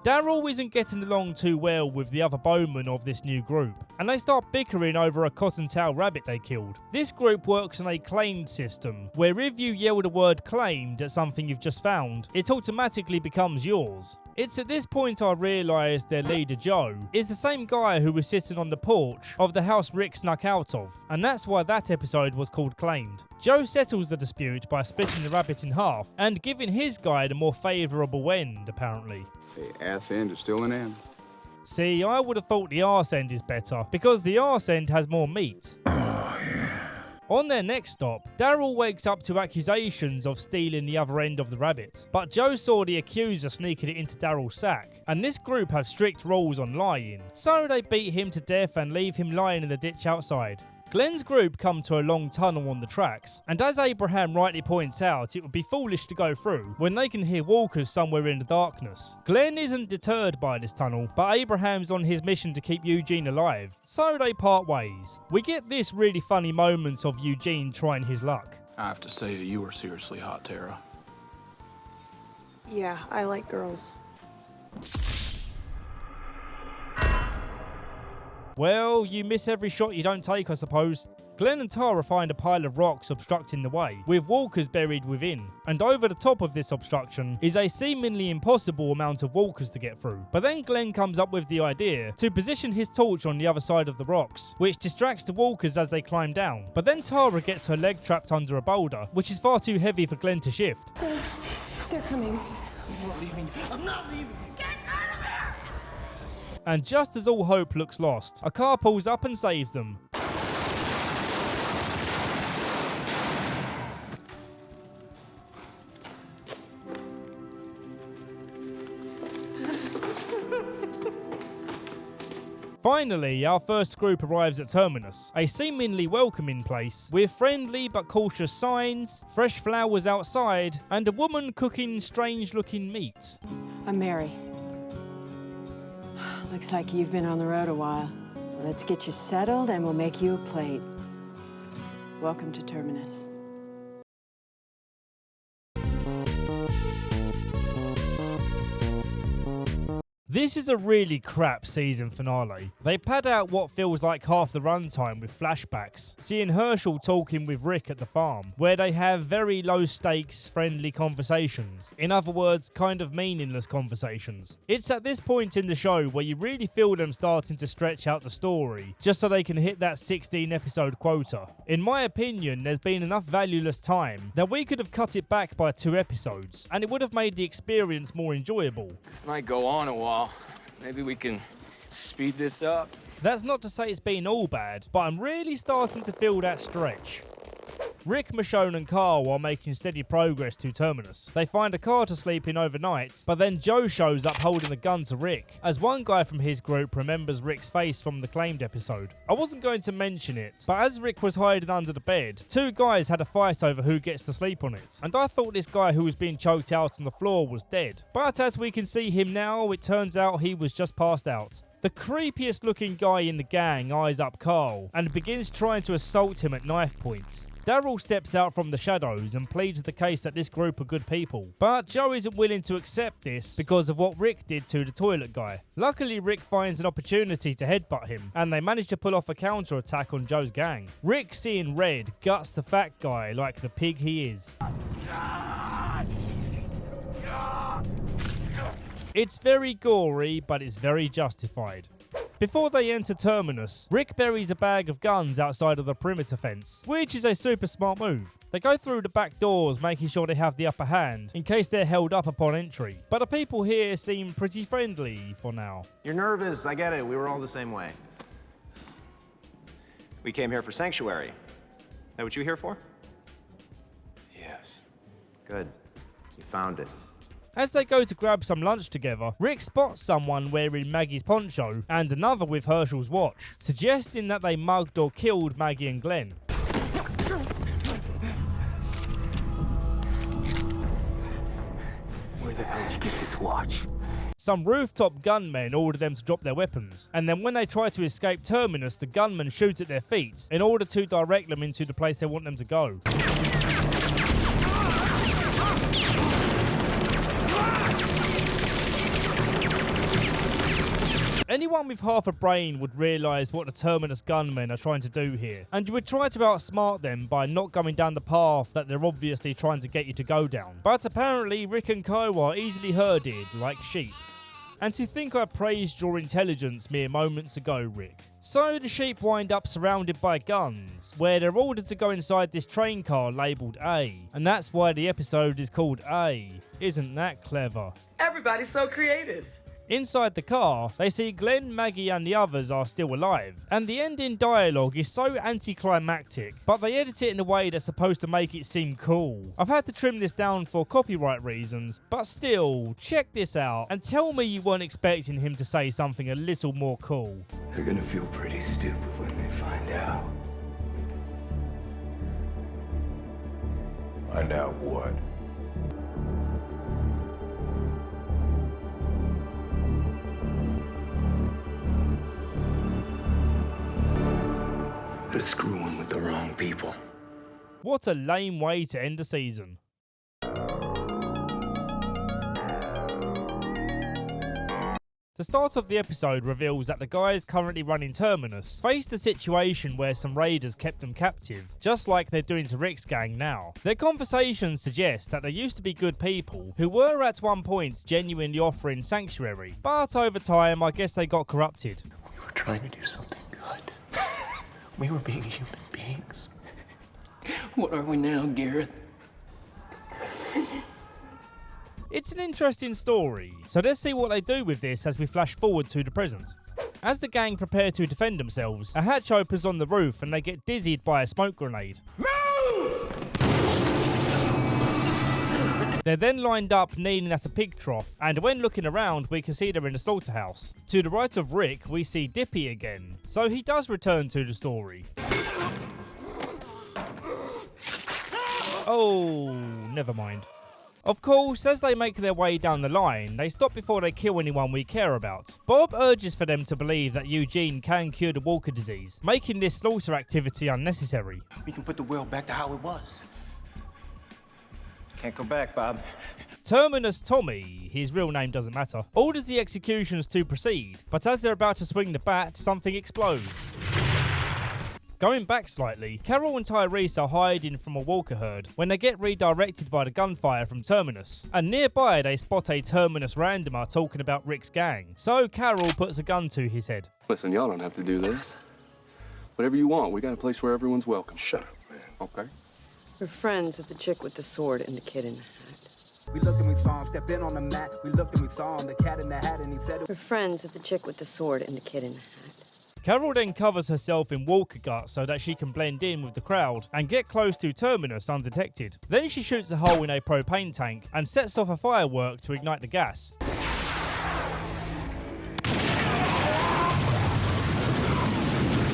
Daryl isn't getting along too well with the other bowmen of this new group, and they start bickering over a cottontail rabbit they killed. This group works on a claimed system, where if you yell the word claimed at something you've just found, it automatically becomes yours. It's at this point I realised their leader Joe is the same guy who was sitting on the porch of the house Rick snuck out of, and that's why that episode was called Claimed. Joe settles the dispute by splitting the rabbit in half and giving his guide a more favourable end, apparently. The ass end is still an end. See, I would have thought the arse end is better, because the arse end has more meat. On their next stop, Daryl wakes up to accusations of stealing the other end of the rabbit, but Joe saw the accuser sneaking it into Daryl's sack, and this group have strict rules on lying, so they beat him to death and leave him lying in the ditch outside. Glenn's group come to a long tunnel on the tracks, and as Abraham rightly points out, it would be foolish to go through when they can hear walkers somewhere in the darkness. Glenn isn't deterred by this tunnel, but Abraham's on his mission to keep Eugene alive, so they part ways. We get this really funny moment of Eugene trying his luck. I have to say, you were seriously hot, Tara. Yeah, I like girls. Well, you miss every shot you don't take, I suppose. Glenn and Tara find a pile of rocks obstructing the way, with walkers buried within. And over the top of this obstruction is a seemingly impossible amount of walkers to get through. But then Glenn comes up with the idea to position his torch on the other side of the rocks, which distracts the walkers as they climb down. But then Tara gets her leg trapped under a boulder, which is far too heavy for Glenn to shift. They're coming. I'm not leaving. I'm not leaving. And just as all hope looks lost, a car pulls up and saves them. Finally, our first group arrives at Terminus, a seemingly welcoming place with friendly but cautious signs, fresh flowers outside, and a woman cooking strange-looking meat. I'm Mary. Looks like you've been on the road a while. Let's get you settled and we'll make you a plate. Welcome to Terminus. This is a really crap season finale. They pad out what feels like half the runtime with flashbacks, seeing Herschel talking with Rick at the farm, where they have very low stakes, friendly conversations. In other words, kind of meaningless conversations. It's at this point in the show where you really feel them starting to stretch out the story, just so they can hit that 16 episode quota. In my opinion, there's been enough valueless time that we could have cut it back by 2 episodes, and it would have made the experience more enjoyable. This might go on a while. Maybe we can speed this up. That's not to say it's been all bad, but I'm really starting to feel that stretch. Rick, Michonne and Carl are making steady progress to Terminus. They find a car to sleep in overnight, but then Joe shows up holding a gun to Rick, as one guy from his group remembers Rick's face from the Claimed episode. I wasn't going to mention it, but as Rick was hiding under the bed, 2 guys had a fight over who gets to sleep on it, and I thought this guy who was being choked out on the floor was dead. But as we can see him now, it turns out he was just passed out. The creepiest looking guy in the gang eyes up Carl and begins trying to assault him at knife point. Daryl steps out from the shadows and pleads the case that this group are good people. But Joe isn't willing to accept this because of what Rick did to the toilet guy. Luckily, Rick finds an opportunity to headbutt him, and they manage to pull off a counter-attack on Joe's gang. Rick, seeing red, guts the fat guy like the pig he is. It's very gory, but it's very justified. Before they enter Terminus, Rick buries a bag of guns outside of the perimeter fence, which is a super smart move. They go through the back doors, making sure they have the upper hand, in case they're held up upon entry. But the people here seem pretty friendly for now. You're nervous, I get it, we were all the same way. We came here for sanctuary. That what you here for? Yes. Good, you found it. As they go to grab some lunch together, Rick spots someone wearing Maggie's poncho and another with Herschel's watch, suggesting that they mugged or killed Maggie and Glenn. Where the hell did you get this watch? Some rooftop gunmen order them to drop their weapons, and then when they try to escape Terminus, the gunmen shoot at their feet in order to direct them into the place they want them to go. Anyone with half a brain would realise what the Terminus gunmen are trying to do here, and you would try to outsmart them by not going down the path that they're obviously trying to get you to go down. But apparently Rick and Co are easily herded like sheep. And to think I praised your intelligence mere moments ago, Rick. So the sheep wind up surrounded by guns, where they're ordered to go inside this train car labelled A. And that's why the episode is called A. Isn't that clever? Everybody's so creative. Inside the car, they see Glenn, Maggie and the others are still alive, and the ending dialogue is so anticlimactic, but they edit it in a way that's supposed to make it seem cool. I've had to trim this down for copyright reasons, but still, check this out and tell me you weren't expecting him to say something a little more cool. They're gonna feel pretty stupid when they find out. Find out what? They're screwing with the wrong people. What a lame way to end a season. The start of the episode reveals that the guys currently running Terminus faced a situation where some raiders kept them captive, just like they're doing to Rick's gang now. Their conversations suggest that they used to be good people who were at one point genuinely offering sanctuary, but over time I guess they got corrupted. We were trying to do something good. We were being human beings. What are we now, Gareth? It's an interesting story, so let's see what they do with this as we flash forward to the present. As the gang prepare to defend themselves, a hatch opens on the roof and they get dizzied by a smoke grenade. They're then lined up kneeling at a pig trough, and when looking around we can see they're in a slaughterhouse. To the right of Rick we see Dippy again, so he does return to the story. Oh, never mind. Of course, as they make their way down the line, they stop before they kill anyone we care about. Bob urges for them to believe that Eugene can cure the Walker disease, making this slaughter activity unnecessary. We can put the world back to how it was. Can't go back, Bob. Terminus Tommy, his real name doesn't matter, orders the executions to proceed, but as they're about to swing the bat, something explodes. Going back slightly, Carol and Tyrese are hiding from a Walker herd when they get redirected by the gunfire from Terminus, and nearby they spot a Terminus randomer talking about Rick's gang, so Carol puts a gun to his head. Listen, y'all don't have to do this. Whatever you want, we got a place where everyone's welcome. Shut up, man. Okay. We're friends of the chick with the sword and the kid in the hat. We looked and we saw him step in on the mat. We looked and we saw him, the cat in the hat, and he said We're friends of the chick with the sword and the kid in the hat. Carol then covers herself in Walker guts so that she can blend in with the crowd and get close to Terminus undetected. Then she shoots a hole in a propane tank and sets off a firework to ignite the gas.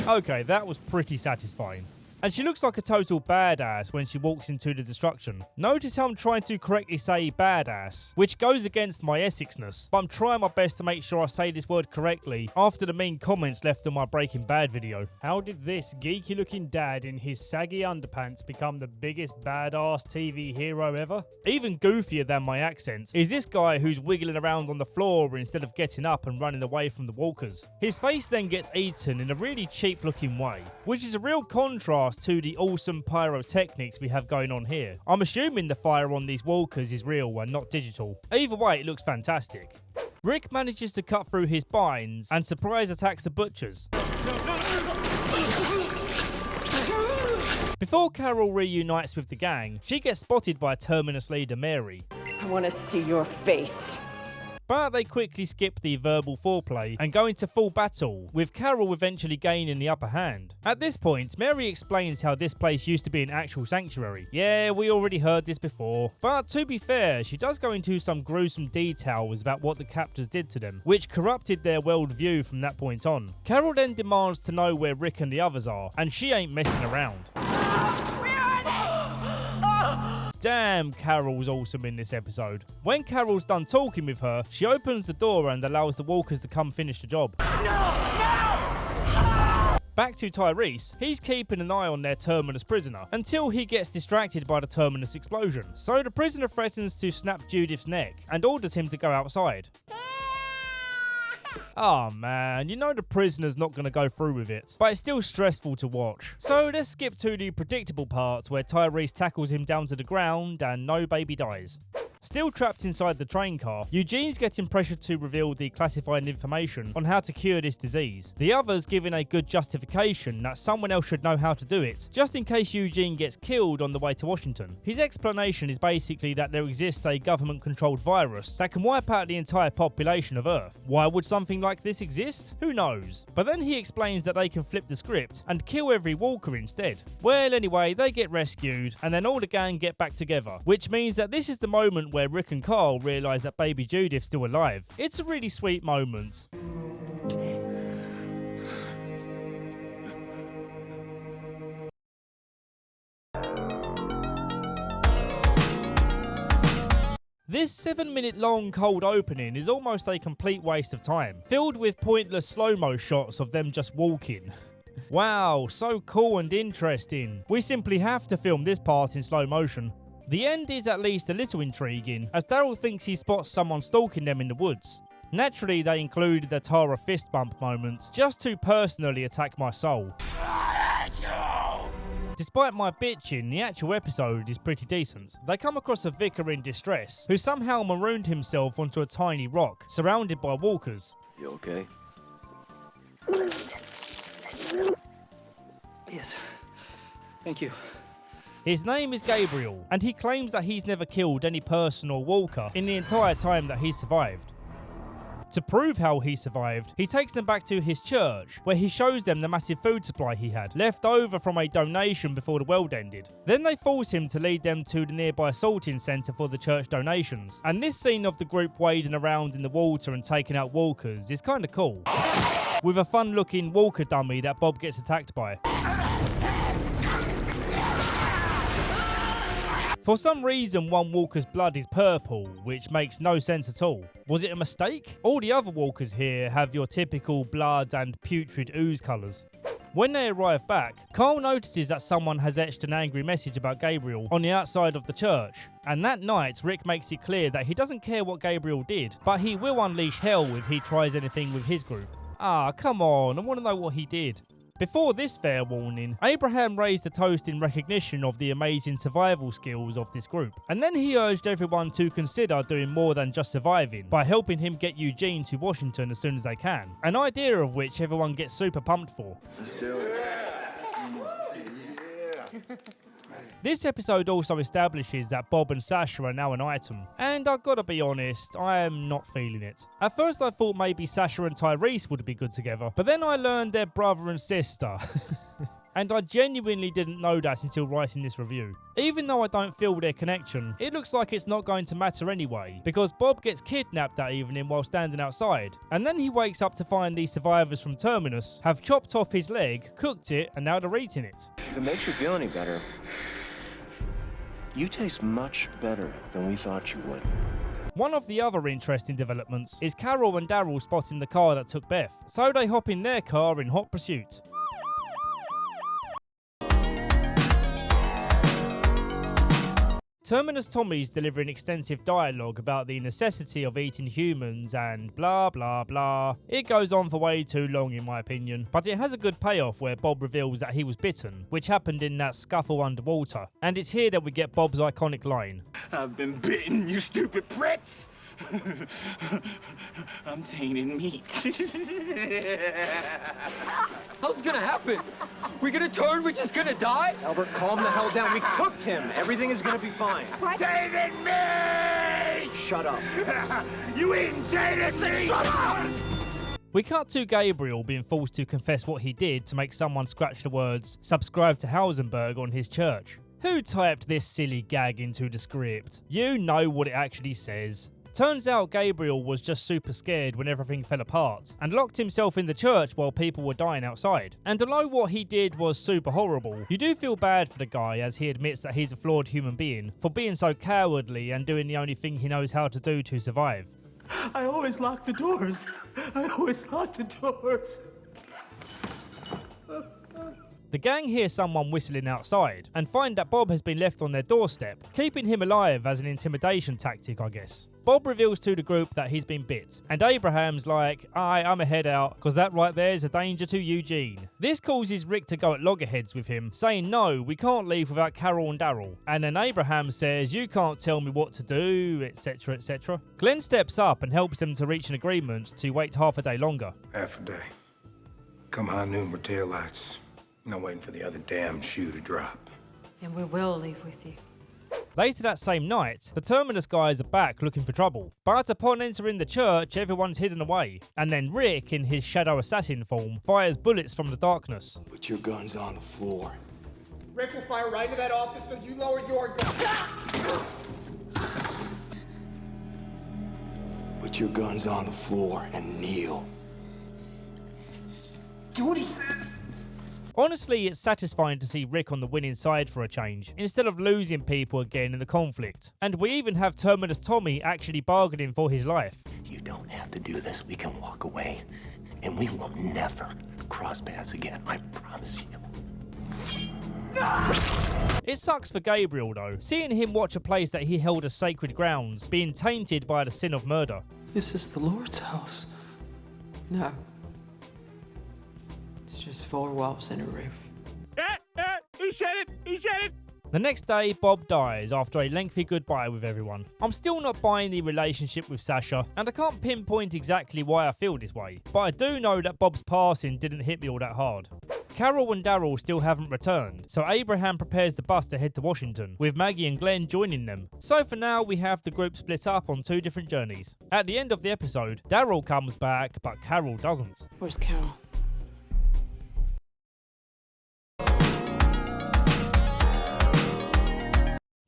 Okay, that was pretty satisfying. And she looks like a total badass when she walks into the destruction. Notice how I'm trying to correctly say badass, which goes against my Essexness, but I'm trying my best to make sure I say this word correctly after the mean comments left on my Breaking Bad video. How did this geeky looking dad in his saggy underpants become the biggest badass TV hero ever? Even goofier than my accent is this guy who's wiggling around on the floor instead of getting up and running away from the walkers. His face then gets eaten in a really cheap looking way, which is a real contrast to the awesome pyrotechnics we have going on here. I'm assuming the fire on these walkers is real and not digital. Either way, it looks fantastic. Rick manages to cut through his binds and surprise attacks the butchers. Before Carol reunites with the gang, she gets spotted by Terminus leader Mary. I want to see your face. But they quickly skip the verbal foreplay and go into full battle, with Carol eventually gaining the upper hand. At this point, Mary explains how this place used to be an actual sanctuary. Yeah, we already heard this before, but to be fair, she does go into some gruesome details about what the captors did to them, which corrupted their worldview from that point on. Carol then demands to know where Rick and the others are, and she ain't messing around. Damn, Carol's awesome in this episode. When Carol's done talking with her, she opens the door and allows the walkers to come finish the job. Back to Tyrese, he's keeping an eye on their Terminus prisoner until he gets distracted by the Terminus explosion. So the prisoner threatens to snap Judith's neck and orders him to go outside. Oh man, you know the prisoner's not going to go through with it, but it's still stressful to watch. So let's skip to the predictable part where Tyrese tackles him down to the ground and no baby dies. Still trapped inside the train car, Eugene's getting pressured to reveal the classified information on how to cure this disease. The others giving a good justification that someone else should know how to do it, just in case Eugene gets killed on the way to Washington. His explanation is basically that there exists a government-controlled virus that can wipe out the entire population of Earth. Why would something like this exist? Who knows? But then he explains that they can flip the script and kill every walker instead. Well, anyway, they get rescued, and then all the gang get back together, which means that this is the moment where Rick and Carl realise that baby Judith's still alive. It's a really sweet moment. This 7-minute long cold opening is almost a complete waste of time, filled with pointless slow-mo shots of them just walking. Wow, so cool and interesting. We simply have to film this part in slow motion. The end is at least a little intriguing, as Daryl thinks he spots someone stalking them in the woods. Naturally, they included the Tara fist bump moment, just to personally attack my soul. Despite my bitching, the actual episode is pretty decent. They come across a vicar in distress, who somehow marooned himself onto a tiny rock, surrounded by walkers. You okay? Yes. Thank you. His name is Gabriel, and he claims that he's never killed any person or walker in the entire time that he's survived. To prove how he survived, he takes them back to his church, where he shows them the massive food supply he had, left over from a donation before the world ended. Then they force him to lead them to the nearby sorting centre for the church donations. And this scene of the group wading around in the water and taking out walkers is kinda cool, with a fun looking walker dummy that Bob gets attacked by. For some reason, one walker's blood is purple, which makes no sense at all. Was it a mistake? All the other walkers here have your typical blood and putrid ooze colours. When they arrive back, Carl notices that someone has etched an angry message about Gabriel on the outside of the church. And that night, Rick makes it clear that he doesn't care what Gabriel did, but he will unleash hell if he tries anything with his group. Ah, come on, I want to know what he did. Before this fair warning, Abraham raised a toast in recognition of the amazing survival skills of this group. And then he urged everyone to consider doing more than just surviving by helping him get Eugene to Washington as soon as they can. An idea of which everyone gets super pumped for. Let's do it. This episode also establishes that Bob and Sasha are now an item, and I've got to be honest, I am not feeling it. At first I thought maybe Sasha and Tyrese would be good together, but then I learned they're brother and sister. And I genuinely didn't know that until writing this review. Even though I don't feel their connection, it looks like it's not going to matter anyway, because Bob gets kidnapped that evening while standing outside, and then he wakes up to find these survivors from Terminus have chopped off his leg, cooked it, and now they're eating it. If it makes you feel any better, you taste much better than we thought you would. One of the other interesting developments is Carol and Daryl spotting the car that took Beth, so they hop in their car in hot pursuit. Terminus Tommy's delivering extensive dialogue about the necessity of eating humans and blah blah blah. It goes on for way too long in my opinion, but it has a good payoff where Bob reveals that he was bitten, which happened in that scuffle underwater, and it's here that we get Bob's iconic line. I've been bitten, you stupid pricks! I'm tainted meat. How's it gonna happen? We gonna turn? We just gonna die? Albert, calm the hell down. We cooked him. Everything is gonna be fine. Tainted meat! Shut up. You eating tainted meat? Shut up! We cut to Gabriel being forced to confess what he did to make someone scratch the words "subscribe to Hausenberg" on his church. Who typed this silly gag into the script? You know what it actually says. Turns out Gabriel was just super scared when everything fell apart and locked himself in the church while people were dying outside. And although what he did was super horrible, you do feel bad for the guy as he admits that he's a flawed human being for being so cowardly and doing the only thing he knows how to do to survive. I always lock the doors. I always lock the doors. The gang hear someone whistling outside and find that Bob has been left on their doorstep, keeping him alive as an intimidation tactic, I guess. Bob reveals to the group that he's been bit, and Abraham's like, I'm a head out, because that right there is a danger to Eugene. This causes Rick to go at loggerheads with him, saying no, we can't leave without Carol and Daryl. And then Abraham says, you can't tell me what to do, etc, etc. Glenn steps up and helps them to reach an agreement to wait half a day longer. Half a day. Come high noon with tail lights. Not waiting for the other damn shoe to drop. And we will leave with you. Later that same night, the Terminus guys are back looking for trouble. But upon entering the church, everyone's hidden away. And then Rick, in his shadow assassin form, fires bullets from the darkness. Put your guns on the floor. Rick will fire right into that office, so you lower your gun. Put your guns on the floor and kneel. Do what he says. Honestly, it's satisfying to see Rick on the winning side for a change, instead of losing people again in the conflict. And we even have Terminus Tommy actually bargaining for his life. You don't have to do this. We can walk away, and we will never cross paths again. I promise you. It sucks for Gabriel though, seeing him watch a place that he held as sacred grounds being tainted by the sin of murder. This is the Lord's house. No. It's just 4 walls and a roof. He said it! He said it! The next day, Bob dies after a lengthy goodbye with everyone. I'm still not buying the relationship with Sasha, and I can't pinpoint exactly why I feel this way, but I do know that Bob's passing didn't hit me all that hard. Carol and Daryl still haven't returned, so Abraham prepares the bus to head to Washington, with Maggie and Glenn joining them. So for now, we have the group split up on 2 different journeys. At the end of the episode, Daryl comes back, but Carol doesn't. Where's Carol?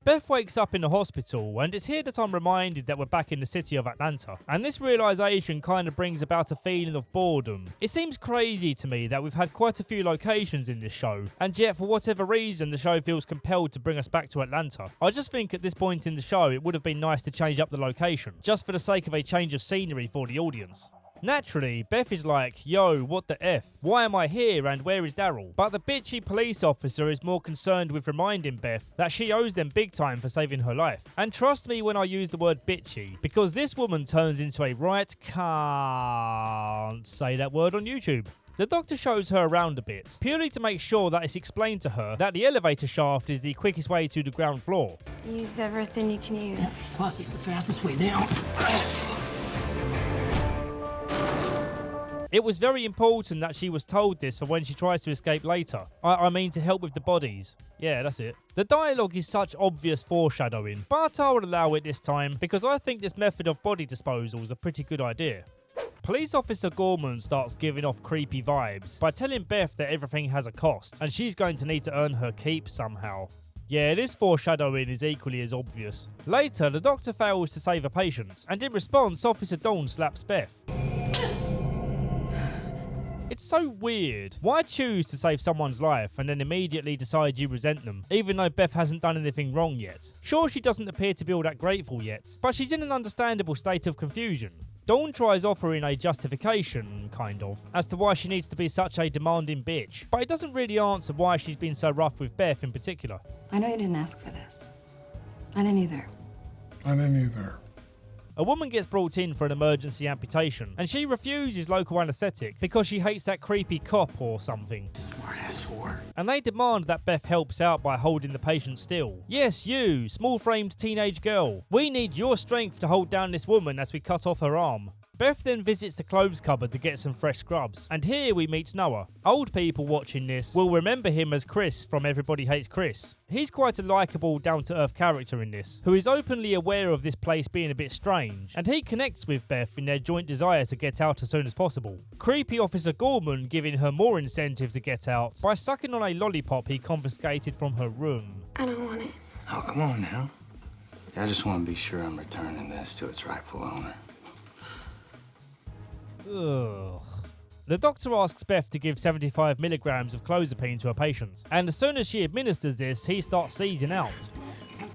Beth wakes up in the hospital, and it's here that I'm reminded that we're back in the city of Atlanta. And this realisation kind of brings about a feeling of boredom. It seems crazy to me that we've had quite a few locations in this show, and yet for whatever reason the show feels compelled to bring us back to Atlanta. I just think at this point in the show it would have been nice to change up the location, just for the sake of a change of scenery for the audience. Naturally, Beth is like, yo, what the F? Why am I here and where is Daryl? But the bitchy police officer is more concerned with reminding Beth that she owes them big time for saving her life. And trust me when I use the word bitchy, because this woman turns into a can't say that word on YouTube. The doctor shows her around a bit, purely to make sure that it's explained to her that the elevator shaft is the quickest way to the ground floor. Use everything you can use. Plus, it's the fastest way down. It was very important that she was told this for when she tries to escape later. I mean to help with the bodies. Yeah, that's it. The dialogue is such obvious foreshadowing, but I will allow it this time because I think this method of body disposal is a pretty good idea. Police Officer Gorman starts giving off creepy vibes by telling Beth that everything has a cost and she's going to need to earn her keep somehow. Yeah, this foreshadowing is equally as obvious. Later, the doctor fails to save a patient, and in response, Officer Dawn slaps Beth. It's so weird. Why choose to save someone's life and then immediately decide you resent them, even though Beth hasn't done anything wrong yet? Sure, she doesn't appear to be all that grateful yet, but she's in an understandable state of confusion. Dawn tries offering a justification, kind of, as to why she needs to be such a demanding bitch, but it doesn't really answer why she's been so rough with Beth in particular. I know you didn't ask for this. I didn't either. I didn't either. A woman gets brought in for an emergency amputation, and she refuses local anaesthetic because she hates that creepy cop or something. Smart-ass whore. And they demand that Beth helps out by holding the patient still. Yes, you, small-framed teenage girl. We need your strength to hold down this woman as we cut off her arm. Beth then visits the clothes cupboard to get some fresh scrubs, and here we meet Noah. Old people watching this will remember him as Chris from Everybody Hates Chris. He's quite a likeable, down-to-earth character in this, who is openly aware of this place being a bit strange, and he connects with Beth in their joint desire to get out as soon as possible. Creepy Officer Gorman giving her more incentive to get out by sucking on a lollipop he confiscated from her room. I don't want it. Oh, come on now. I just want to be sure I'm returning this to its rightful owner. Ugh. The doctor asks Beth to give 75 milligrams of clozapine to her patient, and as soon as she administers this, he starts seizing out.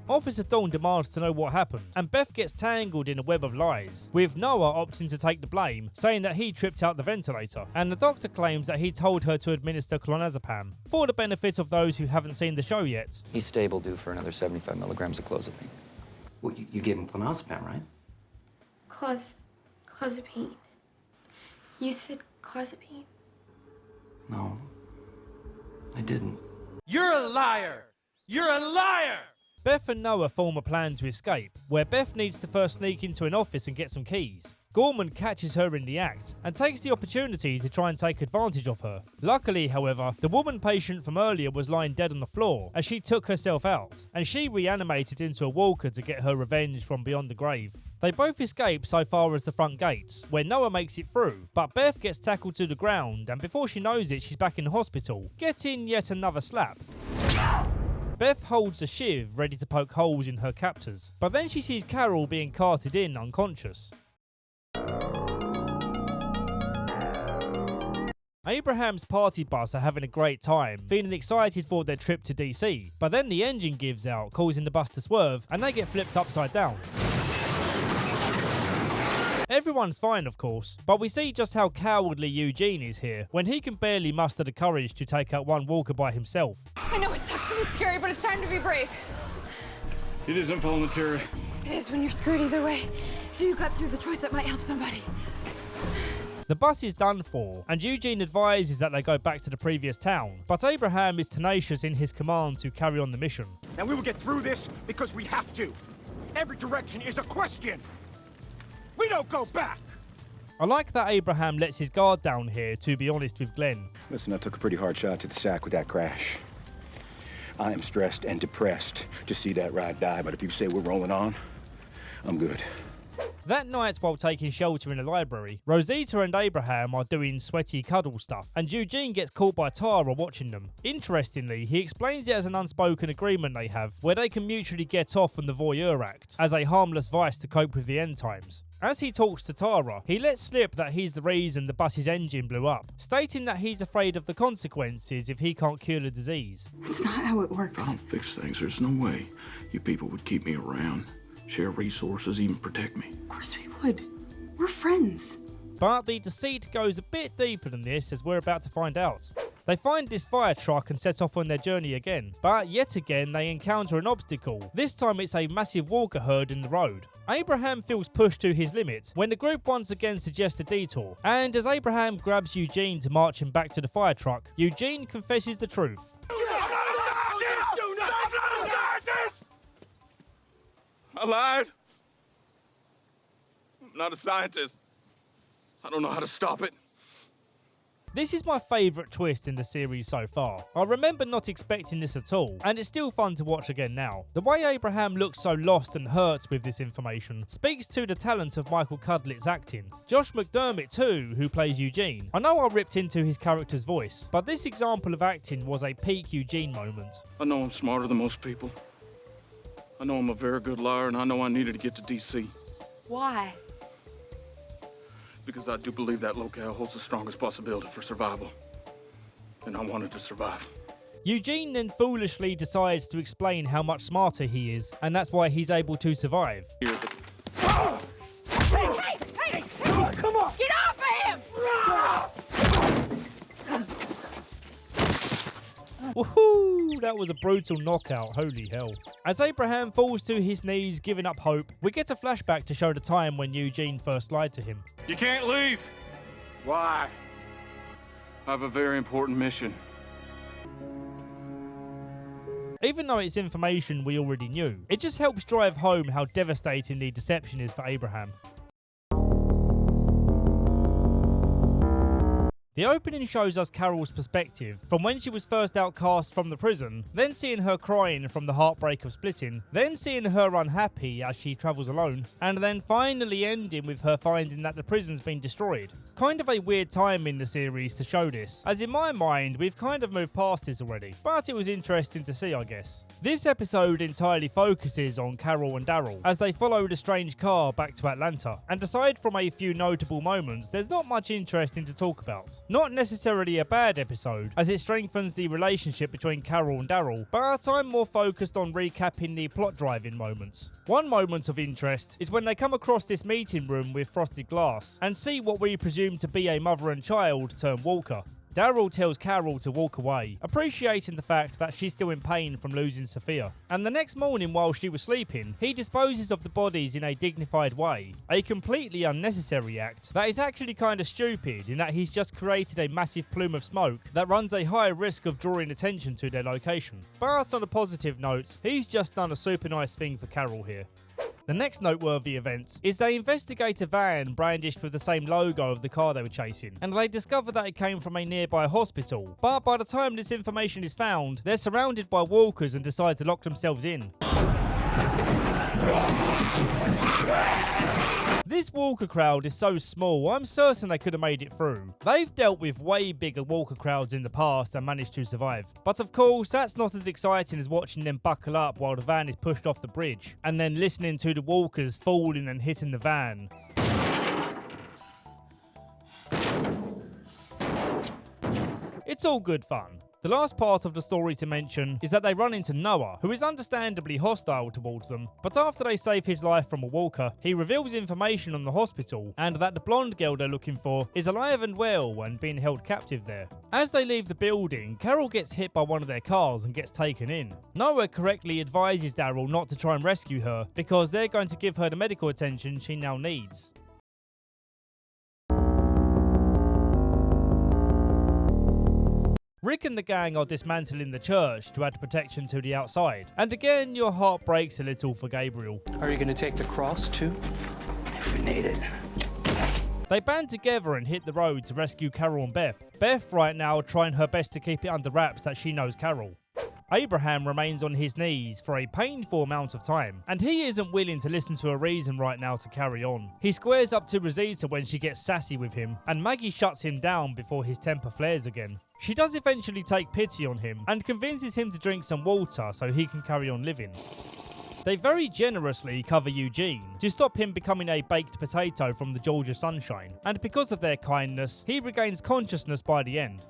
Officer Dawn demands to know what happened, and Beth gets tangled in a web of lies, with Noah opting to take the blame, saying that he tripped out the ventilator, and the doctor claims that he told her to administer clonazepam, for the benefit of those who haven't seen the show yet. He's stable, due for another 75 milligrams of clozapine. Well, you gave him clonazepam, right? Clozapine. You said clozapine? No, I didn't. You're a liar! You're a liar! Beth and Noah form a plan to escape, where Beth needs to first sneak into an office and get some keys. Gorman catches her in the act and takes the opportunity to try and take advantage of her. Luckily, however, the woman patient from earlier was lying dead on the floor as she took herself out, and she reanimated into a walker to get her revenge from beyond the grave. They both escape so far as the front gates, where Noah makes it through, but Beth gets tackled to the ground, and before she knows it, she's back in the hospital, getting yet another slap. Beth holds a shiv ready to poke holes in her captors, but then she sees Carol being carted in unconscious. Abraham's party bus are having a great time, feeling excited for their trip to DC, but then the engine gives out, causing the bus to swerve, and they get flipped upside down. Everyone's fine, of course, but we see just how cowardly Eugene is here, when he can barely muster the courage to take out one walker by himself. I know it sucks and it's scary, but it's time to be brave. It isn't voluntary. It is when you're screwed either way. So you got through the choice that might help somebody. The bus is done for, and Eugene advises that they go back to the previous town, but Abraham is tenacious in his command to carry on the mission. And we will get through this because we have to. Every direction is a question. We don't go back. I like that Abraham lets his guard down here, to be honest with Glenn. Listen, I took a pretty hard shot to the sack with that crash. I am stressed and depressed to see that ride die, but if you say we're rolling on, I'm good. That night, while taking shelter in a library, Rosita and Abraham are doing sweaty cuddle stuff, and Eugene gets caught by Tara watching them. Interestingly, he explains it as an unspoken agreement they have, where they can mutually get off on the voyeur act, as a harmless vice to cope with the end times. As he talks to Tara, he lets slip that he's the reason the bus's engine blew up, stating that he's afraid of the consequences if he can't cure the disease. That's not how it works. If I don't fix things, there's no way you people would keep me around, share resources, even protect me. Of course we would. We're friends. But the deceit goes a bit deeper than this, as we're about to find out. They find this fire truck and set off on their journey again, but yet again they encounter an obstacle. This time it's a massive walker herd in the road. Abraham feels pushed to his limit when the group once again suggests a detour, and as Abraham grabs Eugene to march him back to the fire truck, Eugene confesses the truth. I lied. I'm not a scientist. I don't know how to stop it. This is my favourite twist in the series so far. I remember not expecting this at all, and it's still fun to watch again now. The way Abraham looks so lost and hurt with this information speaks to the talent of Michael Cudlett's acting. Josh McDermott too, who plays Eugene. I know I ripped into his character's voice, but this example of acting was a peak Eugene moment. I know I'm smarter than most people. I know I'm a very good liar, and I know I needed to get to D.C. Why? Because I do believe that locale holds the strongest possibility for survival. And I wanted to survive. Eugene then foolishly decides to explain how much smarter he is, and that's why he's able to survive. Hey! Come on! Get off of him! Woohoo! That was a brutal knockout, holy hell. As Abraham falls to his knees, giving up hope, we get a flashback to show the time when Eugene first lied to him. You can't leave. Why? I have a very important mission. Even though it's information we already knew, it just helps drive home how devastating the deception is for Abraham. The opening shows us Carol's perspective, from when she was first outcast from the prison, then seeing her crying from the heartbreak of splitting, then seeing her unhappy as she travels alone, and then finally ending with her finding that the prison's been destroyed. Kind of a weird time in the series to show this, as in my mind we've kind of moved past this already, but it was interesting to see, I guess. This episode entirely focuses on Carol and Daryl as they follow the strange car back to Atlanta, and aside from a few notable moments, there's not much interesting to talk about. Not necessarily a bad episode, as it strengthens the relationship between Carol and Daryl, but I'm more focused on recapping the plot driving moments. One moment of interest is when they come across this meeting room with frosted glass and see what we presume to be a mother and child turned walker. Daryl tells Carol to walk away, appreciating the fact that she's still in pain from losing Sophia. And the next morning while she was sleeping, he disposes of the bodies in a dignified way, a completely unnecessary act that is actually kind of stupid in that he's just created a massive plume of smoke that runs a high risk of drawing attention to their location. But on a positive note, he's just done a super nice thing for Carol here. The next noteworthy event is they investigate a van brandished with the same logo of the car they were chasing, and they discover that it came from a nearby hospital. But by the time this information is found, they're surrounded by walkers and decide to lock themselves in. This walker crowd is so small, I'm certain they could have made it through. They've dealt with way bigger walker crowds in the past and managed to survive. But of course, that's not as exciting as watching them buckle up while the van is pushed off the bridge, and then listening to the walkers falling and hitting the van. It's all good fun. The last part of the story to mention is that they run into Noah, who is understandably hostile towards them, but after they save his life from a walker, he reveals information on the hospital and that the blonde girl they're looking for is alive and well and being held captive there. As they leave the building, Carol gets hit by one of their cars and gets taken in. Noah correctly advises Daryl not to try and rescue her because they're going to give her the medical attention she now needs. Rick and the gang are dismantling the church to add protection to the outside. And again, your heart breaks a little for Gabriel. Are you going to take the cross too? If we need it. They band together and hit the road to rescue Carol and Beth. Beth right now trying her best to keep it under wraps that she knows Carol. Abraham remains on his knees for a painful amount of time, and he isn't willing to listen to a reason right now to carry on. He squares up to Rosita when she gets sassy with him, and Maggie shuts him down before his temper flares again. She does eventually take pity on him and convinces him to drink some water so he can carry on living. They very generously cover Eugene to stop him becoming a baked potato from the Georgia sunshine, and because of their kindness, he regains consciousness by the end.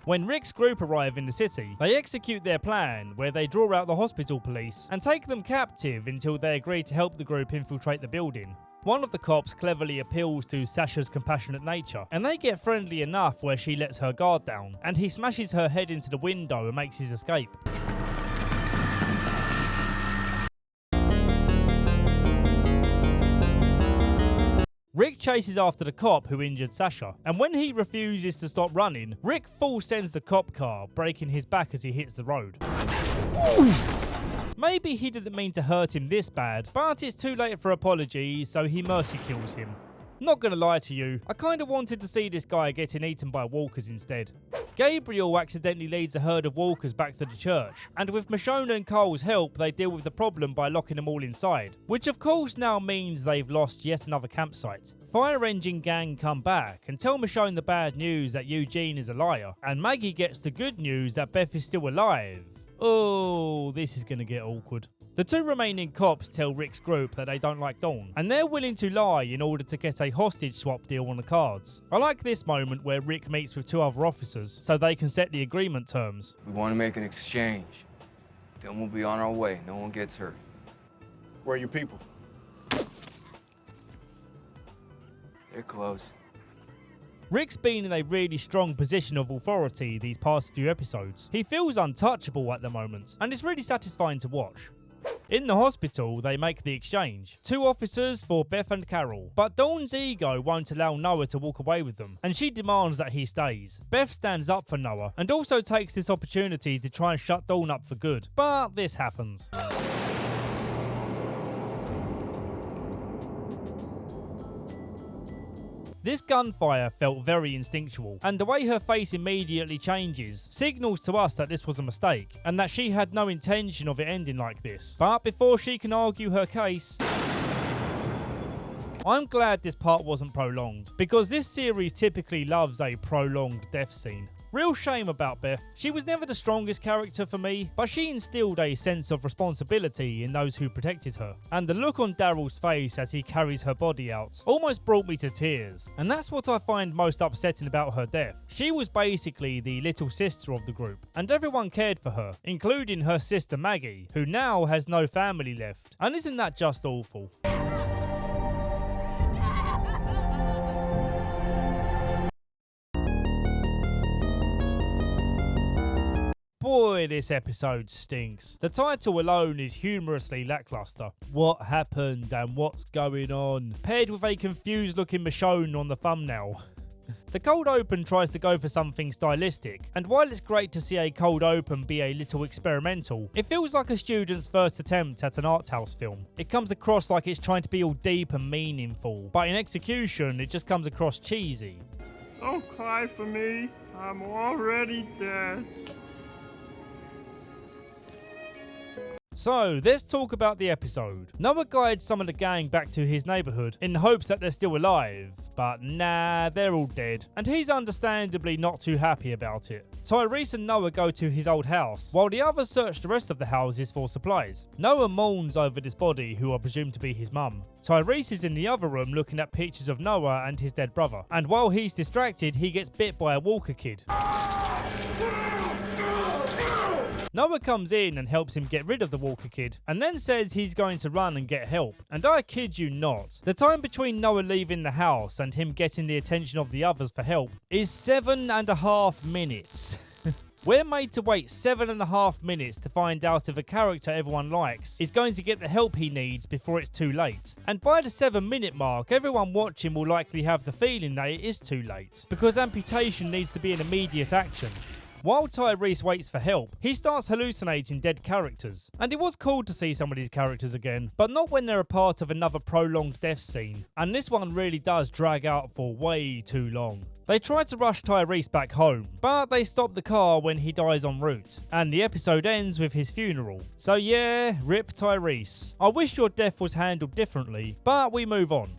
When Rick's group arrive in the city, they execute their plan where they draw out the hospital police and take them captive until they agree to help the group infiltrate the building. One of the cops cleverly appeals to Sasha's compassionate nature, and they get friendly enough where she lets her guard down, and he smashes her head into the window and makes his escape. Rick chases after the cop who injured Sasha, and when he refuses to stop running, Rick full sends the cop car, breaking his back as he hits the road. Maybe he didn't mean to hurt him this bad, but it's too late for apologies, so he mercy kills him. Not gonna lie to you, I kinda wanted to see this guy getting eaten by walkers instead. Gabriel accidentally leads a herd of walkers back to the church, and with Michonne and Cole's help, they deal with the problem by locking them all inside, which of course now means they've lost yet another campsite. Fire Engine Gang come back and tell Michonne the bad news that Eugene is a liar, and Maggie gets the good news that Beth is still alive. Oh, this is gonna get awkward. The two remaining cops tell Rick's group that they don't like Dawn, and they're willing to lie in order to get a hostage swap deal on the cards. I like this moment where Rick meets with two other officers so they can set the agreement terms. We want to make an exchange. Then we'll be on our way. No one gets hurt. Where are your people? They're close. Rick's been in a really strong position of authority these past few episodes. He feels untouchable at the moment, and it's really satisfying to watch. In the hospital, they make the exchange. Two officers for Beth and Carol, but Dawn's ego won't allow Noah to walk away with them, and she demands that he stays. Beth stands up for Noah, and also takes this opportunity to try and shut Dawn up for good, but this happens. This gunfire felt very instinctual, and the way her face immediately changes signals to us that this was a mistake, and that she had no intention of it ending like this. But before she can argue her case, I'm glad this part wasn't prolonged, because this series typically loves a prolonged death scene. Real shame about Beth. She was never the strongest character for me, but she instilled a sense of responsibility in those who protected her. And the look on Daryl's face as he carries her body out almost brought me to tears. And that's what I find most upsetting about her death. She was basically the little sister of the group, and everyone cared for her, including her sister Maggie, who now has no family left. And isn't that just awful? Boy, this episode stinks. The title alone is humorously lackluster. What happened and what's going on? Paired with a confused looking Michonne on the thumbnail. The cold open tries to go for something stylistic, and while it's great to see a cold open be a little experimental, it feels like a student's first attempt at an art house film. It comes across like it's trying to be all deep and meaningful, but in execution it just comes across cheesy. Don't cry for me, I'm already dead. So, let's talk about the episode. Noah guides some of the gang back to his neighbourhood in hopes that they're still alive, but nah, they're all dead, and he's understandably not too happy about it. Tyrese and Noah go to his old house, while the others search the rest of the houses for supplies. Noah mourns over this body, who are presumed to be his mum. Tyrese is in the other room looking at pictures of Noah and his dead brother, and while he's distracted, he gets bit by a walker kid. Noah comes in and helps him get rid of the walker kid, and then says he's going to run and get help. And I kid you not, the time between Noah leaving the house and him getting the attention of the others for help is 7.5 minutes. We're made to wait 7.5 minutes to find out if a character everyone likes is going to get the help he needs before it's too late. And by the 7-minute mark, everyone watching will likely have the feeling that it is too late, because amputation needs to be an immediate action. While Tyrese waits for help, he starts hallucinating dead characters. And it was cool to see some of these characters again, but not when they're a part of another prolonged death scene. And this one really does drag out for way too long. They try to rush Tyrese back home, but they stop the car when he dies en route, and the episode ends with his funeral. So yeah, rip Tyrese. I wish your death was handled differently, but we move on.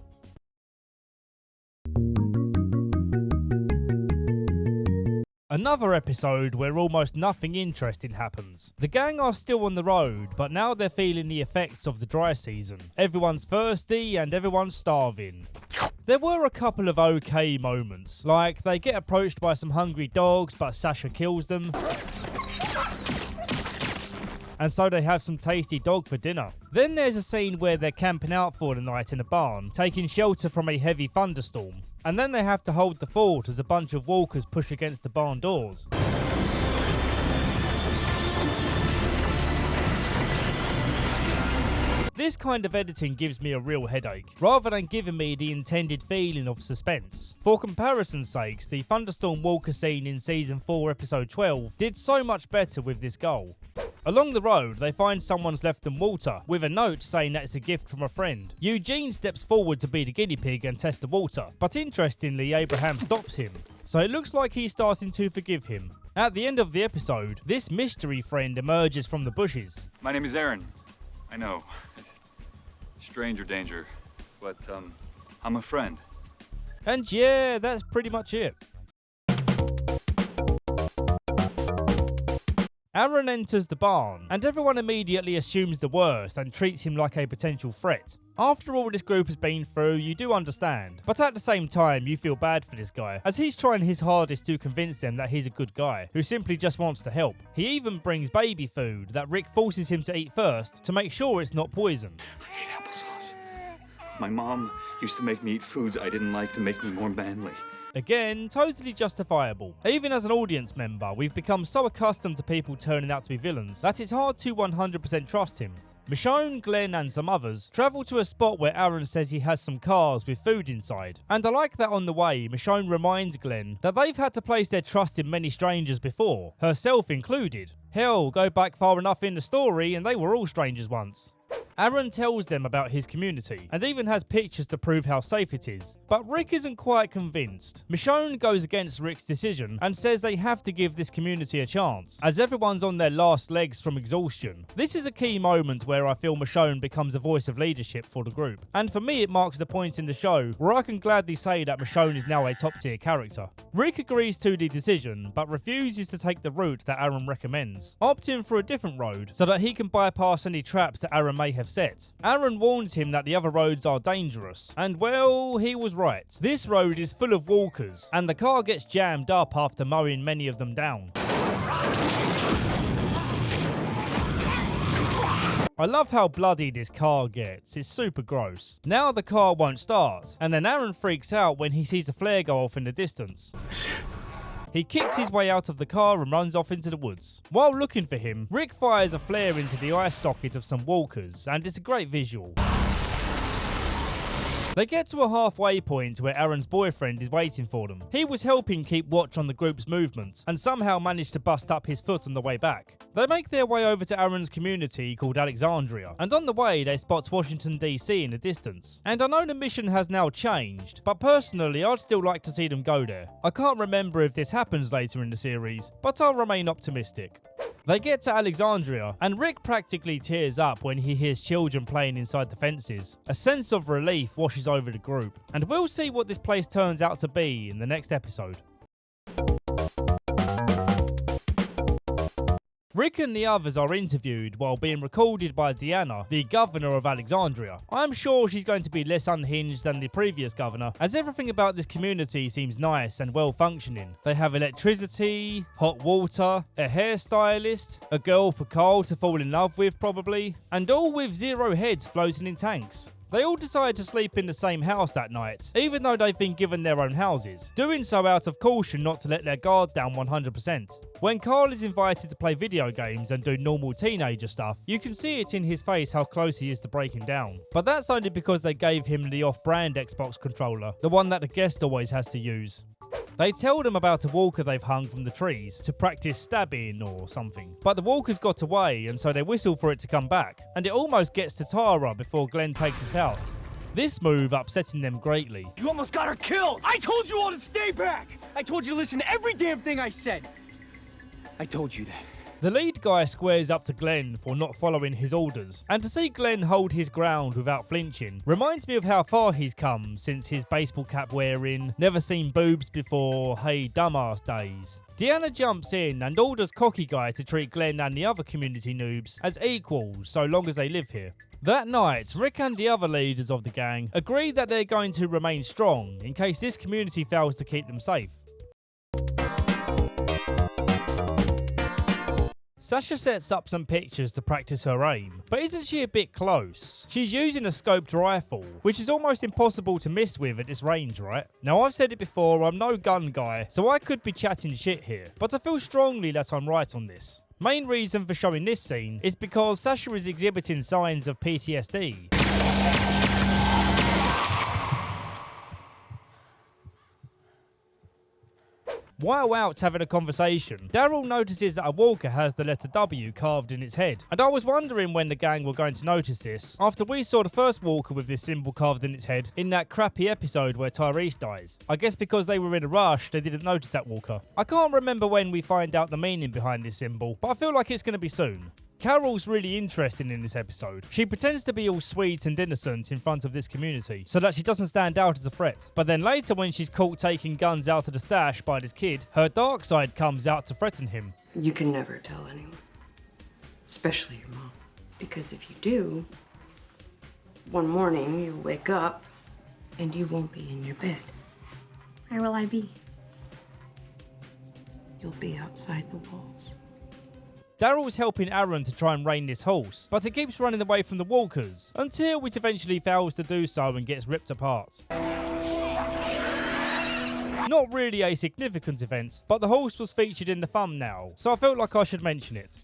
Another episode where almost nothing interesting happens. The gang are still on the road, but now they're feeling the effects of the dry season. Everyone's thirsty and everyone's starving. There were a couple of okay moments, like they get approached by some hungry dogs but Sasha kills them. And so they have some tasty dog for dinner. Then there's a scene where they're camping out for the night in a barn, taking shelter from a heavy thunderstorm. And then they have to hold the fort as a bunch of walkers push against the barn doors. This kind of editing gives me a real headache, rather than giving me the intended feeling of suspense. For comparison's sakes, the thunderstorm walker scene in season 4 episode 12 did so much better with this goal. Along the road, they find someone's left them water, with a note saying that it's a gift from a friend. Eugene steps forward to be the guinea pig and test the water, but interestingly, Abraham stops him. So it looks like he's starting to forgive him. At the end of the episode, this mystery friend emerges from the bushes. My name is Aaron. I know. Stranger danger, but I'm a friend. And yeah, that's pretty much it. Aaron enters the barn, and everyone immediately assumes the worst and treats him like a potential threat. After all this group has been through, you do understand, but at the same time you feel bad for this guy, as he's trying his hardest to convince them that he's a good guy, who simply just wants to help. He even brings baby food that Rick forces him to eat first, to make sure it's not poison. I hate applesauce. My mom used to make me eat foods I didn't like to make me more manly. Again, totally justifiable. Even as an audience member, we've become so accustomed to people turning out to be villains that it's hard to 100% trust him. Michonne, Glenn and some others travel to a spot where Aaron says he has some cars with food inside. And I like that on the way, Michonne reminds Glenn that they've had to place their trust in many strangers before, herself included. Hell, go back far enough in the story and they were all strangers once. Aaron tells them about his community, and even has pictures to prove how safe it is. But Rick isn't quite convinced. Michonne goes against Rick's decision, and says they have to give this community a chance, as everyone's on their last legs from exhaustion. This is a key moment where I feel Michonne becomes a voice of leadership for the group. And for me, it marks the point in the show where I can gladly say that Michonne is now a top tier character. Rick agrees to the decision, but refuses to take the route that Aaron recommends, opting for a different road so that he can bypass any traps that Aaron may have set. Aaron warns him that the other roads are dangerous, and well, he was right. This road is full of walkers, and the car gets jammed up after mowing many of them down. I love how bloody this car gets, it's super gross. Now the car won't start, and then Aaron freaks out when he sees a flare go off in the distance. He kicks his way out of the car and runs off into the woods. While looking for him, Rick fires a flare into the eye socket of some walkers, and it's a great visual. They get to a halfway point where Aaron's boyfriend is waiting for them. He was helping keep watch on the group's movements, and somehow managed to bust up his foot on the way back. They make their way over to Aaron's community called Alexandria, and on the way they spot Washington DC in the distance. And I know the mission has now changed, but personally I'd still like to see them go there. I can't remember if this happens later in the series, but I'll remain optimistic. They get to Alexandria, and Rick practically tears up when he hears children playing inside the fences. A sense of relief washes over the group, and we'll see what this place turns out to be in the next episode. Rick and the others are interviewed while being recorded by Deanna, the governor of Alexandria. I'm sure she's going to be less unhinged than the previous governor, as everything about this community seems nice and well functioning. They have electricity, hot water, a hairstylist, a girl for Carl to fall in love with probably, and all with 0 heads floating in tanks. They all decide to sleep in the same house that night, even though they've been given their own houses, doing so out of caution not to let their guard down 100%. When Carl is invited to play video games and do normal teenager stuff, you can see it in his face how close he is to breaking down. But that's only because they gave him the off-brand Xbox controller, the one that the guest always has to use. They tell them about a walker they've hung from the trees to practice stabbing or something. But the walker's got away, and so they whistle for it to come back. And it almost gets to Tara before Glenn takes it out. This move upsetting them greatly. You almost got her killed! I told you all to stay back! I told you to listen to every damn thing I said! I told you that. The lead guy squares up to Glenn for not following his orders, and to see Glenn hold his ground without flinching reminds me of how far he's come since his baseball cap wearing, never seen boobs before, hey dumbass days. Deanna jumps in and orders Cocky Guy to treat Glenn and the other community noobs as equals so long as they live here. That night, Rick and the other leaders of the gang agree that they're going to remain strong in case this community fails to keep them safe. Sasha sets up some pictures to practice her aim, but isn't she a bit close? She's using a scoped rifle, which is almost impossible to miss with at this range, right? Now I've said it before, I'm no gun guy, so I could be chatting shit here, but I feel strongly that I'm right on this. Main reason for showing this scene is because Sasha is exhibiting signs of PTSD. While out having a conversation, Daryl notices that a walker has the letter W carved in its head, and I was wondering when the gang were going to notice this after we saw the first walker with this symbol carved in its head in that crappy episode where Tyrese dies. I guess because they were in a rush, they didn't notice that walker. I can't remember when we find out the meaning behind this symbol, but I feel like it's going to be soon. Carol's really interesting in this episode. She pretends to be all sweet and innocent in front of this community so that she doesn't stand out as a threat. But then later when she's caught taking guns out of the stash by this kid, her dark side comes out to threaten him. You can never tell anyone, especially your mom. Because if you do, one morning you'll wake up and you won't be in your bed. Where will I be? You'll be outside the walls. Daryl's helping Aaron to try and rein this horse, but it keeps running away from the walkers, until it eventually fails to do so and gets ripped apart. Not really a significant event, but the horse was featured in the thumbnail, so I felt like I should mention it.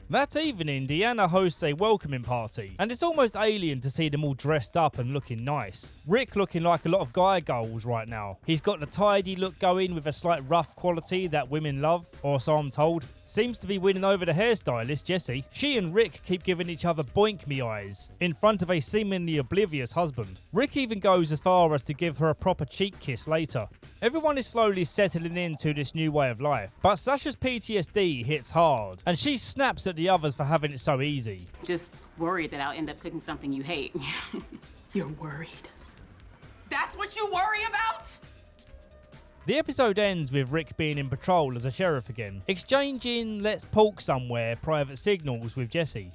That evening, Deanna hosts a welcoming party, and it's almost alien to see them all dressed up and looking nice. Rick looking like a lot of guy goals right now. He's got the tidy look going with a slight rough quality that women love, or so I'm told. Seems to be winning over the hairstylist, Jessie. She and Rick keep giving each other boink me eyes in front of a seemingly oblivious husband. Rick even goes as far as to give her a proper cheek kiss later. Everyone is slowly settling into this new way of life, but Sasha's PTSD hits hard, and she snaps at the others for having it so easy. Just worried that I'll end up cooking something you hate. You're worried. That's what you worry about? The episode ends with Rick being in patrol as a sheriff again, exchanging let's pork somewhere private signals with Jessie.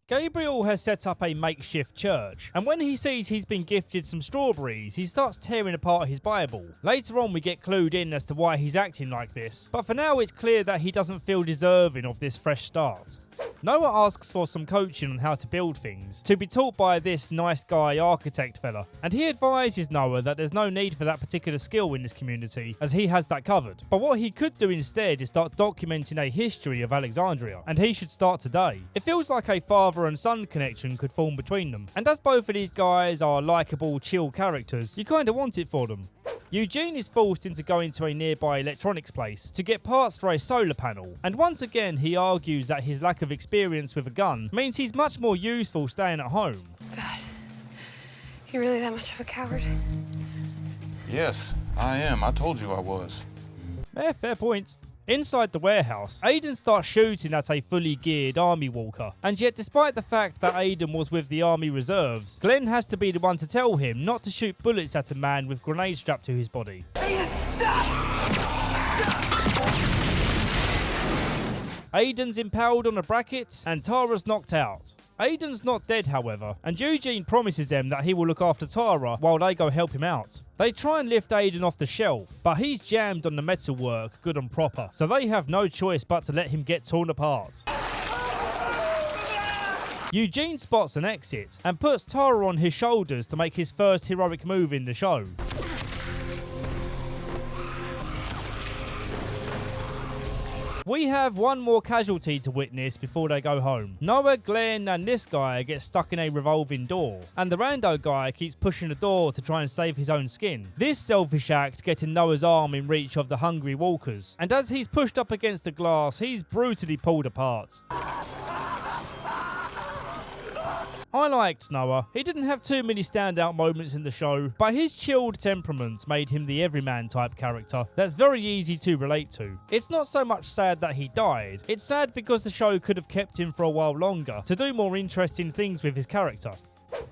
Gabriel has set up a makeshift church, and when he sees he's been gifted some strawberries, he starts tearing apart his Bible. Later on we get clued in as to why he's acting like this, but for now it's clear that he doesn't feel deserving of this fresh start. Noah asks for some coaching on how to build things, to be taught by this nice guy architect fella, and he advises Noah that there's no need for that particular skill in this community, as he has that covered. But what he could do instead is start documenting a history of Alexandria, and he should start today. It feels like a father and son connection could form between them, and as both of these guys are likeable, chill characters, you kinda want it for them. Eugene is forced into going to a nearby electronics place to get parts for a solar panel, and once again he argues that his lack of experience with a gun means he's much more useful staying at home. God, you're really that much of a coward? Yes, I am. I told you I was. Fair point. Inside the warehouse, Aiden starts shooting at a fully geared army walker, and yet despite the fact that Aiden was with the army reserves, Glenn has to be the one to tell him not to shoot bullets at a man with grenades strapped to his body. Aiden's impaled on a bracket, and Tara's knocked out. Aiden's not dead, however, and Eugene promises them that he will look after Tara while they go help him out. They try and lift Aiden off the shelf, but he's jammed on the metalwork good and proper, so they have no choice but to let him get torn apart. Eugene spots an exit and puts Tara on his shoulders to make his first heroic move in the show. We have one more casualty to witness before they go home. Noah, Glenn and this guy get stuck in a revolving door, and the rando guy keeps pushing the door to try and save his own skin. This selfish act getting Noah's arm in reach of the hungry walkers, and as he's pushed up against the glass, he's brutally pulled apart. I liked Noah. He didn't have too many standout moments in the show, but his chilled temperament made him the everyman type character that's very easy to relate to. It's not so much sad that he died, it's sad because the show could have kept him for a while longer to do more interesting things with his character.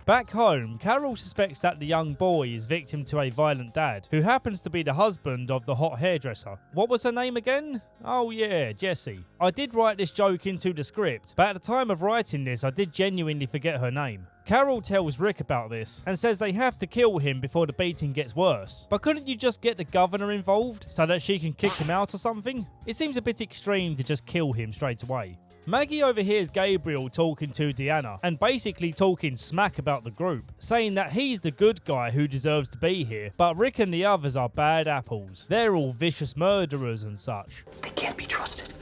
Back home, Carol suspects that the young boy is victim to a violent dad, who happens to be the husband of the hot hairdresser. What was her name again? Oh yeah, Jessie. I did write this joke into the script, but at the time of writing this, I did genuinely forget her name. Carol tells Rick about this and says they have to kill him before the beating gets worse. But couldn't you just get the governor involved so that she can kick him out or something? It seems a bit extreme to just kill him straight away. Maggie overhears Gabriel talking to Deanna and basically talking smack about the group, saying that he's the good guy who deserves to be here, but Rick and the others are bad apples. They're all vicious murderers and such. They can't be trusted.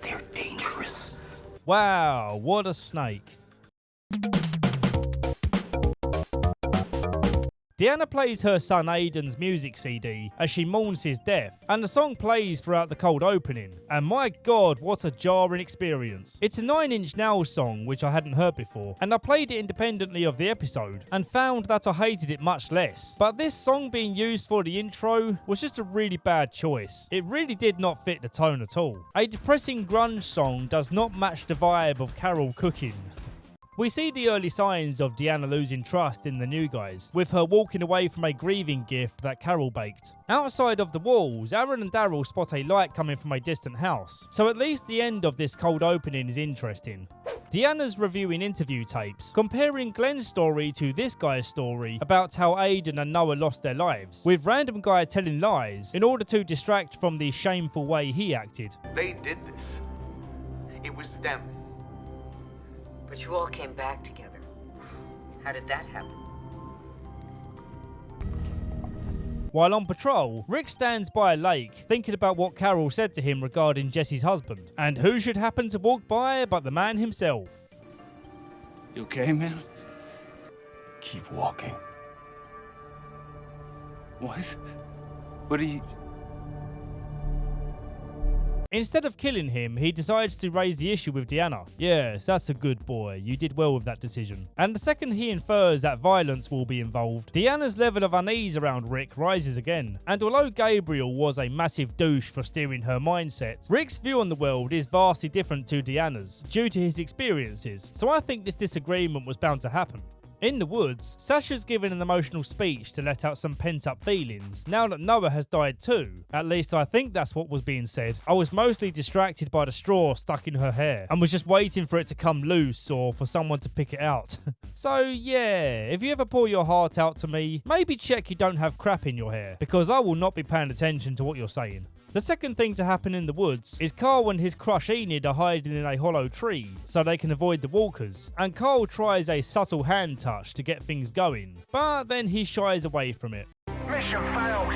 They're dangerous. Wow, what a snake. Deanna plays her son Aiden's music CD as she mourns his death, and the song plays throughout the cold opening, and my god, what a jarring experience. It's a 9 Inch Nails song which I hadn't heard before, and I played it independently of the episode and found that I hated it much less, but this song being used for the intro was just a really bad choice. It really did not fit the tone at all. A depressing grunge song does not match the vibe of Carol cooking. We see the early signs of Deanna losing trust in the new guys, with her walking away from a grieving gift that Carol baked. Outside of the walls, Aaron and Daryl spot a light coming from a distant house, so at least the end of this cold opening is interesting. Deanna's reviewing interview tapes, comparing Glenn's story to this guy's story about how Aiden and Noah lost their lives, with random guy telling lies in order to distract from the shameful way he acted. They did this. It was them. But you all came back together. How did that happen? While on patrol, Rick stands by a lake, thinking about what Carol said to him regarding Jesse's husband. And who should happen to walk by but the man himself? You okay, man? Keep walking. What? What are you... Instead of killing him, he decides to raise the issue with Deanna. Yes, that's a good boy. You did well with that decision. And the second he infers that violence will be involved, Deanna's level of unease around Rick rises again. And although Gabriel was a massive douche for steering her mindset, Rick's view on the world is vastly different to Deanna's, due to his experiences. So I think this disagreement was bound to happen. In the woods, Sasha's given an emotional speech to let out some pent-up feelings, now that Noah has died too. At least I think that's what was being said. I was mostly distracted by the straw stuck in her hair, and was just waiting for it to come loose or for someone to pick it out. So yeah, if you ever pour your heart out to me, maybe check you don't have crap in your hair, because I will not be paying attention to what you're saying. The second thing to happen in the woods is Carl and his crush Enid are hiding in a hollow tree so they can avoid the walkers, and Carl tries a subtle hand touch to get things going, but then he shies away from it. Mission failed.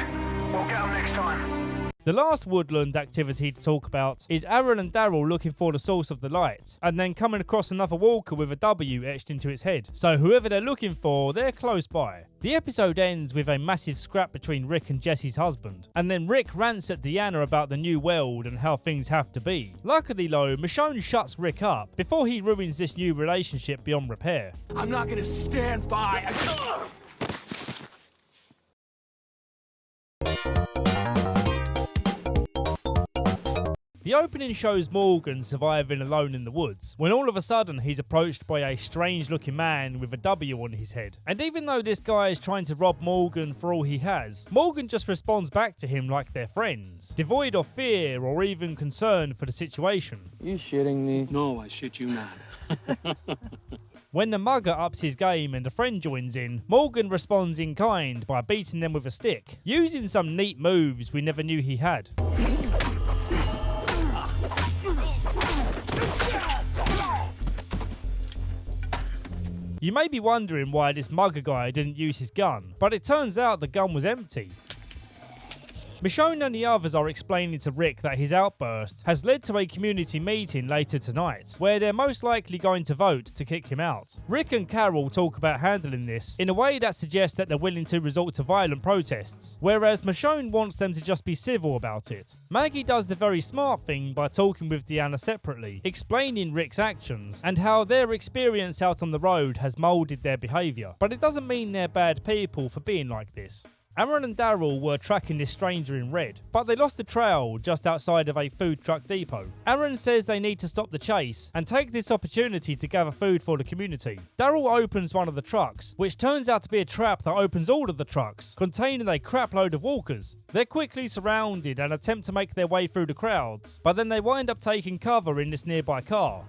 We'll get them next time. The last woodland activity to talk about is Aaron and Daryl looking for the source of the light, and then coming across another walker with a W etched into its head. So whoever they're looking for, they're close by. The episode ends with a massive scrap between Rick and Jesse's husband, and then Rick rants at Deanna about the new world and how things have to be. Luckily though, Michonne shuts Rick up before he ruins this new relationship beyond repair. I'm not gonna stand by. The opening shows Morgan surviving alone in the woods, when all of a sudden he's approached by a strange looking man with a W on his head. And even though this guy is trying to rob Morgan for all he has, Morgan just responds back to him like they're friends, devoid of fear or even concern for the situation. You shitting me? No, I shit you not. When the mugger ups his game and a friend joins in, Morgan responds in kind by beating them with a stick, using some neat moves we never knew he had. You may be wondering why this mugger guy didn't use his gun, but it turns out the gun was empty. Michonne and the others are explaining to Rick that his outburst has led to a community meeting later tonight, where they're most likely going to vote to kick him out. Rick and Carol talk about handling this in a way that suggests that they're willing to resort to violent protests, whereas Michonne wants them to just be civil about it. Maggie does the very smart thing by talking with Deanna separately, explaining Rick's actions and how their experience out on the road has moulded their behaviour, but it doesn't mean they're bad people for being like this. Aaron and Daryl were tracking this stranger in red, but they lost the trail just outside of a food truck depot. Aaron says they need to stop the chase and take this opportunity to gather food for the community. Daryl opens one of the trucks, which turns out to be a trap that opens all of the trucks, containing a crap load of walkers. They're quickly surrounded and attempt to make their way through the crowds, but then they wind up taking cover in this nearby car.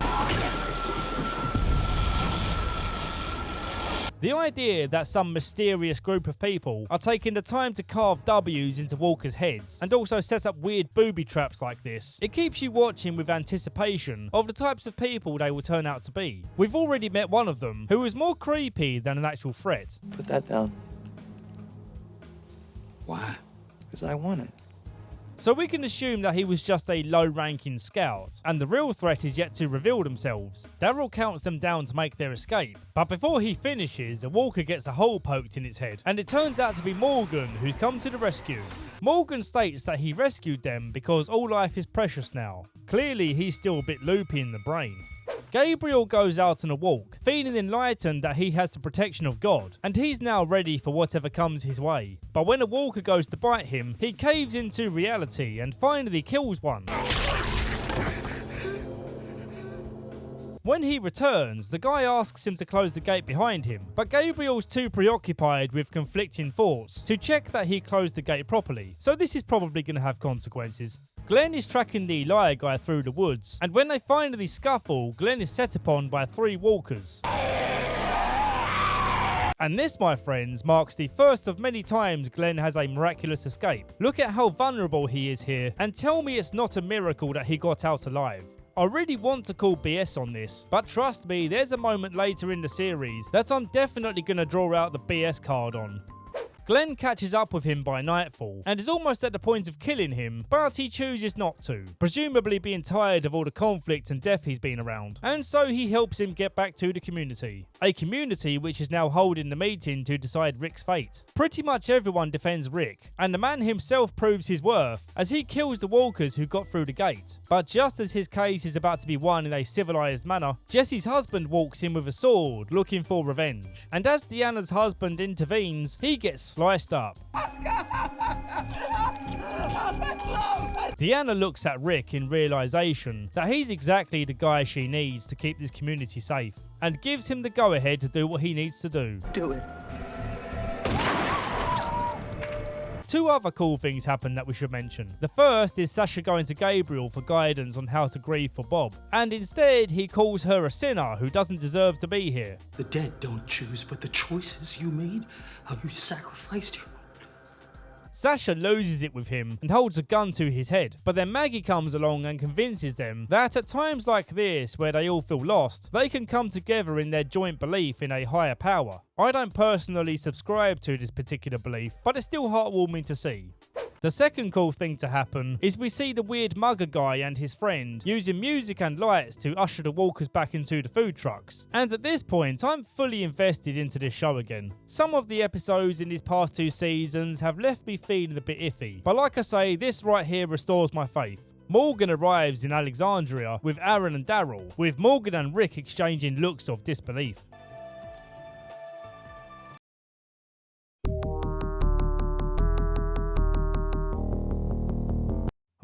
The idea that some mysterious group of people are taking the time to carve W's into walkers' heads and also set up weird booby traps like this, it keeps you watching with anticipation of the types of people they will turn out to be. We've already met one of them, who was more creepy than an actual threat. Put that down. Why? Because I want it. So we can assume that he was just a low-ranking scout, and the real threat is yet to reveal themselves. Daryl counts them down to make their escape, but before he finishes, a walker gets a hole poked in its head, and it turns out to be Morgan, who's come to the rescue. Morgan states that he rescued them because all life is precious now. Clearly, he's still a bit loopy in the brain. Gabriel goes out on a walk, feeling enlightened that he has the protection of God, and he's now ready for whatever comes his way. But when a walker goes to bite him, he caves into reality and finally kills one. When he returns, the guy asks him to close the gate behind him, but Gabriel's too preoccupied with conflicting thoughts to check that he closed the gate properly, so this is probably going to have consequences. Glenn is tracking the liar guy through the woods, and when they finally scuffle, Glenn is set upon by 3 walkers. And this, my friends, marks the first of many times Glenn has a miraculous escape. Look at how vulnerable he is here, and tell me it's not a miracle that he got out alive. I really want to call BS on this, but trust me, there's a moment later in the series that I'm definitely going to draw out the BS card on. Glenn catches up with him by nightfall and is almost at the point of killing him, but he chooses not to, presumably being tired of all the conflict and death he's been around, and so he helps him get back to the community. A community which is now holding the meeting to decide Rick's fate. Pretty much everyone defends Rick, and the man himself proves his worth as he kills the walkers who got through the gate. But just as his case is about to be won in a civilized manner, Jesse's husband walks in with a sword looking for revenge, and as Deanna's husband intervenes, he gets sliced up. Deanna looks at Rick in realization that he's exactly the guy she needs to keep this community safe, and gives him the go-ahead to do what he needs to do. Do it. 2 other cool things happen that we should mention. The first is Sasha going to Gabriel for guidance on how to grieve for Bob, and instead he calls her a sinner who doesn't deserve to be here. The dead don't choose, but the choices you made, how you sacrificed your... Sasha loses it with him and holds a gun to his head, but then Maggie comes along and convinces them that at times like this, where they all feel lost, they can come together in their joint belief in a higher power. I don't personally subscribe to this particular belief, but it's still heartwarming to see. The second cool thing to happen is we see the weird mugger guy and his friend using music and lights to usher the walkers back into the food trucks. And at this point, I'm fully invested into this show again. Some of the episodes in these past 2 seasons have left me feeling a bit iffy, but like I say, this right here restores my faith. Morgan arrives in Alexandria with Aaron and Daryl, with Morgan and Rick exchanging looks of disbelief.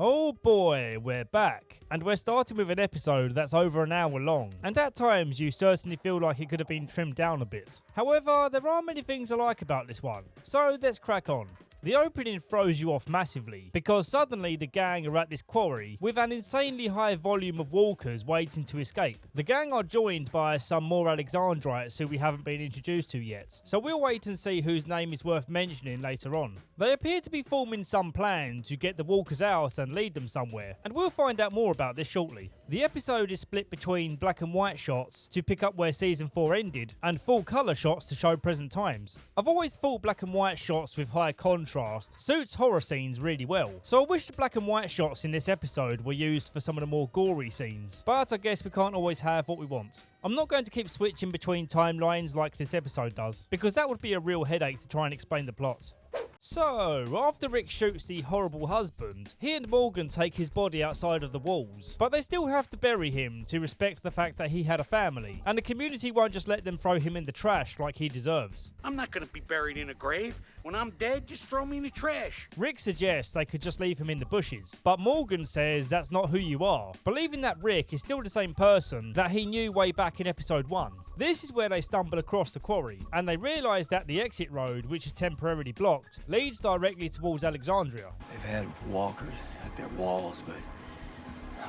Oh boy, we're back, and we're starting with an episode that's over an hour long, and at times you certainly feel like it could have been trimmed down a bit. However, there are many things I like about this one, so let's crack on. The opening throws you off massively, because suddenly the gang are at this quarry with an insanely high volume of walkers waiting to escape. The gang are joined by some more Alexandrites who we haven't been introduced to yet, so we'll wait and see whose name is worth mentioning later on. They appear to be forming some plan to get the walkers out and lead them somewhere, and we'll find out more about this shortly. The episode is split between black and white shots to pick up where season 4 ended, and full colour shots to show present times. I've always thought black and white shots with high contrast contrast, suits horror scenes really well. So I wish the black and white shots in this episode were used for some of the more gory scenes, but I guess we can't always have what we want. I'm not going to keep switching between timelines like this episode does, because that would be a real headache to try and explain the plot. So, after Rick shoots the horrible husband, he and Morgan take his body outside of the walls, but they still have to bury him to respect the fact that he had a family, and the community won't just let them throw him in the trash like he deserves. I'm not gonna be buried in a grave. When I'm dead, just throw me in the trash. Rick suggests they could just leave him in the bushes, but Morgan says that's not who you are, believing that Rick is still the same person that he knew way back in episode 1. This is where they stumble across the quarry, and they realise that the exit road, which is temporarily blocked, leads directly towards Alexandria. They've had walkers at their walls, but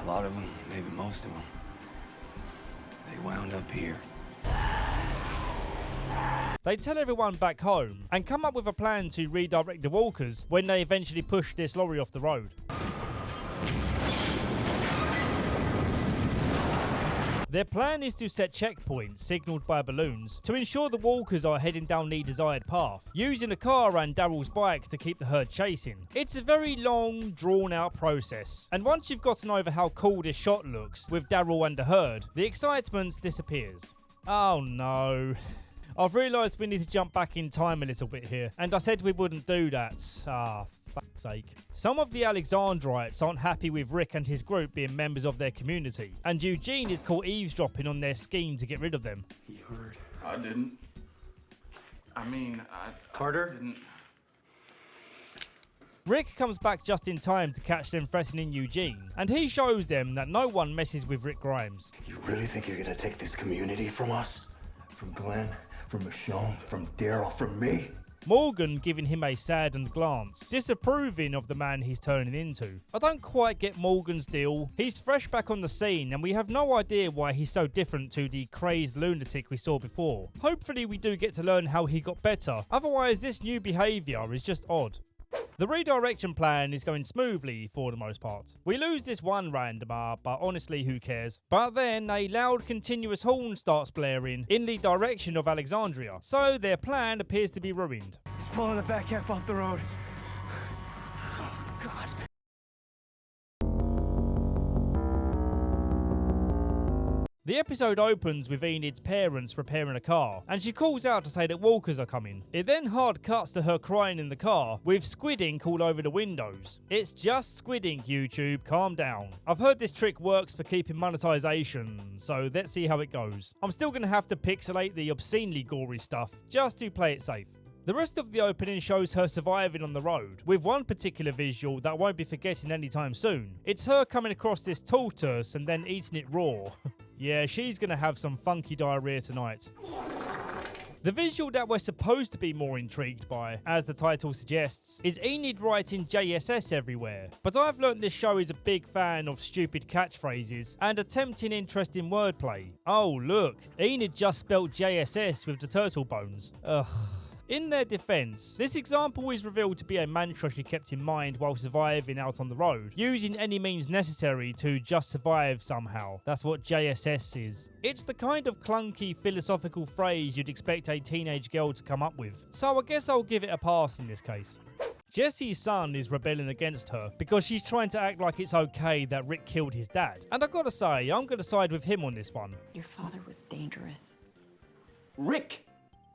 a lot of them, maybe most of them, they wound up here. They tell everyone back home and come up with a plan to redirect the walkers when they eventually push this lorry off the road. Their plan is to set checkpoints, signalled by balloons, to ensure the walkers are heading down the desired path, using a car and Daryl's bike to keep the herd chasing. It's a very long, drawn-out process, and once you've gotten over how cool this shot looks with Daryl and the herd, the excitement disappears. Oh no. I've realised we need to jump back in time a little bit here, and I said we wouldn't do that. Fuck's sake. Some of the Alexandrites aren't happy with Rick and his group being members of their community, and Eugene is caught eavesdropping on their scheme to get rid of them. You heard? I didn't. I mean, Carter? Didn't. Rick comes back just in time to catch them threatening Eugene, and he shows them that no one messes with Rick Grimes. You really think you're gonna take this community from us? From Glenn? From Michonne? From Daryl? From me? Morgan giving him a saddened glance, disapproving of the man he's turning into. I don't quite get Morgan's deal. He's fresh back on the scene and we have no idea why he's so different to the crazed lunatic we saw before. Hopefully we do get to learn how he got better, otherwise this new behaviour is just odd. The redirection plan is going smoothly for the most part. We lose this one randomer, but honestly who cares. But then a loud continuous horn starts blaring in the direction of Alexandria, so their plan appears to be ruined. He's pulling the back half off the road. Oh, God. The episode opens with Enid's parents repairing a car, and she calls out to say that walkers are coming. It then hard cuts to her crying in the car, with squid ink all over the windows. It's just squid ink, YouTube, calm down. I've heard this trick works for keeping monetization, so let's see how it goes. I'm still going to have to pixelate the obscenely gory stuff, just to play it safe. The rest of the opening shows her surviving on the road, with one particular visual that I won't be forgetting anytime soon. It's her coming across this tortoise and then eating it raw. Yeah, she's gonna have some funky diarrhea tonight. The visual that we're supposed to be more intrigued by, as the title suggests, is Enid writing JSS everywhere. But I've learnt this show is a big fan of stupid catchphrases and attempting interesting wordplay. Oh look, Enid just spelt JSS with the turtle bones. Ugh. In their defense, this example is revealed to be a mantra she kept in mind while surviving out on the road, using any means necessary to just survive somehow. That's what JSS is. It's the kind of clunky philosophical phrase you'd expect a teenage girl to come up with, so I guess I'll give it a pass in this case. Jesse's son is rebelling against her because she's trying to act like it's okay that Rick killed his dad. And I gotta say, I'm gonna side with him on this one. Your father was dangerous. Rick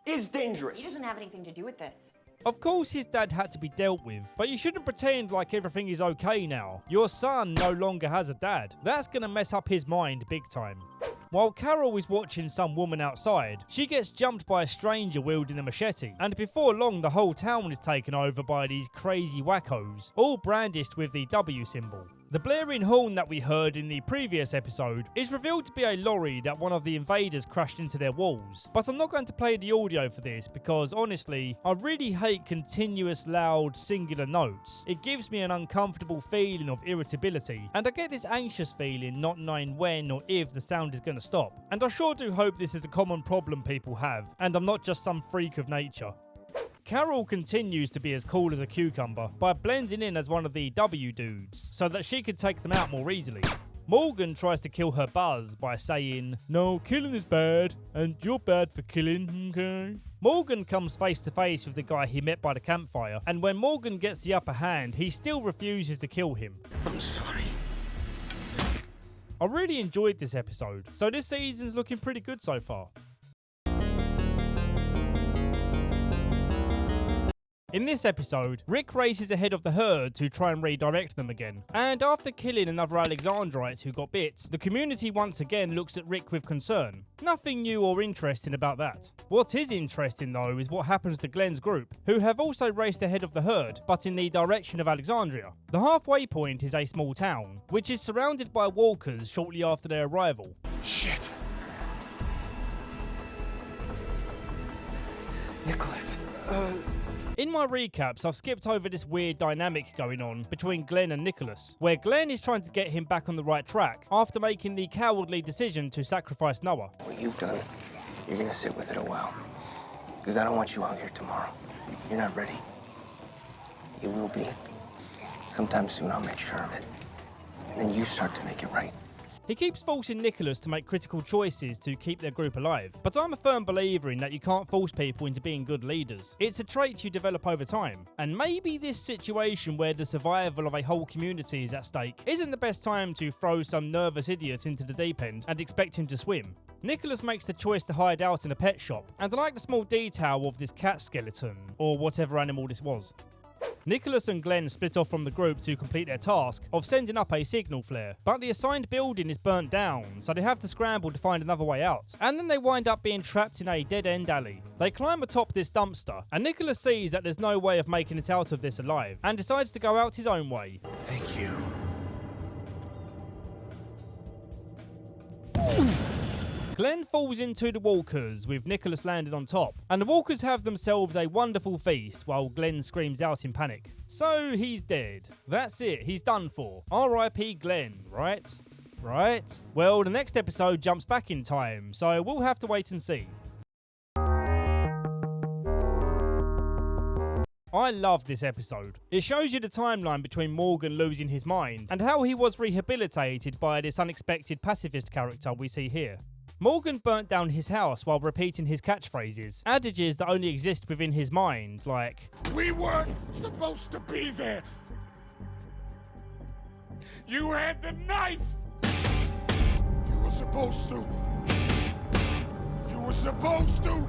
is dangerous. He doesn't have anything to do with this. Of course his dad had to be dealt with, but you shouldn't pretend like everything is okay now. Your son no longer has a dad. That's gonna mess up his mind big time. While Carol is watching some woman outside, she gets jumped by a stranger wielding a machete, and before long the whole town is taken over by these crazy wackos, all brandished with the W symbol. The blaring horn that we heard in the previous episode is revealed to be a lorry that one of the invaders crashed into their walls, but I'm not going to play the audio for this because honestly, I really hate continuous loud singular notes. It gives me an uncomfortable feeling of irritability, and I get this anxious feeling not knowing when or if the sound is going to stop. And I sure do hope this is a common problem people have, and I'm not just some freak of nature. Carol continues to be as cool as a cucumber by blending in as one of the W dudes so that she could take them out more easily. Morgan tries to kill her buzz by saying, "No, killing is bad, and you're bad for killing, okay?" Morgan comes face to face with the guy he met by the campfire, and when Morgan gets the upper hand, he still refuses to kill him. I'm sorry. I really enjoyed this episode, so this season's looking pretty good so far. In this episode, Rick races ahead of the herd to try and redirect them again, and after killing another Alexandrite who got bit, the community once again looks at Rick with concern. Nothing new or interesting about that. What is interesting though is what happens to Glenn's group, who have also raced ahead of the herd, but in the direction of Alexandria. The halfway point is a small town, which is surrounded by walkers shortly after their arrival. Shit. Nicholas. In my recaps, I've skipped over this weird dynamic going on between Glenn and Nicholas, where Glenn is trying to get him back on the right track after making the cowardly decision to sacrifice Noah. What you've done, you're gonna sit with it a while. Because I don't want you out here tomorrow. You're not ready. You will be. Sometime soon I'll make sure of it. And then you start to make it right. He keeps forcing Nicholas to make critical choices to keep their group alive, but I'm a firm believer in that you can't force people into being good leaders. It's a trait you develop over time, and maybe this situation where the survival of a whole community is at stake isn't the best time to throw some nervous idiot into the deep end and expect him to swim. Nicholas makes the choice to hide out in a pet shop, and I like the small detail of this cat skeleton, or whatever animal this was. Nicholas and Glenn split off from the group to complete their task of sending up a signal flare, but the assigned building is burnt down, so they have to scramble to find another way out, and then they wind up being trapped in a dead-end alley. They climb atop this dumpster, and Nicholas sees that there's no way of making it out of this alive, and decides to go out his own way. Thank you. Glenn falls into the walkers with Nicholas landed on top, and the walkers have themselves a wonderful feast while Glenn screams out in panic. So he's dead. That's it, he's done for. R.I.P. Glenn, right? Right? Well, the next episode jumps back in time, so we'll have to wait and see. I love this episode. It shows you the timeline between Morgan losing his mind and how he was rehabilitated by this unexpected pacifist character we see here. Morgan burnt down his house while repeating his catchphrases, adages that only exist within his mind, like, We weren't supposed to be there. You had the knife. You were supposed to. You were supposed to.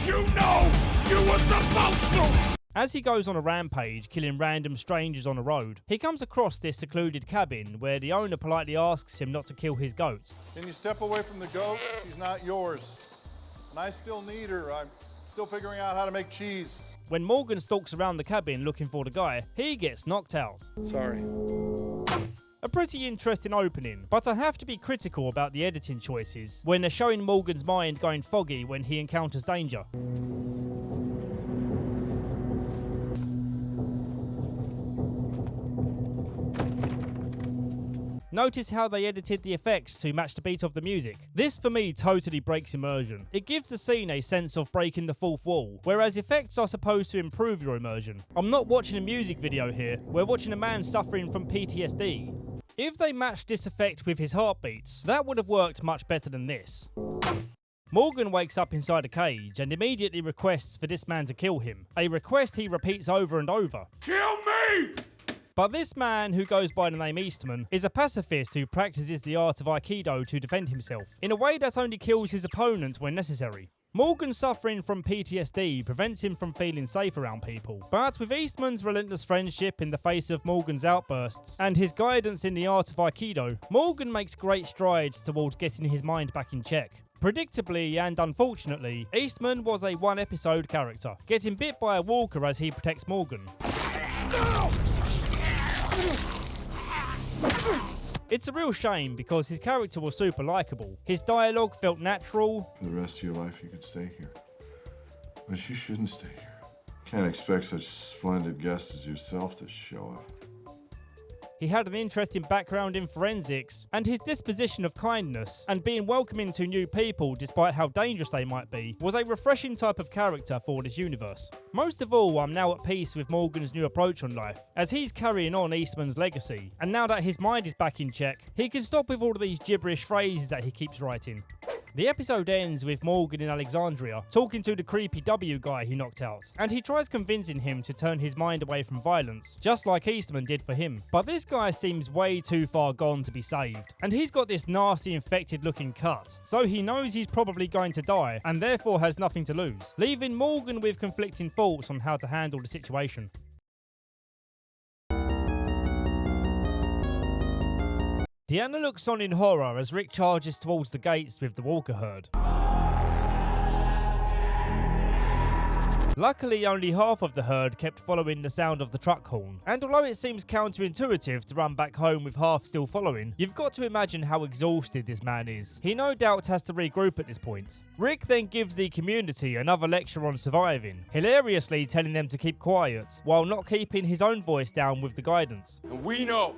You know you were supposed to. As he goes on a rampage, killing random strangers on the road, he comes across this secluded cabin where the owner politely asks him not to kill his goat. Can you step away from the goat? She's not yours. And I still need her. I'm still figuring out how to make cheese. When Morgan stalks around the cabin looking for the guy, he gets knocked out. Sorry. A pretty interesting opening, but I have to be critical about the editing choices when they're showing Morgan's mind going foggy when he encounters danger. Notice how they edited the effects to match the beat of the music. This for me totally breaks immersion. It gives the scene a sense of breaking the fourth wall, whereas effects are supposed to improve your immersion. I'm not watching a music video here, we're watching a man suffering from PTSD. If they matched this effect with his heartbeats, that would have worked much better than this. Morgan wakes up inside a cage and immediately requests for this man to kill him, a request he repeats over and over. Kill me! But this man, who goes by the name Eastman, is a pacifist who practices the art of Aikido to defend himself, in a way that only kills his opponent when necessary. Morgan suffering from PTSD prevents him from feeling safe around people, but with Eastman's relentless friendship in the face of Morgan's outbursts, and his guidance in the art of Aikido, Morgan makes great strides towards getting his mind back in check. Predictably and unfortunately, Eastman was a one-episode character, getting bit by a walker as he protects Morgan. It's a real shame because his character was super likeable. His dialogue felt natural. For the rest of your life you could stay here. But you shouldn't stay here. Can't expect such splendid guests as yourself to show up. He had an interesting background in forensics, and his disposition of kindness and being welcoming to new people despite how dangerous they might be was a refreshing type of character for this universe. Most of all, I'm now at peace with Morgan's new approach on life, as he's carrying on Eastman's legacy, and now that his mind is back in check, he can stop with all of these gibberish phrases that he keeps writing. The episode ends with Morgan in Alexandria talking to the creepy W guy he knocked out, and he tries convincing him to turn his mind away from violence, just like Eastman did for him. But this guy seems way too far gone to be saved, and he's got this nasty infected looking cut, so he knows he's probably going to die, and therefore has nothing to lose, leaving Morgan with conflicting thoughts on how to handle the situation. Deanna looks on in horror as Rick charges towards the gates with the Walker herd. Luckily, only half of the herd kept following the sound of the truck horn, and although it seems counterintuitive to run back home with half still following, you've got to imagine how exhausted this man is. He no doubt has to regroup at this point. Rick then gives the community another lecture on surviving, hilariously telling them to keep quiet, while not keeping his own voice down with the guidance. And we know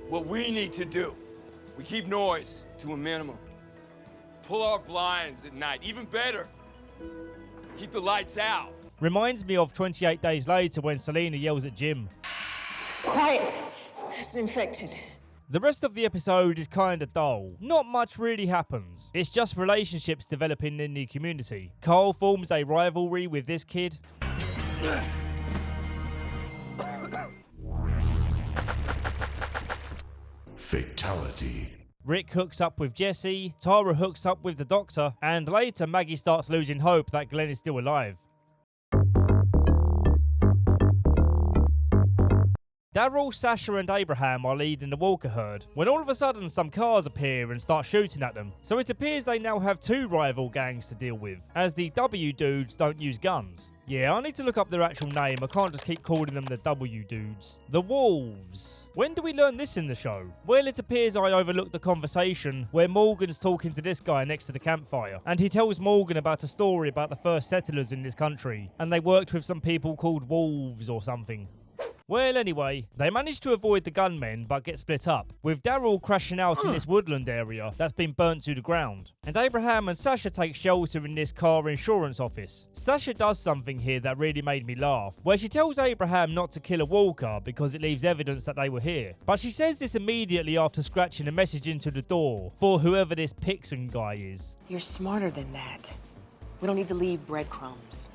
what we need to do. We keep noise to a minimum. Pull our blinds at night. Even better, keep the lights out. Reminds me of 28 Days Later when Selena yells at Jim. Quiet. That's an infected. The rest of the episode is kinda dull. Not much really happens. It's just relationships developing in the community. Carl forms a rivalry with this kid. Fatality. Rick hooks up with Jesse, Tara hooks up with the doctor, and later Maggie starts losing hope that Glenn is still alive. Daryl, Sasha and Abraham are leading the Walker herd, when all of a sudden some cars appear and start shooting at them. So it appears they now have two rival gangs to deal with, as the W dudes don't use guns. Yeah, I need to look up their actual name, I can't just keep calling them the W dudes. The Wolves. When do we learn this in the show? Well, it appears I overlooked the conversation where Morgan's talking to this guy next to the campfire, and he tells Morgan about a story about the first settlers in this country, and they worked with some people called wolves or something. Well, anyway, they manage to avoid the gunmen but get split up, with Daryl crashing out in this woodland area that's been burnt to the ground. And Abraham and Sasha take shelter in this car insurance office. Sasha does something here that really made me laugh, where she tells Abraham not to kill a walker because it leaves evidence that they were here. But she says this immediately after scratching a message into the door for whoever this Pixon guy is. You're smarter than that. We don't need to leave breadcrumbs.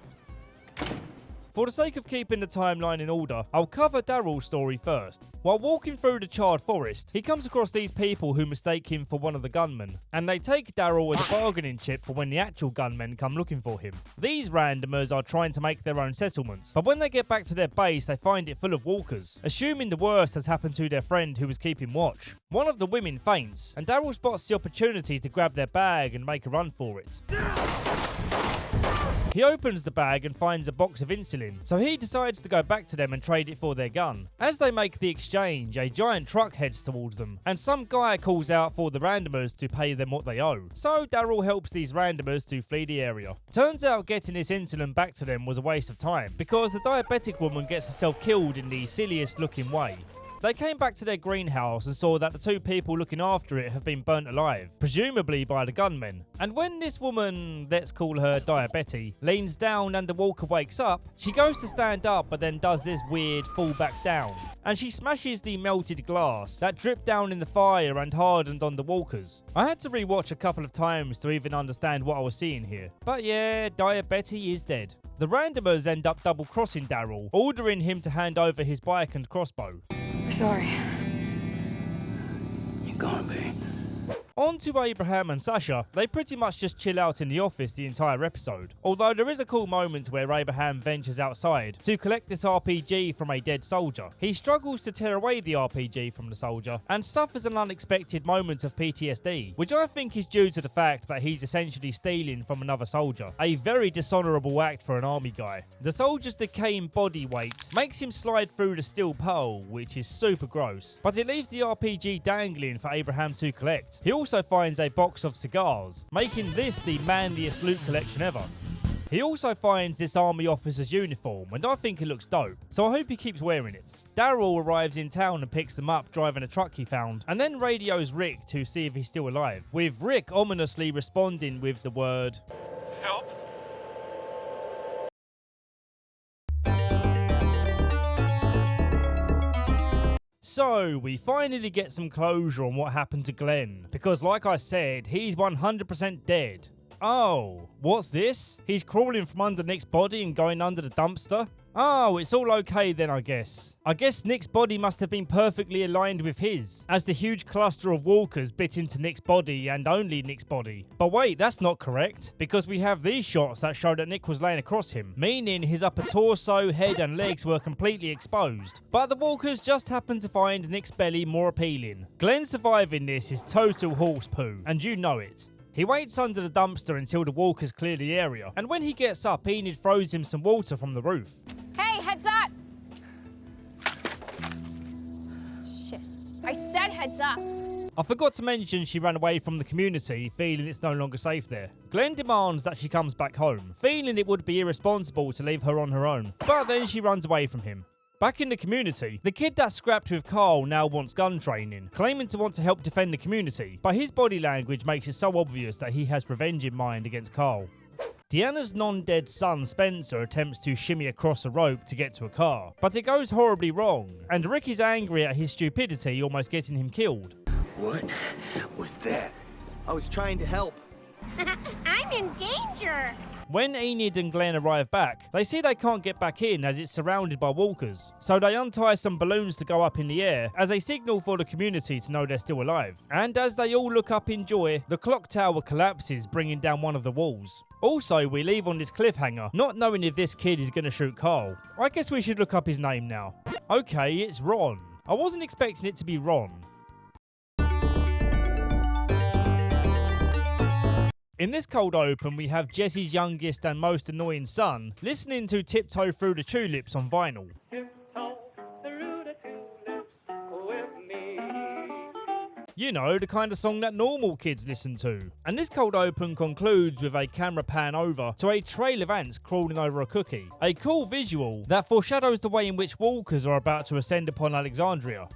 For the sake of keeping the timeline in order, I'll cover Daryl's story first. While walking through the charred forest, he comes across these people who mistake him for one of the gunmen, and they take Daryl as a bargaining chip for when the actual gunmen come looking for him. These randomers are trying to make their own settlement, but when they get back to their base they find it full of walkers, assuming the worst has happened to their friend who was keeping watch. One of the women faints, and Daryl spots the opportunity to grab their bag and make a run for it. He opens the bag and finds a box of insulin, so he decides to go back to them and trade it for their gun. As they make the exchange, a giant truck heads towards them, and some guy calls out for the randomers to pay them what they owe. So Daryl helps these randomers to flee the area. Turns out getting this insulin back to them was a waste of time, because the diabetic woman gets herself killed in the silliest looking way. They came back to their greenhouse and saw that the two people looking after it have been burnt alive, presumably by the gunmen. And when this woman, let's call her Diabetes, leans down and the walker wakes up, she goes to stand up but then does this weird fall back down. And she smashes the melted glass that dripped down in the fire and hardened on the walkers. I had to rewatch a couple of times to even understand what I was seeing here. But yeah, Diabetes is dead. The randomers end up double-crossing Daryl, ordering him to hand over his bike and crossbow. We're sorry. You're gonna be. On to Abraham and Sasha. They pretty much just chill out in the office the entire episode. Although there is a cool moment where Abraham ventures outside to collect this RPG from a dead soldier. He struggles to tear away the RPG from the soldier and suffers an unexpected moment of PTSD, which I think is due to the fact that he's essentially stealing from another soldier. A very dishonourable act for an army guy. The soldier's decaying body weight makes him slide through the steel pole, which is super gross, but it leaves the RPG dangling for Abraham to collect. He also finds a box of cigars, making this the manliest loot collection ever. He also finds this army officer's uniform, and I think it looks dope, so I hope he keeps wearing it. Daryl arrives in town and picks them up driving a truck he found, and then radios Rick to see if he's still alive, with Rick ominously responding with the word Help. So, we finally get some closure on what happened to Glenn, because like I said, he's 100% dead. Oh, what's this? He's crawling from under Nick's body and going under the dumpster? Oh, it's all okay then, I guess. I guess Nick's body must have been perfectly aligned with his, as the huge cluster of walkers bit into Nick's body and only Nick's body. But wait, that's not correct, because we have these shots that show that Nick was laying across him, meaning his upper torso, head and legs were completely exposed. But the walkers just happened to find Nick's belly more appealing. Glenn surviving this is total horse poo, and you know it. He waits under the dumpster until the walkers clear the area, and when he gets up, Enid throws him some water from the roof. Hey, heads up! Shit. I said heads up. I forgot to mention she ran away from the community, feeling it's no longer safe there. Glenn demands that she comes back home, feeling it would be irresponsible to leave her on her own, but then she runs away from him. Back in the community, the kid that scrapped with Carl now wants gun training, claiming to want to help defend the community, but his body language makes it so obvious that he has revenge in mind against Carl. Deanna's non-dead son Spencer attempts to shimmy across a rope to get to a car, but it goes horribly wrong, and Rick is angry at his stupidity almost getting him killed. What was that? I was trying to help. I'm in danger. When Enid and Glenn arrive back, they see they can't get back in as it's surrounded by walkers. So they untie some balloons to go up in the air as a signal for the community to know they're still alive. And as they all look up in joy, the clock tower collapses, bringing down one of the walls. Also, we leave on this cliffhanger, not knowing if this kid is going to shoot Carl. I guess we should look up his name now. Okay, it's Ron. I wasn't expecting it to be Ron. In this cold open, we have Jesse's youngest and most annoying son listening to Tiptoe Through the Tulips on vinyl. You know, the kind of song that normal kids listen to. And this cold open concludes with a camera pan over to a trail of ants crawling over a cookie. A cool visual that foreshadows the way in which walkers are about to ascend upon Alexandria.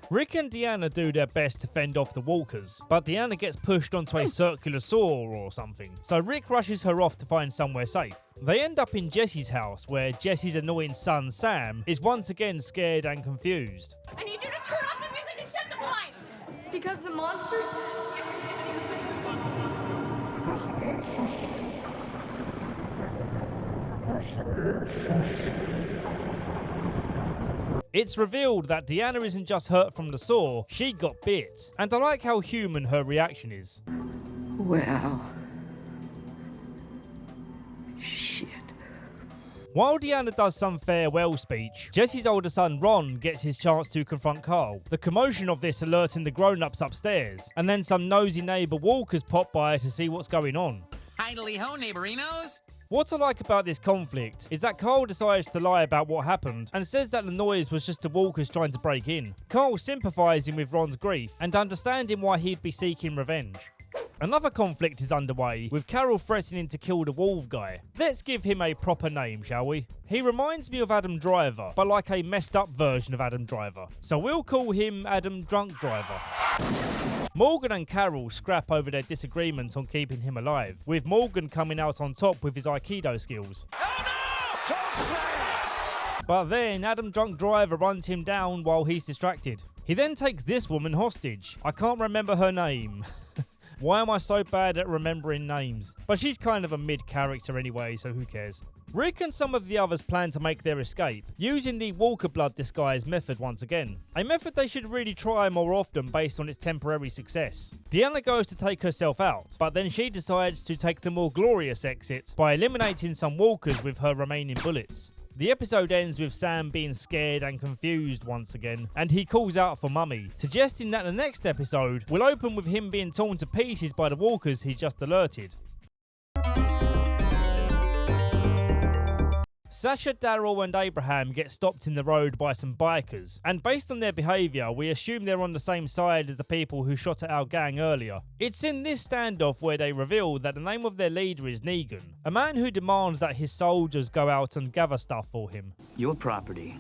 Rick and Deanna do their best to fend off the walkers, but Deanna gets pushed onto a circular saw or something, so Rick rushes her off to find somewhere safe. They end up in Jesse's house, where Jesse's annoying son Sam is once again scared and confused. I need you to turn off the music and shut the blinds. Because the monsters... It's revealed that Deanna isn't just hurt from the saw, she got bit. And I like how human her reaction is. Well... shit. While Deanna does some farewell speech, Jesse's older son Ron gets his chance to confront Carl. The commotion of this alerting the grown-ups upstairs, and then some nosy neighbour walkers pop by to see what's going on. Idly-ho, neighborinos! What I like about this conflict is that Carl decides to lie about what happened and says that the noise was just the walkers trying to break in. Carl sympathising with Ron's grief and understanding why he'd be seeking revenge. Another conflict is underway, with Carol threatening to kill the wolf guy. Let's give him a proper name, shall we? He reminds me of Adam Driver, but like a messed up version of Adam Driver. So we'll call him Adam Drunk Driver. Morgan and Carol scrap over their disagreement on keeping him alive, with Morgan coming out on top with his Aikido skills. But then Adam Drunk Driver runs him down while he's distracted. He then takes this woman hostage. I can't remember her name. Why am I so bad at remembering names? But she's kind of a mid-character anyway, so who cares? Rick and some of the others plan to make their escape, using the Walker Blood disguise method once again. A method they should really try more often based on its temporary success. Deanna goes to take herself out, but then she decides to take the more glorious exit by eliminating some walkers with her remaining bullets. The episode ends with Sam being scared and confused once again, and he calls out for Mummy, suggesting that the next episode will open with him being torn to pieces by the walkers he's just alerted. Sasha, Daryl and Abraham get stopped in the road by some bikers, and based on their behaviour, we assume they're on the same side as the people who shot at our gang earlier. It's in this standoff where they reveal that the name of their leader is Negan, a man who demands that his soldiers go out and gather stuff for him. Your property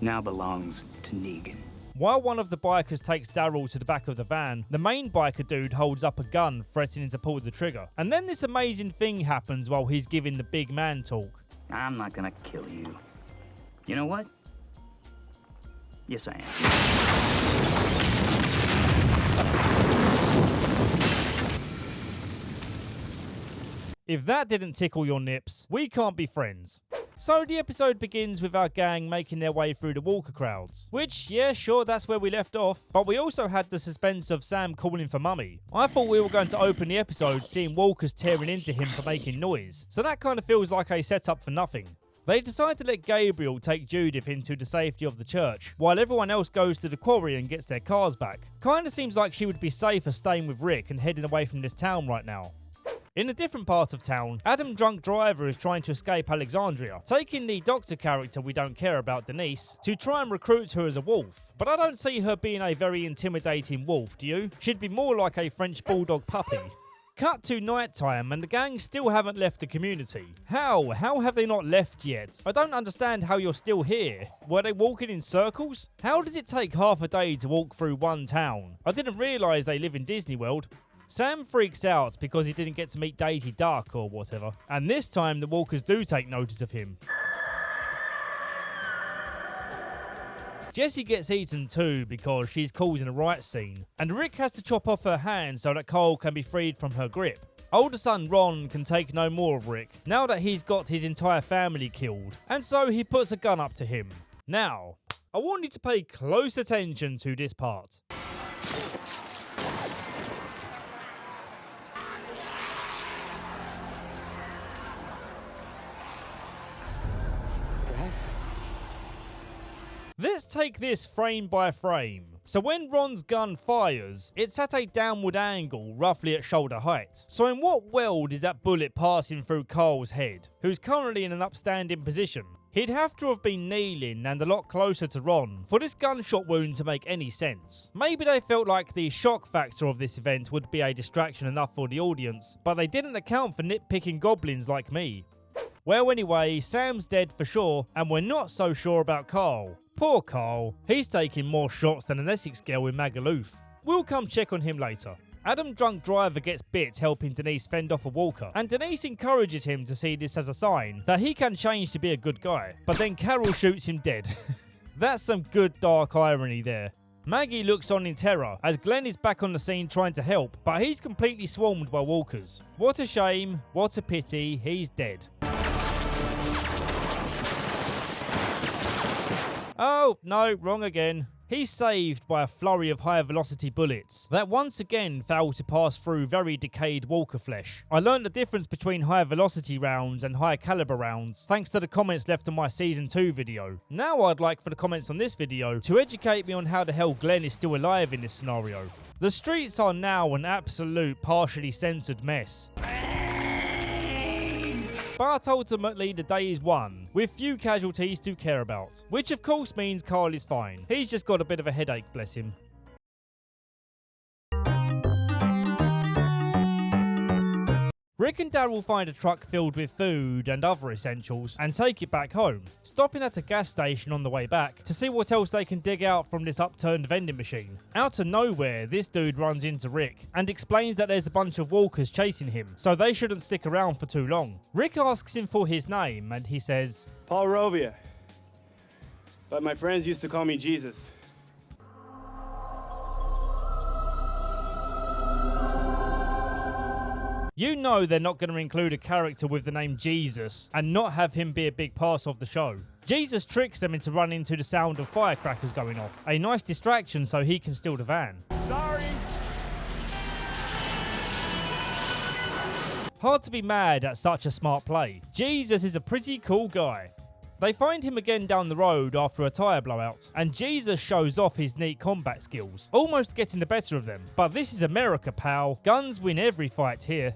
now belongs to Negan. While one of the bikers takes Daryl to the back of the van, the main biker dude holds up a gun, threatening to pull the trigger. And then this amazing thing happens while he's giving the big man talk. I'm not gonna kill you. You know what? Yes, I am. If that didn't tickle your nips, we can't be friends. So the episode begins with our gang making their way through the walker crowds. Which, yeah, sure, that's where we left off. But we also had the suspense of Sam calling for Mummy. I thought we were going to open the episode seeing walkers tearing into him for making noise. So that kind of feels like a setup for nothing. They decide to let Gabriel take Judith into the safety of the church, while everyone else goes to the quarry and gets their cars back. Kinda seems like she would be safer staying with Rick and heading away from this town right now. In a different part of town, Adam Drunk Driver is trying to escape Alexandria, taking the doctor character we don't care about, Denise, to try and recruit her as a wolf. But I don't see her being a very intimidating wolf, do you? She'd be more like a French bulldog puppy. Cut to night time and the gang still haven't left the community. How? How have they not left yet? I don't understand how you're still here. Were they walking in circles? How does it take half a day to walk through one town? I didn't realise they live in Disney World. Sam freaks out because he didn't get to meet Daisy Duck or whatever. And this time the walkers do take notice of him. Jessie gets eaten too because she's causing a riot scene, and Rick has to chop off her hand so that Cole can be freed from her grip. Older son Ron can take no more of Rick, now that he's got his entire family killed, and so he puts a gun up to him. Now, I want you to pay close attention to this part. Let's take this frame by frame. So when Ron's gun fires, it's at a downward angle, roughly at shoulder height. So in what world is that bullet passing through Carl's head, who's currently in an upstanding position? He'd have to have been kneeling and a lot closer to Ron for this gunshot wound to make any sense. Maybe they felt like the shock factor of this event would be a distraction enough for the audience, but they didn't account for nitpicking goblins like me. Well, anyway, Sam's dead for sure, and we're not so sure about Carl. Poor Carl. He's taking more shots than an Essex girl in Magaluf. We'll come check on him later. Adam Drunk Driver gets bit helping Denise fend off a walker, and Denise encourages him to see this as a sign that he can change to be a good guy. But then Carol shoots him dead. That's some good dark irony there. Maggie looks on in terror as Glenn is back on the scene trying to help, but he's completely swarmed by walkers. What a shame, what a pity, he's dead. Oh, no, wrong again. He's saved by a flurry of high-velocity bullets that once again fail to pass through very decayed walker flesh. I learned the difference between high-velocity rounds and high-caliber rounds thanks to the comments left on my Season 2 video. Now I'd like for the comments on this video to educate me on how the hell Glenn is still alive in this scenario. The streets are now an absolute partially censored mess. But ultimately the day is won, with few casualties to care about. Which of course means Carl is fine. He's just got a bit of a headache, bless him. Rick and Daryl find a truck filled with food and other essentials and take it back home, stopping at a gas station on the way back to see what else they can dig out from this upturned vending machine. Out of nowhere, this dude runs into Rick and explains that there's a bunch of walkers chasing him, so they shouldn't stick around for too long. Rick asks him for his name and he says, Paul Rovia, but my friends used to call me Jesus. You know they're not going to include a character with the name Jesus and not have him be a big part of the show. Jesus tricks them into running to the sound of firecrackers going off. A nice distraction so he can steal the van. Sorry. Hard to be mad at such a smart play. Jesus is a pretty cool guy. They find him again down the road after a tyre blowout, and Jesus shows off his neat combat skills, almost getting the better of them. But this is America, pal. Guns win every fight here.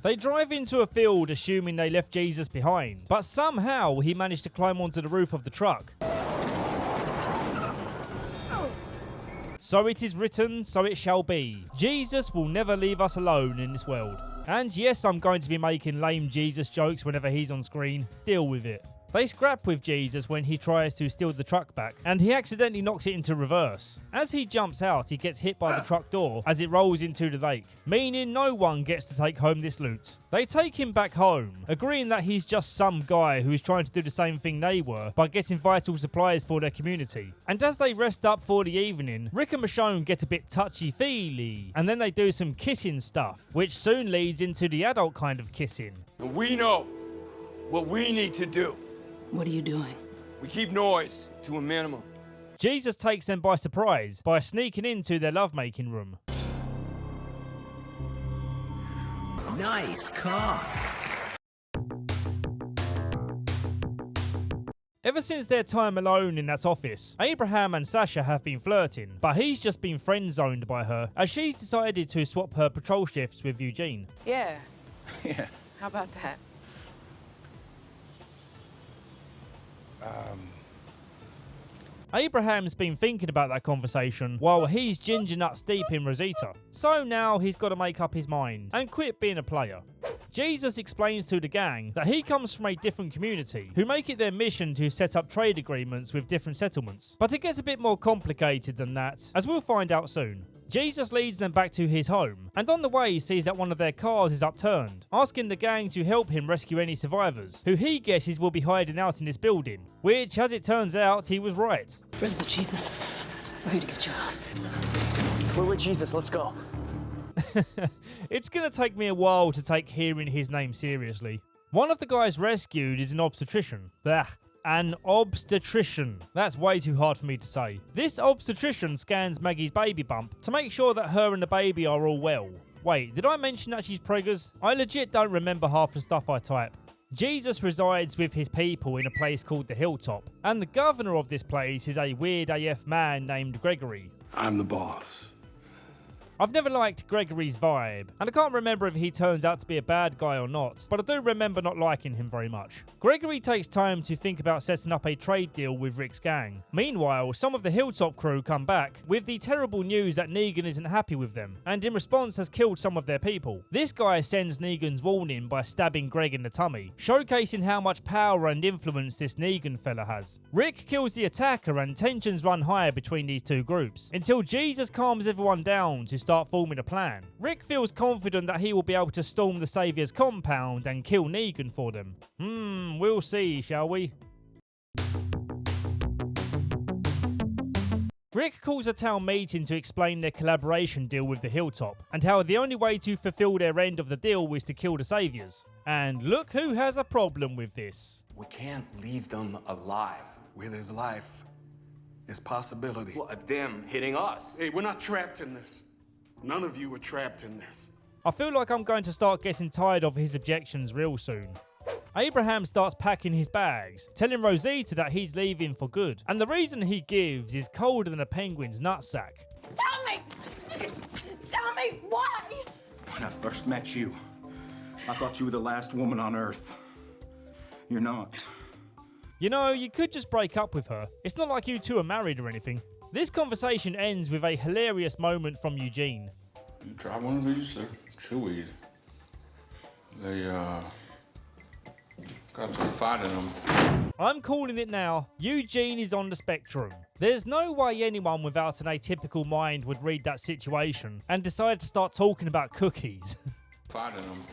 They drive into a field assuming they left Jesus behind, but somehow he managed to climb onto the roof of the truck. So it is written, so it shall be. Jesus will never leave us alone in this world. And yes, I'm going to be making lame Jesus jokes whenever he's on screen. Deal with it. They scrap with Jesus when he tries to steal the truck back, and he accidentally knocks it into reverse. As he jumps out, he gets hit by the truck door as it rolls into the lake, meaning no one gets to take home this loot. They take him back home, agreeing that he's just some guy who is trying to do the same thing they were by getting vital supplies for their community. And as they rest up for the evening, Rick and Michonne get a bit touchy-feely, and then they do some kissing stuff, which soon leads into the adult kind of kissing. We know what we need to do. What are you doing? We keep noise to a minimum. Jesus takes them by surprise by sneaking into their lovemaking room. Nice cock. Ever since their time alone in that office, Abraham and Sasha have been flirting, but he's just been friend-zoned by her as she's decided to swap her patrol shifts with Eugene. Yeah. Yeah. How about that? Abraham's been thinking about that conversation while he's ginger nuts deep in Rosita. So now he's got to make up his mind and quit being a player. Jesus explains to the gang that he comes from a different community who make it their mission to set up trade agreements with different settlements. But it gets a bit more complicated than that, as we'll find out soon. Jesus leads them back to his home, and on the way sees that one of their cars is upturned, asking the gang to help him rescue any survivors, who he guesses will be hiding out in this building, which, as it turns out, he was right. Friends of Jesus, we're here to get you out. We're with Jesus, let's go. It's gonna take me a while to take hearing his name seriously. One of the guys rescued is an obstetrician. Blah. An obstetrician. That's way too hard for me to say. This obstetrician scans Maggie's baby bump to make sure that her and the baby are all well. Wait, did I mention that she's preggers? I legit don't remember half the stuff I type. Jesus resides with his people in a place called the Hilltop, and the governor of this place is a weird AF man named Gregory. I'm the boss. I've never liked Gregory's vibe, and I can't remember if he turns out to be a bad guy or not, but I do remember not liking him very much. Gregory takes time to think about setting up a trade deal with Rick's gang. Meanwhile, some of the Hilltop crew come back with the terrible news that Negan isn't happy with them, and in response has killed some of their people. This guy sends Negan's warning by stabbing Greg in the tummy, showcasing how much power and influence this Negan fella has. Rick kills the attacker and tensions run high between these two groups, until Jesus calms everyone down to start forming a plan. Rick feels confident that he will be able to storm the Saviour's compound and kill Negan for them. We'll see, shall we? Rick calls a town meeting to explain their collaboration deal with the Hilltop, and how the only way to fulfill their end of the deal is to kill the Saviors. And look who has a problem with this. We can't leave them alive. Where there's life, there's possibility. Well, them hitting us. Hey, we're not trapped in this. None of you are trapped in this. I feel like I'm going to start getting tired of his objections real soon. Abraham starts packing his bags, telling Rosita that he's leaving for good, and the reason he gives is colder than a penguin's nutsack. Tell me! Tell me why! When I first met you, I thought you were the last woman on Earth. You're not. You know, you could just break up with her. It's not like you two are married or anything. This conversation ends with a hilarious moment from Eugene. You try one of these, they're chewy. They, got some fat in them. I'm calling it now. Eugene is on the spectrum. There's no way anyone without an atypical mind would read that situation and decide to start talking about cookies. Fat in them.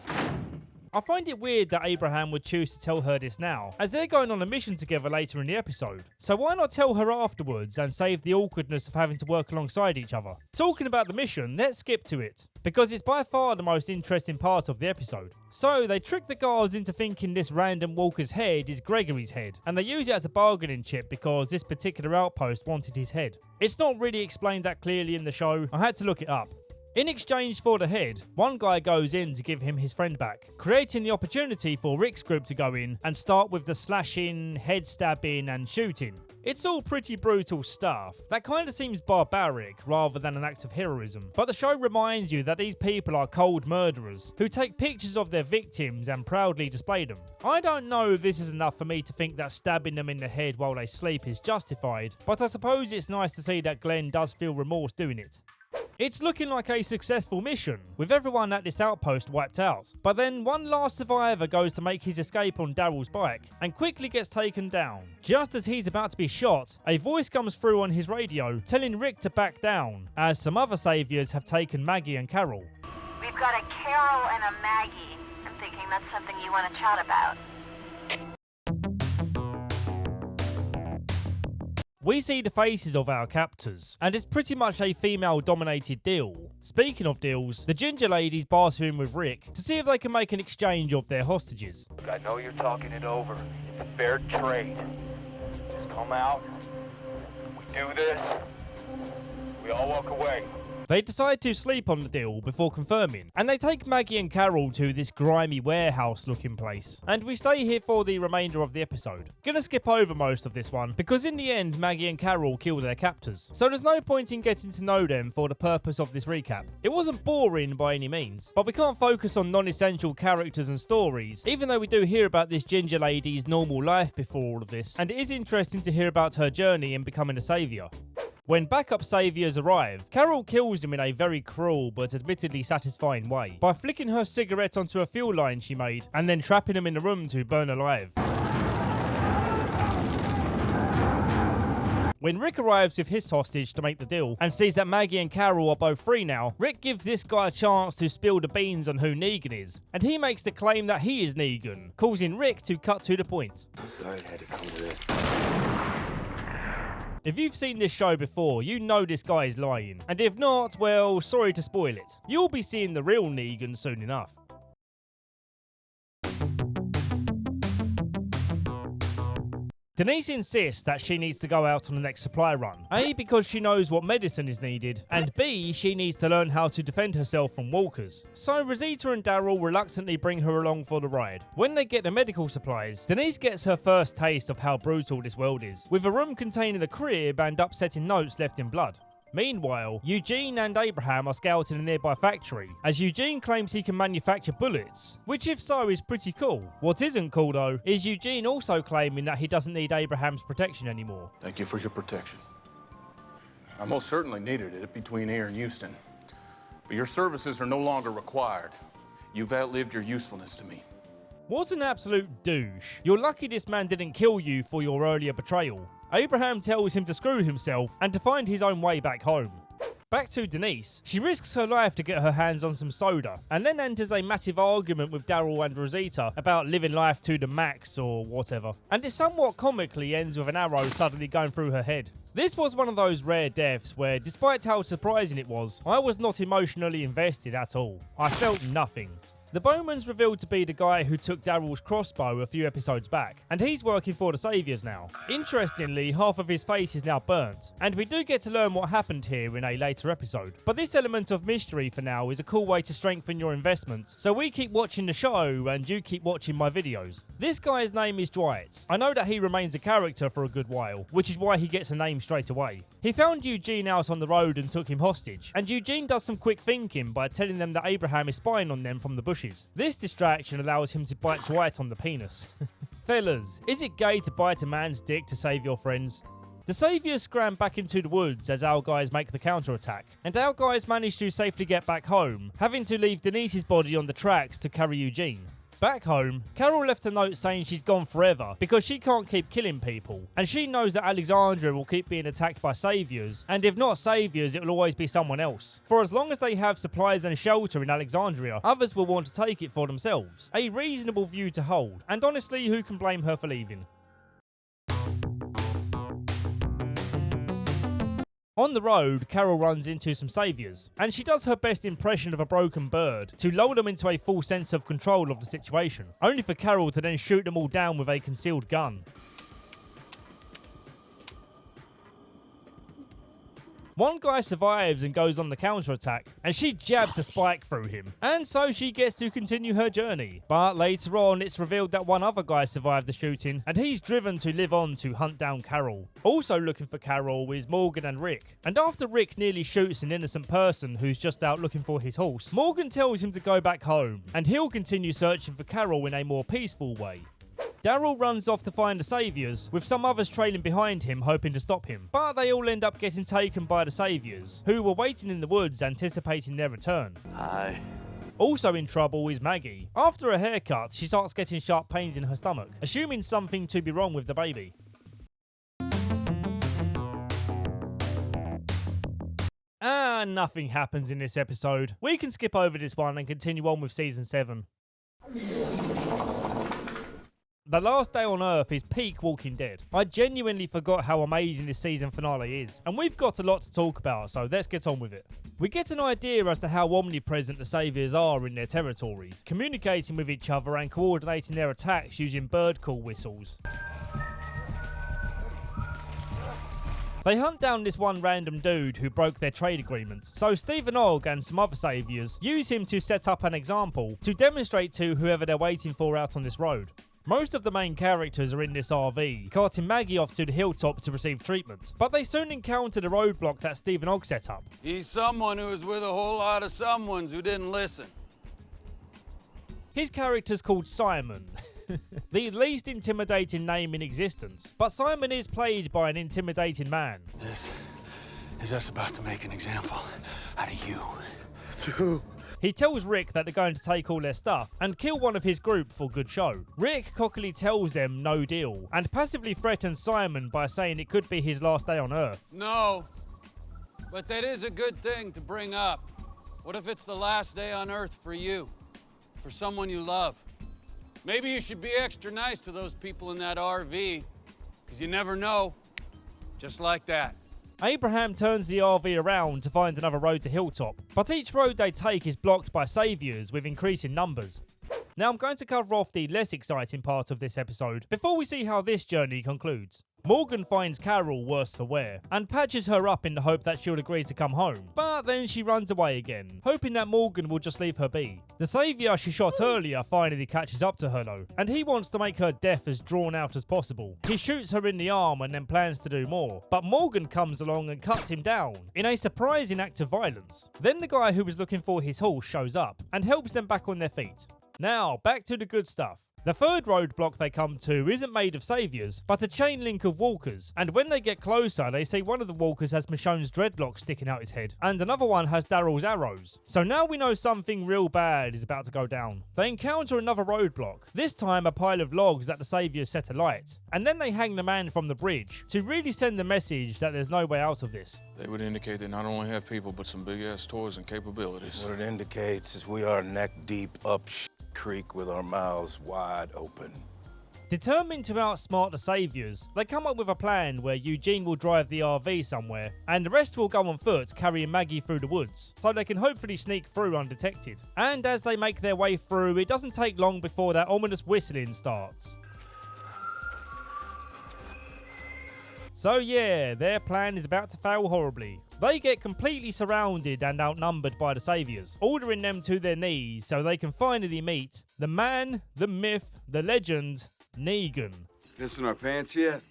I find it weird that Abraham would choose to tell her this now, as they're going on a mission together later in the episode. So why not tell her afterwards and save the awkwardness of having to work alongside each other? Talking about the mission, let's skip to it, because it's by far the most interesting part of the episode. So they trick the guards into thinking this random walker's head is Gregory's head, and they use it as a bargaining chip because this particular outpost wanted his head. It's not really explained that clearly in the show, I had to look it up. In exchange for the head, one guy goes in to give him his friend back, creating the opportunity for Rick's group to go in and start with the slashing, head stabbing and shooting. It's all pretty brutal stuff that kind of seems barbaric rather than an act of heroism, but the show reminds you that these people are cold murderers who take pictures of their victims and proudly display them. I don't know if this is enough for me to think that stabbing them in the head while they sleep is justified, but I suppose it's nice to see that Glenn does feel remorse doing it. It's looking like a successful mission, with everyone at this outpost wiped out. But then one last survivor goes to make his escape on Daryl's bike, and quickly gets taken down. Just as he's about to be shot, a voice comes through on his radio, telling Rick to back down, as some other saviors have taken Maggie and Carol. We've got a Carol and a Maggie. I'm thinking that's something you want to chat about. We see the faces of our captors, and it's pretty much a female-dominated deal. Speaking of deals, the ginger ladies barter with Rick to see if they can make an exchange of their hostages. Look, I know you're talking it over. It's a fair trade. Just come out. We do this. We all walk away. They decide to sleep on the deal before confirming, and they take Maggie and Carol to this grimy warehouse looking place, and we stay here for the remainder of the episode. Gonna skip over most of this one, because in the end Maggie and Carol kill their captors, so there's no point in getting to know them for the purpose of this recap. It wasn't boring by any means, but we can't focus on non-essential characters and stories, even though we do hear about this ginger lady's normal life before all of this, and it is interesting to hear about her journey in becoming a saviour. When backup saviors arrive, Carol kills them in a very cruel but admittedly satisfying way by flicking her cigarette onto a fuel line she made and then trapping them in a room to burn alive. When Rick arrives with his hostage to make the deal and sees that Maggie and Carol are both free now, Rick gives this guy a chance to spill the beans on who Negan is, and he makes the claim that he is Negan, causing Rick to cut to the point. I'm sorry it had to come to this. If you've seen this show before, you know this guy is lying, and if not, well, sorry to spoil it. You'll be seeing the real Negan soon enough. Denise insists that she needs to go out on the next supply run. A, because she knows what medicine is needed, and B, she needs to learn how to defend herself from walkers. So Rosita and Daryl reluctantly bring her along for the ride. When they get the medical supplies, Denise gets her first taste of how brutal this world is, with a room containing a crib and upsetting notes left in blood. Meanwhile, Eugene and Abraham are scouting a nearby factory, as Eugene claims he can manufacture bullets, which if so is pretty cool. What isn't cool though, is Eugene also claiming that he doesn't need Abraham's protection anymore. Thank you for your protection. I most certainly needed it between here and Houston. But your services are no longer required. You've outlived your usefulness to me. What an absolute douche. You're lucky this man didn't kill you for your earlier betrayal. Abraham tells him to screw himself and to find his own way back home. Back to Denise. She risks her life to get her hands on some soda, and then enters a massive argument with Daryl and Rosita about living life to the max or whatever. And it somewhat comically ends with an arrow suddenly going through her head. This was one of those rare deaths where, despite how surprising it was, I was not emotionally invested at all. I felt nothing. The Bowman's revealed to be the guy who took Daryl's crossbow a few episodes back, and he's working for the Saviors now. Interestingly, half of his face is now burnt, and we do get to learn what happened here in a later episode. But this element of mystery for now is a cool way to strengthen your investment, so we keep watching the show and you keep watching my videos. This guy's name is Dwight. I know that he remains a character for a good while, which is why he gets a name straight away. He found Eugene out on the road and took him hostage, and Eugene does some quick thinking by telling them that Abraham is spying on them from the bushes. This distraction allows him to bite Dwight on the penis. Fellas, is it gay to bite a man's dick to save your friends? The Saviors scram back into the woods as our guys make the counterattack, and our guys manage to safely get back home, having to leave Denise's body on the tracks to carry Eugene. Back home, Carol left a note saying she's gone forever because she can't keep killing people, and she knows that Alexandria will keep being attacked by saviors, and if not saviors, it will always be someone else. For as long as they have supplies and shelter in Alexandria, others will want to take it for themselves. A reasonable view to hold, and honestly, who can blame her for leaving? On the road, Carol runs into some saviors, and she does her best impression of a broken bird to lull them into a full sense of control of the situation, only for Carol to then shoot them all down with a concealed gun. One guy survives and goes on the counterattack, and she jabs a spike through him, and so she gets to continue her journey. But later on, it's revealed that one other guy survived the shooting, and he's driven to live on to hunt down Carol. Also looking for Carol is Morgan and Rick, and after Rick nearly shoots an innocent person who's just out looking for his horse, Morgan tells him to go back home, and he'll continue searching for Carol in a more peaceful way. Daryl runs off to find the Saviors, with some others trailing behind him hoping to stop him, but they all end up getting taken by the Saviors, who were waiting in the woods anticipating their return. Hi. Also in trouble is Maggie. After a haircut, she starts getting sharp pains in her stomach, assuming something to be wrong with the baby. And nothing happens in this episode. We can skip over this one and continue on with season 7. The last day on Earth is peak Walking Dead. I genuinely forgot how amazing this season finale is, and we've got a lot to talk about, so let's get on with it. We get an idea as to how omnipresent the Saviors are in their territories, communicating with each other and coordinating their attacks using bird call whistles. They hunt down this one random dude who broke their trade agreement, so Stephen Ogg and some other Saviors use him to set up an example to demonstrate to whoever they're waiting for out on this road. Most of the main characters are in this RV, carting Maggie off to the hilltop to receive treatment, but they soon encounter the roadblock that Stephen Ogg set up. He's someone who was with a whole lot of someones who didn't listen. His character's called Simon. The least intimidating name in existence, but Simon is played by an intimidating man. This is us about to make an example out of you. He tells Rick that they're going to take all their stuff and kill one of his group for good show. Rick cockily tells them no deal, and passively threatens Simon by saying it could be his last day on Earth. No, but that is a good thing to bring up. What if it's the last day on Earth for you? For someone you love? Maybe you should be extra nice to those people in that RV, because you never know. Just like that. Abraham turns the RV around to find another road to Hilltop, but each road they take is blocked by Saviors with increasing numbers. Now I'm going to cover off the less exciting part of this episode before we see how this journey concludes. Morgan finds Carol worse for wear and patches her up in the hope that she'll agree to come home, but then she runs away again, hoping that Morgan will just leave her be. The Saviour she shot earlier finally catches up to her though, and he wants to make her death as drawn out as possible. He shoots her in the arm and then plans to do more, but Morgan comes along and cuts him down in a surprising act of violence. Then the guy who was looking for his horse shows up and helps them back on their feet. Now, back to the good stuff. The third roadblock they come to isn't made of saviors, but a chain link of walkers, and when they get closer they see one of the walkers has Michonne's dreadlocks sticking out his head, and another one has Daryl's arrows. So now we know something real bad is about to go down. They encounter another roadblock, this time a pile of logs that the saviors set alight, and then they hang the man from the bridge to really send the message that there's no way out of this. They would indicate they not only have people, but some big-ass toys and capabilities. What it indicates is we are neck deep up creek with our mouths wide open. Determined to outsmart the saviors, they come up with a plan where Eugene will drive the RV somewhere and the rest will go on foot carrying Maggie through the woods so they can hopefully sneak through undetected. And as they make their way through, it doesn't take long before that ominous whistling starts. So yeah, their plan is about to fail horribly. They get completely surrounded and outnumbered by the saviors, ordering them to their knees so they can finally meet the man, the myth, the legend, Negan. Pissing our pants yet?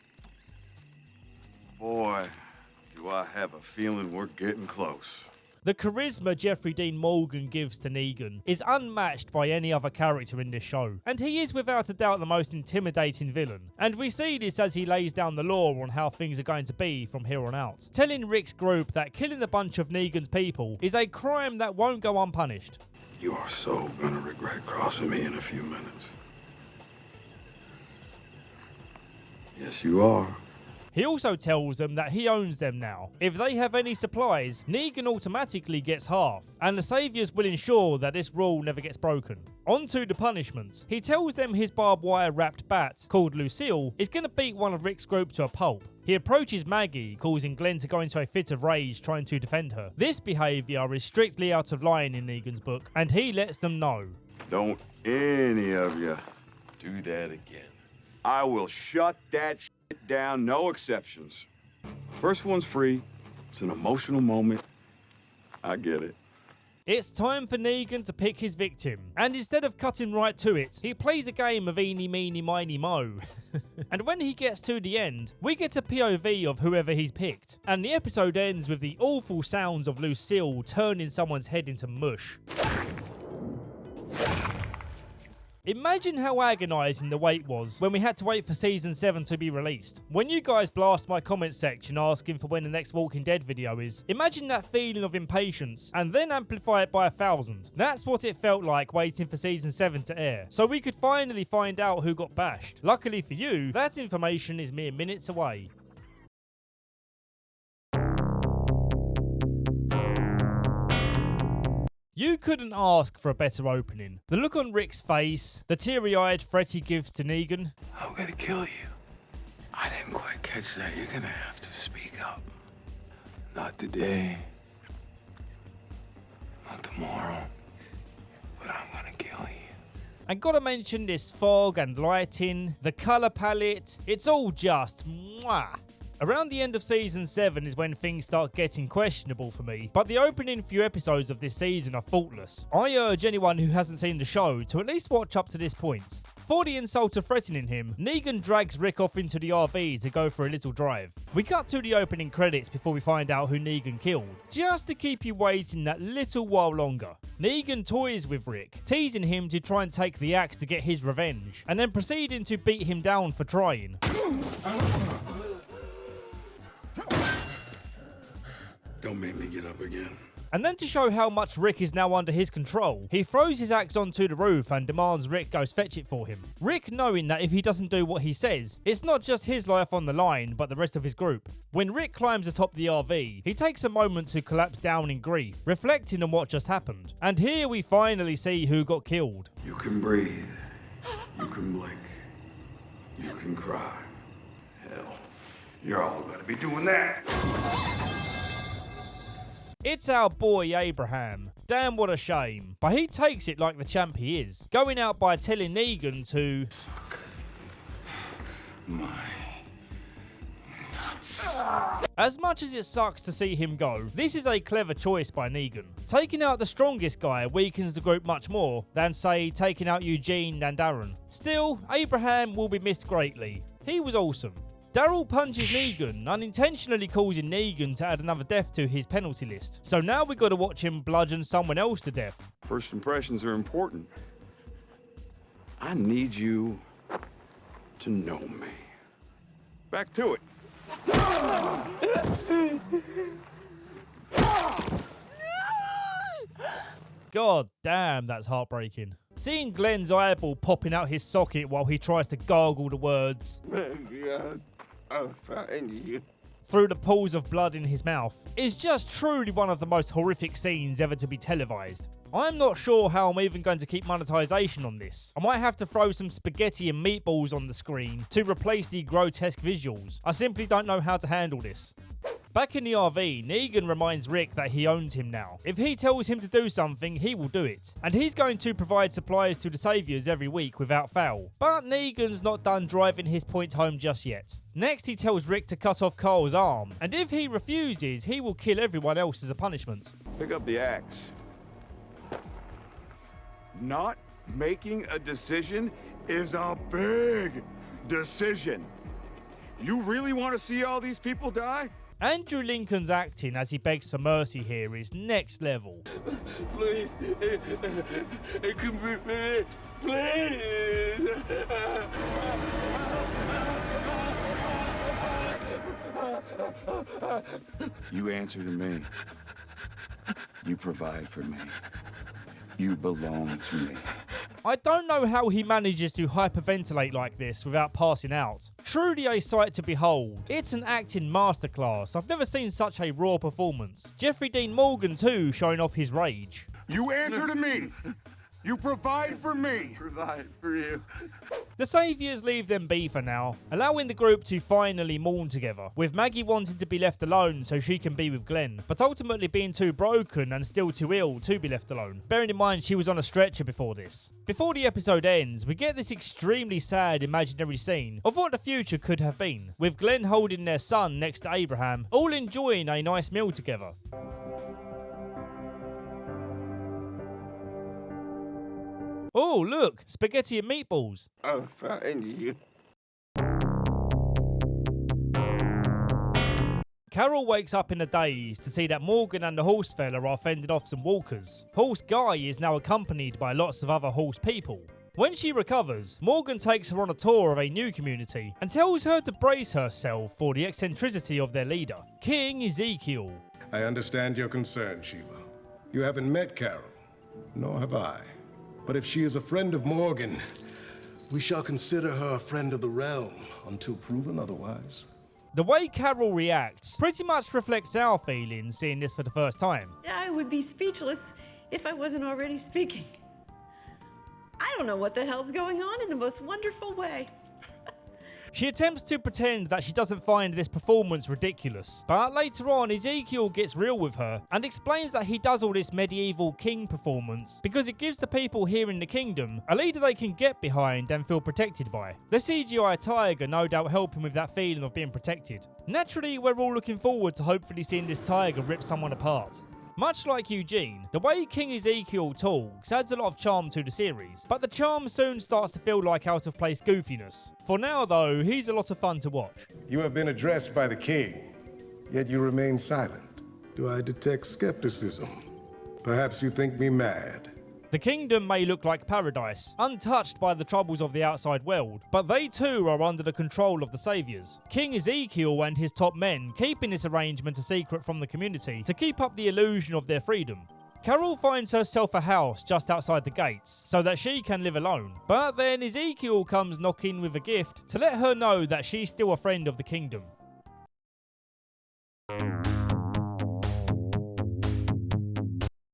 Boy, do I have a feeling we're getting close. The charisma Jeffrey Dean Morgan gives to Negan is unmatched by any other character in this show, and he is without a doubt the most intimidating villain. And we see this as he lays down the law on how things are going to be from here on out, telling Rick's group that killing a bunch of Negan's people is a crime that won't go unpunished. You are so gonna regret crossing me in a few minutes. Yes, you are. He also tells them that he owns them now. If they have any supplies, Negan automatically gets half, and the saviors will ensure that this rule never gets broken. On to the punishment. He tells them his barbed wire wrapped bat, called Lucille, is going to beat one of Rick's group to a pulp. He approaches Maggie, causing Glenn to go into a fit of rage trying to defend her. This behaviour is strictly out of line in Negan's book, and he lets them know. Don't any of you do that again. I will shut that shit down, no exceptions. First one's free. It's an emotional moment. I get it. It's time for Negan to pick his victim, and instead of cutting right to it, he plays a game of eeny, meeny, miny, mo. And when he gets to the end, we get a POV of whoever he's picked, and the episode ends with the awful sounds of Lucille turning someone's head into mush. Imagine how agonising the wait was when we had to wait for Season 7 to be released. When you guys blast my comment section asking for when the next Walking Dead video is, imagine that feeling of impatience and then amplify it by 1,000. That's what it felt like waiting for Season 7 to air, so we could finally find out who got bashed. Luckily for you, that information is mere minutes away. You couldn't ask for a better opening. The look on Rick's face, the teary-eyed threat he gives to Negan. I'm gonna kill you. I didn't quite catch that. You're gonna have to speak up. Not today. Not tomorrow. But I'm gonna kill you. And gotta mention this fog and lighting, the colour palette, it's all just mwah. Around the end of Season 7 is when things start getting questionable for me, but the opening few episodes of this season are faultless. I urge anyone who hasn't seen the show to at least watch up to this point. For the insult of threatening him, Negan drags Rick off into the RV to go for a little drive. We cut to the opening credits before we find out who Negan killed, just to keep you waiting that little while longer. Negan toys with Rick, teasing him to try and take the axe to get his revenge, and then proceeding to beat him down for trying. Don't make me get up again. And then to show how much Rick is now under his control, he throws his axe onto the roof and demands Rick goes fetch it for him. Rick knowing that if he doesn't do what he says, it's not just his life on the line, but the rest of his group. When Rick climbs atop the RV, he takes a moment to collapse down in grief, reflecting on what just happened. And here we finally see who got killed. You can breathe. You can blink. You can cry. Hell, you're all gonna be doing that. It's our boy Abraham. Damn, what a shame. But he takes it like the champ he is, going out by telling Negan to suck my nuts. As much as it sucks to see him go, this is a clever choice by Negan. Taking out the strongest guy weakens the group much more than, say, taking out Eugene and Darren. Still, Abraham will be missed greatly. He was awesome. Daryl punches Negan, unintentionally causing Negan to add another death to his penalty list. So now we gotta watch him bludgeon someone else to death. First impressions are important. I need you to know me. Back to it. God damn, that's heartbreaking. Seeing Glenn's eyeball popping out his socket while he tries to gargle the words I'll find you through the pools of blood in his mouth is just truly one of the most horrific scenes ever to be televised. I'm not sure how I'm even going to keep monetization on this. I might have to throw some spaghetti and meatballs on the screen to replace the grotesque visuals. I simply don't know how to handle this. Back in the RV, Negan reminds Rick that he owns him now. If he tells him to do something, he will do it. And he's going to provide supplies to the Saviours every week without fail. But Negan's not done driving his point home just yet. Next, he tells Rick to cut off Carl's arm. And if he refuses, he will kill everyone else as a punishment. Pick up the axe. Not making a decision is a big decision. You really want to see all these people die? Andrew Lincoln's acting as he begs for mercy here is next level. Please, it can be me. Please. You answer to me. You provide for me. You belong to me. I don't know how he manages to hyperventilate like this without passing out. Truly a sight to behold. It's an acting masterclass. I've never seen such a raw performance. Jeffrey Dean Morgan too, showing off his rage. You answer to me. You provide for me. Provide for you. The Saviours leave them be for now, allowing the group to finally mourn together, with Maggie wanting to be left alone so she can be with Glenn, but ultimately being too broken and still too ill to be left alone, bearing in mind she was on a stretcher before this. Before the episode ends, we get this extremely sad imaginary scene of what the future could have been, with Glenn holding their son next to Abraham, all enjoying a nice meal together. Oh, look, spaghetti and meatballs. I'll find you. Carol wakes up in a daze to see that Morgan and the horse fella are fending off some walkers. Horse Guy is now accompanied by lots of other horse people. When she recovers, Morgan takes her on a tour of a new community and tells her to brace herself for the eccentricity of their leader, King Ezekiel. I understand your concern, Sheba. You haven't met Carol, nor have I. But if she is a friend of Morgan, we shall consider her a friend of the realm until proven otherwise. The way Carol reacts pretty much reflects our feelings seeing this for the first time. I would be speechless if I wasn't already speaking. I don't know what the hell's going on in the most wonderful way. She attempts to pretend that she doesn't find this performance ridiculous, but later on Ezekiel gets real with her and explains that he does all this medieval king performance because it gives the people here in the kingdom a leader they can get behind and feel protected by. The CGI tiger no doubt helping with that feeling of being protected. Naturally, we're all looking forward to hopefully seeing this tiger rip someone apart. Much like Eugene, the way King Ezekiel talks adds a lot of charm to the series, but the charm soon starts to feel like out of place goofiness. For now though, he's a lot of fun to watch. You have been addressed by the king, yet you remain silent. Do I detect skepticism? Perhaps you think me mad. The kingdom may look like paradise, untouched by the troubles of the outside world, but they too are under the control of the saviors. King Ezekiel and his top men keeping this arrangement a secret from the community to keep up the illusion of their freedom. Carol finds herself a house just outside the gates so that she can live alone, but then Ezekiel comes knocking with a gift to let her know that she's still a friend of the kingdom.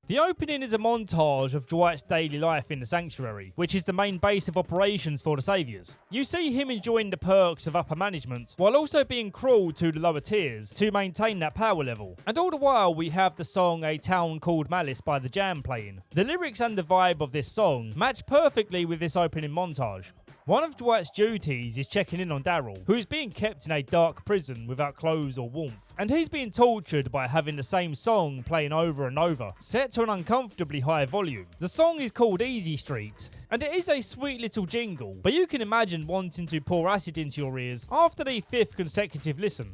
The opening is a montage of Dwight's daily life in the Sanctuary, which is the main base of operations for the Saviors. You see him enjoying the perks of upper management, while also being cruel to the lower tiers to maintain that power level. And all the while we have the song A Town Called Malice by The Jam playing. The lyrics and the vibe of this song match perfectly with this opening montage. One of Dwight's duties is checking in on Daryl, who is being kept in a dark prison without clothes or warmth. And he's being tortured by having the same song playing over and over, set to an uncomfortably high volume. The song is called Easy Street, and it is a sweet little jingle, but you can imagine wanting to pour acid into your ears after the 5th consecutive listen.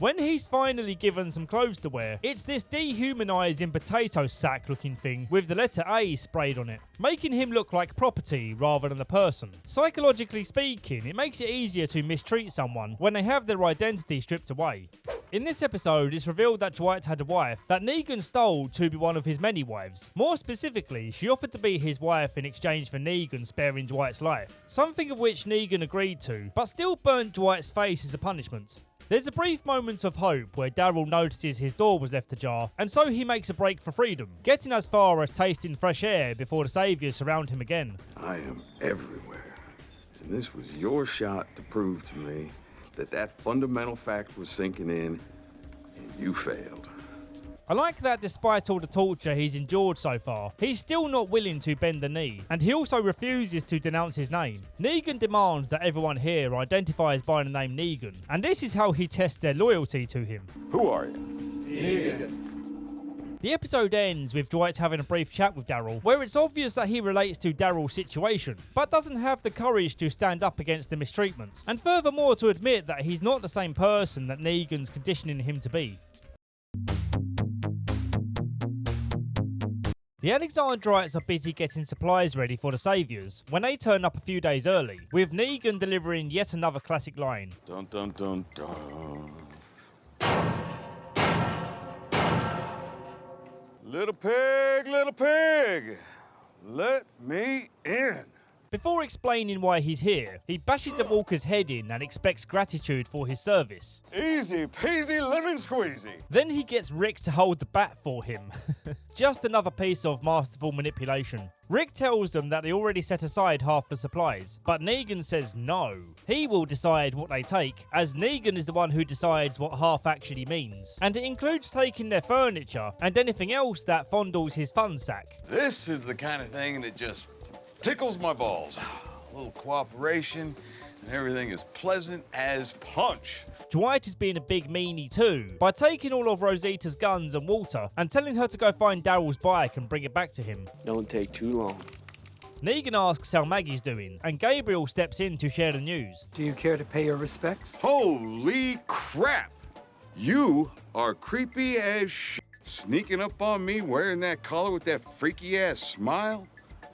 When he's finally given some clothes to wear, it's this dehumanising potato sack looking thing with the letter A sprayed on it, making him look like property rather than a person. Psychologically speaking, it makes it easier to mistreat someone when they have their identity stripped away. In this episode, it's revealed that Dwight had a wife that Negan stole to be one of his many wives. More specifically, she offered to be his wife in exchange for Negan sparing Dwight's life, something of which Negan agreed to, but still burnt Dwight's face as a punishment. There's a brief moment of hope where Daryl notices his door was left ajar, and so he makes a break for freedom, getting as far as tasting fresh air before the saviors surround him again. I am everywhere, and this was your shot to prove to me that that fundamental fact was sinking in, and you failed. I like that despite all the torture he's endured so far, he's still not willing to bend the knee, and he also refuses to denounce his name. Negan demands that everyone here identifies by the name Negan, and this is how he tests their loyalty to him. Who are you? Negan. The episode ends with Dwight having a brief chat with Daryl, where it's obvious that he relates to Daryl's situation, but doesn't have the courage to stand up against the mistreatment, and furthermore to admit that he's not the same person that Negan's conditioning him to be. The Alexandrites are busy getting supplies ready for the Saviors when they turn up a few days early, with Negan delivering yet another classic line. Dun dun dun dun. Little pig, let me in. Before explaining why he's here, he bashes a walker's head in and expects gratitude for his service. Easy peasy lemon squeezy. Then he gets Rick to hold the bat for him. Just another piece of masterful manipulation. Rick tells them that they already set aside half the supplies, but Negan says no. He will decide what they take, as Negan is the one who decides what half actually means. And it includes taking their furniture and anything else that fondles his fun sack. This is the kind of thing that just tickles my balls. A little cooperation, and everything is pleasant as punch. Dwight is being a big meanie too, by taking all of Rosita's guns and water and telling her to go find Daryl's bike and bring it back to him. Don't take too long. Negan asks how Maggie's doing, and Gabriel steps in to share the news. Do you care to pay your respects? Holy crap! You are creepy as shit. Sneaking up on me wearing that collar with that freaky-ass smile?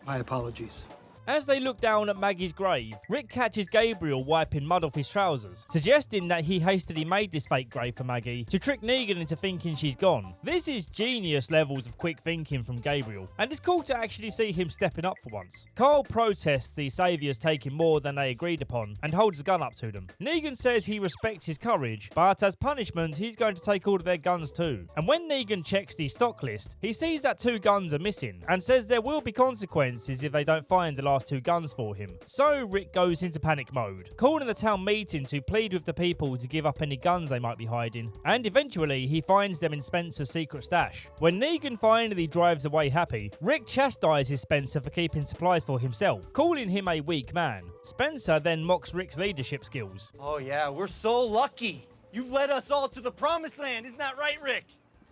My apologies. As they look down at Maggie's grave, Rick catches Gabriel wiping mud off his trousers, suggesting that he hastily made this fake grave for Maggie to trick Negan into thinking she's gone. This is genius levels of quick thinking from Gabriel, and it's cool to actually see him stepping up for once. Carl protests the Saviors taking more than they agreed upon and holds a gun up to them. Negan says he respects his courage, but as punishment he's going to take all of their guns too. And when Negan checks the stock list, he sees that 2 guns are missing and says there will be consequences if they don't find the last 2 guns for him. So Rick goes into panic mode, calling the town meeting to plead with the people to give up any guns they might be hiding, and eventually he finds them in Spencer's secret stash. When Negan finally drives away happy, Rick chastises Spencer for keeping supplies for himself, calling him a weak man. Spencer then mocks Rick's leadership skills. Oh yeah, we're so lucky. You've led us all to the promised land, isn't that right, Rick?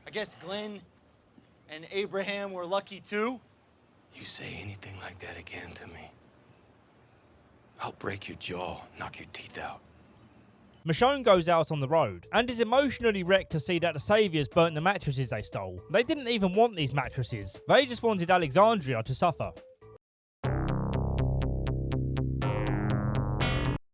I guess Glenn and Abraham were lucky too? You say anything like that again to me, I'll break your jaw, knock your teeth out. Michonne goes out on the road and is emotionally wrecked to see that the Saviors burnt the mattresses they stole. They didn't even want these mattresses. They just wanted Alexandria to suffer.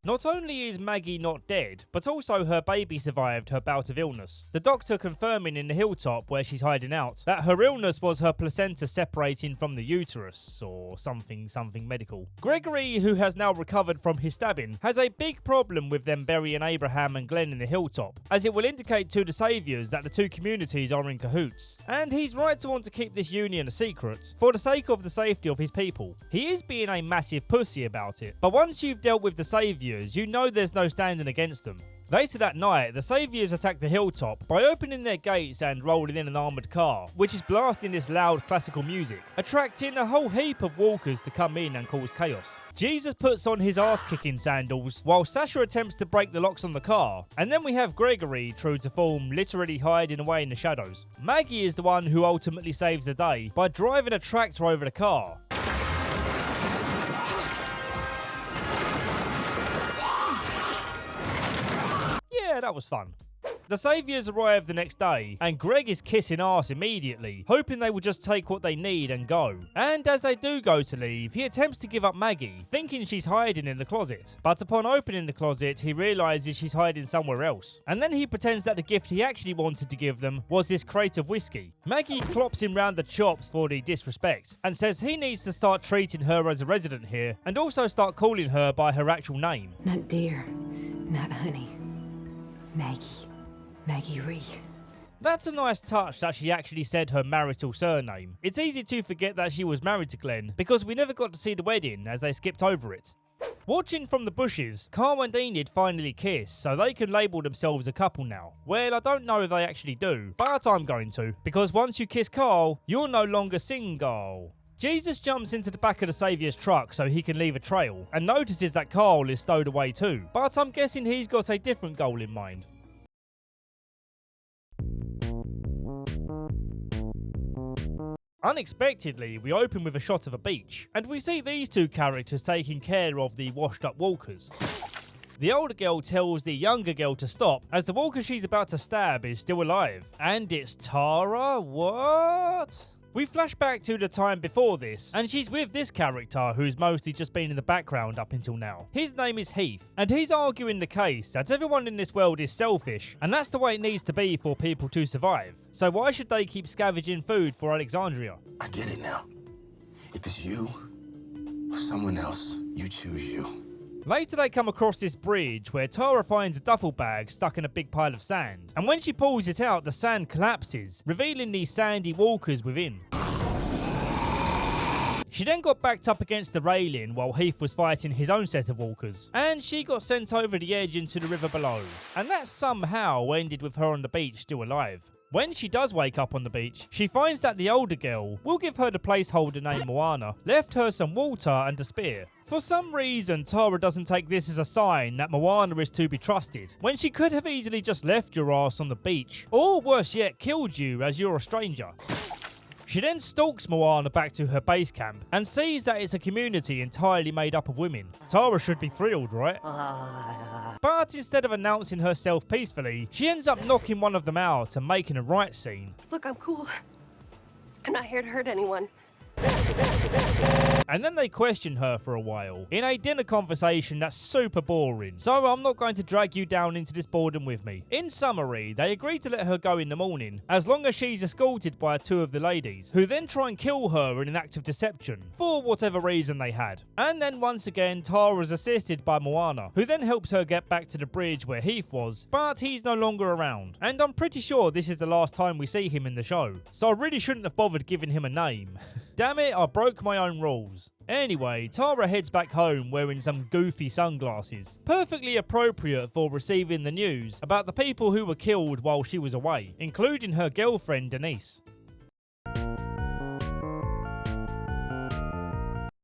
Not only is Maggie not dead, but also her baby survived her bout of illness. The doctor confirming in the hilltop where she's hiding out that her illness was her placenta separating from the uterus, or something medical. Gregory, who has now recovered from his stabbing, has a big problem with them burying Abraham and Glenn in the hilltop, as it will indicate to the Saviors that the 2 communities are in cahoots. And he's right to want to keep this union a secret, for the sake of the safety of his people. He is being a massive pussy about it, but once you've dealt with the Saviors, you know there's no standing against them. Later that night, the Saviors attack the hilltop by opening their gates and rolling in an armoured car, which is blasting this loud classical music, attracting a whole heap of walkers to come in and cause chaos. Jesus puts on his ass-kicking sandals, while Sasha attempts to break the locks on the car, and then we have Gregory, true to form, literally hiding away in the shadows. Maggie is the one who ultimately saves the day by driving a tractor over the car. Yeah, that was fun. The Saviors arrive the next day, and Greg is kissing arse immediately, hoping they will just take what they need and go. And as they do go to leave, he attempts to give up Maggie, thinking she's hiding in the closet. But upon opening the closet, he realises she's hiding somewhere else. And then he pretends that the gift he actually wanted to give them was this crate of whiskey. Maggie clops him round the chops for the disrespect, and says he needs to start treating her as a resident here, and also start calling her by her actual name. Not dear, not honey. Maggie Ree. That's a nice touch that she actually said her marital surname. It's easy to forget that she was married to Glenn, because we never got to see the wedding as they skipped over it. Watching from the bushes, Carl and Enid finally kiss, so they can label themselves a couple now. Well, I don't know if they actually do, but I'm going to, because once you kiss Carl, you're no longer single. Jesus jumps into the back of the Saviour's truck so he can leave a trail, and notices that Carl is stowed away too, but I'm guessing he's got a different goal in mind. Unexpectedly, we open with a shot of a beach, and we see these 2 characters taking care of the washed up walkers. The older girl tells the younger girl to stop, as the walker she's about to stab is still alive. And it's Tara? What? We flash back to the time before this, and she's with this character who's mostly just been in the background up until now. His name is Heath, and he's arguing the case that everyone in this world is selfish, and that's the way it needs to be for people to survive. So why should they keep scavenging food for Alexandria? I get it now. If it's you or someone else, you choose you. Later they come across this bridge where Tara finds a duffel bag stuck in a big pile of sand, and when she pulls it out, the sand collapses, revealing these sandy walkers within. She then got backed up against the railing while Heath was fighting his own set of walkers, and she got sent over the edge into the river below, and that somehow ended with her on the beach still alive. When she does wake up on the beach, she finds that the older girl, we'll give her the placeholder name Moana, left her some water and a spear. For some reason, Tara doesn't take this as a sign that Moana is to be trusted, when she could have easily just left your ass on the beach, or worse yet, killed you as you're a stranger. She then stalks Moana back to her base camp and sees that it's a community entirely made up of women. Tara should be thrilled, right? But instead of announcing herself peacefully, she ends up knocking one of them out and making a riot scene. Look, I'm cool. I'm not here to hurt anyone. And then they question her for a while, in a dinner conversation that's super boring, so I'm not going to drag you down into this boredom with me. In summary, they agree to let her go in the morning, as long as she's escorted by two of the ladies, who then try and kill her in an act of deception, for whatever reason they had. And then once again, Tara's assisted by Moana, who then helps her get back to the bridge where Heath was, but he's no longer around. And I'm pretty sure this is the last time we see him in the show, so I really shouldn't have bothered giving him a name. Damn it, I broke my own rules. Anyway, Tara heads back home wearing some goofy sunglasses, perfectly appropriate for receiving the news about the people who were killed while she was away, including her girlfriend Denise.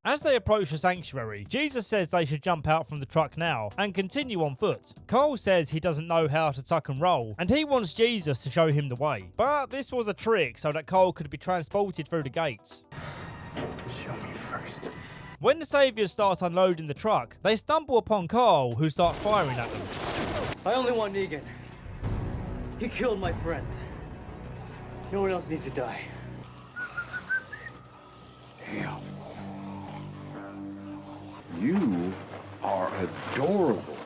As they approach the sanctuary, Jesus says they should jump out from the truck now and continue on foot. Carl says he doesn't know how to tuck and roll, and he wants Jesus to show him the way. But this was a trick so that Carl could be transported through the gates. Show me first. When the saviors start unloading the truck, they stumble upon Carl, who starts firing at them. I only want Negan. He killed my friend. No one else needs to die. Damn. You are adorable.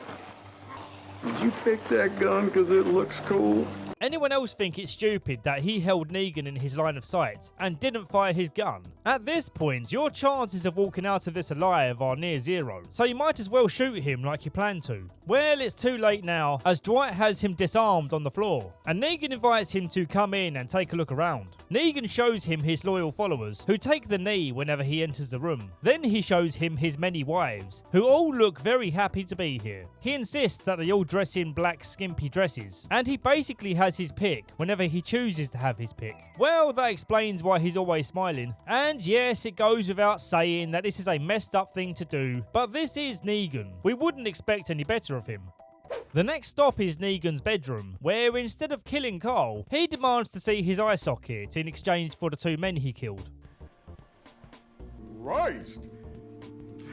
Did you pick that gun because it looks cool? Anyone else think it's stupid that he held Negan in his line of sight and didn't fire his gun? At this point, your chances of walking out of this alive are near zero, so you might as well shoot him like you plan to. Well, it's too late now, as Dwight has him disarmed on the floor, and Negan invites him to come in and take a look around. Negan shows him his loyal followers, who take the knee whenever he enters the room. Then he shows him his many wives, who all look very happy to be here. He insists that they all dress in black skimpy dresses, and he basically has his pick whenever he chooses to have his pick. Well, that explains why he's always smiling. And yes, it goes without saying that this is a messed up thing to do, but this is Negan. We wouldn't expect any better of him. The next stop is Negan's bedroom, where instead of killing Carl, he demands to see his eye socket in exchange for the two men he killed. Christ!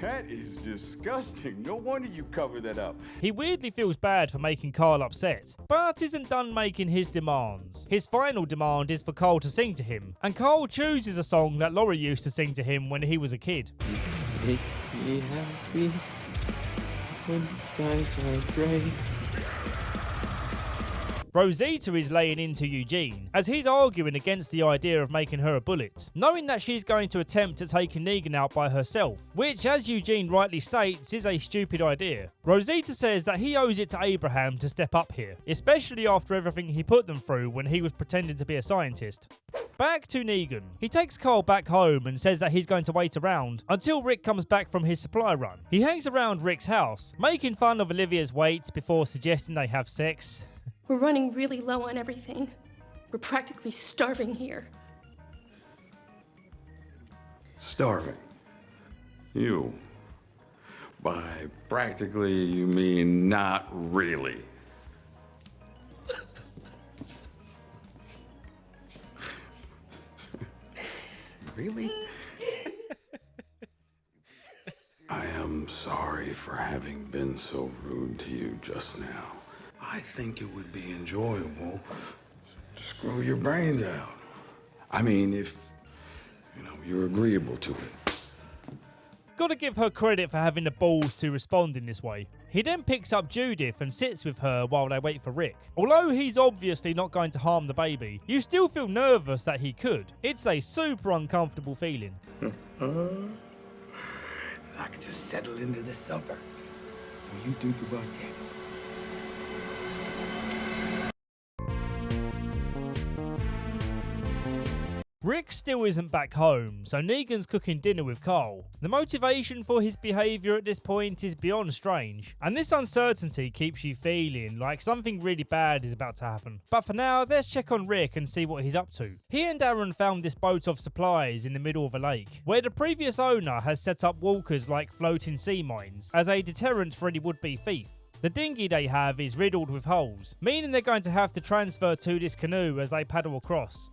That is disgusting. No wonder you covered that up. He weirdly feels bad for making Carl upset, but isn't done making his demands. His final demand is for Carl to sing to him, and Carl chooses a song that Laurie used to sing to him when he was a kid. Make me happy when the skies are grey. Rosita is laying into Eugene, as he's arguing against the idea of making her a bullet, knowing that she's going to attempt at taking Negan out by herself, which, as Eugene rightly states, is a stupid idea. Rosita says that he owes it to Abraham to step up here, especially after everything he put them through when he was pretending to be a scientist. Back to Negan. He takes Carl back home and says that he's going to wait around until Rick comes back from his supply run. He hangs around Rick's house, making fun of Olivia's weight before suggesting they have sex. We're running really low on everything. We're practically starving here. Starving? You. By practically, you mean not really. Really? I am sorry for having been so rude to you just now. I think it would be enjoyable to screw your brains out. I mean, if, you're agreeable to it. Gotta give her credit for having the balls to respond in this way. He then picks up Judith and sits with her while they wait for Rick. Although he's obviously not going to harm the baby, you still feel nervous that he could. It's a super uncomfortable feeling. I could just settle into the suburbs. What do you think about that? Rick still isn't back home, so Negan's cooking dinner with Carl. The motivation for his behaviour at this point is beyond strange, and this uncertainty keeps you feeling like something really bad is about to happen. But for now, let's check on Rick and see what he's up to. He and Aaron found this boat of supplies in the middle of a lake, where the previous owner has set up walkers like floating sea mines as a deterrent for any would-be thief. The dinghy they have is riddled with holes, meaning they're going to have to transfer to this canoe as they paddle across.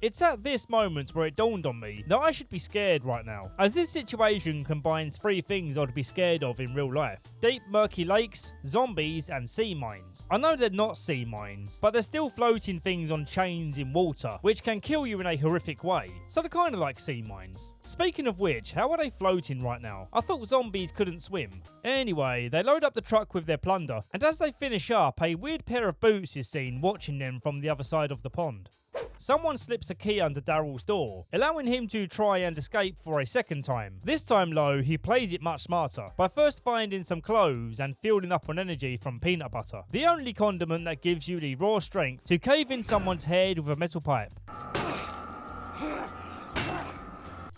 It's at this moment where it dawned on me that I should be scared right now, as this situation combines three things I'd be scared of in real life: deep murky lakes, zombies, and sea mines. I know they're not sea mines, but they're still floating things on chains in water, which can kill you in a horrific way, so they're kind of like sea mines. Speaking of which, how are they floating right now? I thought zombies couldn't swim. Anyway, they load up the truck with their plunder, and as they finish up, a weird pair of boots is seen watching them from the other side of the pond. Someone slips a key under Daryl's door, allowing him to try and escape for a second time. This time though, he plays it much smarter, by first finding some clothes and filling up on energy from peanut butter, the only condiment that gives you the raw strength to cave in someone's head with a metal pipe.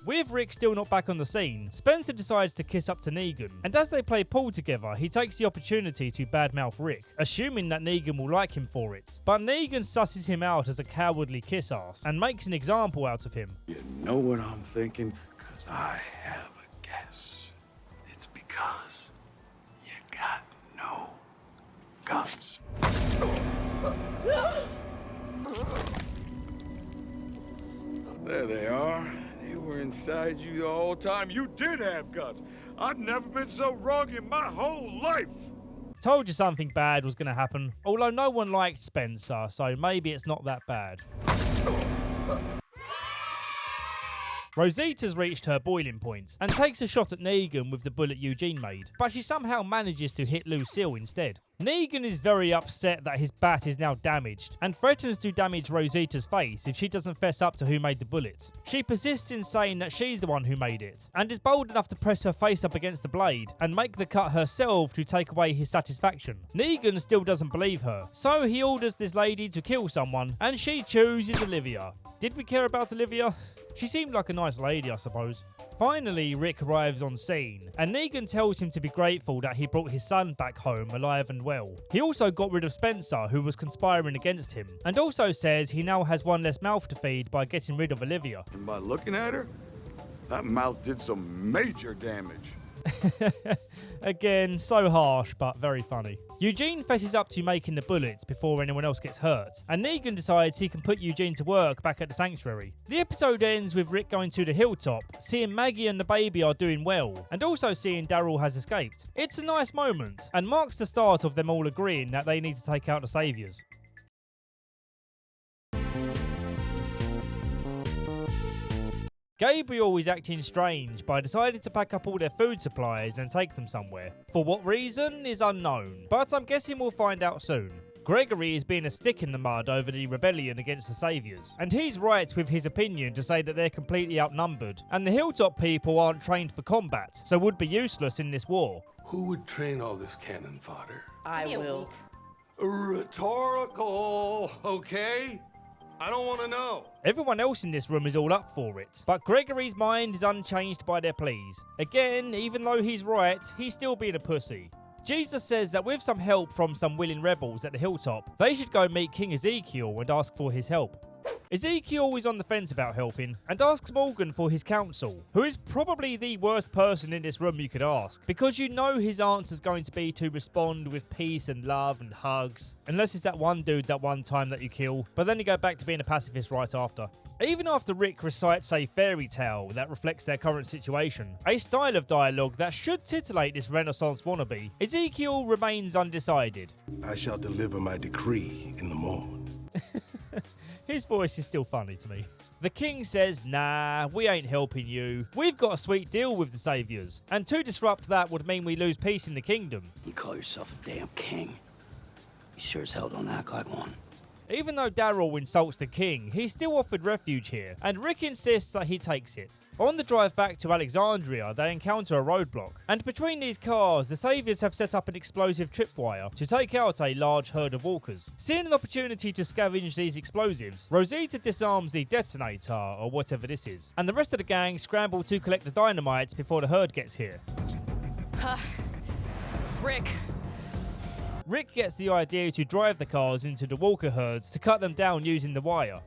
With Rick still not back on the scene, Spencer decides to kiss up to Negan, and as they play pool together, he takes the opportunity to badmouth Rick, assuming that Negan will like him for it. But Negan susses him out as a cowardly kiss-ass, and makes an example out of him. You know what I'm thinking? Because I have a guess. It's because you got no guts. There they are. They were inside you the whole time. You did have guts. I've never been so wrong in my whole life. Told you something bad was going to happen. Although no one liked Spencer, so maybe it's not that bad. Rosita's reached her boiling point and takes a shot at Negan with the bullet Eugene made, but she somehow manages to hit Lucille instead. Negan is very upset that his bat is now damaged and threatens to damage Rosita's face if she doesn't fess up to who made the bullet. She persists in saying that she's the one who made it and is bold enough to press her face up against the blade and make the cut herself to take away his satisfaction. Negan still doesn't believe her, so he orders this lady to kill someone and she chooses Olivia. Did we care about Olivia? She seemed like a nice lady, I suppose. Finally, Rick arrives on scene, and Negan tells him to be grateful that he brought his son back home alive and well. He also got rid of Spencer, who was conspiring against him, and also says he now has one less mouth to feed by getting rid of Olivia. And by looking at her, that mouth did some major damage. Again, so harsh, but very funny. Eugene fesses up to making the bullets before anyone else gets hurt, and Negan decides he can put Eugene to work back at the sanctuary. The episode ends with Rick going to the hilltop, seeing Maggie and the baby are doing well, and also seeing Daryl has escaped. It's a nice moment, and marks the start of them all agreeing that they need to take out the Saviors. Gabriel is acting strange by deciding to pack up all their food supplies and take them somewhere. For what reason is unknown, but I'm guessing we'll find out soon. Gregory is being a stick in the mud over the rebellion against the Saviors, and he's right with his opinion to say that they're completely outnumbered, and the Hilltop people aren't trained for combat, so would be useless in this war. Who would train all this cannon fodder? I will. Rhetorical, okay? I don't want to know. Everyone else in this room is all up for it, but Gregory's mind is unchanged by their pleas. Again, even though he's right, he's still being a pussy. Jesus says that with some help from some willing rebels at the hilltop, they should go meet King Ezekiel and ask for his help. Ezekiel is on the fence about helping and asks Morgan for his counsel, who is probably the worst person in this room you could ask, because you know his answer is going to be to respond with peace and love and hugs, unless it's that one dude that one time that you kill, but then you go back to being a pacifist right after. Even after Rick recites a fairy tale that reflects their current situation, a style of dialogue that should titillate this Renaissance wannabe, Ezekiel remains undecided. I shall deliver my decree in the morn. His voice is still funny to me. The king says, nah, we ain't helping you. We've got a sweet deal with the Saviors, and to disrupt that would mean we lose peace in the kingdom. You call yourself a damn king. You sure as hell don't act like one. Even though Daryl insults the king, he's still offered refuge here, and Rick insists that he takes it. On the drive back to Alexandria, they encounter a roadblock, and between these cars, the Saviors have set up an explosive tripwire to take out a large herd of walkers. Seeing an opportunity to scavenge these explosives, Rosita disarms the detonator, or whatever this is, and the rest of the gang scramble to collect the dynamite before the herd gets here. Rick. Rick gets the idea to drive the cars into the walker herd to cut them down using the wire.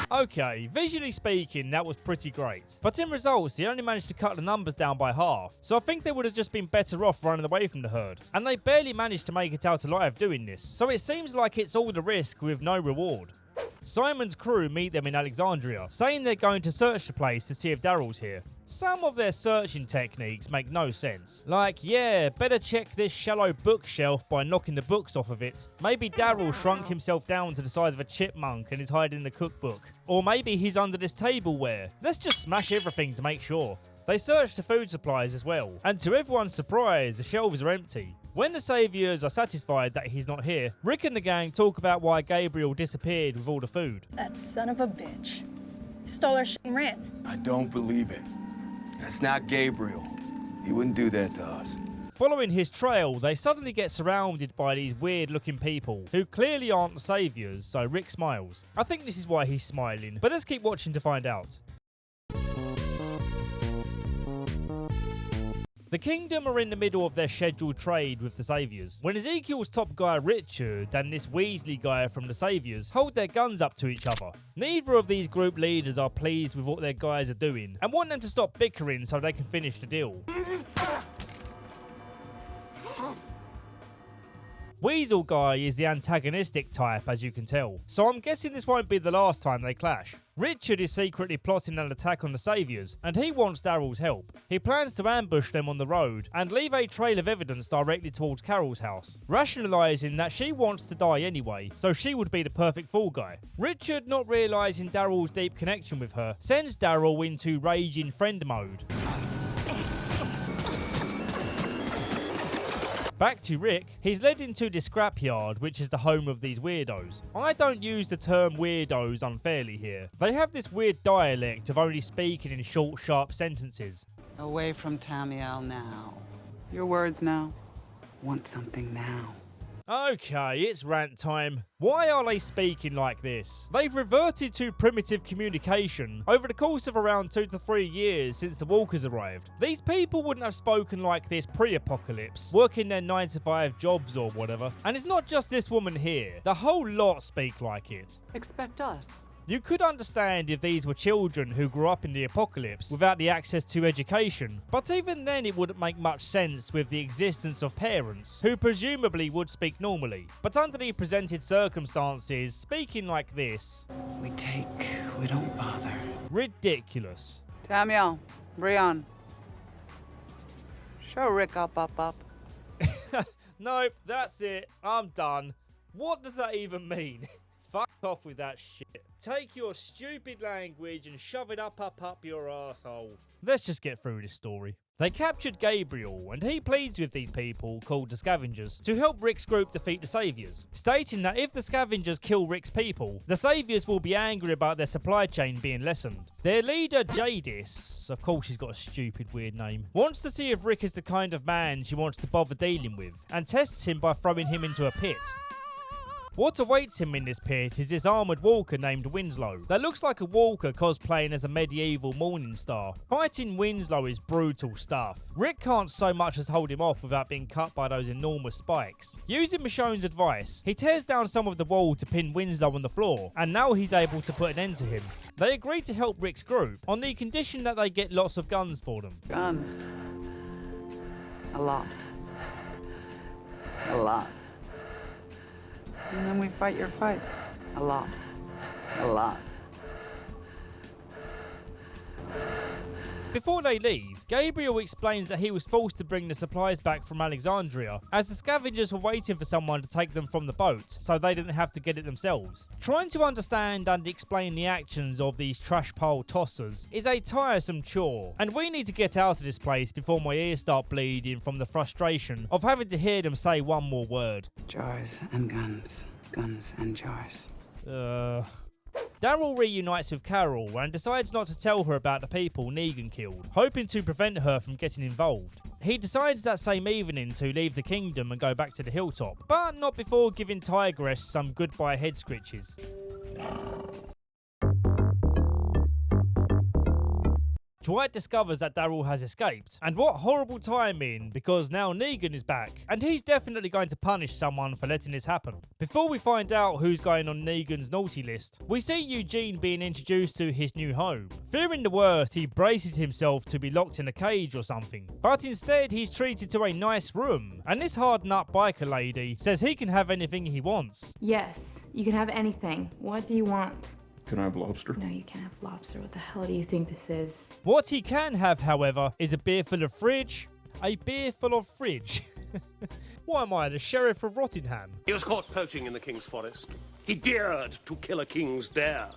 Okay, visually speaking, that was pretty great. But in results, they only managed to cut the numbers down by half. So I think they would have just been better off running away from the herd. And they barely managed to make it out alive doing this. So it seems like it's all the risk with no reward. Simon's crew meet them in Alexandria, saying they're going to search the place to see if Daryl's here. Some of their searching techniques make no sense. Like, yeah, better check this shallow bookshelf by knocking the books off of it. Maybe Daryl shrunk himself down to the size of a chipmunk and is hiding in the cookbook. Or maybe he's under this tableware. Let's just smash everything to make sure. They search the food supplies as well, and to everyone's surprise, the shelves are empty. When the Saviors are satisfied that he's not here, Rick and the gang talk about why Gabriel disappeared with all the food. That son of a bitch. Stole our shit and ran. I don't believe it. That's not Gabriel. He wouldn't do that to us. Following his trail, they suddenly get surrounded by these weird-looking people who clearly aren't the Saviors, so Rick smiles. I think this is why he's smiling, but let's keep watching to find out. The Kingdom are in the middle of their scheduled trade with the Saviors, when Ezekiel's top guy Richard and this Weasley guy from the Saviors hold their guns up to each other. Neither of these group leaders are pleased with what their guys are doing and want them to stop bickering so they can finish the deal. Weasel Guy is the antagonistic type, as you can tell, so I'm guessing this won't be the last time they clash. Richard is secretly plotting an attack on the Saviors, and he wants Daryl's help. He plans to ambush them on the road and leave a trail of evidence directly towards Carol's house, rationalising that she wants to die anyway, so she would be the perfect fall guy. Richard, not realising Daryl's deep connection with her, sends Daryl into raging friend mode. Back to Rick, he's led into the scrapyard, which is the home of these weirdos. I don't use the term weirdos unfairly here. They have this weird dialect of only speaking in short, sharp sentences. Away from Tamiel now. Your words now. Want something now. Okay, it's rant time. Why are they speaking like this? They've reverted to primitive communication over the course of around 2 to 3 years since the Walkers arrived. These people wouldn't have spoken like this pre-apocalypse, working their 9-to-5 jobs or whatever. And it's not just this woman here. The whole lot speak like it. Expect us. You could understand if these were children who grew up in the apocalypse without the access to education, but even then it wouldn't make much sense with the existence of parents who presumably would speak normally. But under the presented circumstances, speaking like this... We take, we don't bother. Ridiculous. Tamiel, Brian. Show Rick up. Nope, that's it. I'm done. What does that even mean? Fuck off with that shit. Take your stupid language and shove it up your asshole. Let's just get through this story. They captured Gabriel, and he pleads with these people, called the Scavengers, to help Rick's group defeat the Saviors, stating that if the Scavengers kill Rick's people, the Saviors will be angry about their supply chain being lessened. Their leader, Judas, of course he's got a stupid weird name, wants to see if Rick is the kind of man she wants to bother dealing with, and tests him by throwing him into a pit. What awaits him in this pit is this armoured walker named Winslow that looks like a walker cosplaying as a medieval morning star. Fighting Winslow is brutal stuff. Rick can't so much as hold him off without being cut by those enormous spikes. Using Michonne's advice, he tears down some of the wall to pin Winslow on the floor, and now he's able to put an end to him. They agree to help Rick's group on the condition that they get lots of guns for them. Guns. A lot. A lot. And then we fight your fight. A lot. A lot. Before they leave, Gabriel explains that he was forced to bring the supplies back from Alexandria as the Scavengers were waiting for someone to take them from the boat so they didn't have to get it themselves. Trying to understand and explain the actions of these trash pile tossers is a tiresome chore, and we need to get out of this place before my ears start bleeding from the frustration of having to hear them say one more word. Jars and guns. Guns and jars. Daryl reunites with Carol and decides not to tell her about the people Negan killed, hoping to prevent her from getting involved. He decides that same evening to leave the kingdom and go back to the hilltop, but not before giving Tigress some goodbye head scritches. Dwight discovers that Daryl has escaped, and what horrible timing, because now Negan is back, and he's definitely going to punish someone for letting this happen. Before we find out who's going on Negan's naughty list, we see Eugene being introduced to his new home. Fearing the worst, he braces himself to be locked in a cage or something, but instead he's treated to a nice room, and this hard nut biker lady says he can have anything he wants. Yes, you can have anything. What do you want? Can I have lobster? No, you can't have lobster. What the hell do you think this is? What he can have, however, is a beer full of fridge. A beer full of fridge. Why am I, the Sheriff of Rottingham? He was caught poaching in the king's forest. He dared to kill a king's dare.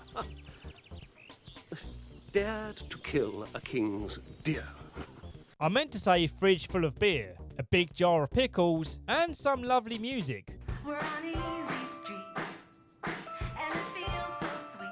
Dared to kill a king's deer. I meant to say fridge full of beer, a big jar of pickles, and some lovely music. We're on an easy street, and it feels so sweet.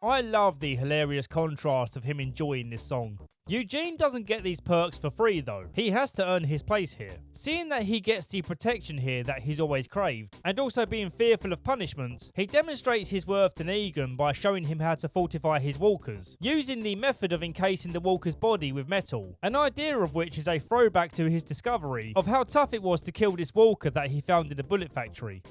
I love the hilarious contrast of him enjoying this song. Eugene doesn't get these perks for free though. He has to earn his place here. Seeing that he gets the protection here that he's always craved, and also being fearful of punishments, he demonstrates his worth to Negan by showing him how to fortify his walkers, using the method of encasing the walker's body with metal, an idea of which is a throwback to his discovery of how tough it was to kill this walker that he found in a bullet factory.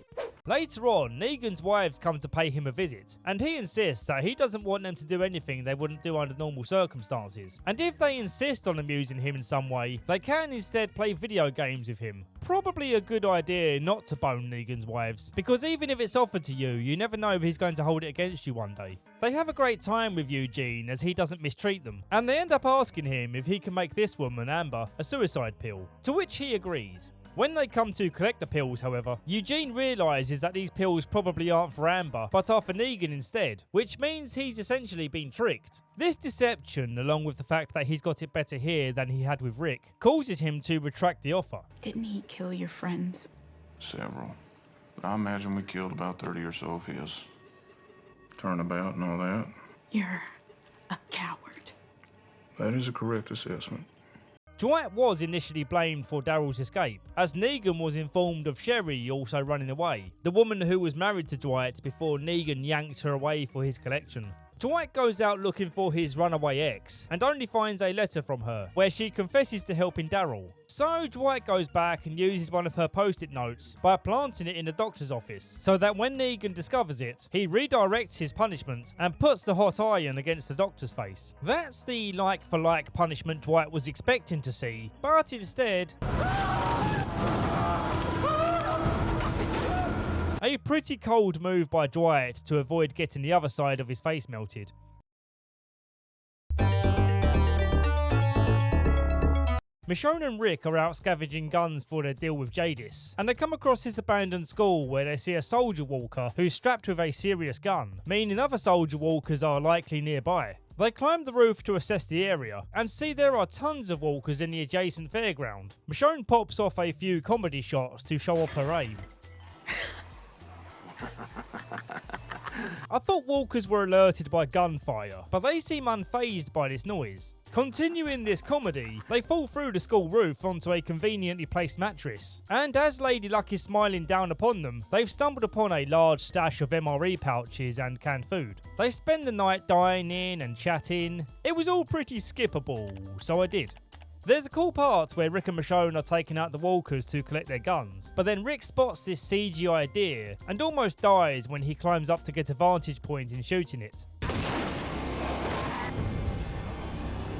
Later on, Negan's wives come to pay him a visit, and he insists that he doesn't want them to do anything they wouldn't do under normal circumstances. And if they insist on amusing him in some way, they can instead play video games with him. Probably a good idea not to bone Negan's wives, because even if it's offered to you, you never know if he's going to hold it against you one day. They have a great time with Eugene as he doesn't mistreat them, and they end up asking him if he can make this woman, Amber, a suicide pill, to which he agrees. When they come to collect the pills, however, Eugene realises that these pills probably aren't for Amber, but are for Negan instead, which means he's essentially been tricked. This deception, along with the fact that he's got it better here than he had with Rick, causes him to retract the offer. Didn't he kill your friends? Several. But I imagine we killed about 30 or so of his. Turnabout and all that. You're a coward. That is a correct assessment. Dwight was initially blamed for Daryl's escape, as Negan was informed of Sherry also running away, the woman who was married to Dwight before Negan yanked her away for his collection. Dwight goes out looking for his runaway ex, and only finds a letter from her, where she confesses to helping Daryl. So Dwight goes back and uses one of her post-it notes by planting it in the doctor's office, so that when Negan discovers it, he redirects his punishment and puts the hot iron against the doctor's face. That's the like-for-like punishment Dwight was expecting to see, but instead... a pretty cold move by Dwight to avoid getting the other side of his face melted. Michonne and Rick are out scavenging guns for their deal with Judas, and they come across this abandoned school where they see a soldier walker who's strapped with a serious gun, meaning other soldier walkers are likely nearby. They climb the roof to assess the area, and see there are tons of walkers in the adjacent fairground. Michonne pops off a few comedy shots to show off her aim. I thought walkers were alerted by gunfire, but they seem unfazed by this noise. Continuing this comedy, they fall through the school roof onto a conveniently placed mattress, and as Lady Luck is smiling down upon them, they've stumbled upon a large stash of MRE pouches and canned food. They spend the night dining and chatting. It was all pretty skippable, so I did. There's a cool part where Rick and Michonne are taking out the walkers to collect their guns, but then Rick spots this CGI deer and almost dies when he climbs up to get a vantage point in shooting it.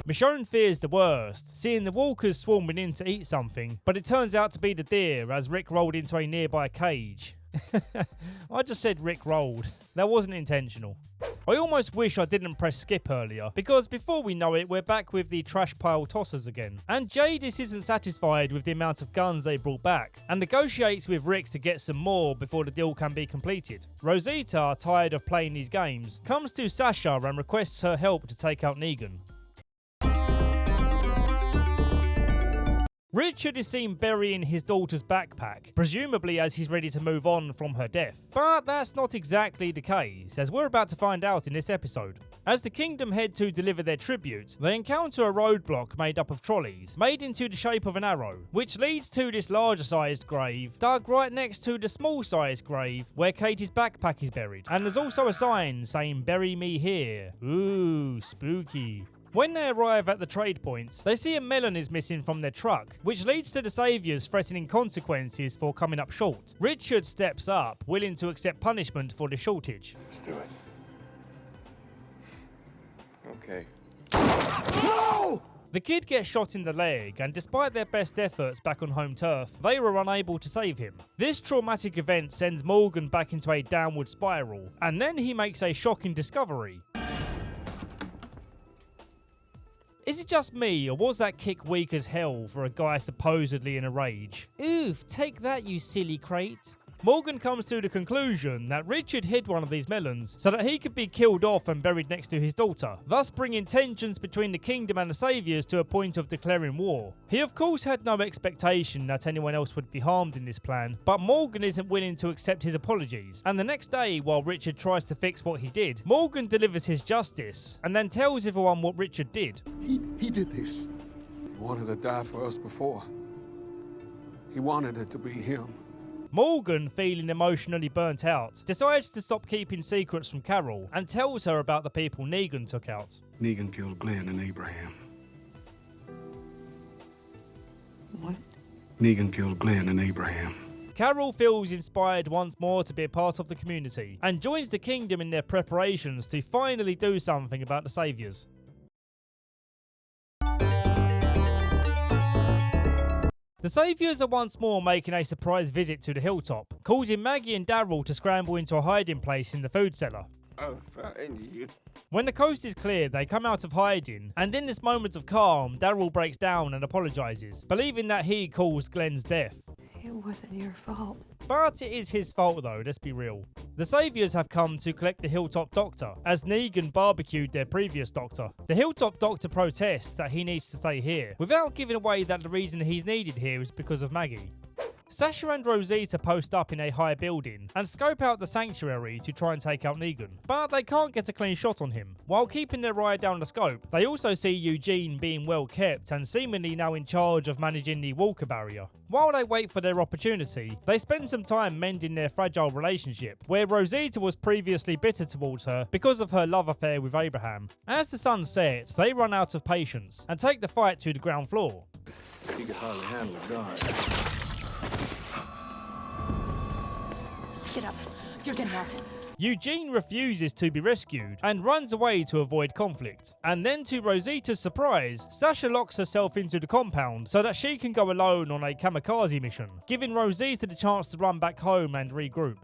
Michonne fears the worst, seeing the walkers swarming in to eat something, but it turns out to be the deer as Rick rolled into a nearby cage. I just said Rick rolled. That wasn't intentional. I almost wish I didn't press skip earlier, because before we know it, we're back with the trash pile tossers again. And Judas isn't satisfied with the amount of guns they brought back, and negotiates with Rick to get some more before the deal can be completed. Rosita, tired of playing these games, comes to Sasha and requests her help to take out Negan. Richard is seen burying his daughter's backpack, presumably as he's ready to move on from her death. But that's not exactly the case, as we're about to find out in this episode. As the Kingdom head to deliver their tribute, they encounter a roadblock made up of trolleys, made into the shape of an arrow, which leads to this larger sized grave, dug right next to the small sized grave where Katie's backpack is buried. And there's also a sign saying "Bury me here." Ooh, spooky. When they arrive at the trade point, they see a melon is missing from their truck, which leads to the Saviors threatening consequences for coming up short. Richard steps up, willing to accept punishment for the shortage. Let's do it. Okay. No! The kid gets shot in the leg, and despite their best efforts back on home turf, they were unable to save him. This traumatic event sends Morgan back into a downward spiral, and then he makes a shocking discovery. Is it just me, or was that kick weak as hell for a guy supposedly in a rage? Oof, take that, you silly crate. Morgan comes to the conclusion that Richard hid one of these melons so that he could be killed off and buried next to his daughter, thus bringing tensions between the kingdom and the Saviors to a point of declaring war. He of course had no expectation that anyone else would be harmed in this plan, but Morgan isn't willing to accept his apologies, and the next day, while Richard tries to fix what he did, Morgan delivers his justice, and then tells everyone what Richard did. He did this. He wanted to die for us before. He wanted it to be him. Morgan, feeling emotionally burnt out, decides to stop keeping secrets from Carol and tells her about the people Negan took out. Negan killed Glenn and Abraham. What? Negan killed Glenn and Abraham. Carol feels inspired once more to be a part of the community and joins the kingdom in their preparations to finally do something about the Saviors. The Saviors are once more making a surprise visit to the hilltop, causing Maggie and Daryl to scramble into a hiding place in the food cellar. I'll find you. When the coast is clear, they come out of hiding, and in this moment of calm, Daryl breaks down and apologises, believing that he caused Glenn's death. It wasn't your fault. But it is his fault though, let's be real. The Saviors have come to collect the Hilltop Doctor, as Negan barbecued their previous Doctor. The Hilltop Doctor protests that he needs to stay here, without giving away that the reason he's needed here is because of Maggie. Sasha and Rosita post up in a high building and scope out the sanctuary to try and take out Negan, but they can't get a clean shot on him. While keeping their eye down the scope, they also see Eugene being well kept and seemingly now in charge of managing the Walker barrier. While they wait for their opportunity, they spend some time mending their fragile relationship, where Rosita was previously bitter towards her because of her love affair with Abraham. As the sun sets, they run out of patience and take the fight to the ground floor. You can hardly handle a guard. Get up. You're getting out. Eugene refuses to be rescued and runs away to avoid conflict. And then to Rosita's surprise, Sasha locks herself into the compound so that she can go alone on a kamikaze mission, giving Rosita the chance to run back home and regroup.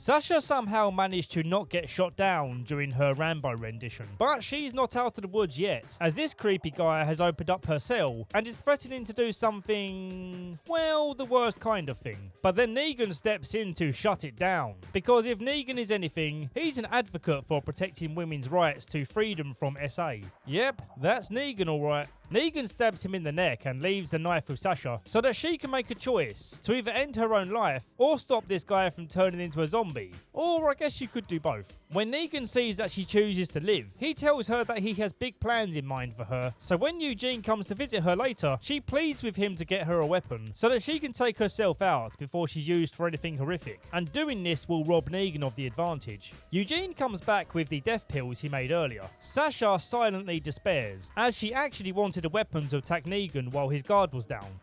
Sasha somehow managed to not get shot down during her Rambo rendition, but she's not out of the woods yet, as this creepy guy has opened up her cell and is threatening to do something, well, the worst kind of thing. But then Negan steps in to shut it down, because if Negan is anything, he's an advocate for protecting women's rights to freedom from SA. Yep, that's Negan alright. Negan stabs him in the neck and leaves the knife with Sasha so that she can make a choice to either end her own life or stop this guy from turning into a zombie. Or I guess you could do both. When Negan sees that she chooses to live, he tells her that he has big plans in mind for her. So when Eugene comes to visit her later, she pleads with him to get her a weapon so that she can take herself out before she's used for anything horrific. And doing this will rob Negan of the advantage. Eugene comes back with the death pills he made earlier. Sasha silently despairs, as she actually wanted a weapon to attack Negan while his guard was down.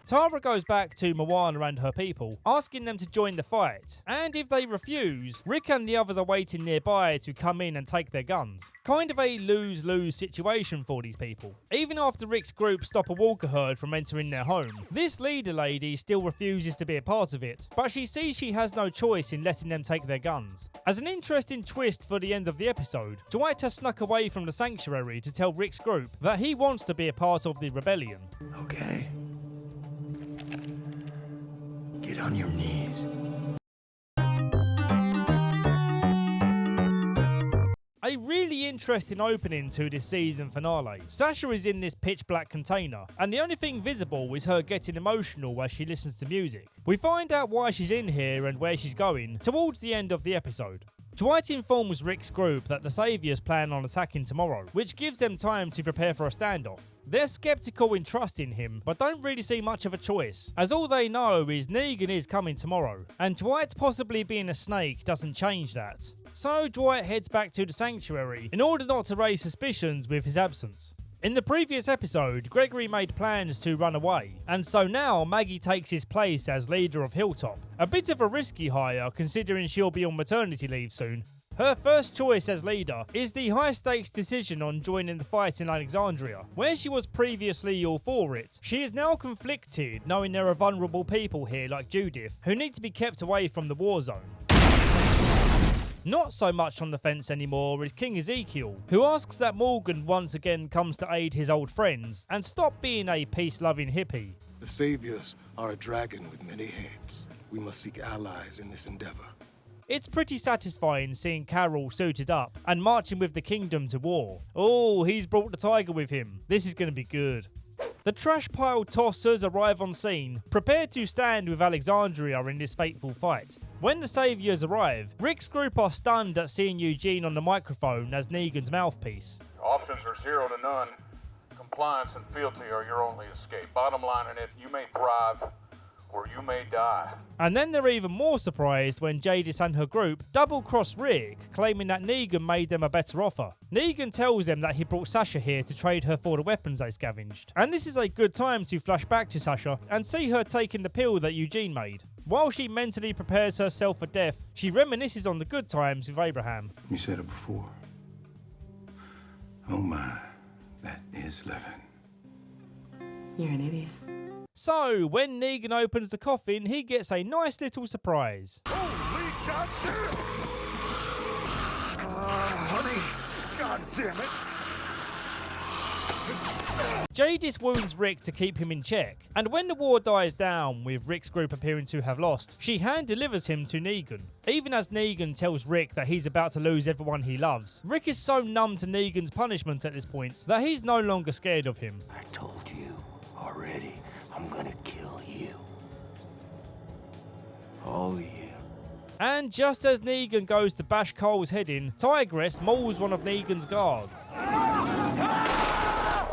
Tara goes back to Moana and her people, asking them to join the fight, and if they refuse, Rick and the others are waiting nearby to come in and take their guns. Kind of a lose-lose situation for these people. Even after Rick's group stop a Walker herd from entering their home, this leader lady still refuses to be a part of it, but she sees she has no choice in letting them take their guns. As an interesting twist for the end of the episode, Dwight has snuck away from the sanctuary to tell Rick's group that he wants to be a part of the rebellion. Okay. Get on your knees. A really interesting opening to this season finale. Sasha is in this pitch black container, and the only thing visible is her getting emotional as she listens to music. We find out why she's in here and where she's going towards the end of the episode. Dwight informs Rick's group that the Saviors plan on attacking tomorrow, which gives them time to prepare for a standoff. They're skeptical in trusting him, but don't really see much of a choice, as all they know is Negan is coming tomorrow, and Dwight possibly being a snake doesn't change that. So Dwight heads back to the sanctuary in order not to raise suspicions with his absence. In the previous episode, Gregory made plans to run away, and so now Maggie takes his place as leader of Hilltop. A bit of a risky hire considering she'll be on maternity leave soon. Her first choice as leader is the high-stakes decision on joining the fight in Alexandria. Where she was previously all for it, she is now conflicted knowing there are vulnerable people here like Judith who need to be kept away from the war zone. Not so much on the fence anymore is King Ezekiel, who asks that Morgan once again comes to aid his old friends and stop being a peace-loving hippie. The saviors are a dragon with many heads. We must seek allies in this endeavor. It's pretty satisfying seeing Carol suited up and marching with the kingdom to war. Oh, he's brought the tiger with him. This is going to be good. The trash pile tossers arrive on scene, prepared to stand with Alexandria in this fateful fight. When the saviors arrive, Rick's group are stunned at seeing Eugene on the microphone as Negan's mouthpiece. Options are 0 to none. Compliance and fealty are your only escape. Bottom line in it, you may thrive or you may die. And then they're even more surprised when Jadis and her group double-cross Rick, claiming that Negan made them a better offer. Negan tells them that he brought Sasha here to trade her for the weapons they scavenged. And this is a good time to flash back to Sasha and see her taking the pill that Eugene made. While she mentally prepares herself for death, she reminisces on the good times with Abraham. You said it before. Oh my, that is living. You're an idiot. So, when Negan opens the coffin, he gets a nice little surprise. Holy goddamn! Honey, god damn it! Jadis wounds Rick to keep him in check, and when the war dies down, with Rick's group appearing to have lost, she hand delivers him to Negan. Even as Negan tells Rick that he's about to lose everyone he loves, Rick is so numb to Negan's punishment at this point that he's no longer scared of him. I told you already. I'm gonna kill you. All of you. And just as Negan goes to bash Cole's head in, Tigress mauls one of Negan's guards.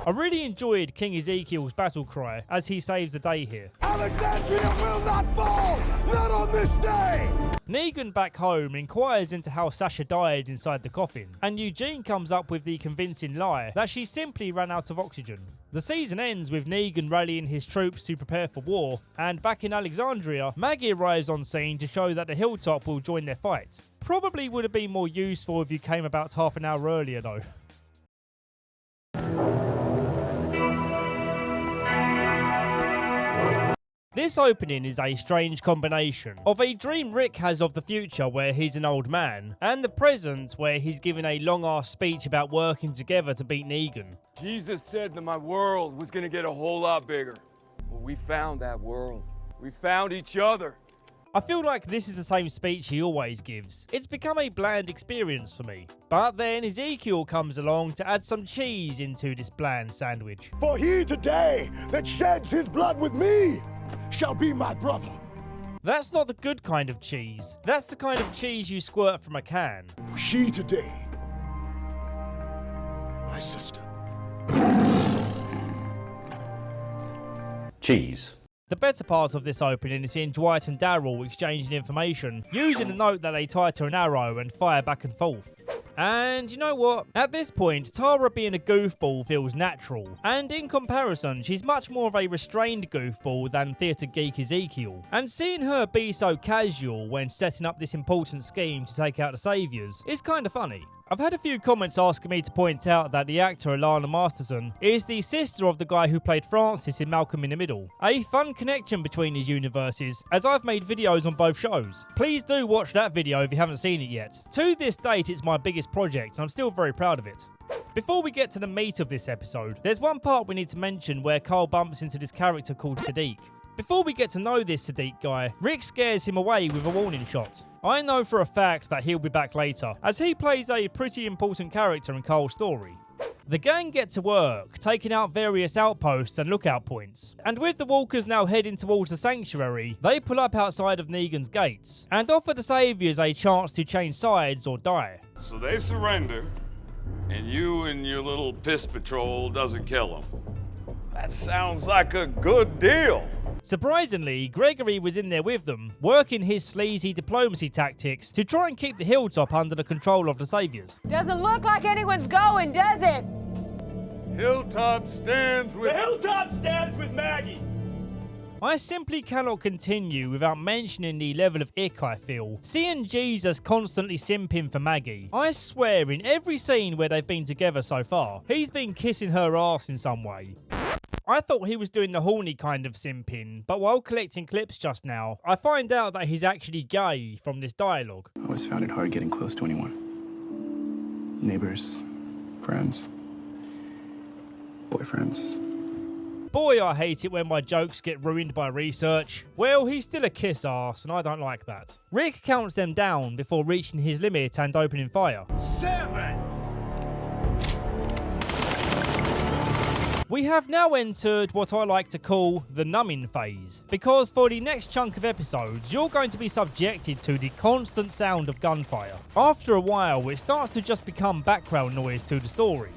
I really enjoyed King Ezekiel's battle cry as he saves the day here. Alexandria will not fall! Not on this day! Negan back home inquires into how Sasha died inside the coffin, and Eugene comes up with the convincing lie that she simply ran out of oxygen. The season ends with Negan rallying his troops to prepare for war, and back in Alexandria, Maggie arrives on scene to show that the Hilltop will join their fight. Probably would have been more useful if you came about half an hour earlier though. This opening is a strange combination of a dream Rick has of the future where he's an old man, and the present where he's giving a long-ass speech about working together to beat Negan. Jesus said that my world was gonna get a whole lot bigger. Well, we found that world. We found each other. I feel like this is the same speech he always gives. It's become a bland experience for me. But then Ezekiel comes along to add some cheese into this bland sandwich. For he today that sheds his blood with me shall be my brother. That's not the good kind of cheese. That's the kind of cheese you squirt from a can. She today, my sister. Cheese. The better part of this opening is seeing Dwight and Daryl exchanging information, using a note that they tie to an arrow and fire back and forth. And you know what? At this point, Tara being a goofball feels natural, and in comparison, she's much more of a restrained goofball than theatre geek Ezekiel. And seeing her be so casual when setting up this important scheme to take out the Saviours is kind of funny. I've had a few comments asking me to point out that the actor Alana Masterson is the sister of the guy who played Francis in Malcolm in the Middle. A fun connection between these universes, as I've made videos on both shows. Please do watch that video if you haven't seen it yet. To this date, it's my biggest project and I'm still very proud of it. Before we get to the meat of this episode, there's one part we need to mention where Carl bumps into this character called Sadiq. Before we get to know this Sadiq guy, Rick scares him away with a warning shot. I know for a fact that he'll be back later, as he plays a pretty important character in Carl's story. The gang get to work, taking out various outposts and lookout points. And with the walkers now heading towards the sanctuary, they pull up outside of Negan's gates, and offer the Saviours a chance to change sides or die. So they surrender, and you and your little piss patrol doesn't kill them. That sounds like a good deal. Surprisingly, Gregory was in there with them, working his sleazy diplomacy tactics to try and keep the hilltop under the control of the Saviors. Doesn't look like anyone's going, does it? Hilltop stands with... The hilltop stands with Maggie! I simply cannot continue without mentioning the level of ick I feel seeing Jesus constantly simping for Maggie. I swear in every scene where they've been together so far, he's been kissing her ass in some way. I thought he was doing the horny kind of simping, but while collecting clips just now, I find out that he's actually gay from this dialogue. I always found it hard getting close to anyone. Neighbors, friends, boyfriends. Boy, I hate it when my jokes get ruined by research. Well, he's still a kiss ass, and I don't like that. Rick counts them down before reaching his limit and opening fire. 7! We have now entered what I like to call the numbing phase, because for the next chunk of episodes, you're going to be subjected to the constant sound of gunfire. After a while, it starts to just become background noise to the story.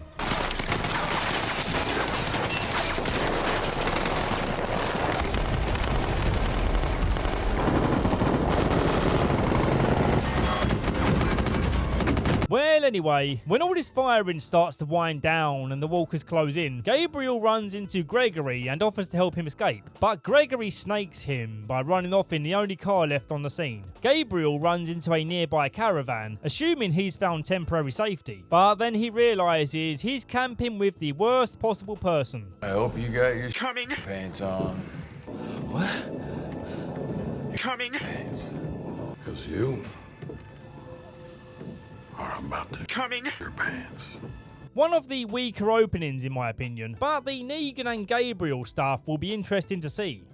Well, anyway, when all this firing starts to wind down and the walkers close in, Gabriel runs into Gregory and offers to help him escape. But Gregory snakes him by running off in the only car left on the scene. Gabriel runs into a nearby caravan, assuming he's found temporary safety. But then he realizes he's camping with the worst possible person. I hope you got your pants on. What? Coming. Pants. Because you are about to your pants. One of the weaker openings in my opinion, but the Negan and Gabriel stuff will be interesting to see.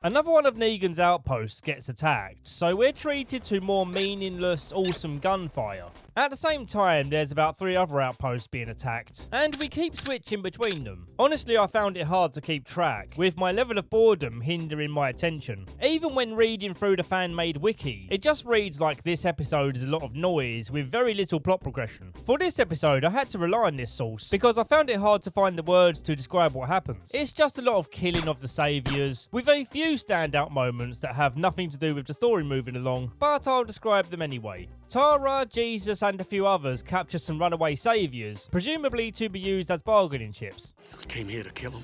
Another one of Negan's outposts gets attacked, so we're treated to more meaningless, awesome gunfire. At the same time, there's about 3 other outposts being attacked, and we keep switching between them. Honestly, I found it hard to keep track, with my level of boredom hindering my attention. Even when reading through the fan-made wiki, it just reads like this episode is a lot of noise with very little plot progression. For this episode, I had to rely on this source, because I found it hard to find the words to describe what happens. It's just a lot of killing of the saviors, with a few standout moments that have nothing to do with the story moving along, but I'll describe them anyway. Tara, Jesus and a few others capture some runaway saviors, presumably to be used as bargaining chips. We came here to kill them.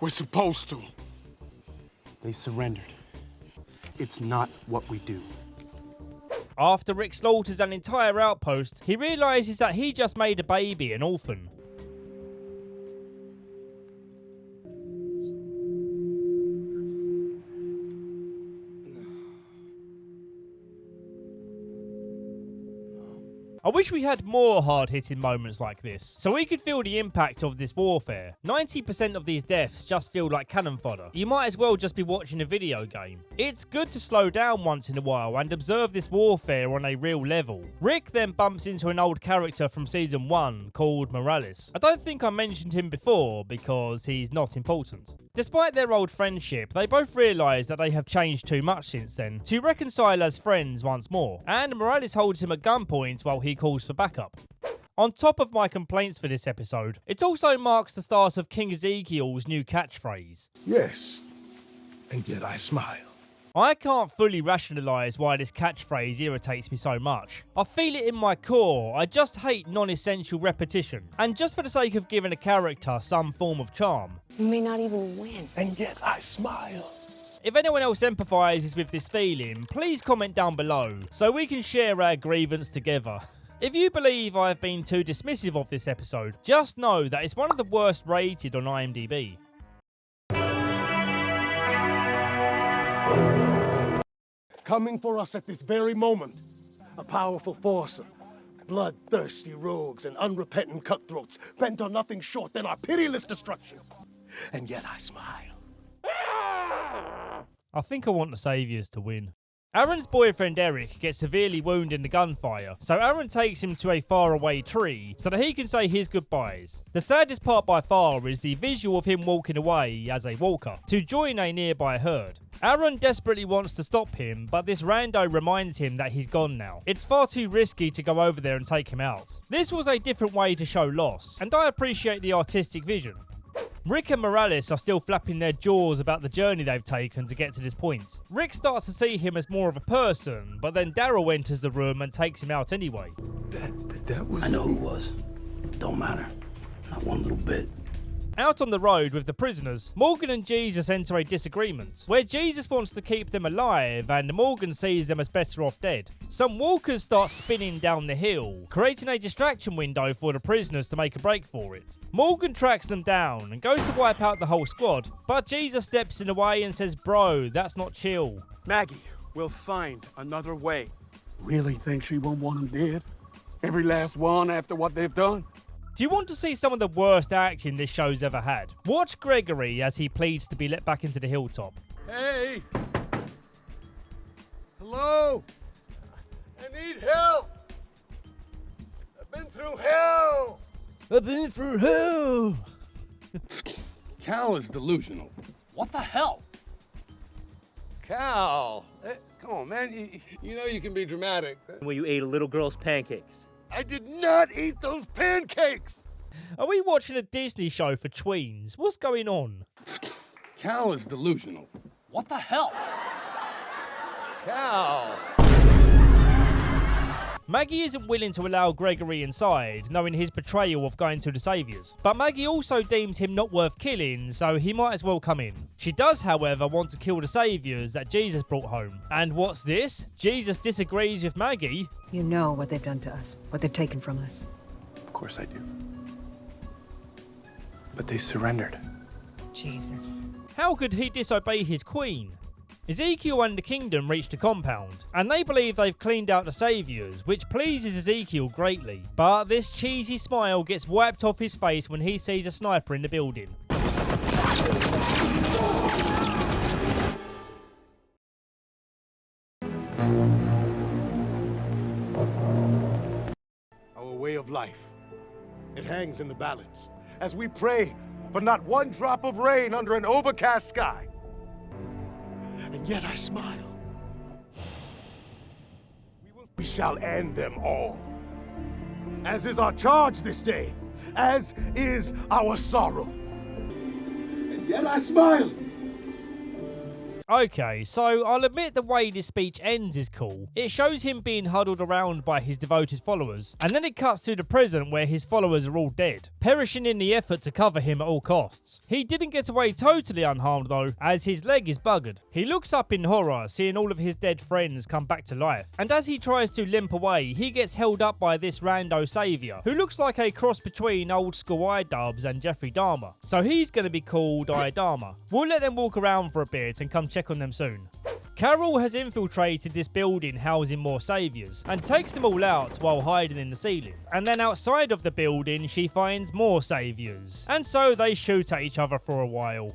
We're supposed to. They surrendered. It's not what we do. After Rick slaughters an entire outpost, he realises that he just made a baby an orphan. I wish we had more hard-hitting moments like this, so we could feel the impact of this warfare. 90% of these deaths just feel like cannon fodder. You might as well just be watching a video game. It's good to slow down once in a while and observe this warfare on a real level. Rick then bumps into an old character from Season 1 called Morales. I don't think I mentioned him before because he's not important. Despite their old friendship, they both realise that they have changed too much since then to reconcile as friends once more, and Morales holds him at gunpoint while he calls for backup. On top of my complaints for this episode, it also marks the start of King Ezekiel's new catchphrase. Yes, and yet I smile. I can't fully rationalise why this catchphrase irritates me so much. I feel it in my core, I just hate non-essential repetition, and just for the sake of giving a character some form of charm. You may not even win. And yet I smile. If anyone else empathises with this feeling, please comment down below, so we can share our grievance together. If you believe I have been too dismissive of this episode, just know that it's one of the worst rated on IMDb. Coming for us at this very moment, a powerful force of bloodthirsty rogues and unrepentant cutthroats bent on nothing short than our pitiless destruction. And yet I smile. I think I want the Saviours to win. Aaron's boyfriend Eric gets severely wounded in the gunfire, so Aaron takes him to a faraway tree so that he can say his goodbyes. The saddest part by far is the visual of him walking away as a walker to join a nearby herd. Aaron desperately wants to stop him, but this rando reminds him that he's gone now. It's far too risky to go over there and take him out. This was a different way to show loss, and I appreciate the artistic vision. Rick and Morales are still flapping their jaws about the journey they've taken to get to this point. Rick starts to see him as more of a person, but then Daryl enters the room and takes him out anyway. That was... I know who it was. Don't matter. Not one little bit. Out on the road with the prisoners, Morgan and Jesus enter a disagreement, where Jesus wants to keep them alive and Morgan sees them as better off dead. Some walkers start spinning down the hill, creating a distraction window for the prisoners to make a break for it. Morgan tracks them down and goes to wipe out the whole squad, but Jesus steps in the way and says, "Bro, that's not chill." Maggie, we'll find another way. Really think she won't want them dead? Every last one after what they've done? Do you want to see some of the worst acting this show's ever had? Watch Gregory as he pleads to be let back into the hilltop. Hey! Hello? I need help! I've been through hell! I've been through hell! Cal is delusional. What the hell? Cal, come on, man. You know you can be dramatic. Where you ate a little girl's pancakes. I did not eat those pancakes! Are we watching a Disney show for tweens? What's going on? Cal is delusional. What the hell? Cal! Maggie isn't willing to allow Gregory inside, knowing his betrayal of going to the Saviours. But Maggie also deems him not worth killing, so he might as well come in. She does, however, want to kill the Saviours that Jesus brought home. And what's this? Jesus disagrees with Maggie. You know what they've done to us, what they've taken from us. Of course I do. But they surrendered. Jesus. How could he disobey his queen? Ezekiel and the kingdom reach the compound, and they believe they've cleaned out the Saviours, which pleases Ezekiel greatly. But this cheesy smile gets wiped off his face when he sees a sniper in the building. Our way of life, it hangs in the balance as we pray for not one drop of rain under an overcast sky. And yet I smile. We shall end them all. As is our charge this day, as is our sorrow. And yet I smile. Okay, so I'll admit the way this speech ends is cool. It shows him being huddled around by his devoted followers, and then it cuts to the present where his followers are all dead, perishing in the effort to cover him at all costs. He didn't get away totally unharmed though, as his leg is buggered. He looks up in horror, seeing all of his dead friends come back to life, and as he tries to limp away, he gets held up by this rando saviour, who looks like a cross between old school iDubbbz and Jeffrey Dahmer. So he's going to be called iDahmer. We'll let them walk around for a bit and come check on them soon. Carol has infiltrated this building housing more saviours and takes them all out while hiding in the ceiling. And then outside of the building she finds more saviours. And so they shoot at each other for a while.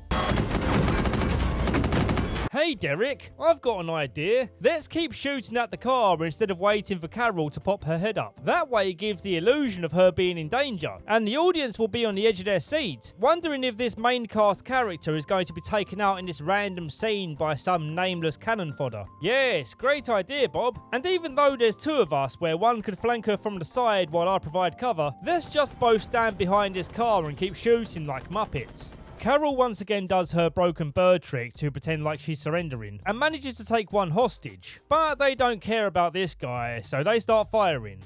Hey Derek, I've got an idea. Let's keep shooting at the car instead of waiting for Carol to pop her head up. That way it gives the illusion of her being in danger, and the audience will be on the edge of their seat, wondering if this main cast character is going to be taken out in this random scene by some nameless cannon fodder. Yes, great idea, Bob. And even though there's two of us where one could flank her from the side while I provide cover, let's just both stand behind this car and keep shooting like Muppets. Carol once again does her broken bird trick to pretend like she's surrendering and manages to take one hostage. But they don't care about this guy, so they start firing.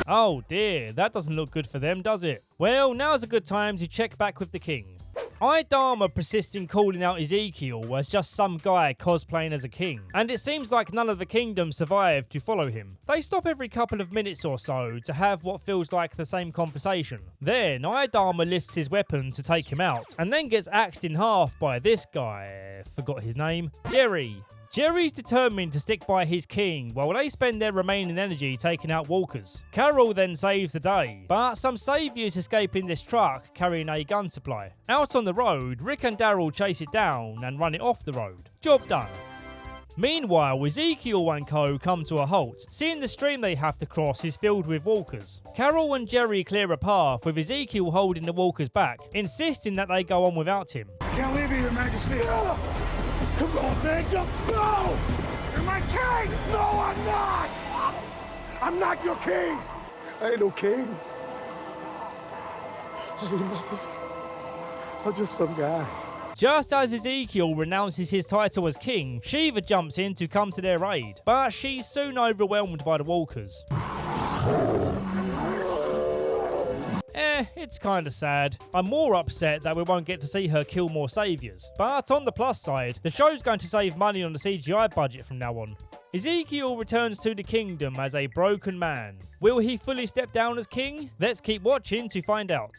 Oh dear, that doesn't look good for them, does it? Well, now's a good time to check back with the king. iDahmer persists in calling out Ezekiel as just some guy cosplaying as a king, and it seems like none of the kingdom survived to follow him. They stop every couple of minutes or so to have what feels like the same conversation. Then iDahmer lifts his weapon to take him out, and then gets axed in half by this guy. Forgot his name. Jerry. Jerry's determined to stick by his king while they spend their remaining energy taking out walkers. Carol then saves the day, but some saviors escape in this truck carrying a gun supply. Out on the road, Rick and Daryl chase it down and run it off the road. Job done. Meanwhile, Ezekiel and co come to a halt, seeing the stream they have to cross is filled with walkers. Carol and Jerry clear a path, with Ezekiel holding the walkers back, insisting that they go on without him. Can't leave you, Your Majesty. Come on, man, just go! You're my king! No, I'm not! I'm not your king! I ain't no king. I ain't nothing. I'm just some guy. Just as Ezekiel renounces his title as king, Shiva jumps in to come to their aid, but she's soon overwhelmed by the walkers. It's kinda sad. I'm more upset that we won't get to see her kill more saviors. But on the plus side, the show's going to save money on the CGI budget from now on. Ezekiel returns to the kingdom as a broken man. Will he fully step down as king? Let's keep watching to find out.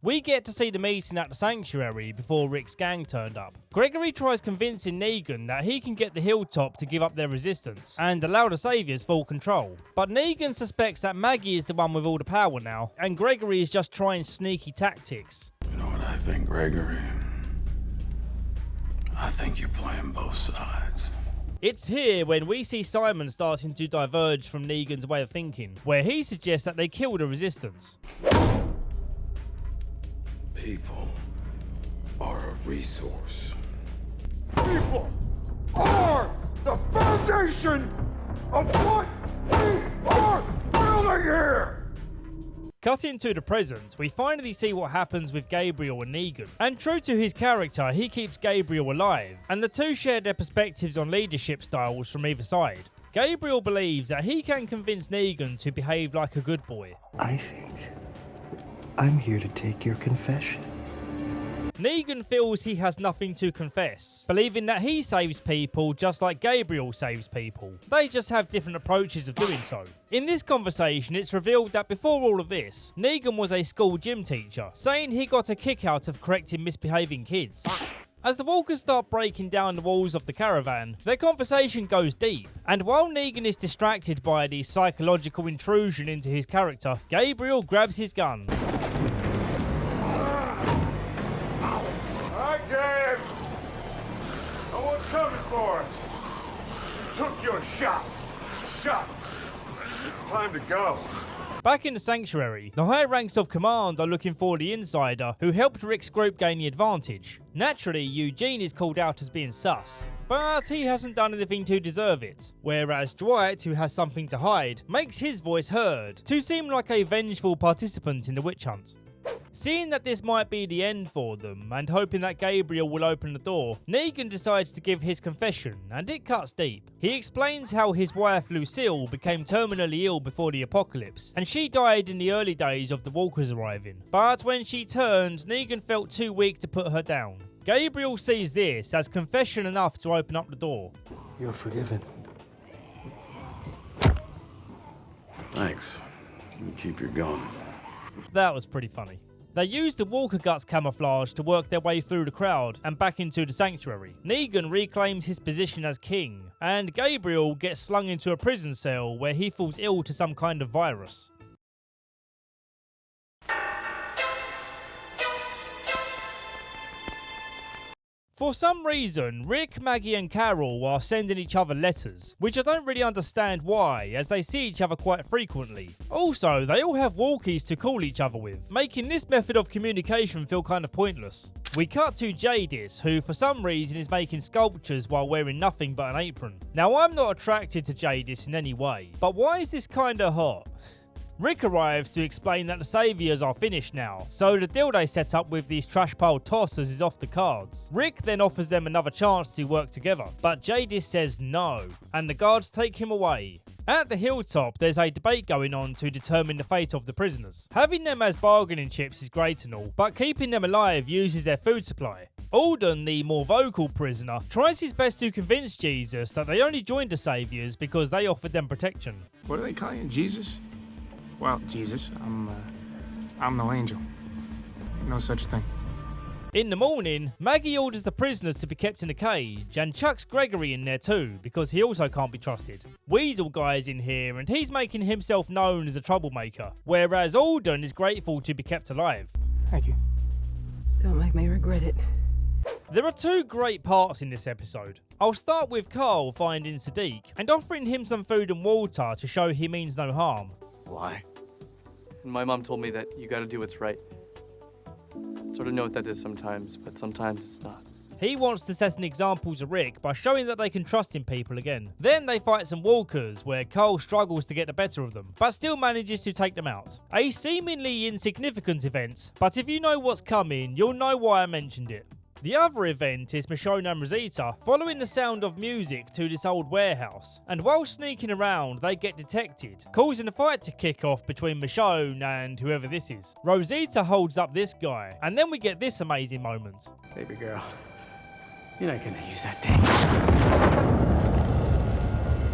We get to see the meeting at the sanctuary before Rick's gang turned up. Gregory tries convincing Negan that he can get the hilltop to give up their resistance and allow the saviors full control. But Negan suspects that Maggie is the one with all the power now, and Gregory is just trying sneaky tactics. You know what I think, Gregory? I think you're playing both sides. It's here when we see Simon starting to diverge from Negan's way of thinking, where he suggests that they kill the resistance. People are a resource. People are the foundation of what we are building here! Cut into the present, we finally see what happens with Gabriel and Negan. And true to his character, he keeps Gabriel alive, and the two share their perspectives on leadership styles from either side. Gabriel believes that he can convince Negan to behave like a good boy. I think I'm here to take your confession. Negan feels he has nothing to confess, believing that he saves people just like Gabriel saves people. They just have different approaches of doing so. In this conversation, it's revealed that before all of this, Negan was a school gym teacher, saying he got a kick out of correcting misbehaving kids. As the walkers start breaking down the walls of the caravan, their conversation goes deep, and while Negan is distracted by the psychological intrusion into his character, Gabriel grabs his gun. Again! No one's coming for us. You took your shot. It's time to go. Back in the sanctuary, the higher ranks of command are looking for the insider who helped Rick's group gain the advantage. Naturally, Eugene is called out as being sus, but he hasn't done anything to deserve it, whereas Dwight, who has something to hide, makes his voice heard to seem like a vengeful participant in the witch hunt. Seeing that this might be the end for them, and hoping that Gabriel will open the door, Negan decides to give his confession, and it cuts deep. He explains how his wife Lucille became terminally ill before the apocalypse, and she died in the early days of the walkers arriving. But when she turned, Negan felt too weak to put her down. Gabriel sees this as confession enough to open up the door. You're forgiven. Thanks. You can keep your gun. That was pretty funny. They use the Walker Guts camouflage to work their way through the crowd and back into the sanctuary. Negan reclaims his position as king, and Gabriel gets slung into a prison cell where he falls ill to some kind of virus. For some reason, Rick, Maggie and Carol are sending each other letters, which I don't really understand why, as they see each other quite frequently. Also, they all have walkies to call each other with, making this method of communication feel kind of pointless. We cut to Judas, who for some reason is making sculptures while wearing nothing but an apron. Now, I'm not attracted to Judas in any way, but why is this kinda hot? Rick arrives to explain that the saviors are finished now, so the deal they set up with these trash pile tossers is off the cards. Rick then offers them another chance to work together, but Judas says no, and the guards take him away. At the hilltop, there's a debate going on to determine the fate of the prisoners. Having them as bargaining chips is great and all, but keeping them alive uses their food supply. Alden, the more vocal prisoner, tries his best to convince Jesus that they only joined the saviors because they offered them protection. What do they call you, Jesus? Well, Jesus, I'm no angel. No such thing. In the morning, Maggie orders the prisoners to be kept in a cage and chucks Gregory in there too because he also can't be trusted. Weasel Guy's in here and he's making himself known as a troublemaker, whereas Alden is grateful to be kept alive. Thank you. Don't make me regret it. There are two great parts in this episode. I'll start with Carl finding Sadiq and offering him some food and water to show he means no harm. Why? My mom told me that you gotta do what's right. Sort of know what that is sometimes, but sometimes it's not. He wants to set an example to Rick by showing that they can trust in people again. Then they fight some walkers where Carl struggles to get the better of them, but still manages to take them out. A seemingly insignificant event, but if you know what's coming, you'll know why I mentioned it. The other event is Michonne and Rosita following the sound of music to this old warehouse, and while sneaking around they get detected, causing a fight to kick off between Michonne and whoever this is. Rosita holds up this guy, and then we get this amazing moment. Baby girl, you're not gonna use that thing.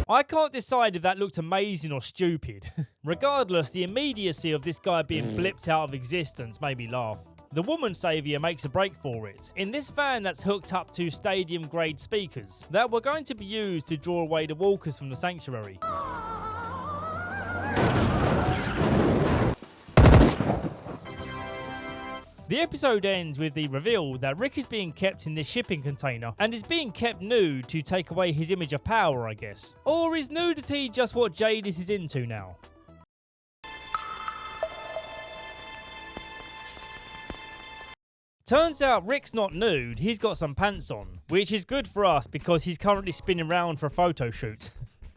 I can't decide if that looked amazing or stupid. Regardless, the immediacy of this guy being blipped out of existence made me laugh. The woman saviour makes a break for it, in this van that's hooked up to stadium-grade speakers that were going to be used to draw away the walkers from the sanctuary. The episode ends with the reveal that Rick is being kept in this shipping container and is being kept nude to take away his image of power, I guess. Or is nudity just what Jadis is into now? Turns out Rick's not nude, he's got some pants on, which is good for us because he's currently spinning around for a photo shoot.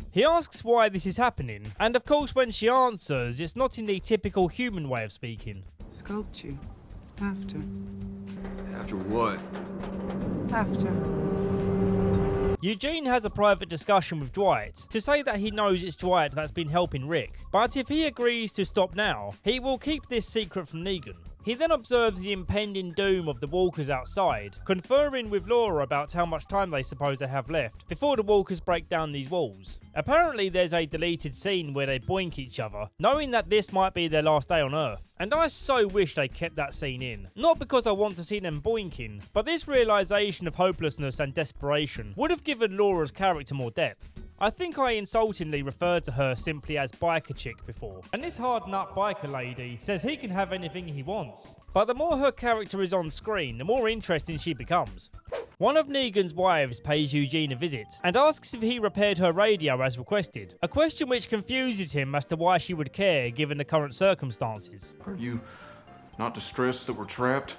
He asks why this is happening, and of course when she answers, it's not in the typical human way of speaking. Sculpt you. After. After what? After. Eugene has a private discussion with Dwight to say that he knows it's Dwight that's been helping Rick, but if he agrees to stop now, he will keep this secret from Negan. He then observes the impending doom of the walkers outside, conferring with Laura about how much time they suppose they have left before the walkers break down these walls. Apparently there's a deleted scene where they boink each other, knowing that this might be their last day on Earth, and I so wish they kept that scene in. Not because I want to see them boinking, but this realisation of hopelessness and desperation would have given Laura's character more depth. I think I insultingly referred to her simply as biker chick before, and this hard nut biker lady says he can have anything he wants. But the more her character is on screen, the more interesting she becomes. One of Negan's wives pays Eugene a visit and asks if he repaired her radio as requested, a question which confuses him as to why she would care given the current circumstances. Are you not distressed that we're trapped?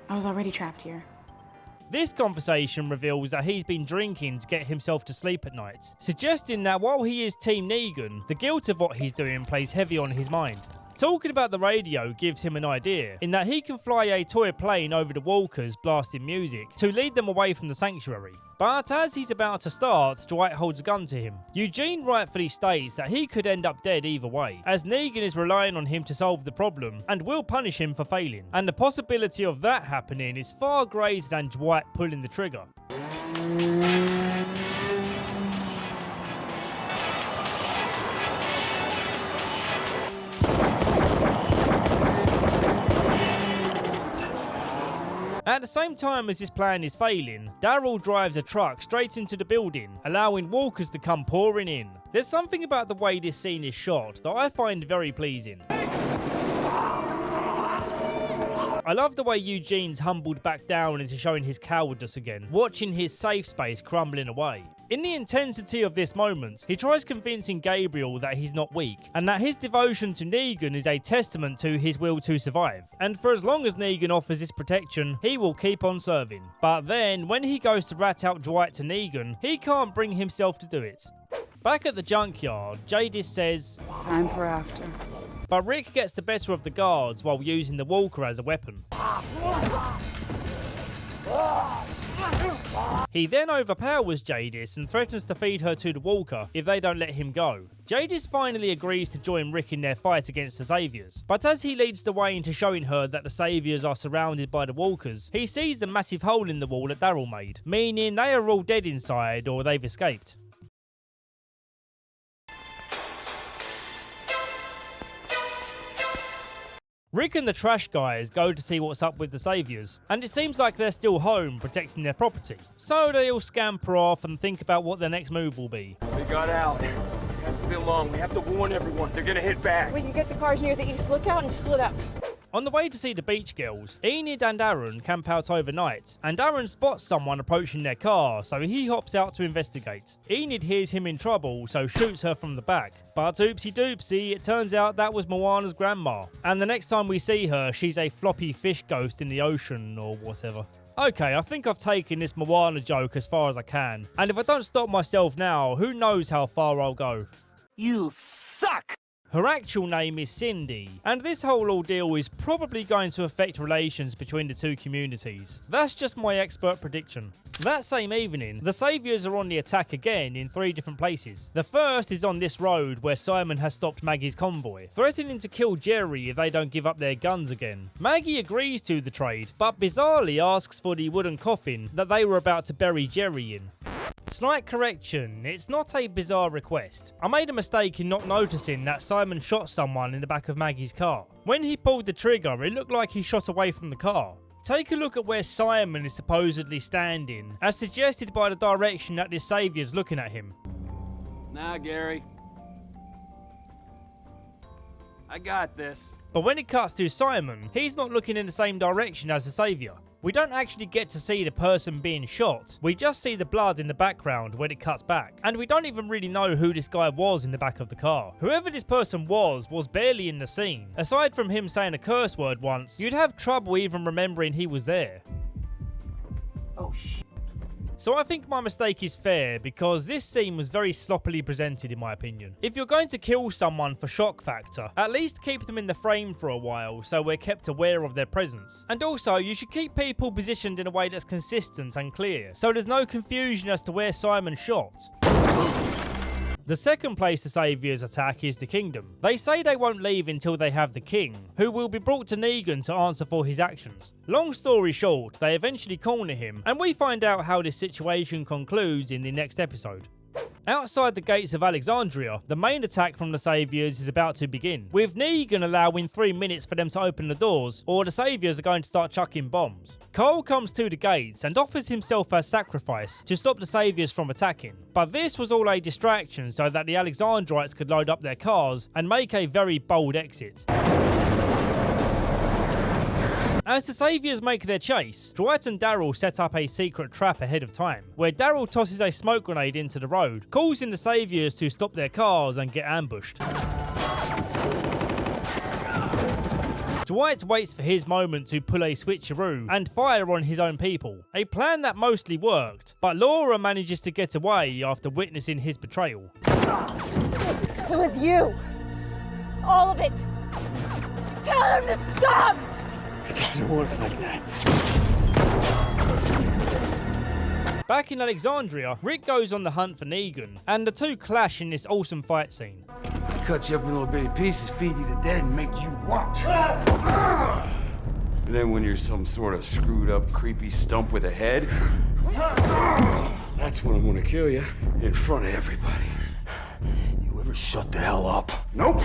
I was already trapped here. This conversation reveals that he's been drinking to get himself to sleep at night, suggesting that while he is Team Negan, the guilt of what he's doing plays heavy on his mind. Talking about the radio gives him an idea, in that he can fly a toy plane over the walkers blasting music to lead them away from the sanctuary. But as he's about to start, Dwight holds a gun to him. Eugene rightfully states that he could end up dead either way, as Negan is relying on him to solve the problem and will punish him for failing. And the possibility of that happening is far greater than Dwight pulling the trigger. At the same time as this plan is failing, Daryl drives a truck straight into the building, allowing walkers to come pouring in. There's something about the way this scene is shot that I find very pleasing. I love the way Eugene's humbled back down into showing his cowardice again, watching his safe space crumbling away. In the intensity of this moment, he tries convincing Gabriel that he's not weak, and that his devotion to Negan is a testament to his will to survive. And for as long as Negan offers this protection, he will keep on serving. But then, when he goes to rat out Dwight to Negan, he can't bring himself to do it. Back at the junkyard, Jadis says, "Time for after." But Rick gets the better of the guards while using the walker as a weapon. He then overpowers Jadis and threatens to feed her to the walker if they don't let him go. Jadis finally agrees to join Rick in their fight against the Saviors, but as he leads the way into showing her that the Saviors are surrounded by the walkers, he sees the massive hole in the wall that Daryl made, meaning they are all dead inside or they've escaped. Rick and the trash guys go to see what's up with the Saviors, and it seems like they're still home protecting their property. So they all scamper off and think about what their next move will be. We got out. It hasn't been long. We have to warn everyone. They're gonna hit back. We can get the cars near the east lookout and split up. On the way to see the beach girls, Enid and Aaron camp out overnight, and Aaron spots someone approaching their car, so he hops out to investigate. Enid hears him in trouble, so shoots her from the back. But oopsie doopsie, it turns out that was Moana's grandma. And the next time we see her, she's a floppy fish ghost in the ocean or whatever. Okay, I think I've taken this Moana joke as far as I can, and if I don't stop myself now, who knows how far I'll go. You suck! Her actual name is Cindy, and this whole ordeal is probably going to affect relations between the two communities. That's just my expert prediction. That same evening, the Saviors are on the attack again in 3 different places. The first is on this road where Simon has stopped Maggie's convoy, threatening to kill Jerry if they don't give up their guns again. Maggie agrees to the trade, but bizarrely asks for the wooden coffin that they were about to bury Jerry in. Slight correction, it's not a bizarre request. I made a mistake in not noticing that Simon shot someone in the back of Maggie's car. When he pulled the trigger, it looked like he shot away from the car. Take a look at where Simon is supposedly standing, as suggested by the direction that this Saviour's looking at him. Nah, Gary. I got this. But when it cuts to Simon, he's not looking in the same direction as the Saviour. We don't actually get to see the person being shot, we just see the blood in the background when it cuts back. And we don't even really know who this guy was in the back of the car. Whoever this person was barely in the scene. Aside from him saying a curse word once, you'd have trouble even remembering he was there. Oh shit. So I think my mistake is fair because this scene was very sloppily presented in my opinion. If you're going to kill someone for shock factor, at least keep them in the frame for a while so we're kept aware of their presence. And also you should keep people positioned in a way that's consistent and clear, so there's no confusion as to where Simon shot. The second place the Saviors attack is the Kingdom. They say they won't leave until they have the King, who will be brought to Negan to answer for his actions. Long story short, they eventually corner him, and we find out how this situation concludes in the next episode. Outside the gates of Alexandria, the main attack from the Saviors is about to begin, with Negan allowing 3 minutes for them to open the doors, or the Saviors are going to start chucking bombs. Cole comes to the gates and offers himself as sacrifice to stop the Saviors from attacking, but this was all a distraction so that the Alexandrites could load up their cars and make a very bold exit. As the Saviors make their chase, Dwight and Daryl set up a secret trap ahead of time, where Daryl tosses a smoke grenade into the road, causing the Saviors to stop their cars and get ambushed. Dwight waits for his moment to pull a switcheroo and fire on his own people, a plan that mostly worked, but Laura manages to get away after witnessing his betrayal. It was you. All of it. Tell him to stop! It doesn't work like that. Back in Alexandria, Rick goes on the hunt for Negan, and the two clash in this awesome fight scene. Cut you up in little bitty pieces, feed you to death, and make you watch. And then when you're some sort of screwed up, creepy stump with a head, that's when I'm gonna kill you in front of everybody. You ever shut the hell up? Nope.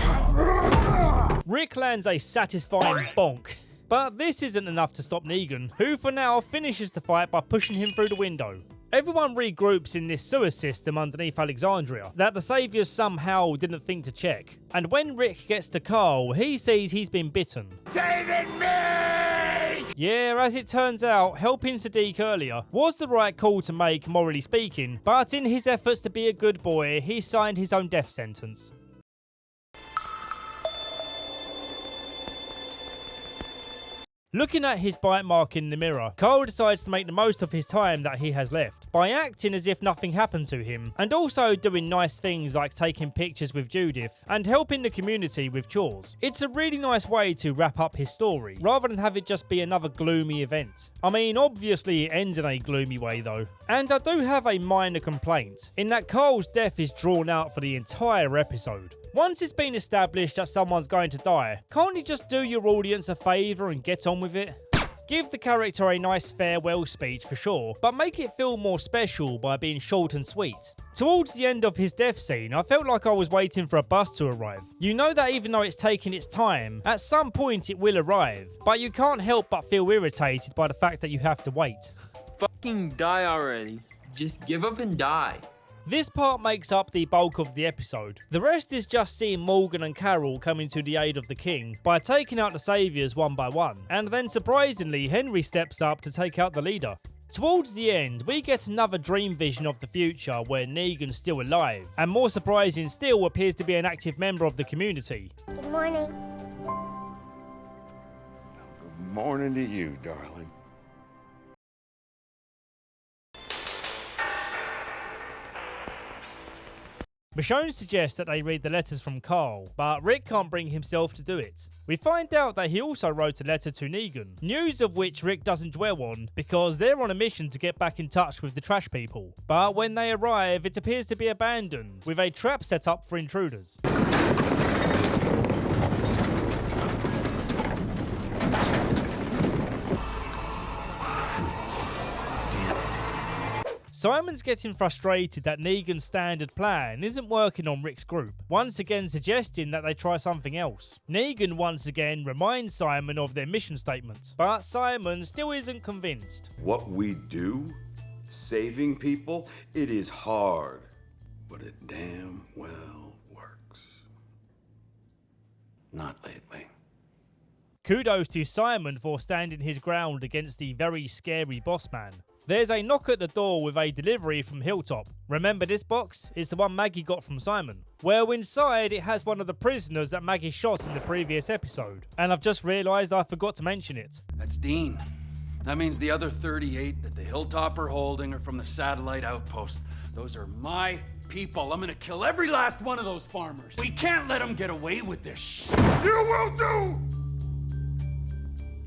Rick lands a satisfying bonk. But this isn't enough to stop Negan, who for now finishes the fight by pushing him through the window. Everyone regroups in this sewer system underneath Alexandria that the Saviors somehow didn't think to check. And when Rick gets to Carl, he sees he's been bitten. Saving me! Yeah, as it turns out, helping Sadiq earlier was the right call to make, morally speaking, but in his efforts to be a good boy, he signed his own death sentence. Looking at his bite mark in the mirror, Carl decides to make the most of his time that he has left by acting as if nothing happened to him, and also doing nice things like taking pictures with Judith and helping the community with chores. It's a really nice way to wrap up his story, rather than have it just be another gloomy event. I mean, obviously it ends in a gloomy way though. And I do have a minor complaint, in that Carl's death is drawn out for the entire episode. Once it's been established that someone's going to die, can't you just do your audience a favour and get on with it? Give the character a nice farewell speech for sure, but make it feel more special by being short and sweet. Towards the end of his death scene, I felt like I was waiting for a bus to arrive. You know that even though it's taking its time, at some point it will arrive, but you can't help but feel irritated by the fact that you have to wait. Fucking die already. Just give up and die. This part makes up the bulk of the episode. The rest is just seeing Morgan and Carol coming to the aid of the king by taking out the saviors one by one, and then surprisingly Henry steps up to take out the leader. Towards the end, we get another dream vision of the future where Negan's still alive, and more surprising still appears to be an active member of the community. Good morning. Good morning to you, darling. Michonne suggests that they read the letters from Carl, but Rick can't bring himself to do it. We find out that he also wrote a letter to Negan, news of which Rick doesn't dwell on because they're on a mission to get back in touch with the trash people. But when they arrive, it appears to be abandoned, with a trap set up for intruders. Simon's getting frustrated that Negan's standard plan isn't working on Rick's group, once again suggesting that they try something else. Negan once again reminds Simon of their mission statement, but Simon still isn't convinced. What we do, saving people, it is hard, but it damn well works. Not lately. Kudos to Simon for standing his ground against the very scary boss man. There's a knock at the door with a delivery from Hilltop. Remember this box? It's the one Maggie got from Simon. Well, inside it has one of the prisoners that Maggie shot in the previous episode. And I've just realised I forgot to mention it. That's Dean. That means the other 38 that the Hilltop are holding are from the satellite outpost. Those are my people. I'm gonna kill every last one of those farmers. We can't let them get away with this shit. You will do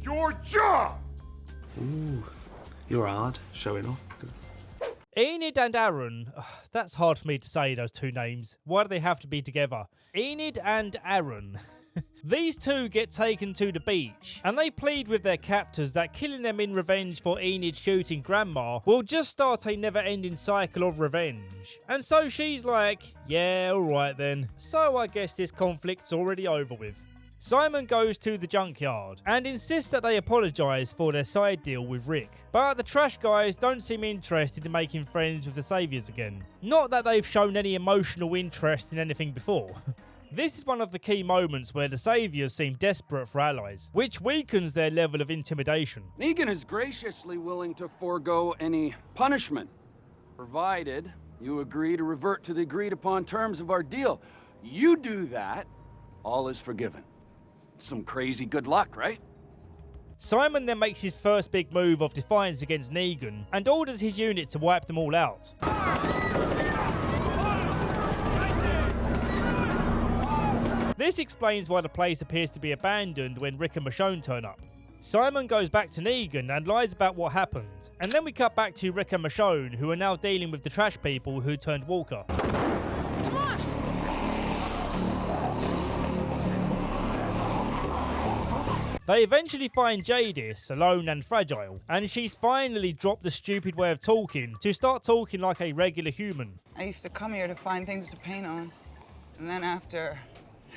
your job! Ooh. You're hard showing off. Enid and Aaron. That's hard for me to say, those two names. Why do they have to be together? Enid and Aaron. These two get taken to the beach, and they plead with their captors that killing them in revenge for Enid shooting Grandma will just start a never-ending cycle of revenge. And so she's like, yeah, alright then. So I guess this conflict's already over with. Simon goes to the junkyard and insists that they apologise for their side deal with Rick. But the trash guys don't seem interested in making friends with the saviors again. Not that they've shown any emotional interest in anything before. This is one of the key moments where the saviors seem desperate for allies, which weakens their level of intimidation. Negan is graciously willing to forego any punishment, provided you agree to revert to the agreed upon terms of our deal. You do that, all is forgiven. Some crazy good luck, right? Simon then makes his first big move of defiance against Negan and orders his unit to wipe them all out. This explains why the place appears to be abandoned when Rick and Michonne turn up. Simon goes back to Negan and lies about what happened, and then we cut back to Rick and Michonne, who are now dealing with the trash people who turned Walker. They eventually find Judas alone and fragile, and she's finally dropped the stupid way of talking to start talking like a regular human. I used to come here to find things to paint on, and then after,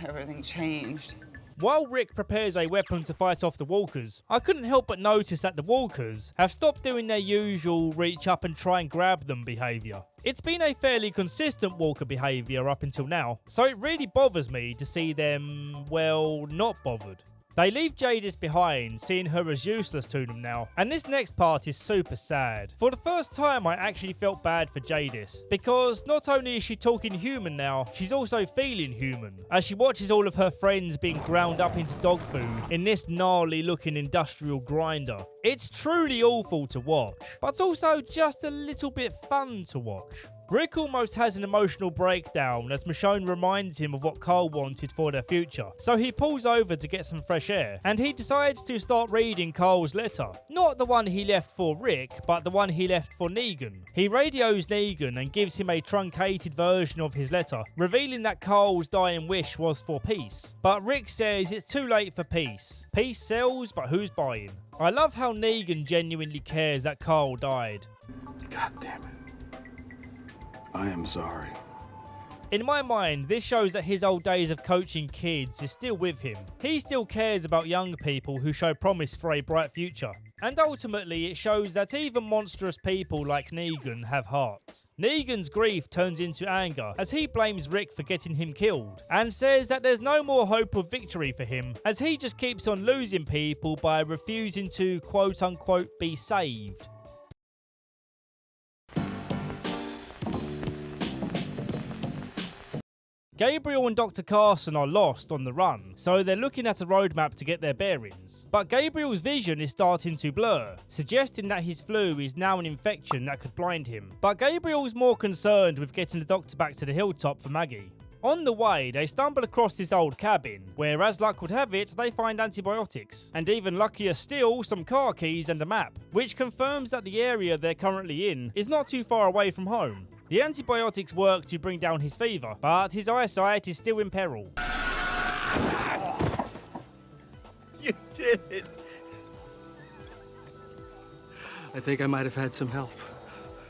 everything changed. While Rick prepares a weapon to fight off the walkers, I couldn't help but notice that the walkers have stopped doing their usual reach up and try and grab them behaviour. It's been a fairly consistent walker behaviour up until now, so it really bothers me to see them, well, not bothered. They leave Judas behind, seeing her as useless to them now, and this next part is super sad. For the first time I actually felt bad for Judas, because not only is she talking human now, she's also feeling human, as she watches all of her friends being ground up into dog food in this gnarly looking industrial grinder. It's truly awful to watch, but also just a little bit fun to watch. Rick almost has an emotional breakdown as Michonne reminds him of what Carl wanted for their future, so he pulls over to get some fresh air, and he decides to start reading Carl's letter. Not the one he left for Rick, but the one he left for Negan. He radios Negan and gives him a truncated version of his letter, revealing that Carl's dying wish was for peace. But Rick says it's too late for peace. Peace sells, but who's buying? I love how Negan genuinely cares that Carl died. God damn it. I am sorry. In my mind, this shows that his old days of coaching kids is still with him. He still cares about young people who show promise for a bright future. And ultimately, it shows that even monstrous people like Negan have hearts. Negan's grief turns into anger as he blames Rick for getting him killed, and says that there's no more hope of victory for him, as he just keeps on losing people by refusing to quote unquote be saved. Gabriel and Dr. Carson are lost on the run, so they're looking at a roadmap to get their bearings. But Gabriel's vision is starting to blur, suggesting that his flu is now an infection that could blind him. But Gabriel's more concerned with getting the doctor back to the hilltop for Maggie. On the way, they stumble across this old cabin, where as luck would have it, they find antibiotics, and even luckier still, some car keys and a map, which confirms that the area they're currently in is not too far away from home. The antibiotics work to bring down his fever, but his eyesight is still in peril. You did it. I think I might have had some help.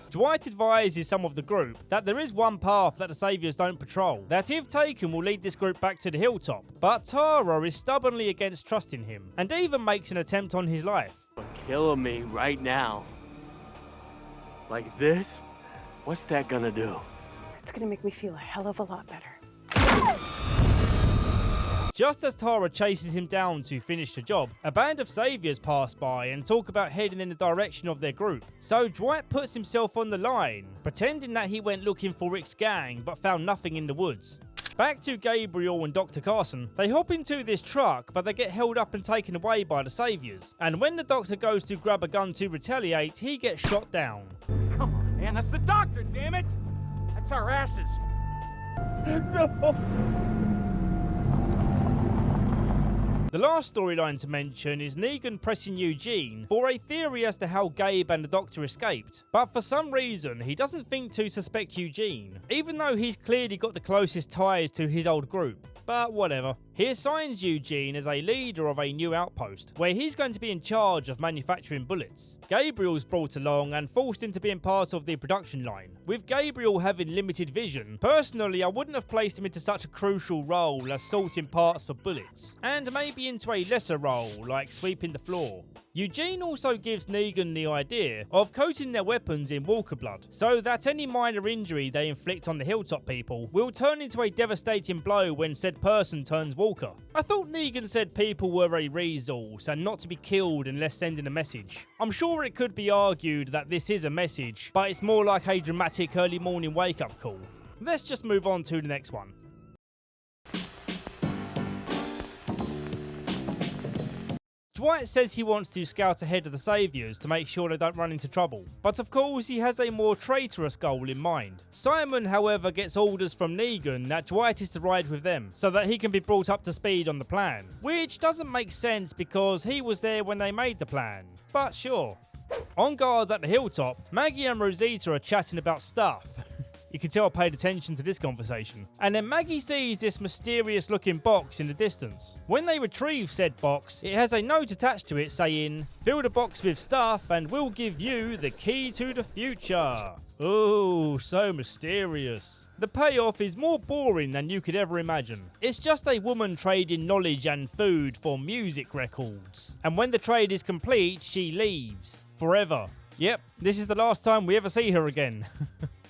Dwight advises some of the group that there is one path that the Saviours don't patrol, that if taken will lead this group back to the hilltop, but Tara is stubbornly against trusting him, and even makes an attempt on his life. Killing me right now. Like this? What's that gonna do? It's gonna make me feel a hell of a lot better. Just as Tara chases him down to finish the job, a band of Saviours pass by and talk about heading in the direction of their group. So Dwight puts himself on the line, pretending that he went looking for Rick's gang but found nothing in the woods. Back to Gabriel and Dr. Carson. They hop into this truck, but they get held up and taken away by the Saviours. And when the doctor goes to grab a gun to retaliate, he gets shot down. Come on, man, that's the doctor, damn it! That's our asses. No. The last storyline to mention is Negan pressing Eugene for a theory as to how Gabe and the Doctor escaped, but for some reason he doesn't think to suspect Eugene, even though he's clearly got the closest ties to his old group. But whatever. He assigns Eugene as a leader of a new outpost, where he's going to be in charge of manufacturing bullets. Gabriel's brought along and forced into being part of the production line. With Gabriel having limited vision, personally I wouldn't have placed him into such a crucial role as sorting parts for bullets, and maybe into a lesser role like sweeping the floor. Eugene also gives Negan the idea of coating their weapons in walker blood, so that any minor injury they inflict on the hilltop people will turn into a devastating blow when said person turns walker. I thought Negan said people were a resource and not to be killed unless sending a message. I'm sure it could be argued that this is a message, but it's more like a dramatic early morning wake up call. Let's just move on to the next one. Dwight says he wants to scout ahead of the Saviours to make sure they don't run into trouble, but of course he has a more traitorous goal in mind. Simon, however, gets orders from Negan that Dwight is to ride with them, so that he can be brought up to speed on the plan, which doesn't make sense because he was there when they made the plan, but sure. On guard at the hilltop, Maggie and Rosita are chatting about stuff. You can tell I paid attention to this conversation. And then Maggie sees this mysterious looking box in the distance. When they retrieve said box, it has a note attached to it saying, "Fill the box with stuff and we'll give you the key to the future." Oh, so mysterious. The payoff is more boring than you could ever imagine. It's just a woman trading knowledge and food for music records. And when the trade is complete, she leaves. Forever. Yep, this is the last time we ever see her again.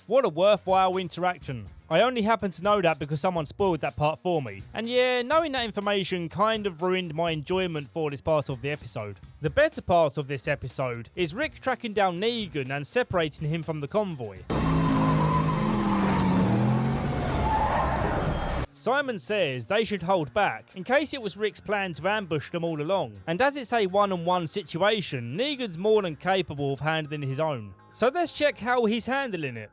What a worthwhile interaction. I only happen to know that because someone spoiled that part for me. And yeah, knowing that information kind of ruined my enjoyment for this part of the episode. The better part of this episode is Rick tracking down Negan and separating him from the convoy. Simon says they should hold back, in case it was Rick's plan to ambush them all along. And as it's a one-on-one situation, Negan's more than capable of handling his own. So let's check how he's handling it.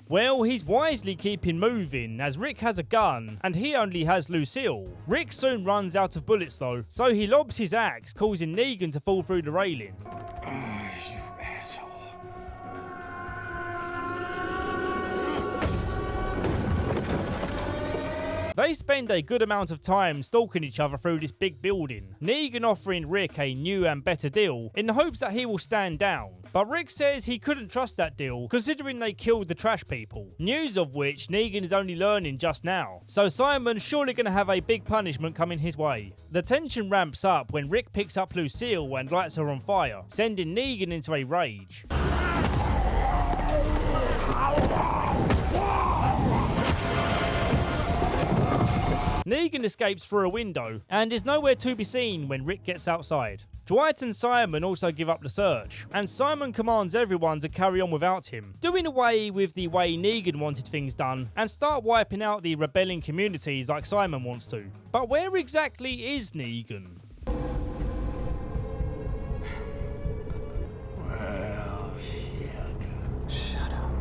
Well, he's wisely keeping moving, as Rick has a gun, and he only has Lucille. Rick soon runs out of bullets though, so he lobs his axe, causing Negan to fall through the railing. You asshole. They They spend a good amount of time stalking each other through this big building, Negan offering Rick a new and better deal in the hopes that he will stand down. But Rick says he couldn't trust that deal considering they killed the trash people, news of which Negan is only learning just now. So Simon's surely going to have a big punishment coming his way. The tension ramps up when Rick picks up Lucille and lights her on fire, sending Negan into a rage. Negan escapes through a window and is nowhere to be seen when Rick gets outside. Dwight and Simon also give up the search, and Simon commands everyone to carry on without him, doing away with the way Negan wanted things done and start wiping out the rebelling communities like Simon wants to. But where exactly is Negan? Well, shit. Shut up.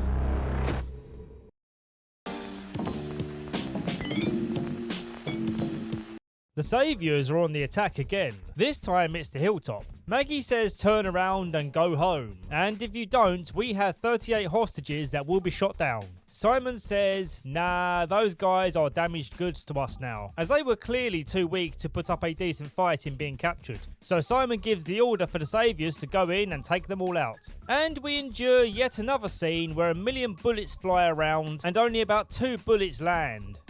The Saviors are on the attack again. This time it's the hilltop. Maggie says turn around and go home. And if you don't, we have 38 hostages that will be shot down. Simon says, nah, those guys are damaged goods to us now, as they were clearly too weak to put up a decent fight in being captured. So Simon gives the order for the Saviors to go in and take them all out. And we endure yet another scene where 1 million bullets fly around and only about 2 bullets land.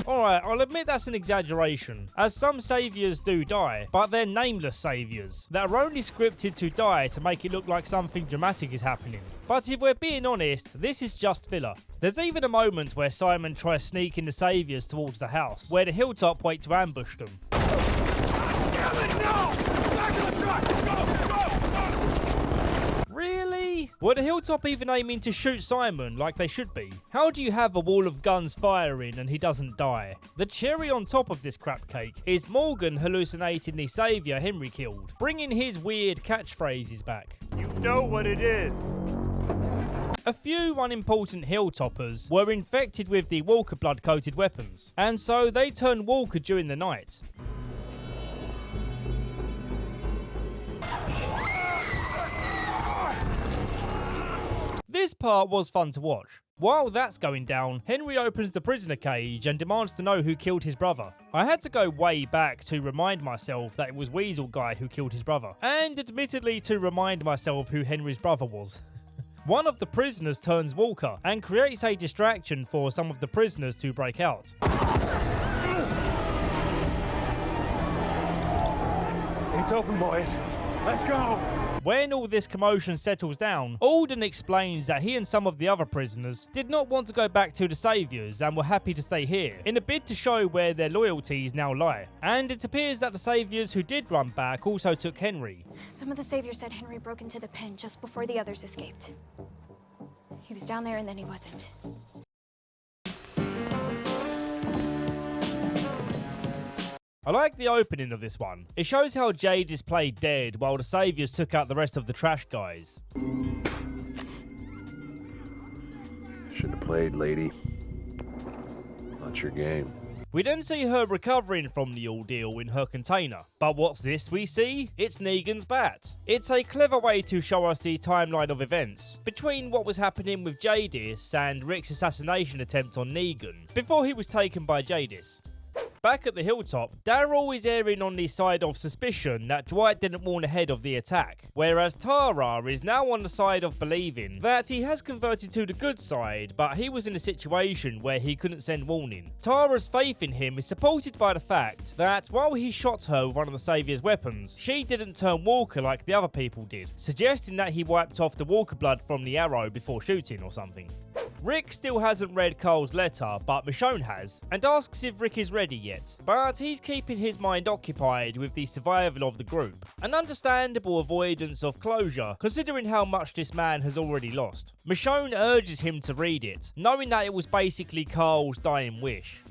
Alright, I'll admit that's an exaggeration, as some saviours do die, but they're nameless saviours that are only scripted to die to make it look like something dramatic is happening. But if we're being honest, this is just filler. There's even a moment where Simon tries sneaking the saviours towards the house, where the hilltop wait to ambush them. Damn it, no! Back to the truck! Go! Really? Were the hilltop even aiming to shoot Simon like they should be? How do you have a wall of guns firing and he doesn't die? The cherry on top of this crap cake is Morgan hallucinating the saviour Henry killed, bringing his weird catchphrases back. You know what it is. A few unimportant hilltoppers were infected with the Walker blood-coated weapons, and so they turned Walker during the night. This part was fun to watch. While that's going down, Henry opens the prisoner cage and demands to know who killed his brother. I had to go way back to remind myself that it was Weasel Guy who killed his brother, and admittedly to remind myself who Henry's brother was. One of the prisoners turns Walker and creates a distraction for some of the prisoners to break out. It's open, boys. Let's go! When all this commotion settles down, Alden explains that he and some of the other prisoners did not want to go back to the Saviors and were happy to stay here, in a bid to show where their loyalties now lie. And it appears that the Saviors who did run back also took Henry. Some of the Saviors said Henry broke into the pen just before the others escaped. He was down there and then he wasn't. I like the opening of this one. It shows how Jade is played dead while the Saviors took out the rest of the trash guys. Should have played, lady. Not your game. We then see her recovering from the ordeal in her container. But what's this we see? It's Negan's bat. It's a clever way to show us the timeline of events between what was happening with Jadis and Rick's assassination attempt on Negan before he was taken by Jadis. Back at the hilltop, Daryl is erring on the side of suspicion that Dwight didn't warn ahead of the attack, whereas Tara is now on the side of believing that he has converted to the good side, but he was in a situation where he couldn't send warning. Tara's faith in him is supported by the fact that while he shot her with one of the Savior's weapons, she didn't turn Walker like the other people did, suggesting that he wiped off the Walker blood from the arrow before shooting or something. Rick still hasn't read Carl's letter, but Michonne has, and asks if Rick is ready yet. But he's keeping his mind occupied with the survival of the group. An understandable avoidance of closure, considering how much this man has already lost. Michonne urges him to read it, knowing that it was basically Carl's dying wish.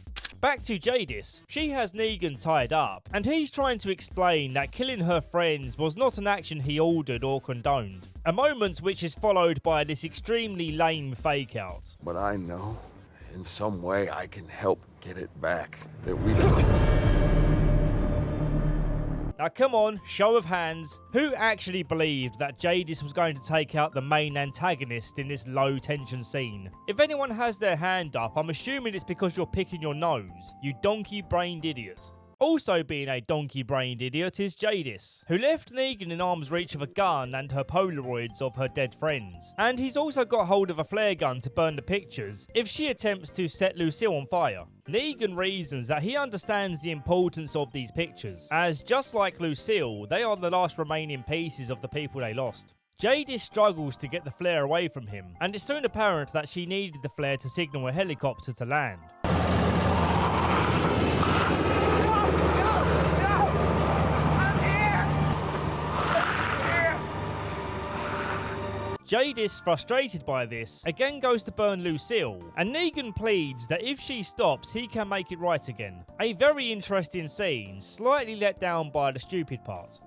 Back to Jadis, she has Negan tied up, and he's trying to explain that killing her friends was not an action he ordered or condoned. A moment which is followed by this extremely lame fake out. But I know, in some way I can help get it back. That we Now come on, show of hands, who actually believed that Judas was going to take out the main antagonist in this low tension scene? If anyone has their hand up, I'm assuming it's because you're picking your nose, you donkey-brained idiot. Also being a donkey-brained idiot is Judas, who left Negan in arm's reach of a gun and her Polaroids of her dead friends. And he's also got hold of a flare gun to burn the pictures if she attempts to set Lucille on fire. Negan reasons that he understands the importance of these pictures, as just like Lucille, they are the last remaining pieces of the people they lost. Judas struggles to get the flare away from him, and it's soon apparent that she needed the flare to signal a helicopter to land. Judas, frustrated by this, again goes to burn Lucille, and Negan pleads that if she stops, he can make it right again. A very interesting scene, slightly let down by the stupid part.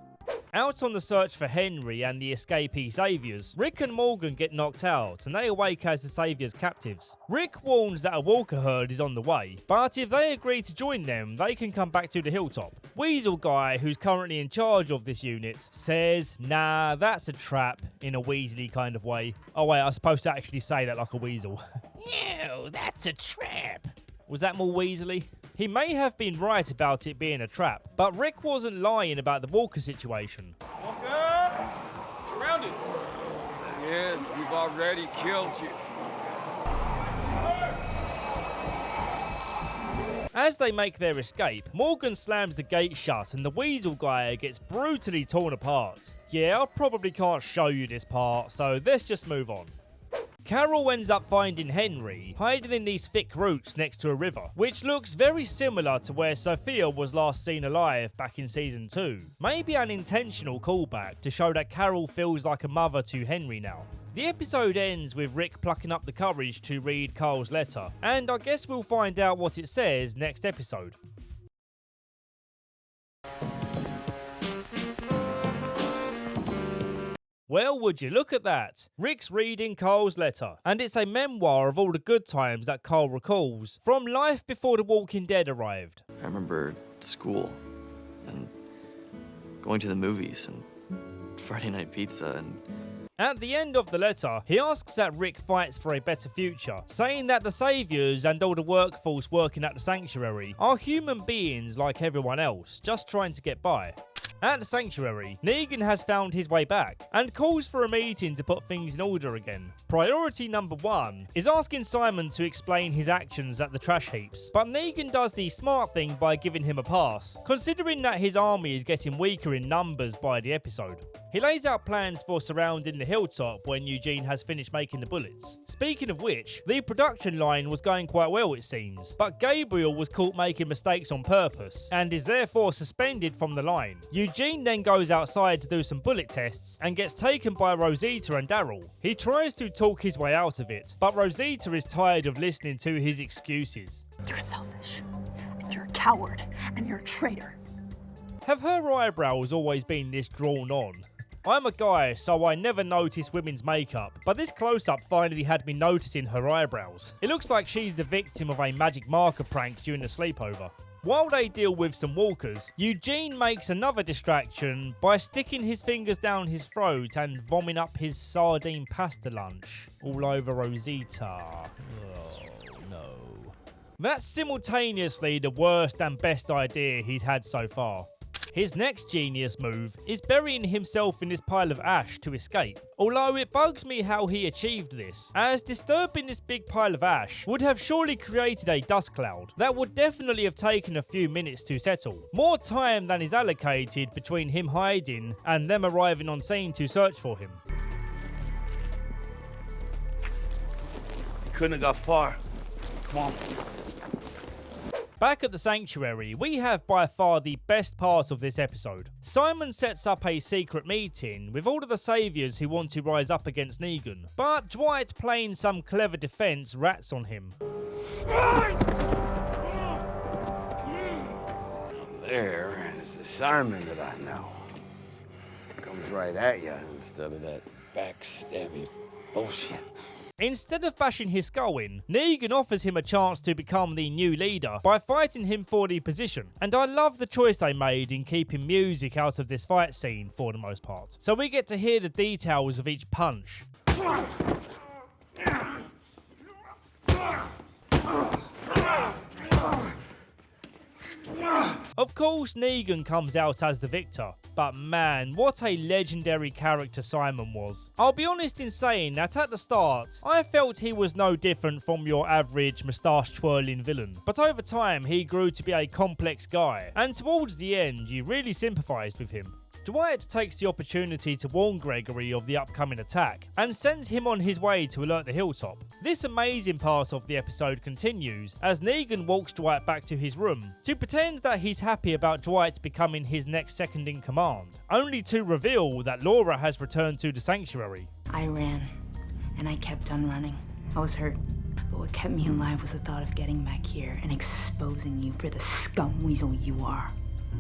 Out on the search for Henry and the escapee saviors, Rick and Morgan get knocked out and they awake as the saviors' captives. Rick warns that a walker herd is on the way, but if they agree to join them, they can come back to the hilltop. Weasel Guy, who's currently in charge of this unit, says, nah, that's a trap, in a Weasley kind of way. Oh wait, I was supposed to actually say that like a weasel. No, that's a trap. Was that more Weasley? He may have been right about it being a trap, but Rick wasn't lying about the Walker situation. Walker! Surrounded! Yes, we've already killed you. As they make their escape, Morgan slams the gate shut and the Weasel Guy gets brutally torn apart. Yeah, I probably can't show you this part, so let's just move on. Carol ends up finding Henry hiding in these thick roots next to a river, which looks very similar to where Sophia was last seen alive back in season 2. Maybe an intentional callback to show that Carol feels like a mother to Henry now. The episode ends with Rick plucking up the courage to read Carl's letter, and I guess we'll find out what it says next episode. Well, would you look at that? Rick's reading Carl's letter, and it's a memoir of all the good times that Carl recalls from life before The Walking Dead arrived. I remember school, and going to the movies, and Friday night pizza, and... At the end of the letter, he asks that Rick fights for a better future, saying that the saviors and all the workforce working at the sanctuary are human beings like everyone else, just trying to get by. At the sanctuary, Negan has found his way back and calls for a meeting to put things in order again. Priority number 1 is asking Simon to explain his actions at the trash heaps, but Negan does the smart thing by giving him a pass, considering that his army is getting weaker in numbers by the episode. He lays out plans for surrounding the hilltop when Eugene has finished making the bullets. Speaking of which, the production line was going quite well it seems, but Gabriel was caught making mistakes on purpose and is therefore suspended from the line. Eugene then goes outside to do some bullet tests and gets taken by Rosita and Daryl. He tries to talk his way out of it, but Rosita is tired of listening to his excuses. You're selfish, and you're a coward, and you're a traitor. Have her eyebrows always been this drawn on? I'm a guy, so I never notice women's makeup, but this close-up finally had me noticing her eyebrows. It looks like she's the victim of a magic marker prank during a sleepover. While they deal with some walkers, Eugene makes another distraction by sticking his fingers down his throat and vomiting up his sardine pasta lunch all over Rosita. Oh, no. That's simultaneously the worst and best idea he's had so far. His next genius move is burying himself in this pile of ash to escape. Although it bugs me how he achieved this, as disturbing this big pile of ash would have surely created a dust cloud that would definitely have taken a few minutes to settle. More time than is allocated between him hiding and them arriving on scene to search for him. Couldn't have got far. Come on. Back at the sanctuary, we have by far the best part of this episode. Simon sets up a secret meeting with all of the saviors who want to rise up against Negan, but Dwight, playing some clever defense, rats on him. There is the Simon that I know. Comes right at you instead of that backstabby bullshit. Instead of bashing his skull in, Negan offers him a chance to become the new leader by fighting him for the position. And I love the choice they made in keeping music out of this fight scene for the most part. So we get to hear the details of each punch. Of course, Negan comes out as the victor, but man, what a legendary character Simon was. I'll be honest in saying that at the start, I felt he was no different from your average moustache-twirling villain, but over time he grew to be a complex guy, and towards the end you really sympathised with him. Dwight takes the opportunity to warn Gregory of the upcoming attack and sends him on his way to alert the hilltop. This amazing part of the episode continues as Negan walks Dwight back to his room to pretend that he's happy about Dwight becoming his next second in command, only to reveal that Laura has returned to the sanctuary. I ran, and I kept on running. I was hurt, but what kept me alive was the thought of getting back here and exposing you for the scum weasel you are.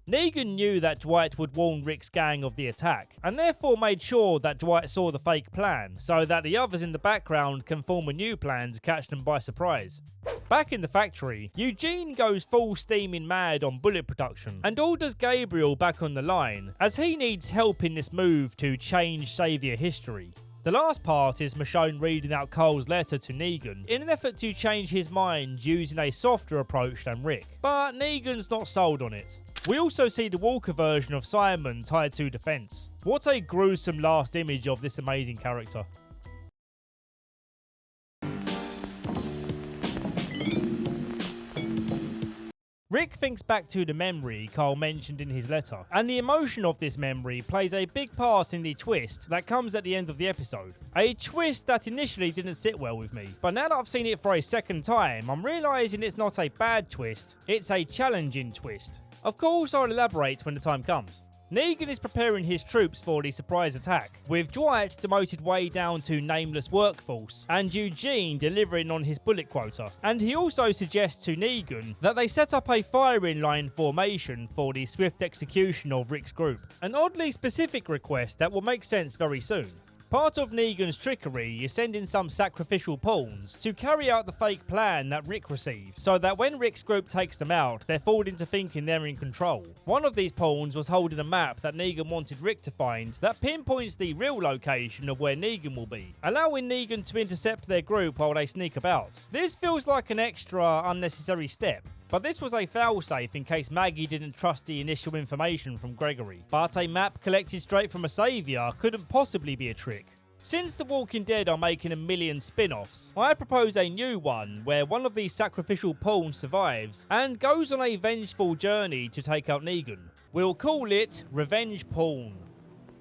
Negan knew that Dwight would warn Rick's gang of the attack, and therefore made sure that Dwight saw the fake plan, so that the others in the background can form a new plan to catch them by surprise. Back in the factory, Eugene goes full steaming mad on bullet production, and orders Gabriel back on the line, as he needs help in this move to change Saviour history. The last part is Michonne reading out Carl's letter to Negan in an effort to change his mind using a softer approach than Rick, but Negan's not sold on it. We also see the Walker version of Simon tied to the fence. What a gruesome last image of this amazing character. Rick thinks back to the memory Carl mentioned in his letter, and the emotion of this memory plays a big part in the twist that comes at the end of the episode. A twist that initially didn't sit well with me, but now that I've seen it for a second time, I'm realising it's not a bad twist, it's a challenging twist. Of course, I'll elaborate when the time comes. Negan is preparing his troops for the surprise attack, with Dwight demoted way down to nameless workforce, and Eugene delivering on his bullet quota. And he also suggests to Negan that they set up a firing line formation for the swift execution of Rick's group, an oddly specific request that will make sense very soon. Part of Negan's trickery is sending some sacrificial pawns to carry out the fake plan that Rick received, so that when Rick's group takes them out, they're fooled into thinking they're in control. One of these pawns was holding a map that Negan wanted Rick to find that pinpoints the real location of where Negan will be, allowing Negan to intercept their group while they sneak about. This feels like an extra unnecessary step, but this was a failsafe in case Maggie didn't trust the initial information from Gregory. But a map collected straight from a saviour couldn't possibly be a trick. Since The Walking Dead are making a million spin-offs, I propose a new one where one of these sacrificial pawns survives and goes on a vengeful journey to take out Negan. We'll call it Revenge Pawn.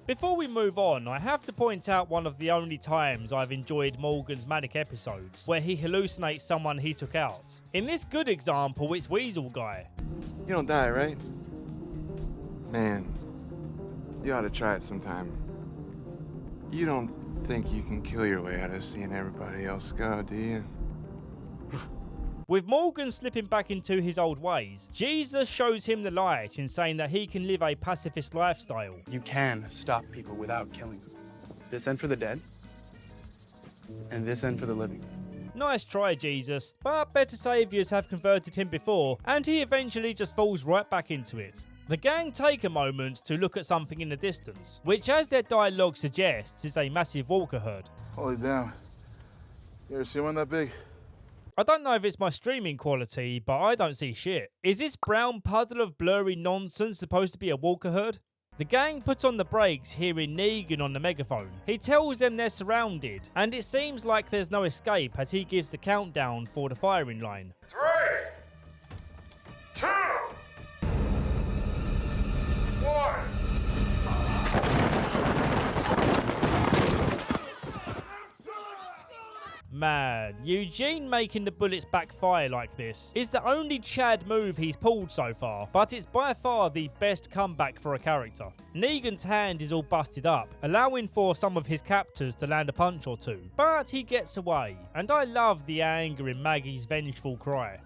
Before we move on, I have to point out one of the only times I've enjoyed Morgan's manic episodes, where he hallucinates someone he took out. In this good example, it's Weasel Guy. You don't die, right? Man, you ought to try it sometime. You don't think you can kill your way out of seeing everybody else go, do you? With Morgan slipping back into his old ways, Jesus shows him the light in saying that he can live a pacifist lifestyle. You can stop people without killing them. This end for the dead, and this end for the living. Nice try, Jesus, but better saviours have converted him before, and he eventually just falls right back into it. The gang take a moment to look at something in the distance, which as their dialogue suggests is a massive Walker herd. Holy damn. You ever see one that big? I don't know if it's my streaming quality, but I don't see shit. Is this brown puddle of blurry nonsense supposed to be a Walker herd? The gang puts on the brakes hearing Negan on the megaphone. He tells them they're surrounded, and it seems like there's no escape as he gives the countdown for the firing line. 3, 2, 1. Man, Eugene making the bullets backfire like this is the only Chad move he's pulled so far, but it's by far the best comeback for a character. Negan's hand is all busted up, allowing for some of his captors to land a punch or two, but he gets away, and I love the anger in Maggie's vengeful cry.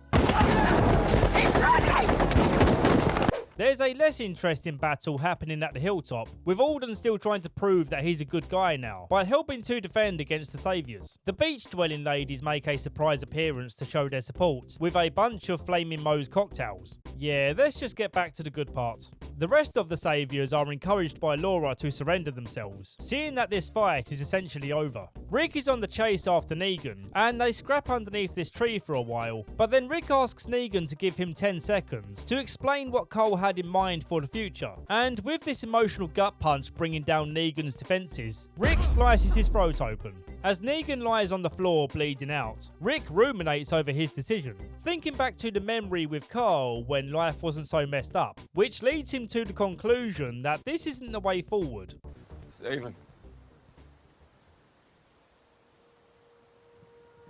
There's a less interesting battle happening at the hilltop, with Alden still trying to prove that he's a good guy now, by helping to defend against the saviours. The beach-dwelling ladies make a surprise appearance to show their support, with a bunch of Flaming Moe's cocktails. Yeah, let's just get back to the good part. The rest of the saviours are encouraged by Laura to surrender themselves, seeing that this fight is essentially over. Rick is on the chase after Negan, and they scrap underneath this tree for a while, but then Rick asks Negan to give him 10 seconds to explain what Cole had in mind for the future. And with this emotional gut punch bringing down Negan's defences, Rick slices his throat open. As Negan lies on the floor bleeding out, Rick ruminates over his decision, thinking back to the memory with Carl when life wasn't so messed up, which leads him to the conclusion that this isn't the way forward. Save him.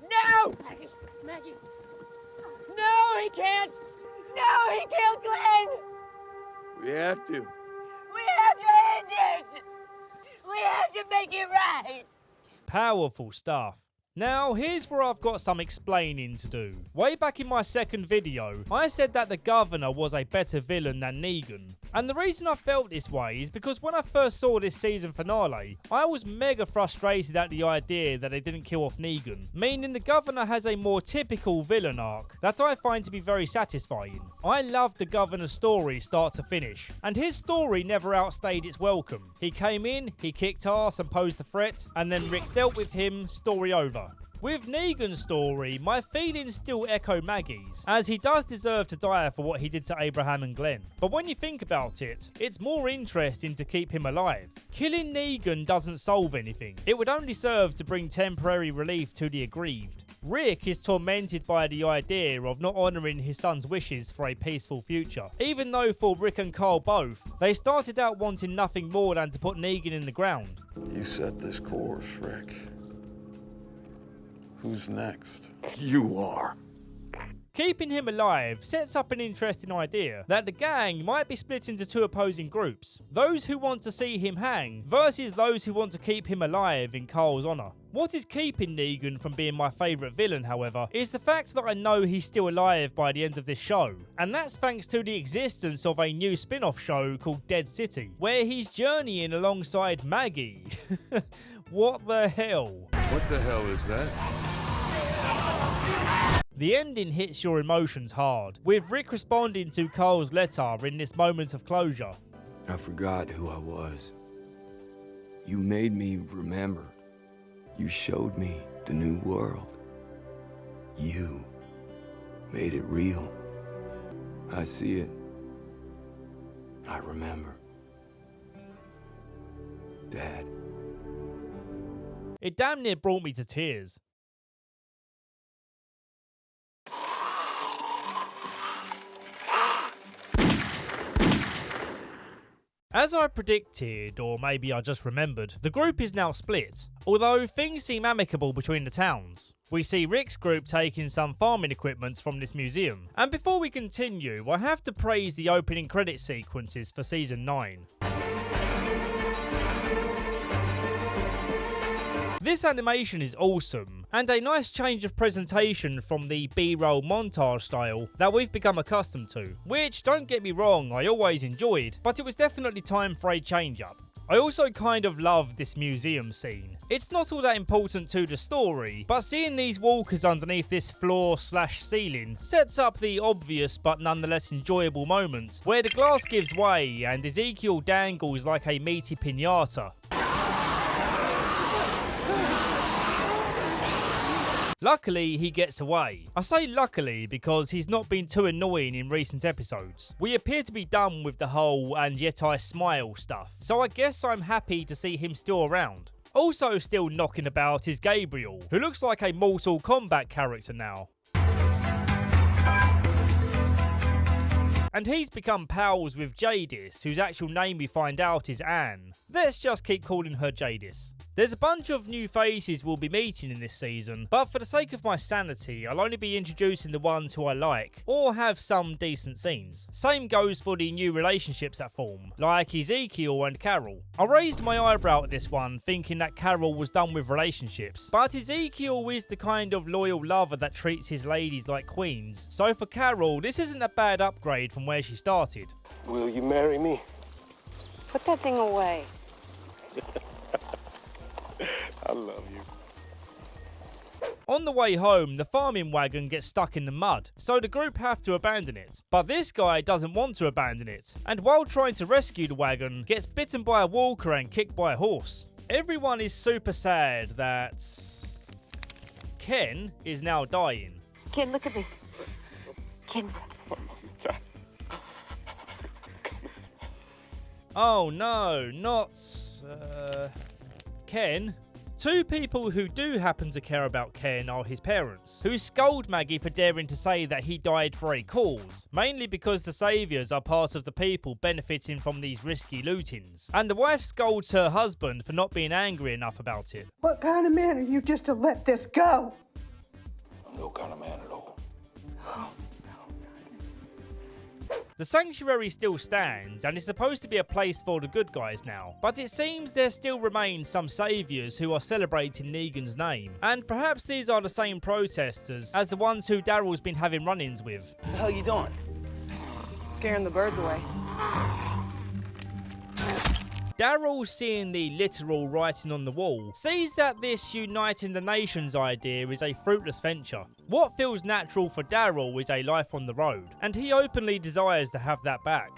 No! Maggie! No, he can't! No, he killed Glenn! We have to. We have to end it! We have to make it right! Powerful stuff. Now, here's where I've got some explaining to do. Way back in my second video, I said that the Governor was a better villain than Negan. And the reason I felt this way is because when I first saw this season finale, I was mega frustrated at the idea that they didn't kill off Negan, meaning the Governor has a more typical villain arc that I find to be very satisfying. I loved the Governor's story start to finish, and his story never outstayed its welcome. He came in, he kicked ass and posed a threat, and then Rick dealt with him, story over. With Negan's story, my feelings still echo Maggie's, as he does deserve to die for what he did to Abraham and Glenn. But when you think about it, it's more interesting to keep him alive. Killing Negan doesn't solve anything. It would only serve to bring temporary relief to the aggrieved. Rick is tormented by the idea of not honouring his son's wishes for a peaceful future. Even though for Rick and Carl both, they started out wanting nothing more than to put Negan in the ground. You set this course, Rick. Who's next? You are. Keeping him alive sets up an interesting idea that the gang might be split into two opposing groups. Those who want to see him hang versus those who want to keep him alive in Carl's honour. What is keeping Negan from being my favourite villain, however, is the fact that I know he's still alive by the end of this show. And that's thanks to the existence of a new spin-off show called Dead City, where he's journeying alongside Maggie. What the hell? What the hell is that? The ending hits your emotions hard, with Rick responding to Carl's letter in this moment of closure. I forgot who I was. You made me remember. You showed me the new world. You made it real. I see it. I remember. Dad. It damn near brought me to tears. As I predicted, or maybe I just remembered, the group is now split, although things seem amicable between the towns. We see Rick's group taking some farming equipment from this museum. And before we continue, I have to praise the opening credit sequences for Season 9. This animation is awesome, and a nice change of presentation from the B-roll montage style that we've become accustomed to, which, don't get me wrong, I always enjoyed, but it was definitely time for a change-up. I also kind of love this museum scene. It's not all that important to the story, but seeing these walkers underneath this floor/ceiling sets up the obvious but nonetheless enjoyable moment where the glass gives way and Ezekiel dangles like a meaty piñata. Luckily, he gets away. I say luckily because he's not been too annoying in recent episodes. We appear to be done with the whole "and yet I smile" stuff, so I guess I'm happy to see him still around. Also still knocking about is Gabriel, who looks like a Mortal Kombat character now. And he's become pals with Jadis, whose actual name we find out is Anne. Let's just keep calling her Jadis. There's a bunch of new faces we'll be meeting in this season, but for the sake of my sanity, I'll only be introducing the ones who I like, or have some decent scenes. Same goes for the new relationships that form, like Ezekiel and Carol. I raised my eyebrow at this one, thinking that Carol was done with relationships, but Ezekiel is the kind of loyal lover that treats his ladies like queens, so for Carol, this isn't a bad upgrade from where she started. Will you marry me? Put that thing away. I love you. On the way home, the farming wagon gets stuck in the mud, so the group have to abandon it. But this guy doesn't want to abandon it, and while trying to rescue the wagon, gets bitten by a walker and kicked by a horse. Everyone is super sad that Ken is now dying. Ken, look at me. Ken. Oh no, not Ken. Two people who do happen to care about Ken are his parents, who scold Maggie for daring to say that he died for a cause, mainly because the Saviours are part of the people benefiting from these risky lootings. And the wife scolds her husband for not being angry enough about it. What kind of man are you just to let this go? I'm no kind of man at all. The sanctuary still stands and is supposed to be a place for the good guys now, but it seems there still remain some saviours who are celebrating Negan's name, and perhaps these are the same protesters as the ones who Daryl's been having run-ins with. What the hell you doing? Scaring the birds away. Daryl, seeing the literal writing on the wall, sees that this uniting the nations idea is a fruitless venture. What feels natural for Daryl is a life on the road, and he openly desires to have that back.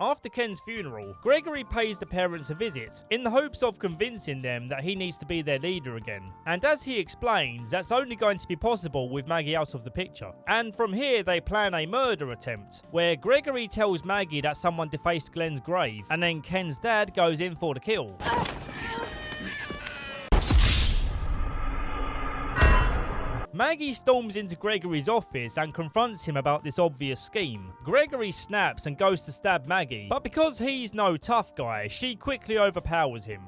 After Ken's funeral, Gregory pays the parents a visit, in the hopes of convincing them that he needs to be their leader again. And as he explains, that's only going to be possible with Maggie out of the picture. And from here they plan a murder attempt, where Gregory tells Maggie that someone defaced Glenn's grave, and then Ken's dad goes in for the kill. Maggie storms into Gregory's office and confronts him about this obvious scheme. Gregory snaps and goes to stab Maggie, but because he's no tough guy, she quickly overpowers him.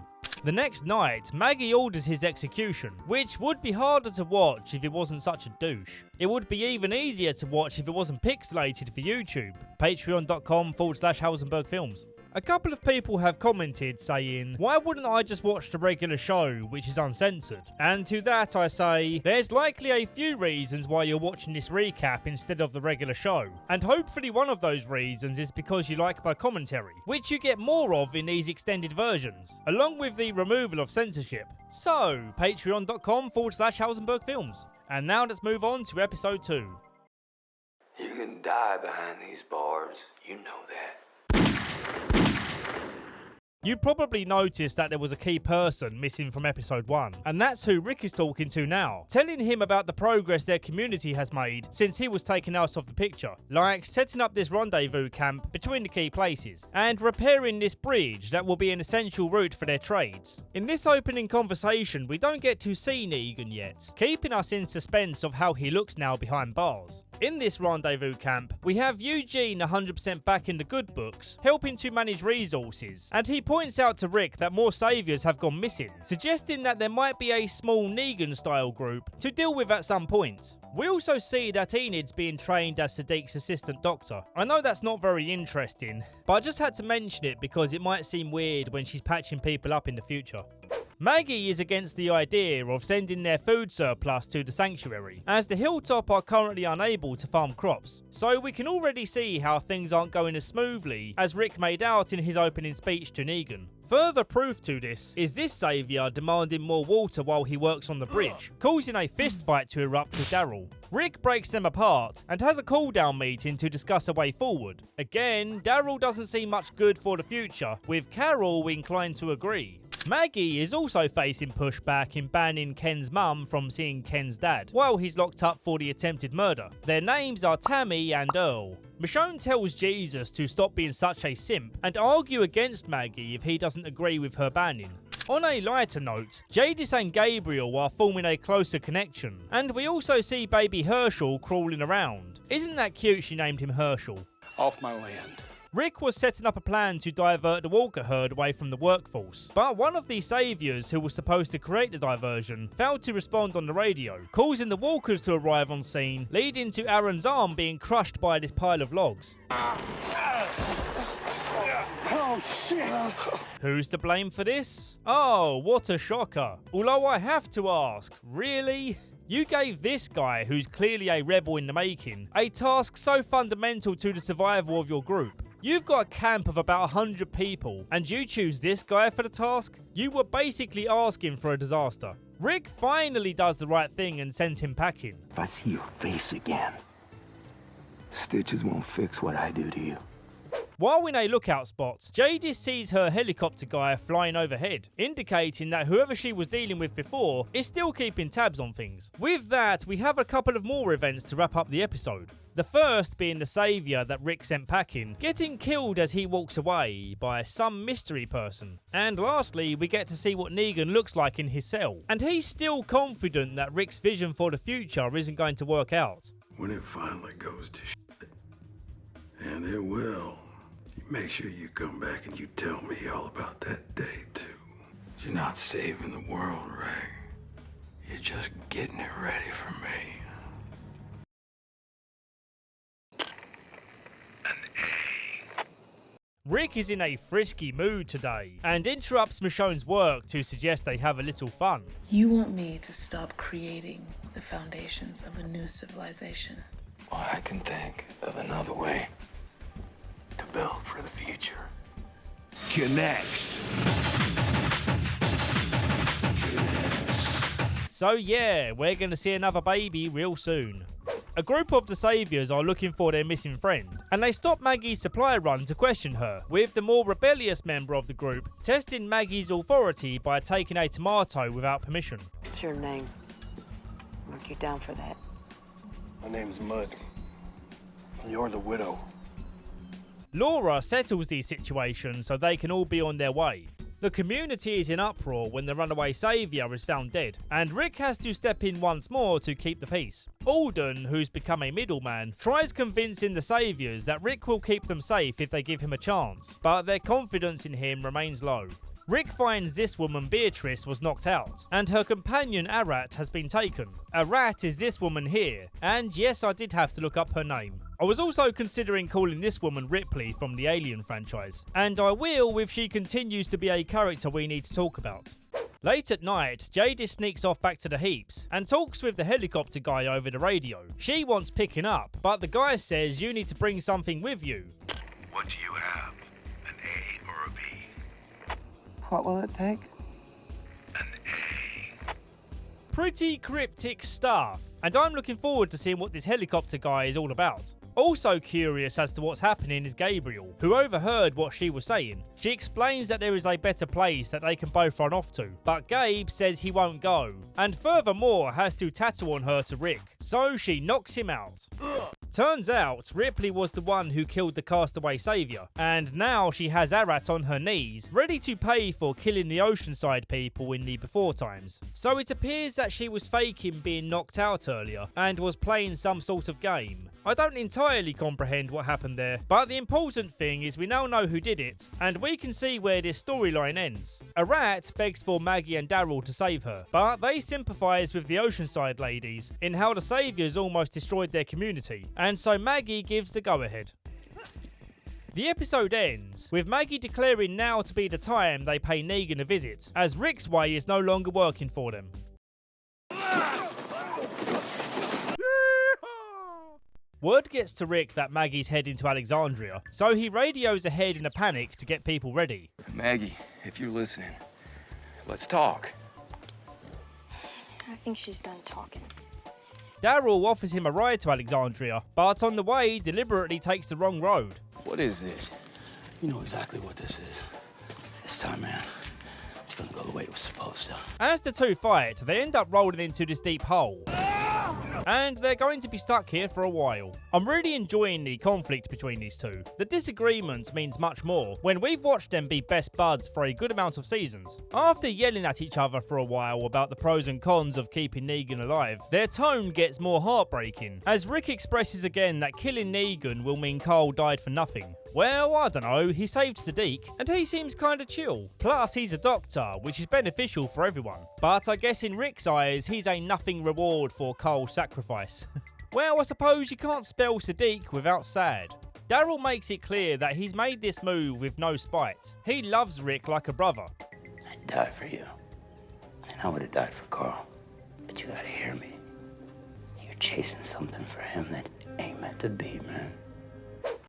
The next night, Maggie orders his execution, which would be harder to watch if it wasn't such a douche. It would be even easier to watch if it wasn't pixelated for YouTube. Patreon.com/Hausenberg-Films. A couple of people have commented saying, why wouldn't I just watch the regular show, which is uncensored? And to that I say, there's likely a few reasons why you're watching this recap instead of the regular show. And hopefully one of those reasons is because you like my commentary, which you get more of in these extended versions, along with the removal of censorship. So, patreon.com/Hausenberg-Films. And now let's move on to episode 2. You can die behind these bars, you know that. You probably noticed that there was a key person missing from episode 1, and that's who Rick is talking to now, telling him about the progress their community has made since he was taken out of the picture, like setting up this rendezvous camp between the key places, and repairing this bridge that will be an essential route for their trades. In this opening conversation, we don't get to see Negan yet, keeping us in suspense of how he looks now behind bars. In this rendezvous camp, we have Eugene 100% back in the good books, helping to manage resources, and he points out to Rick that more saviours have gone missing, suggesting that there might be a small Negan-style group to deal with at some point. We also see that Enid's being trained as Sadiq's assistant doctor. I know that's not very interesting, but I just had to mention it because it might seem weird when she's patching people up in the future. Maggie is against the idea of sending their food surplus to the sanctuary, as the Hilltop are currently unable to farm crops. So we can already see how things aren't going as smoothly as Rick made out in his opening speech to Negan. Further proof to this is this saviour demanding more water while he works on the bridge, causing a fistfight to erupt with Daryl. Rick breaks them apart and has a cool-down meeting to discuss a way forward. Again, Daryl doesn't see much good for the future, with Carol inclined to agree. Maggie is also facing pushback in banning Ken's mum from seeing Ken's dad, while he's locked up for the attempted murder. Their names are Tammy and Earl. Michonne tells Jesus to stop being such a simp and argue against Maggie if he doesn't agree with her banning. On a lighter note, Jadis and Gabriel are forming a closer connection, and we also see baby Herschel crawling around. Isn't that cute she named him Herschel? Off my land. Rick was setting up a plan to divert the Walker herd away from the workforce, but one of the saviours who was supposed to create the diversion failed to respond on the radio, causing the Walkers to arrive on scene, leading to Aaron's arm being crushed by this pile of logs. Oh, shit! Who's to blame for this? Oh, what a shocker. Although I have to ask, really? You gave this guy, who's clearly a rebel in the making, a task so fundamental to the survival of your group. You've got a camp of about 100 people, and you choose this guy for the task? You were basically asking for a disaster. Rick finally does the right thing and sends him packing. If I see your face again, stitches won't fix what I do to you. While in a lookout spot, Jadis sees her helicopter guy flying overhead, indicating that whoever she was dealing with before is still keeping tabs on things. With that, we have a couple of more events to wrap up the episode. The first being the saviour that Rick sent packing, getting killed as he walks away by some mystery person. And lastly, we get to see what Negan looks like in his cell. And he's still confident that Rick's vision for the future isn't going to work out. When it finally goes to shit, and it will, make sure you come back and you tell me all about that day, too. You're not saving the world, Ray. You're just getting it ready for me. Rick is in a frisky mood today, and interrupts Michonne's work to suggest they have a little fun. You want me to stop creating the foundations of a new civilization? Or I can think of another way to build for the future. Connects. So yeah, we're gonna see another baby real soon. A group of the saviours are looking for their missing friend, and they stop Maggie's supply run to question her, with the more rebellious member of the group testing Maggie's authority by taking a tomato without permission. What's your name? Mark you down for that. My name's Mud. You're the widow. Laura settles these situations so they can all be on their way. The community is in uproar when the runaway saviour is found dead, and Rick has to step in once more to keep the peace. Alden, who's become a middleman, tries convincing the saviours that Rick will keep them safe if they give him a chance, but their confidence in him remains low. Rick finds this woman Beatrice was knocked out, and her companion Arat has been taken. Arat is this woman here, and yes, I did have to look up her name. I was also considering calling this woman Ripley from the Alien franchise, and I will if she continues to be a character we need to talk about. Late at night, Jadis sneaks off back to the heaps and talks with the helicopter guy over the radio. She wants picking up, but the guy says you need to bring something with you. What do you have? An A or a B? What will it take? Pretty cryptic stuff, and I'm looking forward to seeing what this helicopter guy is all about. Also curious as to what's happening is Gabriel, who overheard what she was saying. She explains that there is a better place that they can both run off to, but Gabe says he won't go, and furthermore has to tattoo on her to Rick, so she knocks him out. Turns out, Ripley was the one who killed the castaway saviour, and now she has Arat on her knees, ready to pay for killing the Oceanside people in the before times. So it appears that she was faking being knocked out earlier, and was playing some sort of game. I don't entirely comprehend what happened there, but the important thing is we now know who did it, and we can see where this storyline ends. Arat begs for Maggie and Daryl to save her, but they sympathise with the Oceanside ladies in how the saviours almost destroyed their community, and so Maggie gives the go-ahead. The episode ends with Maggie declaring now to be the time they pay Negan a visit, as Rick's way is no longer working for them. Word gets to Rick that Maggie's heading to Alexandria, so he radios ahead in a panic to get people ready. Maggie, if you're listening, let's talk. I think she's done talking. Daryl offers him a ride to Alexandria, but on the way deliberately takes the wrong road. What is this? You know exactly what this is. This time, man, it's gonna go the way it was supposed to. As the two fight, they end up rolling into this deep hole. And they're going to be stuck here for a while. I'm really enjoying the conflict between these two. The disagreement means much more when we've watched them be best buds for a good amount of seasons. After yelling at each other for a while about the pros and cons of keeping Negan alive, their tone gets more heartbreaking, as Rick expresses again that killing Negan will mean Carl died for nothing. Well, I don't know, he saved Sadiq, and he seems kinda chill. Plus, he's a doctor, which is beneficial for everyone. But I guess in Rick's eyes, he's a nothing reward for Carl's sacrifice. Well, I suppose you can't spell Sadiq without sad. Daryl makes it clear that he's made this move with no spite. He loves Rick like a brother. I'd die for you. And I would have died for Carl. But you gotta hear me. chasing something for him that ain't meant to be, man.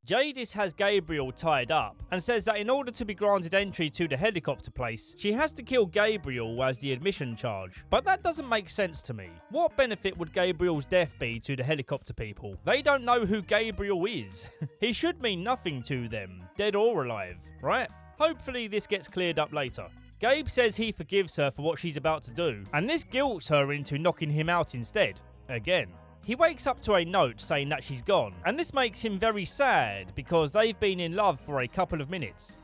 Judas has Gabriel tied up and says that in order to be granted entry to the helicopter place, she has to kill Gabriel as the admission charge. But that doesn't make sense to me. What benefit would Gabriel's death be to the helicopter people? They don't know who Gabriel is. He should mean nothing to them, dead or alive, right? Hopefully this gets cleared up later. Gabe says he forgives her for what she's about to do, and this guilts her into knocking him out instead. Again. He wakes up to a note saying that she's gone, and this makes him very sad because they've been in love for a couple of minutes.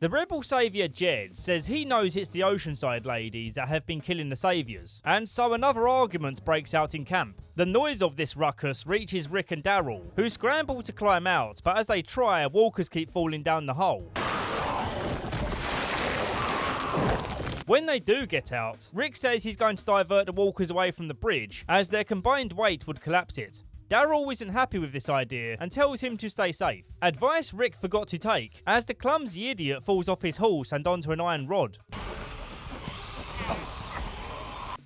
The rebel saviour Jed says he knows it's the Oceanside ladies that have been killing the saviours, and so another argument breaks out in camp. The noise of this ruckus reaches Rick and Daryl, who scramble to climb out, but as they try, walkers keep falling down the hole. When they do get out, Rick says he's going to divert the walkers away from the bridge, as their combined weight would collapse it. Daryl isn't happy with this idea and tells him to stay safe. Advice Rick forgot to take, as the clumsy idiot falls off his horse and onto an iron rod.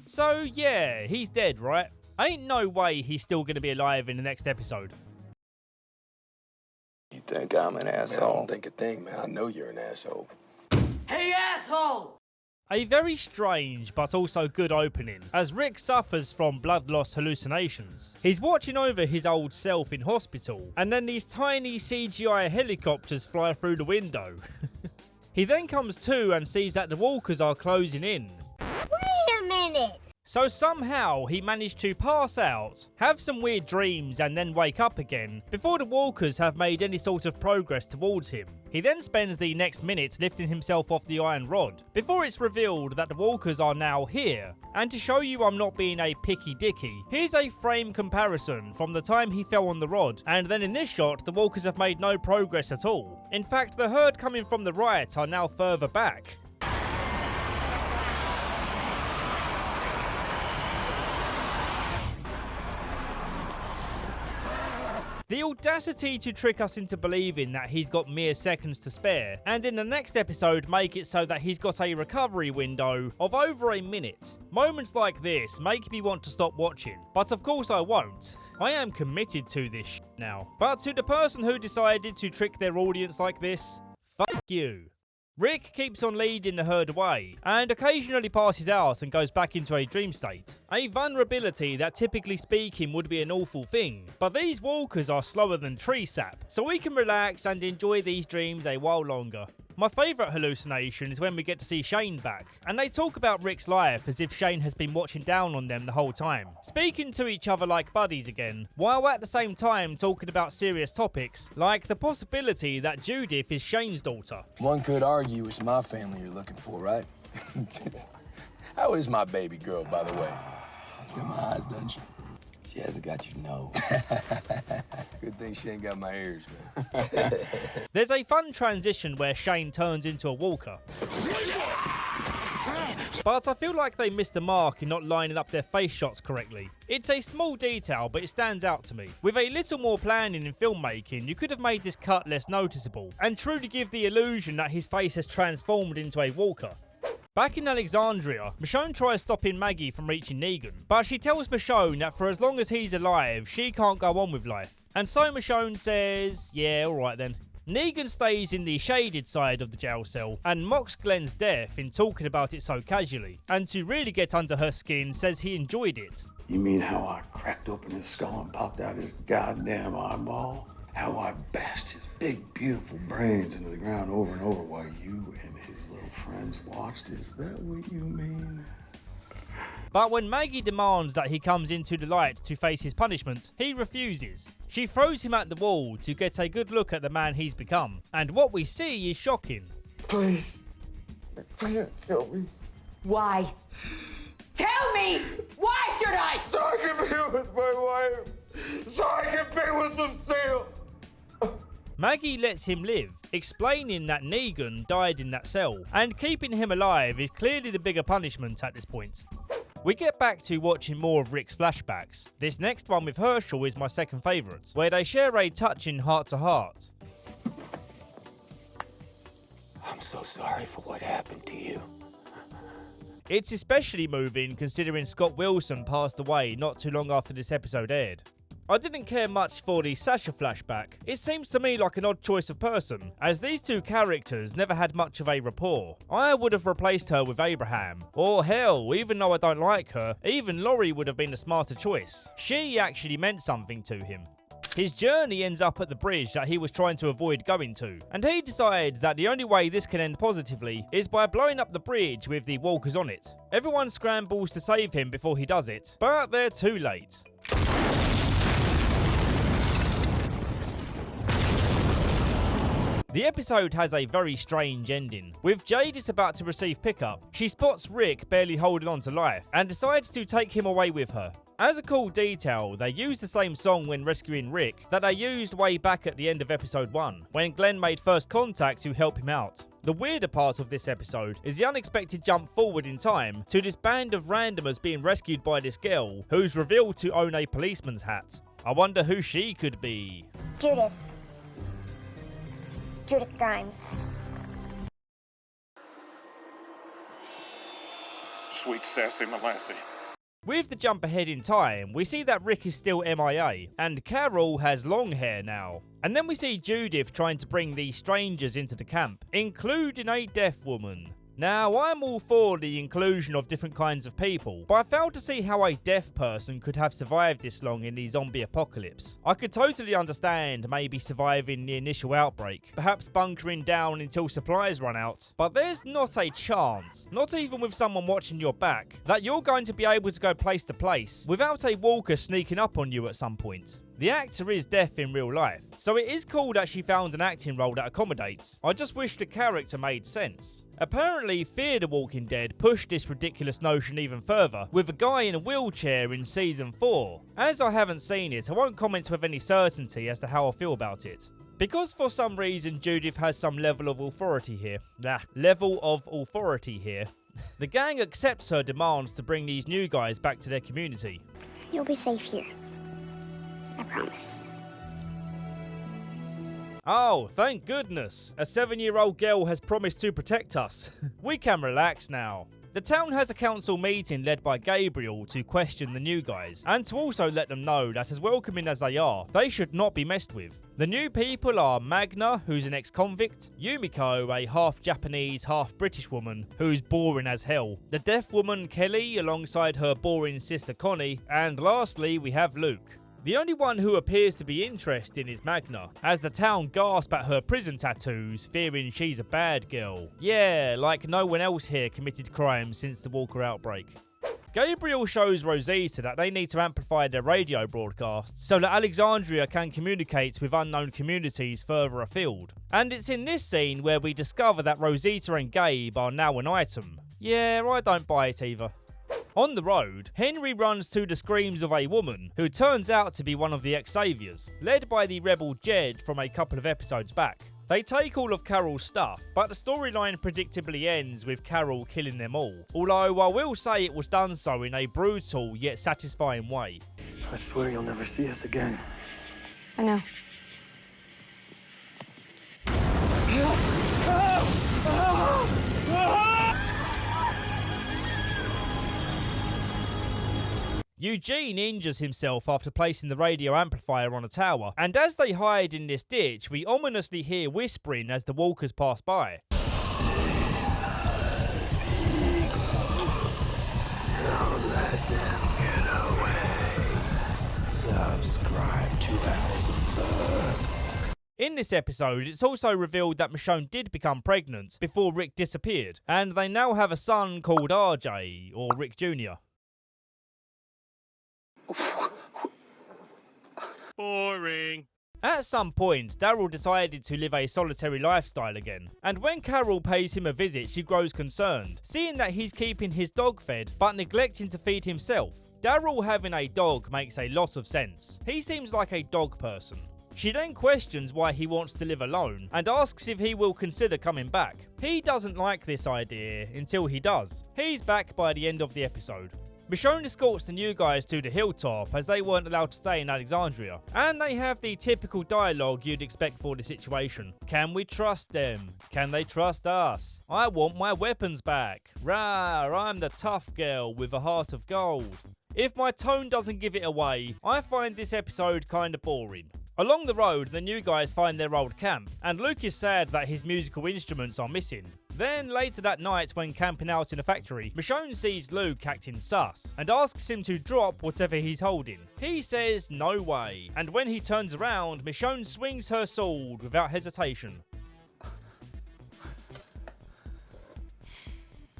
So yeah, he's dead, right? Ain't no way he's still gonna be alive in the next episode. You think I'm an asshole? Man, I don't think a thing, man. I know you're an asshole. Hey, asshole! A very strange but also good opening, as Rick suffers from blood loss hallucinations. He's watching over his old self in hospital, and then these tiny CGI helicopters fly through the window. He then comes to and sees that the walkers are closing in. Wait a minute! So somehow he managed to pass out, have some weird dreams and then wake up again before the walkers have made any sort of progress towards him. He then spends the next minute lifting himself off the iron rod before it's revealed that the walkers are now here. And to show you I'm not being a picky dicky, here's a frame comparison from the time he fell on the rod, and then in this shot the walkers have made no progress at all. In fact, the herd coming from the right are now further back. The audacity to trick us into believing that he's got mere seconds to spare, and in the next episode make it so that he's got a recovery window of over a minute. Moments like this make me want to stop watching, but of course I won't. I am committed to this shit now. But to the person who decided to trick their audience like this, fuck you. Rick keeps on leading the herd away, and occasionally passes out and goes back into a dream state. A vulnerability that typically speaking would be an awful thing, but these walkers are slower than tree sap, so we can relax and enjoy these dreams a while longer. My favourite hallucination is when we get to see Shane back, and they talk about Rick's life as if Shane has been watching down on them the whole time, speaking to each other like buddies again, while at the same time talking about serious topics, like the possibility that Judith is Shane's daughter. One could argue it's my family you're looking for, right? How is my baby girl, by the way? Got my eyes, doesn't she? She hasn't got your nose. Good thing she ain't got my ears, man. There's a fun transition where Shane turns into a walker. But I feel like they missed the mark in not lining up their face shots correctly. It's a small detail, but it stands out to me. With a little more planning in filmmaking, you could have made this cut less noticeable, and truly give the illusion that his face has transformed into a walker. Back in Alexandria, Michonne tries stopping Maggie from reaching Negan, but she tells Michonne that for as long as he's alive, she can't go on with life. And so Michonne says, yeah, alright then. Negan stays in the shaded side of the jail cell and mocks Glenn's death in talking about it so casually, and to really get under her skin says he enjoyed it. You mean how I cracked open his skull and popped out his goddamn eyeball? How I bashed his big, beautiful brains into the ground over and over while you and his little friends watched? Is that what you mean? But when Maggie demands that he comes into the light to face his punishment, he refuses. She throws him at the wall to get a good look at the man he's become. And what we see is shocking. Please. Please kill me. Why? Tell me! Why should I? So I can be with my wife. So I can be with Lucille. Maggie lets him live, explaining that Negan died in that cell, and keeping him alive is clearly the bigger punishment at this point. We get back to watching more of Rick's flashbacks. This next one with Herschel is my second favourite, where they share a touching heart-to-heart. I'm so sorry for what happened to you. It's especially moving considering Scott Wilson passed away not too long after this episode aired. I didn't care much for the Sasha flashback. It seems to me like an odd choice of person, as these two characters never had much of a rapport. I would have replaced her with Abraham. Or hell, even though I don't like her, even Laurie would have been a smarter choice. She actually meant something to him. His journey ends up at the bridge that he was trying to avoid going to, and he decides that the only way this can end positively is by blowing up the bridge with the walkers on it. Everyone scrambles to save him before he does it, but they're too late. The episode has a very strange ending. With Jadis about to receive pickup, she spots Rick barely holding on to life and decides to take him away with her. As a cool detail, they use the same song when rescuing Rick that they used way back at the end of episode 1, when Glenn made first contact to help him out. The weirder part of this episode is the unexpected jump forward in time to this band of randomers being rescued by this girl, who's revealed to own a policeman's hat. I wonder who she could be. Judith Grimes. Sweet sassy Molassie. With the jump ahead in time, we see that Rick is still MIA, and Carol has long hair now. And then we see Judith trying to bring these strangers into the camp, including a deaf woman. Now, I'm all for the inclusion of different kinds of people, but I fail to see how a deaf person could have survived this long in the zombie apocalypse. I could totally understand maybe surviving the initial outbreak, perhaps bunkering down until supplies run out, but there's not a chance, not even with someone watching your back, that you're going to be able to go place to place without a walker sneaking up on you at some point. The actor is deaf in real life, so it is cool that she found an acting role that accommodates. I just wish the character made sense. Apparently, Fear the Walking Dead pushed this ridiculous notion even further, with a guy in a wheelchair in season 4. As I haven't seen it, I won't comment with any certainty as to how I feel about it. Because for some reason Judith has some level of authority here, the gang accepts her demands to bring these new guys back to their community. You'll be safe here. I promise. Oh, thank goodness. A 7-year-old girl has promised to protect us. We can relax now. The town has a council meeting led by Gabriel to question the new guys, and to also let them know that as welcoming as they are, they should not be messed with. The new people are Magna, who's an ex-convict, Yumiko, a half-Japanese, half-British woman who's boring as hell, the deaf woman Kelly alongside her boring sister Connie, and lastly we have Luke. The only one who appears to be interesting is Magna, as the town gasp at her prison tattoos, fearing she's a bad girl. Yeah, like no one else here committed crimes since the Walker outbreak. Gabriel shows Rosita that they need to amplify their radio broadcasts so that Alexandria can communicate with unknown communities further afield. And it's in this scene where we discover that Rosita and Gabe are now an item. Yeah, I don't buy it either. On the road, Henry runs to the screams of a woman who turns out to be one of the ex-saviors, led by the rebel Jed from a couple of episodes back. They take all of Carol's stuff, but the storyline predictably ends with Carol killing them all, although I will say it was done so in a brutal yet satisfying way. I swear you'll never see us again. I know. Eugene injures himself after placing the radio amplifier on a tower, and as they hide in this ditch, we ominously hear whispering as the walkers pass by. Don't let them get away. Subscribe to Hausenberg. In this episode, it's also revealed that Michonne did become pregnant before Rick disappeared, and they now have a son called RJ, or Rick Jr. Boring. At some point, Daryl decided to live a solitary lifestyle again, and when Carol pays him a visit, she grows concerned, seeing that he's keeping his dog fed but neglecting to feed himself. Daryl having a dog makes a lot of sense. He seems like a dog person. She then questions why he wants to live alone and asks if he will consider coming back. He doesn't like this idea until he does. He's back by the end of the episode. Michonne escorts the new guys to the hilltop as they weren't allowed to stay in Alexandria. And they have the typical dialogue you'd expect for the situation. Can we trust them? Can they trust us? I want my weapons back. Rah, I'm the tough girl with a heart of gold. If my tone doesn't give it away, I find this episode kinda boring. Along the road, the new guys find their old camp, and Luke is sad that his musical instruments are missing. Then, later that night when camping out in a factory, Michonne sees Luke acting sus, and asks him to drop whatever he's holding. He says no way, and when he turns around, Michonne swings her sword without hesitation.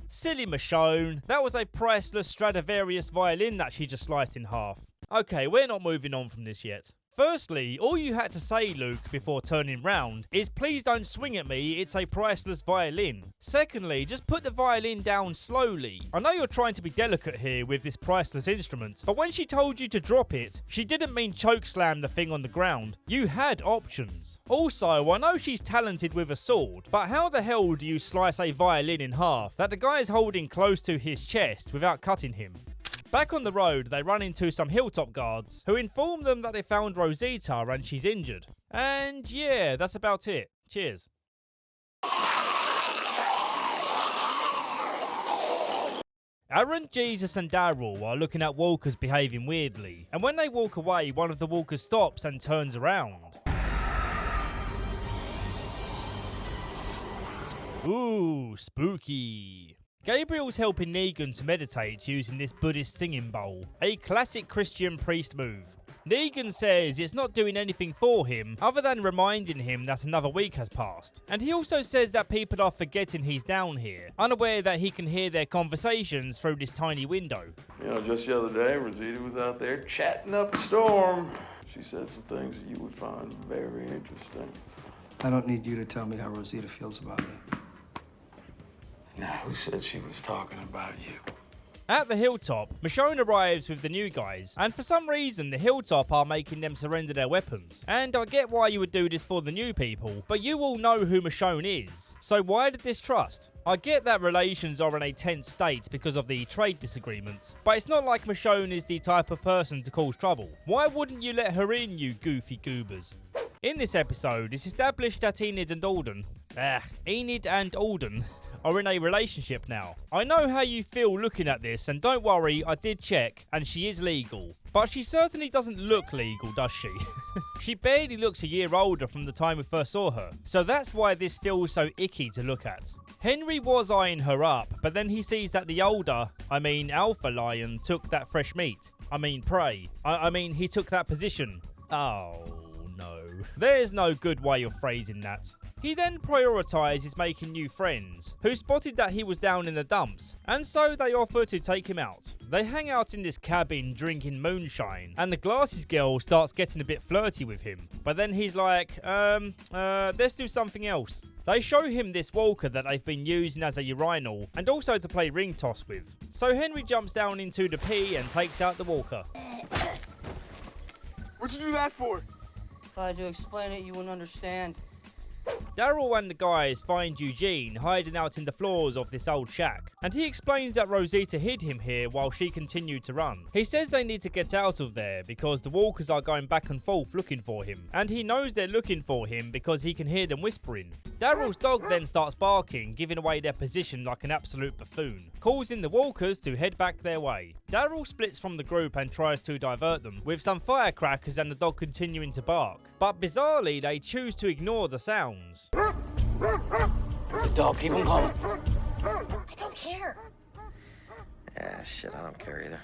Silly Michonne, that was a priceless Stradivarius violin that she just sliced in half. Okay, we're not moving on from this yet. Firstly, all you had to say, Luke, before turning round is please don't swing at me, it's a priceless violin. Secondly, just put the violin down slowly. I know you're trying to be delicate here with this priceless instrument, but when she told you to drop it, she didn't mean chokeslam the thing on the ground. You had options. Also, I know she's talented with a sword, but how the hell do you slice a violin in half that the guy is holding close to his chest without cutting him? Back on the road, they run into some hilltop guards who inform them that they found Rosita and she's injured. And yeah, that's about it. Cheers. Aaron, Jesus and Daryl are looking at walkers behaving weirdly, and when they walk away, one of the walkers stops and turns around. Ooh, spooky. Gabriel's helping Negan to meditate using this Buddhist singing bowl, a classic Christian priest move. Negan says it's not doing anything for him other than reminding him that another week has passed. And he also says that people are forgetting he's down here, unaware that he can hear their conversations through this tiny window. You know, just the other day, Rosita was out there chatting up a storm. She said some things that you would find very interesting. I don't need you to tell me how Rosita feels about me. Now, who said she was talking about you? At the hilltop, Michonne arrives with the new guys, and for some reason the hilltop are making them surrender their weapons. And I get why you would do this for the new people, but you all know who Michonne is, so why the distrust? I get that relations are in a tense state because of the trade disagreements, but it's not like Michonne is the type of person to cause trouble. Why wouldn't you let her in, you goofy goobers? In this episode, it's established that Enid and Alden are in a relationship now. I know how you feel looking at this, and don't worry, I did check, and she is legal. But she certainly doesn't look legal, does she? She barely looks a year older from the time we first saw her, so that's why this feels so icky to look at. Henry was eyeing her up, but then he sees that the older, alpha lion took that fresh meat. Prey. He took that position. Oh no. There's no good way of phrasing that. He then prioritised making new friends, who spotted that he was down in the dumps, and so they offer to take him out. They hang out in this cabin drinking moonshine, and the glasses girl starts getting a bit flirty with him. But then he's like, let's do something else. They show him this walker that they've been using as a urinal, and also to play ring toss with. So Henry jumps down into the pee and takes out the walker. What'd you do that for? If I had to explain it, you wouldn't understand. Daryl and the guys find Eugene hiding out in the floors of this old shack, and he explains that Rosita hid him here while she continued to run. He says they need to get out of there because the walkers are going back and forth looking for him, and he knows they're looking for him because he can hear them whispering. Daryl's dog then starts barking, giving away their position like an absolute buffoon, causing the walkers to head back their way. Daryl splits from the group and tries to divert them, with some firecrackers and the dog continuing to bark, but bizarrely they choose to ignore the sounds. Dog, keep him coming. I don't care. Ah, shit, I don't care either.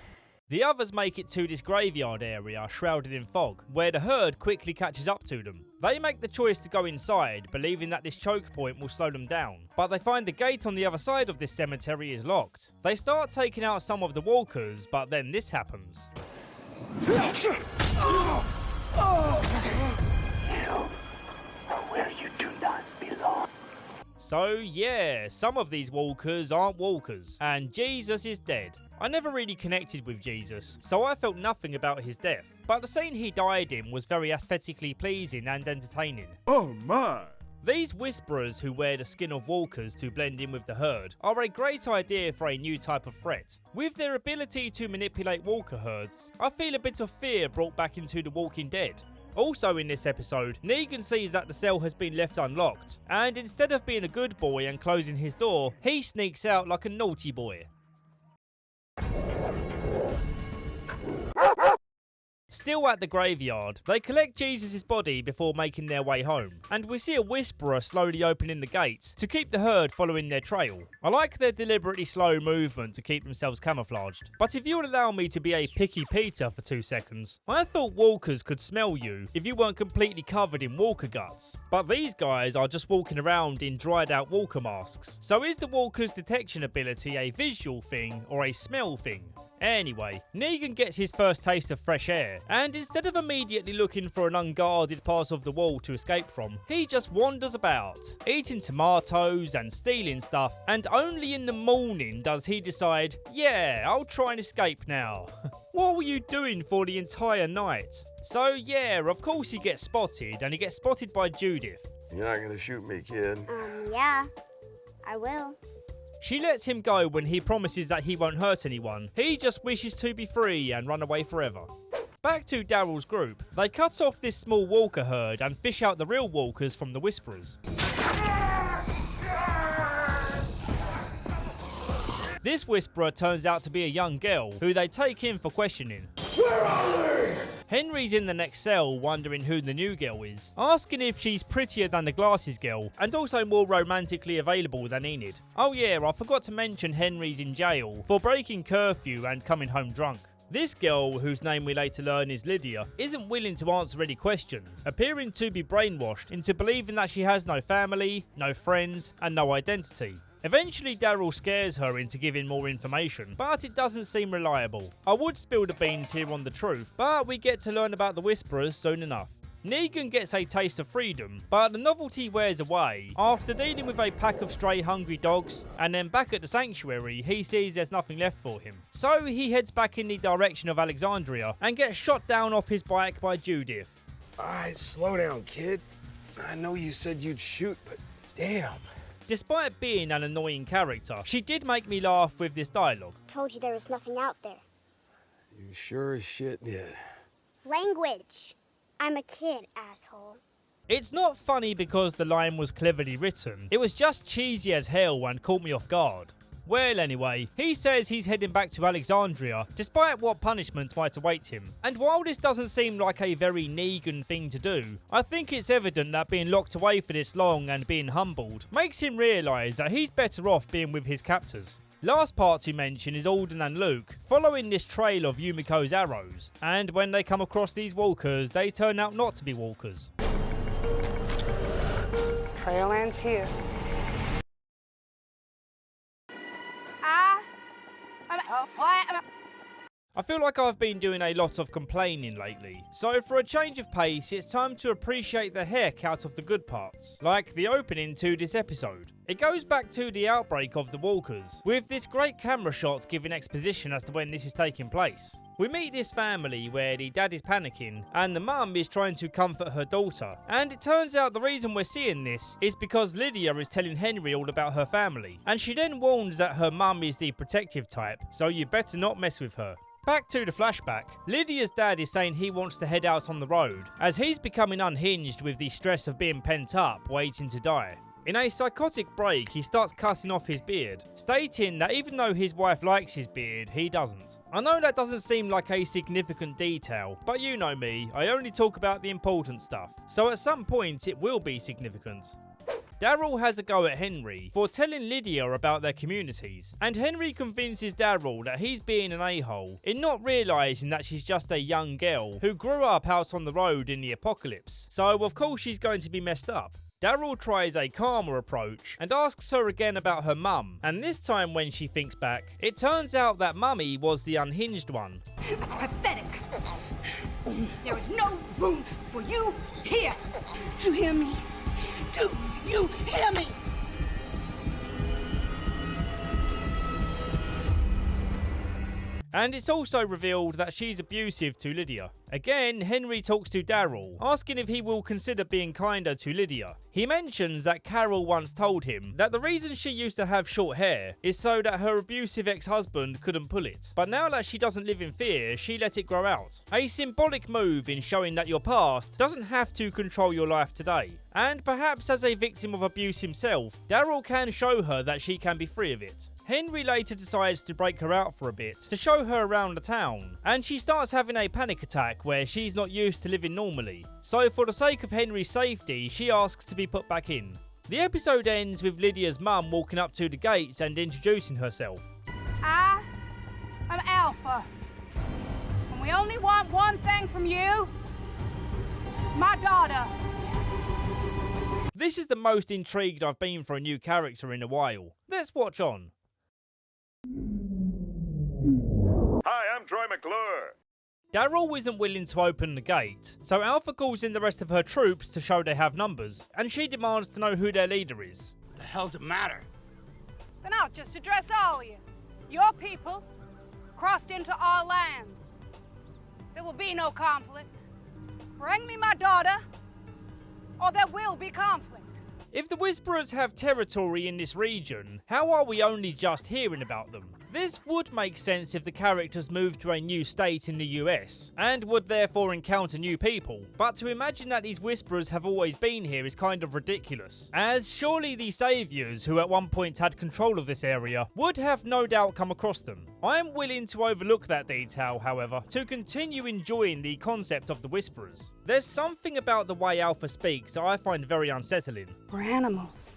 The others make it to this graveyard area shrouded in fog, where the herd quickly catches up to them. They make the choice to go inside, believing that this choke point will slow them down, but they find the gate on the other side of this cemetery is locked. They start taking out some of the walkers, but then this happens. Where you do not belong. So yeah, some of these walkers aren't walkers, and Jesus is dead. I never really connected with Jesus, so I felt nothing about his death, but the scene he died in was very aesthetically pleasing and entertaining. Oh my! These whisperers who wear the skin of walkers to blend in with the herd are a great idea for a new type of threat. With their ability to manipulate walker herds, I feel a bit of fear brought back into The Walking Dead. Also in this episode, Negan sees that the cell has been left unlocked, and instead of being a good boy and closing his door, he sneaks out like a naughty boy. Still at the graveyard, they collect Jesus' body before making their way home, and we see a whisperer slowly opening the gates to keep the herd following their trail. I like their deliberately slow movement to keep themselves camouflaged, but if you would allow me to be a picky Peter for 2 seconds, I thought walkers could smell you if you weren't completely covered in walker guts, but these guys are just walking around in dried out walker masks. So is the walker's detection ability a visual thing or a smell thing? Anyway, Negan gets his first taste of fresh air, and instead of immediately looking for an unguarded part of the wall to escape from, he just wanders about, eating tomatoes and stealing stuff, and only in the morning does he decide, yeah, I'll try and escape now. What were you doing for the entire night? So yeah, of course he gets spotted, and he gets spotted by Judith. You're not gonna shoot me, kid. Yeah, I will. She lets him go when he promises that he won't hurt anyone. He just wishes to be free and run away forever. Back to Daryl's group. They cut off this small walker herd and fish out the real walkers from the Whisperers. This Whisperer turns out to be a young girl who they take in for questioning. Where are they? Henry's in the next cell wondering who the new girl is, asking if she's prettier than the glasses girl and also more romantically available than Enid. Oh yeah, I forgot to mention Henry's in jail for breaking curfew and coming home drunk. This girl, whose name we later learn is Lydia, isn't willing to answer any questions, appearing to be brainwashed into believing that she has no family, no friends, and no identity. Eventually Daryl scares her into giving more information, but it doesn't seem reliable. I would spill the beans here on the truth, but we get to learn about the Whisperers soon enough. Negan gets a taste of freedom, but the novelty wears away. After dealing with a pack of stray hungry dogs, and then back at the sanctuary, he sees there's nothing left for him. So he heads back in the direction of Alexandria, and gets shot down off his bike by Judith. Alright, slow down, kid. I know you said you'd shoot, but damn. Despite being an annoying character, she did make me laugh with this dialogue. Told you there was nothing out there. You sure as shit did. Language. I'm a kid, asshole. It's not funny because the line was cleverly written. It was just cheesy as hell and caught me off guard. Well, anyway, he says he's heading back to Alexandria, despite what punishment might await him. And while this doesn't seem like a very Negan thing to do, I think it's evident that being locked away for this long and being humbled makes him realise that he's better off being with his captors. Last part to mention is Alden and Luke, following this trail of Yumiko's arrows, and when they come across these walkers, they turn out not to be walkers. Trail ends here. I feel like I've been doing a lot of complaining lately, so for a change of pace, it's time to appreciate the heck out of the good parts, like the opening to this episode. It goes back to the outbreak of the walkers, with this great camera shot giving exposition as to when this is taking place. We meet this family where the dad is panicking and the mum is trying to comfort her daughter, and it turns out the reason we're seeing this is because Lydia is telling Henry all about her family, and she then warns that her mum is the protective type, so you better not mess with her. Back to the flashback, Lydia's dad is saying he wants to head out on the road, as he's becoming unhinged with the stress of being pent up, waiting to die. In a psychotic break, he starts cutting off his beard, stating that even though his wife likes his beard, he doesn't. I know that doesn't seem like a significant detail, but you know me, I only talk about the important stuff, so at some point it will be significant. Daryl has a go at Henry for telling Lydia about their communities, and Henry convinces Daryl that he's being an a-hole in not realising that she's just a young girl who grew up out on the road in the apocalypse, so of course she's going to be messed up. Daryl tries a calmer approach and asks her again about her mum, and this time when she thinks back, it turns out that Mummy was the unhinged one. Pathetic. There is no room for you here. Do you hear me? Do you hear me? And it's also revealed that she's abusive to Lydia. Again, Henry talks to Daryl, asking if he will consider being kinder to Lydia. He mentions that Carol once told him that the reason she used to have short hair is so that her abusive ex-husband couldn't pull it. But now that she doesn't live in fear, she let it grow out. A symbolic move in showing that your past doesn't have to control your life today. And perhaps as a victim of abuse himself, Daryl can show her that she can be free of it. Henry later decides to break her out for a bit to show her around the town, and she starts having a panic attack where she's not used to living normally. So for the sake of Henry's safety, she asks to be put back in. The episode ends with Lydia's mum walking up to the gates and introducing herself. I am Alpha, and we only want one thing from you, my daughter. This is the most intrigued I've been for a new character in a while. Let's watch on. Hi, I'm Troy McClure. Daryl isn't willing to open the gate, so Alpha calls in the rest of her troops to show they have numbers, and she demands to know who their leader is. The hell's it matter? Then I'll just address all of you. Your people crossed into our lands. There will be no conflict. Bring me my daughter, or there will be conflict. If the Whisperers have territory in this region, how are we only just hearing about them? This would make sense if the characters moved to a new state in the US, and would therefore encounter new people, but to imagine that these Whisperers have always been here is kind of ridiculous, as surely the Saviours, who at one point had control of this area, would have no doubt come across them. I am willing to overlook that detail, however, to continue enjoying the concept of the Whisperers. There's something about the way Alpha speaks that I find very unsettling. We're animals.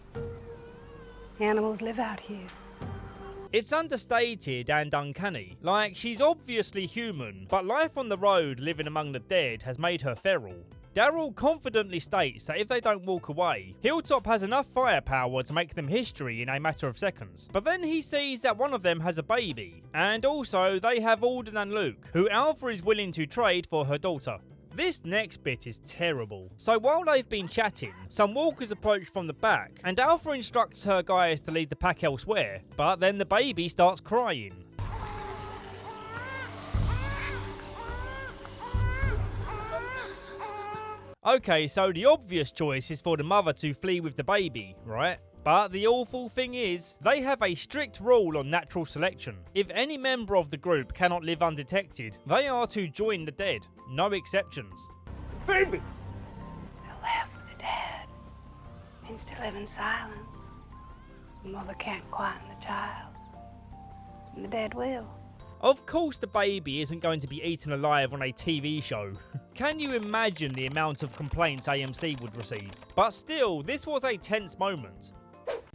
Animals live out here. It's understated and uncanny, like she's obviously human, but life on the road living among the dead has made her feral. Daryl confidently states that if they don't walk away, Hilltop has enough firepower to make them history in a matter of seconds. But then he sees that one of them has a baby, and also they have Alden and Luke, who Alpha is willing to trade for her daughter. This next bit is terrible. So while they've been chatting, some walkers approach from the back, and Alpha instructs her guys to lead the pack elsewhere, but then the baby starts crying. Okay, so the obvious choice is for the mother to flee with the baby, right? But the awful thing is, they have a strict rule on natural selection. If any member of the group cannot live undetected, they are to join the dead. No exceptions. Baby! To laugh with the dead means to live in silence. The mother can't quieten the child, and the dead will. Of course the baby isn't going to be eaten alive on a TV show. Can you imagine the amount of complaints AMC would receive? But still, this was a tense moment.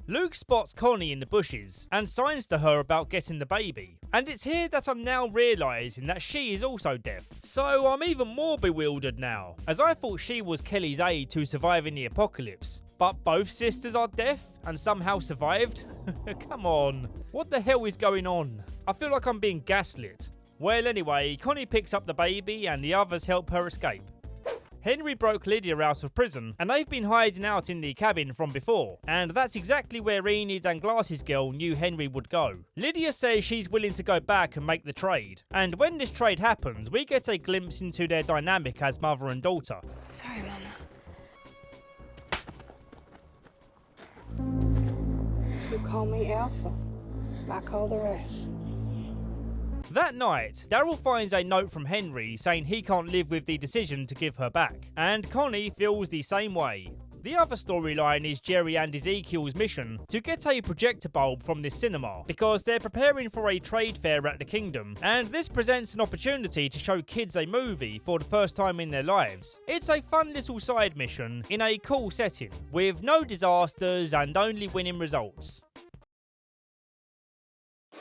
Luke spots Connie in the bushes and signs to her about getting the baby. And it's here that I'm now realising that she is also deaf. So I'm even more bewildered now, as I thought she was Kelly's aide to surviving the apocalypse. But both sisters are deaf and somehow survived? Come on, what the hell is going on? I feel like I'm being gaslit. Well anyway, Connie picks up the baby and the others help her escape. Henry broke Lydia out of prison, and they've been hiding out in the cabin from before, and that's exactly where Enid and Glasses Girl knew Henry would go. Lydia says she's willing to go back and make the trade, and when this trade happens, we get a glimpse into their dynamic as mother and daughter. Sorry, Mama. You call me Alpha, I call the rest. That night, Daryl finds a note from Henry saying he can't live with the decision to give her back, and Connie feels the same way. The other storyline is Jerry and Ezekiel's mission to get a projector bulb from this cinema, because they're preparing for a trade fair at the Kingdom, and this presents an opportunity to show kids a movie for the first time in their lives. It's a fun little side mission in a cool setting, with no disasters and only winning results.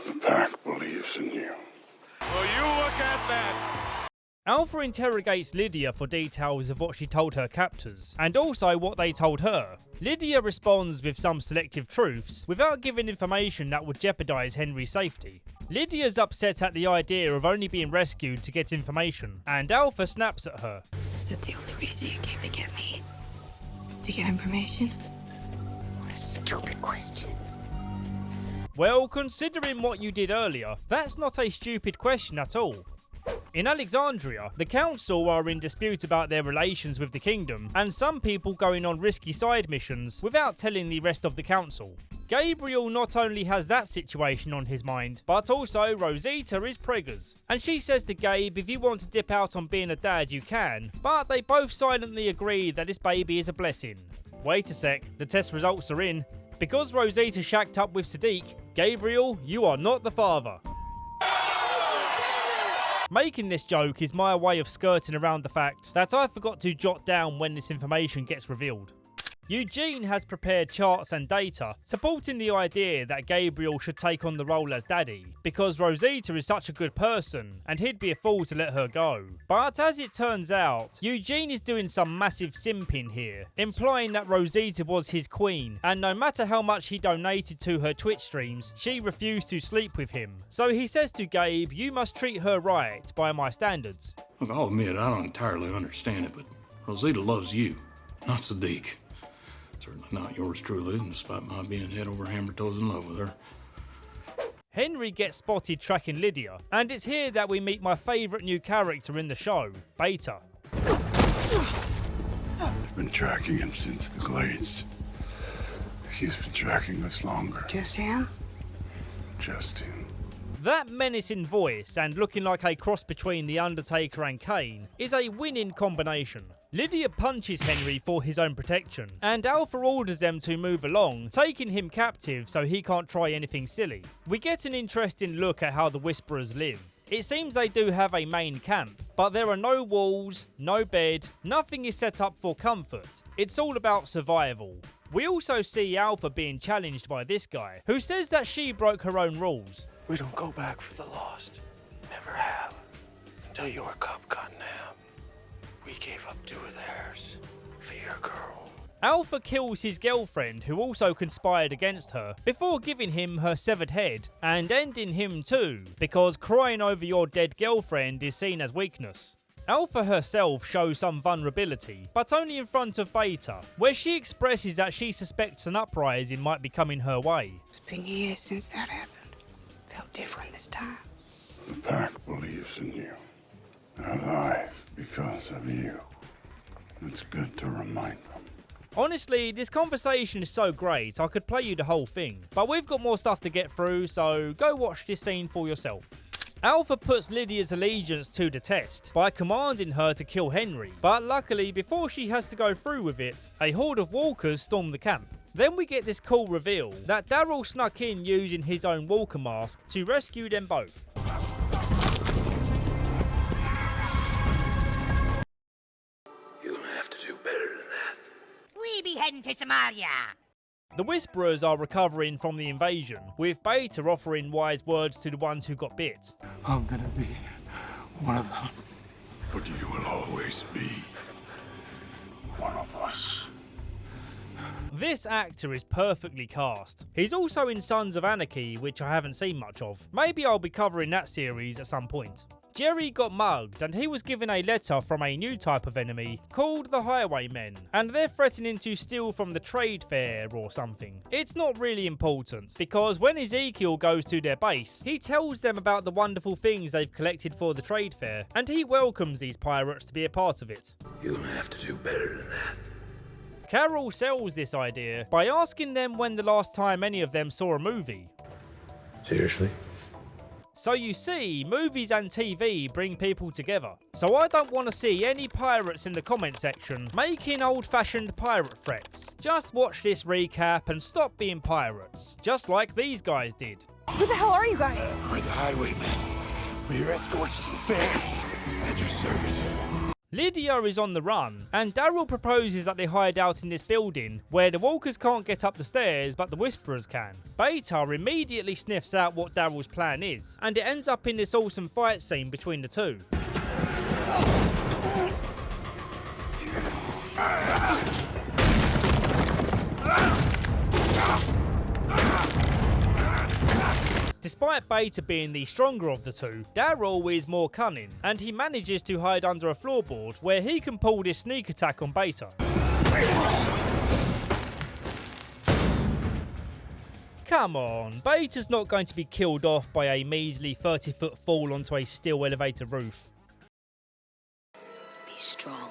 The pack believes in you. Will you look at that? Alpha interrogates Lydia for details of what she told her captors, and also what they told her. Lydia responds with some selective truths, without giving information that would jeopardise Henry's safety. Lydia's upset at the idea of only being rescued to get information, and Alpha snaps at her. Is that the only reason you came to get me? To get information? What a stupid question. Well, considering what you did earlier, that's not a stupid question at all. In Alexandria, the council are in dispute about their relations with the kingdom, and some people going on risky side missions without telling the rest of the council. Gabriel not only has that situation on his mind, but also Rosita is preggers. And she says to Gabe if you want to dip out on being a dad you can, but they both silently agree that this baby is a blessing. Wait a sec, the test results are in. Because Rosita shacked up with Sadiq, Gabriel, you are not the father. Making this joke is my way of skirting around the fact that I forgot to jot down when this information gets revealed. Eugene has prepared charts and data supporting the idea that Gabriel should take on the role as daddy, because Rosita is such a good person and he'd be a fool to let her go. But as it turns out, Eugene is doing some massive simping here, implying that Rosita was his queen, and no matter how much he donated to her Twitch streams, she refused to sleep with him. So he says to Gabe, you must treat her right by my standards. Look, I'll admit I don't entirely understand it, but Rosita loves you, not Sadiq. Certainly not yours truly, despite my being head over hammer toes in love with her. Henry gets spotted tracking Lydia, and it's here that we meet my favourite new character in the show, Beta. I've been tracking him since the Glades. He's been tracking us longer. Just him? Just him. That menacing voice and looking like a cross between The Undertaker and Kane is a winning combination. Lydia punches Henry for his own protection, and Alpha orders them to move along, taking him captive so he can't try anything silly. We get an interesting look at how the Whisperers live. It seems they do have a main camp, but there are no walls, no bed, nothing is set up for comfort. It's all about survival. We also see Alpha being challenged by this guy, who says that she broke her own rules. We don't go back for the lost. Never have. Until your cup got nabbed. We gave up 2 of theirs for your girl. Alpha kills his girlfriend, who also conspired against her, before giving him her severed head, and ending him too, because crying over your dead girlfriend is seen as weakness. Alpha herself shows some vulnerability, but only in front of Beta, where she expresses that she suspects an uprising might be coming her way. It's been years since that happened. Felt different this time. The pack believes in you. They're alive because of you. It's good to remind them. Honestly, this conversation is so great, I could play you the whole thing. But we've got more stuff to get through, so go watch this scene for yourself. Alpha puts Lydia's allegiance to the test by commanding her to kill Henry. But luckily, before she has to go through with it, a horde of walkers storm the camp. Then we get this cool reveal that Daryl snuck in using his own walker mask to rescue them both. We be heading to Somalia. The Whisperers are recovering from the invasion, with Beta offering wise words to the ones who got bit. I'm gonna be one of them. But you will always be one of us. This actor is perfectly cast. He's also in Sons of Anarchy, which I haven't seen much of. Maybe I'll be covering that series at some point. Jerry got mugged and he was given a letter from a new type of enemy called the Highwaymen, and they're threatening to steal from the trade fair or something. It's not really important, because when Ezekiel goes to their base, he tells them about the wonderful things they've collected for the trade fair, and he welcomes these pirates to be a part of it. You're gonna have to do better than that. Carol sells this idea by asking them when the last time any of them saw a movie. Seriously? So you see, movies and TV bring people together. So I don't want to see any pirates in the comment section making old-fashioned pirate threats. Just watch this recap and stop being pirates, just like these guys did. Who the hell are you guys? We're the Highwaymen. We're your escorts to the fair. At your service. Lydia is on the run, and Daryl proposes that they hide out in this building where the walkers can't get up the stairs but the Whisperers can. Beta immediately sniffs out what Daryl's plan is, and it ends up in this awesome fight scene between the two. Despite Beta being the stronger of the two, Daryl is more cunning, and he manages to hide under a floorboard where he can pull this sneak attack on Beta. Come on, Vator's not going to be killed off by a measly 30-foot fall onto a steel elevator roof. Be strong.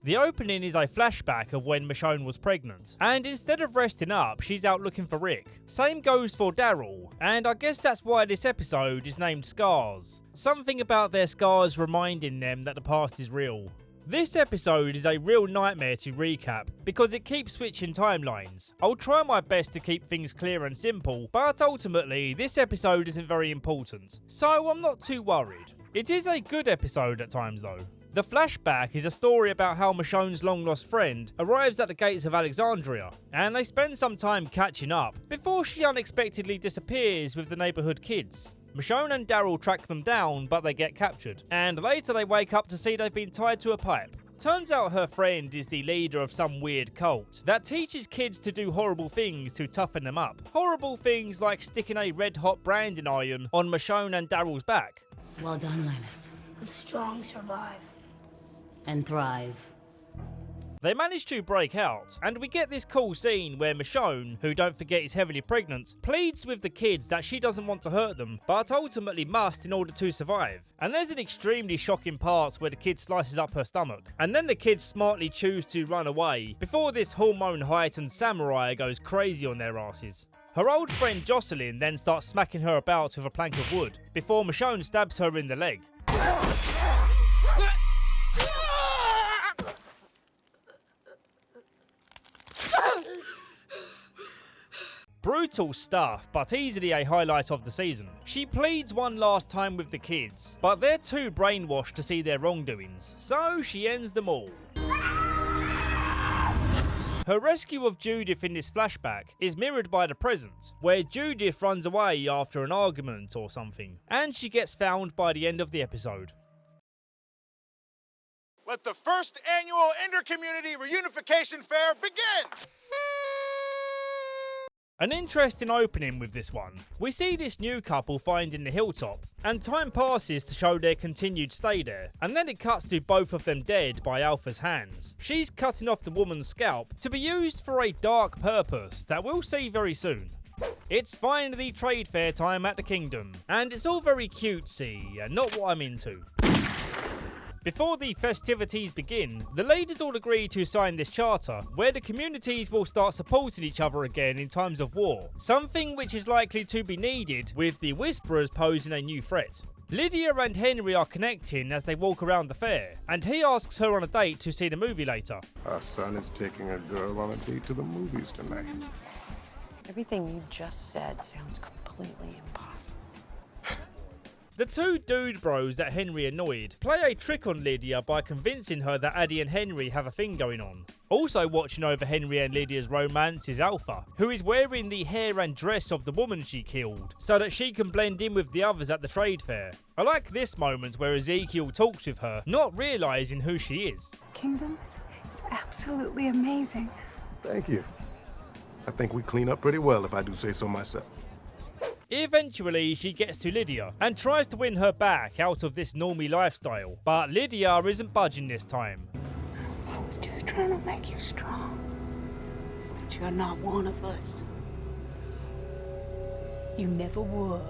The opening is a flashback of when Michonne was pregnant, and instead of resting up, she's out looking for Rick. Same goes for Daryl, and I guess that's why this episode is named Scars. Something about their scars reminding them that the past is real. This episode is a real nightmare to recap because it keeps switching timelines. I'll try my best to keep things clear and simple, but ultimately this episode isn't very important, so I'm not too worried. It is a good episode at times though. The flashback is a story about how Michonne's long-lost friend arrives at the gates of Alexandria, and they spend some time catching up before she unexpectedly disappears with the neighbourhood kids. Michonne and Daryl track them down, but they get captured, and later they wake up to see they've been tied to a pipe. Turns out her friend is the leader of some weird cult that teaches kids to do horrible things to toughen them up. Horrible things like sticking a red-hot branding iron on Michonne and Daryl's back. Well done, Linus. The strong survive. And thrive. They manage to break out, and we get this cool scene where Michonne, who don't forget is heavily pregnant, pleads with the kids that she doesn't want to hurt them, but ultimately must in order to survive. And there's an extremely shocking part where the kid slices up her stomach, and then the kids smartly choose to run away, before this hormone-heightened samurai goes crazy on their asses. Her old friend Jocelyn then starts smacking her about with a plank of wood, before Michonne stabs her in the leg. Brutal stuff, but easily a highlight of the season. She pleads one last time with the kids, but they're too brainwashed to see their wrongdoings, so she ends them all. Her rescue of Judith in this flashback is mirrored by the present, where Judith runs away after an argument or something, and she gets found by the end of the episode. Let the first annual Inter-Community Reunification Fair begin! An interesting opening with this one. We see this new couple finding the hilltop, and time passes to show their continued stay there, and then it cuts to both of them dead by Alpha's hands. She's cutting off the woman's scalp to be used for a dark purpose that we'll see very soon. It's finally trade fair time at the Kingdom, and it's all very cutesy and not what I'm into. Before the festivities begin, the leaders all agree to sign this charter, where the communities will start supporting each other again in times of war, something which is likely to be needed with the Whisperers posing a new threat. Lydia and Henry are connecting as they walk around the fair, and he asks her on a date to see the movie later. Our son is taking a girl on a date to the movies tonight. Everything you just said sounds completely impossible. The two dude bros that Henry annoyed play a trick on Lydia by convincing her that Addie and Henry have a thing going on. Also watching over Henry and Lydia's romance is Alpha, who is wearing the hair and dress of the woman she killed, so that she can blend in with the others at the trade fair. I like this moment where Ezekiel talks with her, not realising who she is. Kingdom, it's absolutely amazing. Thank you. I think we clean up pretty well, if I do say so myself. Eventually, she gets to Lydia and tries to win her back out of this normie lifestyle, but Lydia isn't budging this time. I was just trying to make you strong, but you're not one of us. You never were.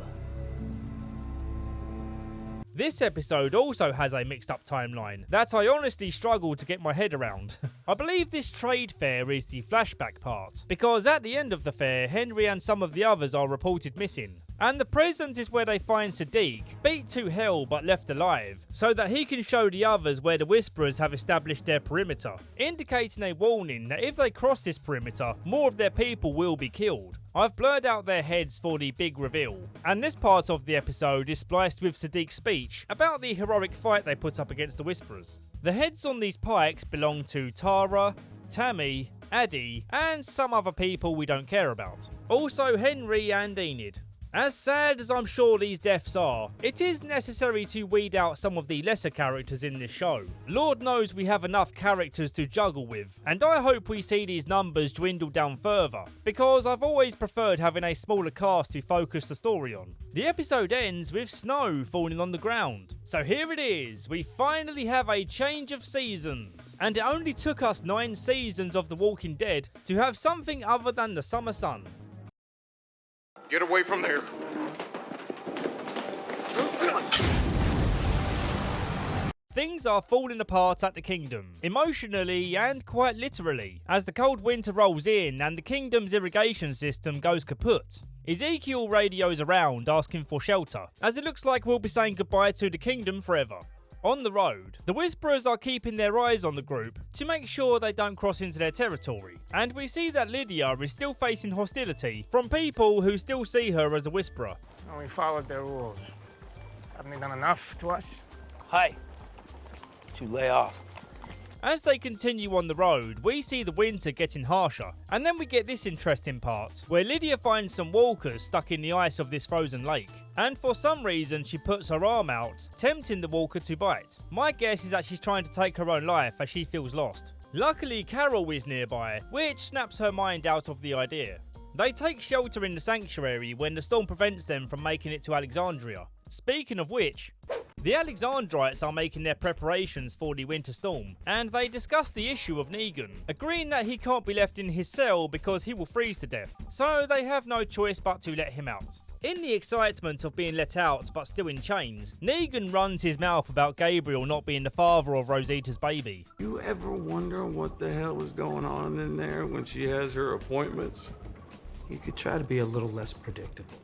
This episode also has a mixed up timeline that I honestly struggle to get my head around. I believe this trade fair is the flashback part, because at the end of the fair, Henry and some of the others are reported missing. And the present is where they find Sadiq, beat to hell but left alive, so that he can show the others where the Whisperers have established their perimeter, indicating a warning that if they cross this perimeter, more of their people will be killed. I've blurred out their heads for the big reveal, and this part of the episode is spliced with Sadiq's speech about the heroic fight they put up against the Whisperers. The heads on these pikes belong to Tara, Tammy, Addie, and some other people we don't care about. Also Henry and Enid. As sad as I'm sure these deaths are, it is necessary to weed out some of the lesser characters in this show. Lord knows we have enough characters to juggle with, and I hope we see these numbers dwindle down further, because I've always preferred having a smaller cast to focus the story on. The episode ends with snow falling on the ground. So here it is, we finally have a change of seasons. And it only took us 9 seasons of The Walking Dead to have something other than the summer sun. Get away from there. Things are falling apart at the kingdom, emotionally and quite literally, as the cold winter rolls in and the kingdom's irrigation system goes kaput. Ezekiel radios around asking for shelter, as it looks like we'll be saying goodbye to the kingdom forever. On the road, the Whisperers are keeping their eyes on the group to make sure they don't cross into their territory, and we see that Lydia is still facing hostility from people who still see her as a Whisperer. We followed their rules. Haven't they done enough to us? Hi. To lay off. As they continue on the road, we see the winter getting harsher, and then we get this interesting part, where Lydia finds some walkers stuck in the ice of this frozen lake, and for some reason she puts her arm out, tempting the walker to bite. My guess is that she's trying to take her own life as she feels lost. Luckily Carol is nearby, which snaps her mind out of the idea. They take shelter in the sanctuary when the storm prevents them from making it to Alexandria. Speaking of which, the Alexandrites are making their preparations for the winter storm, and they discuss the issue of Negan, agreeing that he can't be left in his cell because he will freeze to death, so they have no choice but to let him out. In the excitement of being let out but still in chains, Negan runs his mouth about Gabriel not being the father of Rosita's baby. You ever wonder what the hell is going on in there when she has her appointments? You could try to be a little less predictable.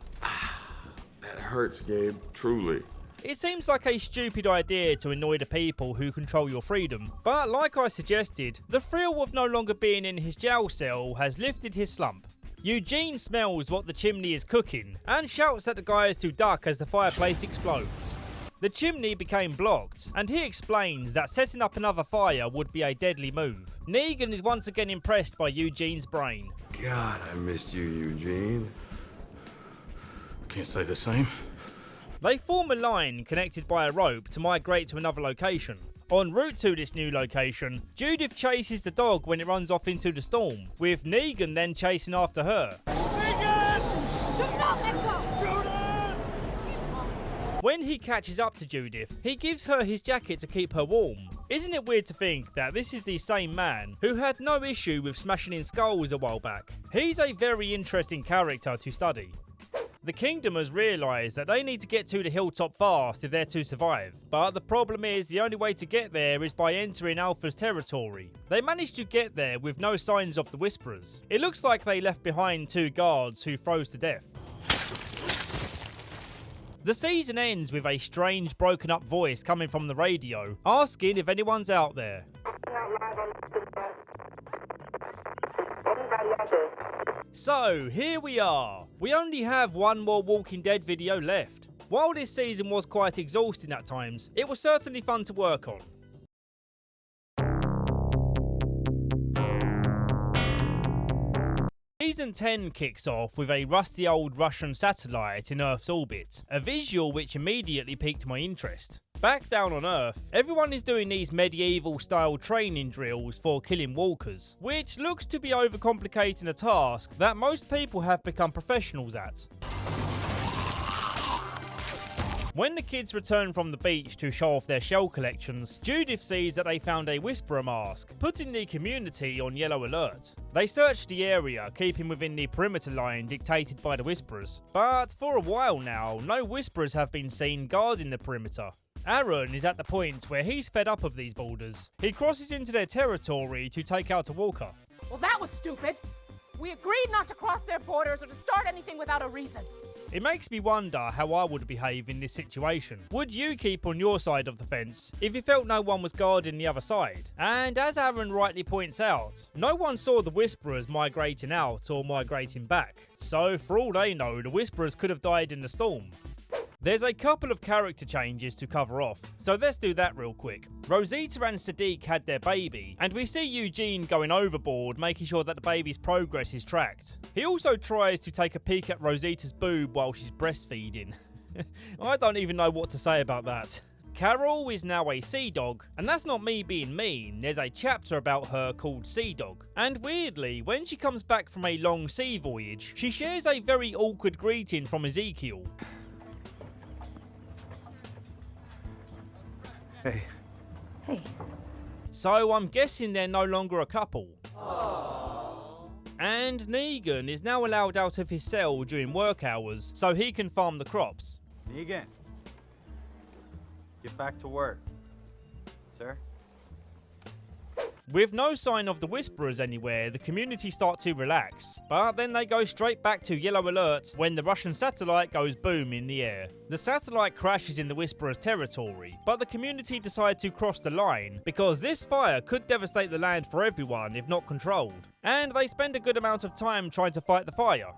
That hurts, Gabe, truly. It seems like a stupid idea to annoy the people who control your freedom, but like I suggested, the thrill of no longer being in his jail cell has lifted his slump. Eugene smells what the chimney is cooking and shouts at the guys to duck as the fireplace explodes. The chimney became blocked, and he explains that setting up another fire would be a deadly move. Negan is once again impressed by Eugene's brain. God, I missed you, Eugene. Can't say the same. They form a line connected by a rope to migrate to another location. En route to this new location, Judith chases the dog when it runs off into the storm, with Negan then chasing after her. When he catches up to Judith, he gives her his jacket to keep her warm. Isn't it weird to think that this is the same man who had no issue with smashing in skulls a while back? He's a very interesting character to study. The kingdom has realised that they need to get to the hilltop fast if they're to survive, but the problem is the only way to get there is by entering Alpha's territory. They managed to get there with no signs of the Whisperers. It looks like they left behind 2 guards who froze to death. The season ends with a strange broken up voice coming from the radio, asking if anyone's out there. So, here we are. We only have one more Walking Dead video left. While this season was quite exhausting at times, it was certainly fun to work on. Season 10 kicks off with a rusty old Russian satellite in Earth's orbit, a visual which immediately piqued my interest. Back down on Earth, everyone is doing these medieval style training drills for killing walkers, which looks to be overcomplicating a task that most people have become professionals at. When the kids return from the beach to show off their shell collections, Judith sees that they found a Whisperer mask, putting the community on yellow alert. They search the area, keeping within the perimeter line dictated by the Whisperers, but for a while now, no Whisperers have been seen guarding the perimeter. Aaron is at the point where he's fed up of these borders. He crosses into their territory to take out a walker. Well, that was stupid. We agreed not to cross their borders or to start anything without a reason. It makes me wonder how I would behave in this situation. Would you keep on your side of the fence if you felt no one was guarding the other side? And as Aaron rightly points out, no one saw the Whisperers migrating out or migrating back. So for all they know, the Whisperers could have died in the storm. There's a couple of character changes to cover off, so let's do that real quick. Rosita and Sadiq had their baby, and we see Eugene going overboard, making sure that the baby's progress is tracked. He also tries to take a peek at Rosita's boob while she's breastfeeding. I don't even know what to say about that. Carol is now a sea dog, and that's not me being mean. There's a chapter about her called Sea Dog. And weirdly, when she comes back from a long sea voyage, she shares a very awkward greeting from Ezekiel. Hey. Hey. So I'm guessing they're no longer a couple. Aww. And Negan is now allowed out of his cell during work hours so he can farm the crops. Negan, get back to work, sir. With no sign of the Whisperers anywhere, the community start to relax, but then they go straight back to yellow alert when the Russian satellite goes boom in the air. The satellite crashes in the Whisperers' territory, but the community decide to cross the line because this fire could devastate the land for everyone if not controlled, and they spend a good amount of time trying to fight the fire.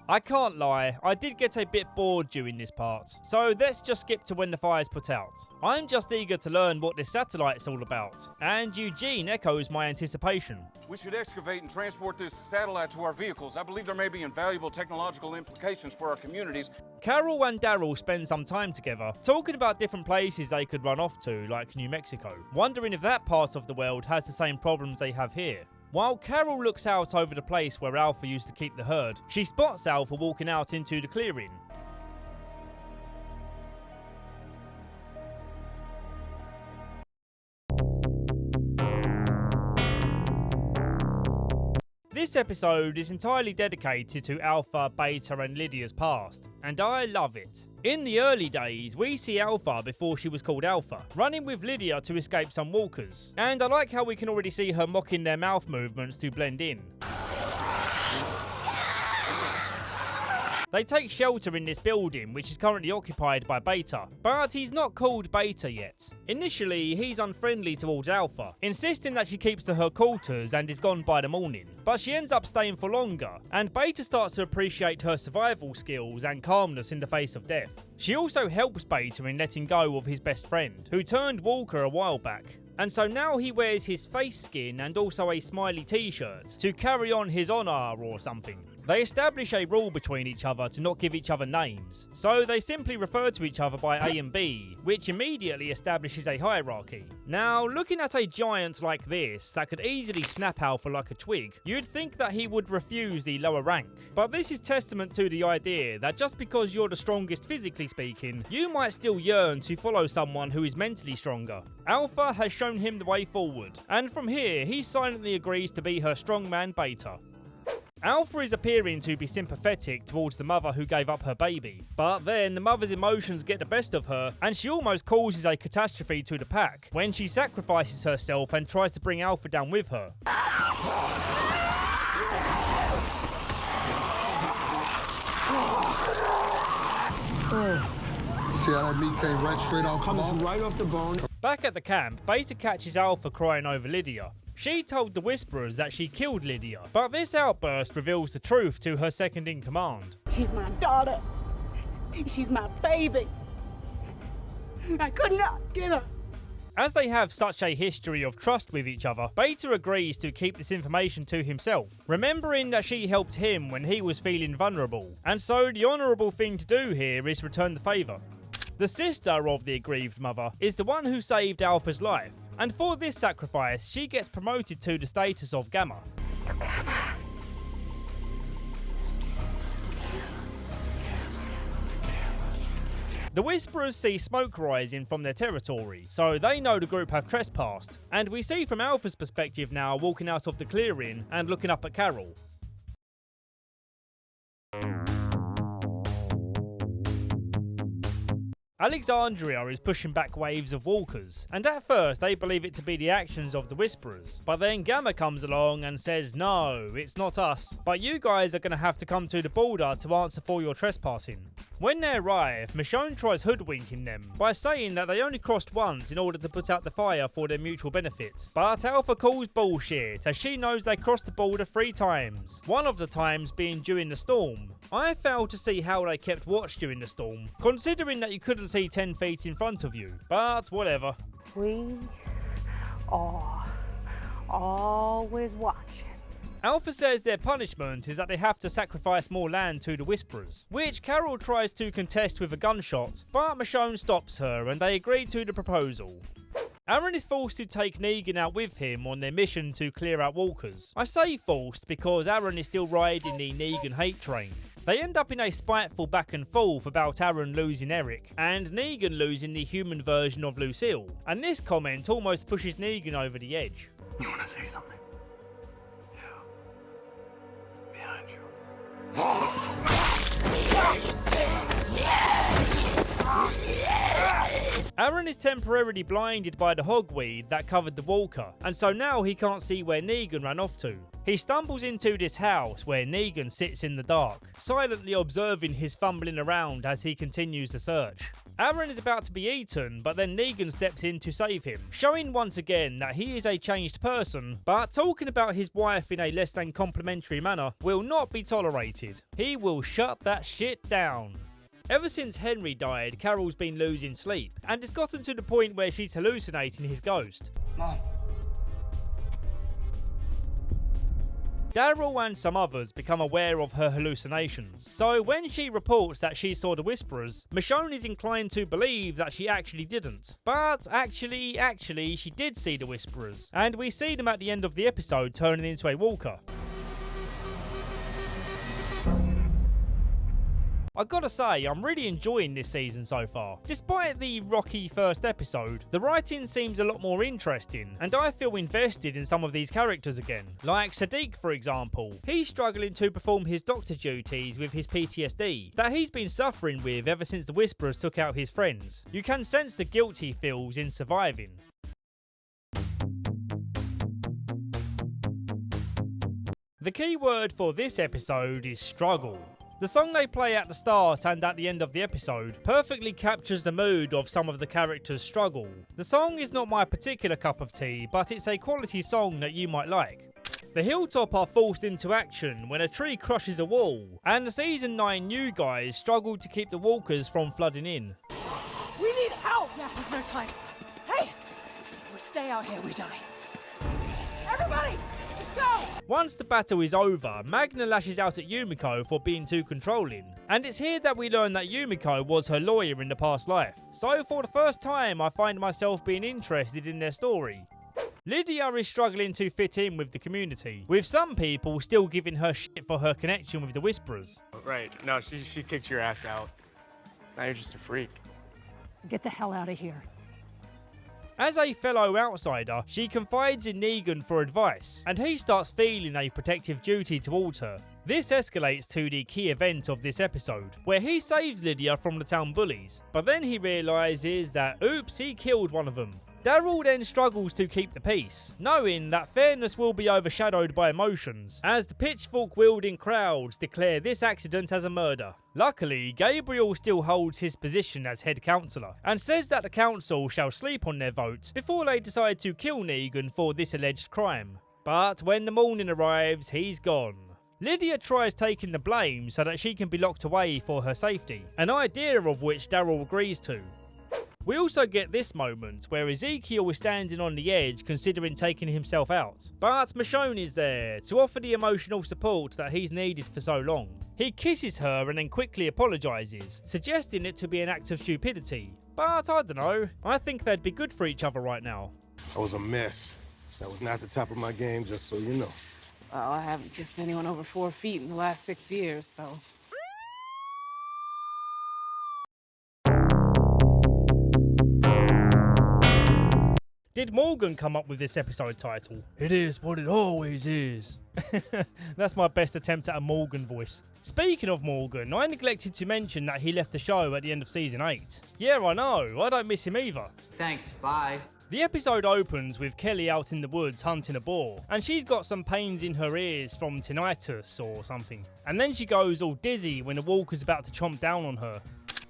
I can't lie, I did get a bit bored during this part, so let's just skip to when the fire's put out. I'm just eager to learn what this satellite's all about, and Eugene echoes my anticipation. We should excavate and transport this satellite to our vehicles. I believe there may be invaluable technological implications for our communities. Carol and Daryl spend some time together, talking about different places they could run off to, like New Mexico, wondering if that part of the world has the same problems they have here. While Carol looks out over the place where Alpha used to keep the herd, she spots Alpha walking out into the clearing. This episode is entirely dedicated to Alpha, Beta and Lydia's past, and I love it. In the early days, we see Alpha before she was called Alpha, running with Lydia to escape some walkers, and I like how we can already see her mocking their mouth movements to blend in. They take shelter in this building, which is currently occupied by Beta, but he's not called Beta yet. Initially, he's unfriendly towards Alpha, insisting that she keeps to her quarters and is gone by the morning, but she ends up staying for longer, and Beta starts to appreciate her survival skills and calmness in the face of death. She also helps Beta in letting go of his best friend, who turned Walker a while back. And so now he wears his face skin and also a smiley t-shirt to carry on his honour or something. They establish a rule between each other to not give each other names, so they simply refer to each other by A and B, which immediately establishes a hierarchy. Now, looking at a giant like this that could easily snap Alpha like a twig, you'd think that he would refuse the lower rank. But this is testament to the idea that just because you're the strongest physically speaking, you might still yearn to follow someone who is mentally stronger. Alpha has shown him the way forward, and from here he silently agrees to be her strongman Beta. Alpha is appearing to be sympathetic towards the mother who gave up her baby, but then the mother's emotions get the best of her and she almost causes a catastrophe to the pack when she sacrifices herself and tries to bring Alpha down with her. See how that meat came right straight off the bone? Right off the bone. Back at the camp, Beta catches Alpha crying over Lydia. She told the Whisperers that she killed Lydia, but this outburst reveals the truth to her second in command. She's my daughter. She's my baby. I could not get her. As they have such a history of trust with each other, Beta agrees to keep this information to himself, remembering that she helped him when he was feeling vulnerable, and so the honourable thing to do here is return the favour. The sister of the aggrieved mother is the one who saved Alpha's life, and for this sacrifice she gets promoted to the status of Gamma. The Whisperers see smoke rising from their territory, so they know the group have trespassed, and we see from Alpha's perspective now walking out of the clearing and looking up at Carol. Alexandria is pushing back waves of walkers, and at first they believe it to be the actions of the Whisperers, but then Gamma comes along and says, no, it's not us, but you guys are going to have to come to the border to answer for your trespassing. When they arrive, Michonne tries hoodwinking them by saying that they only crossed once in order to put out the fire for their mutual benefit. But Alpha calls bullshit, as she knows they crossed the border 3 times, one of the times being during the storm. I failed to see how they kept watch during the storm, considering that you couldn't see 10 feet in front of you, but whatever. We are always watching. Alpha says their punishment is that they have to sacrifice more land to the Whisperers, which Carol tries to contest with a gunshot, but Michonne stops her and they agree to the proposal. Aaron is forced to take Negan out with him on their mission to clear out walkers. I say forced because Aaron is still riding the Negan hate train. They end up in a spiteful back and forth about Aaron losing Eric, and Negan losing the human version of Lucille, and this comment almost pushes Negan over the edge. You want to say something? Behind you. Aaron is temporarily blinded by the hogweed that covered the walker, and so now he can't see where Negan ran off to. He stumbles into this house where Negan sits in the dark, silently observing his fumbling around as he continues the search. Aaron is about to be eaten, but then Negan steps in to save him, showing once again that he is a changed person, but talking about his wife in a less than complimentary manner will not be tolerated. He will shut that shit down. Ever since Henry died, Carol's been losing sleep, and it's gotten to the point where she's hallucinating his ghost. Mom. Daryl and some others become aware of her hallucinations, so when she reports that she saw the Whisperers, Michonne is inclined to believe that she actually didn't. But actually, she did see the Whisperers, and we see them at the end of the episode turning into a walker. I gotta say, I'm really enjoying this season so far. Despite the rocky first episode, the writing seems a lot more interesting, and I feel invested in some of these characters again. Like Sadiq, for example. He's struggling to perform his doctor duties with his PTSD that he's been suffering with ever since the Whisperers took out his friends. You can sense the guilt he feels in surviving. The key word for this episode is struggle. The song they play at the start and at the end of the episode perfectly captures the mood of some of the characters' struggle. The song is not my particular cup of tea, but it's a quality song that you might like. The Hilltop are forced into action when a tree crushes a wall, and the Season 9 new guys struggle to keep the walkers from flooding in. We need help! Now is no time. Hey! We stay out here, we die. Everybody! Go! Once the battle is over, Magna lashes out at Yumiko for being too controlling, and it's here that we learn that Yumiko was her lawyer in the past life. So for the first time, I find myself being interested in their story. Lydia is struggling to fit in with the community, with some people still giving her shit for her connection with the Whisperers. Right, no, she kicked your ass out. Now you're just a freak. Get the hell out of here. As a fellow outsider, she confides in Negan for advice, and he starts feeling a protective duty towards her. This escalates to the key event of this episode, where he saves Lydia from the town bullies, but then he realises that, oops, he killed one of them. Daryl then struggles to keep the peace, knowing that fairness will be overshadowed by emotions, as the pitchfork-wielding crowds declare this accident as a murder. Luckily, Gabriel still holds his position as head counsellor, and says that the council shall sleep on their vote before they decide to kill Negan for this alleged crime. But when the morning arrives, he's gone. Lydia tries taking the blame so that she can be locked away for her safety, an idea of which Daryl agrees to. We also get this moment where Ezekiel is standing on the edge considering taking himself out, but Michonne is there to offer the emotional support that he's needed for so long. He kisses her and then quickly apologises, suggesting it to be an act of stupidity. But I don't know, I think they'd be good for each other right now. I was a mess. That was not the top of my game, just so you know. Well, I haven't kissed anyone over 4 feet in the last 6 years, so... Did Morgan come up with this episode title? It is what it always is. That's my best attempt at a Morgan voice. Speaking of Morgan, I neglected to mention that he left the show at the end of Season 8. Yeah, I know, I don't miss him either. Thanks, bye. The episode opens with Kelly out in the woods hunting a boar, and she's got some pains in her ears from tinnitus or something. And then she goes all dizzy when a walker's about to chomp down on her.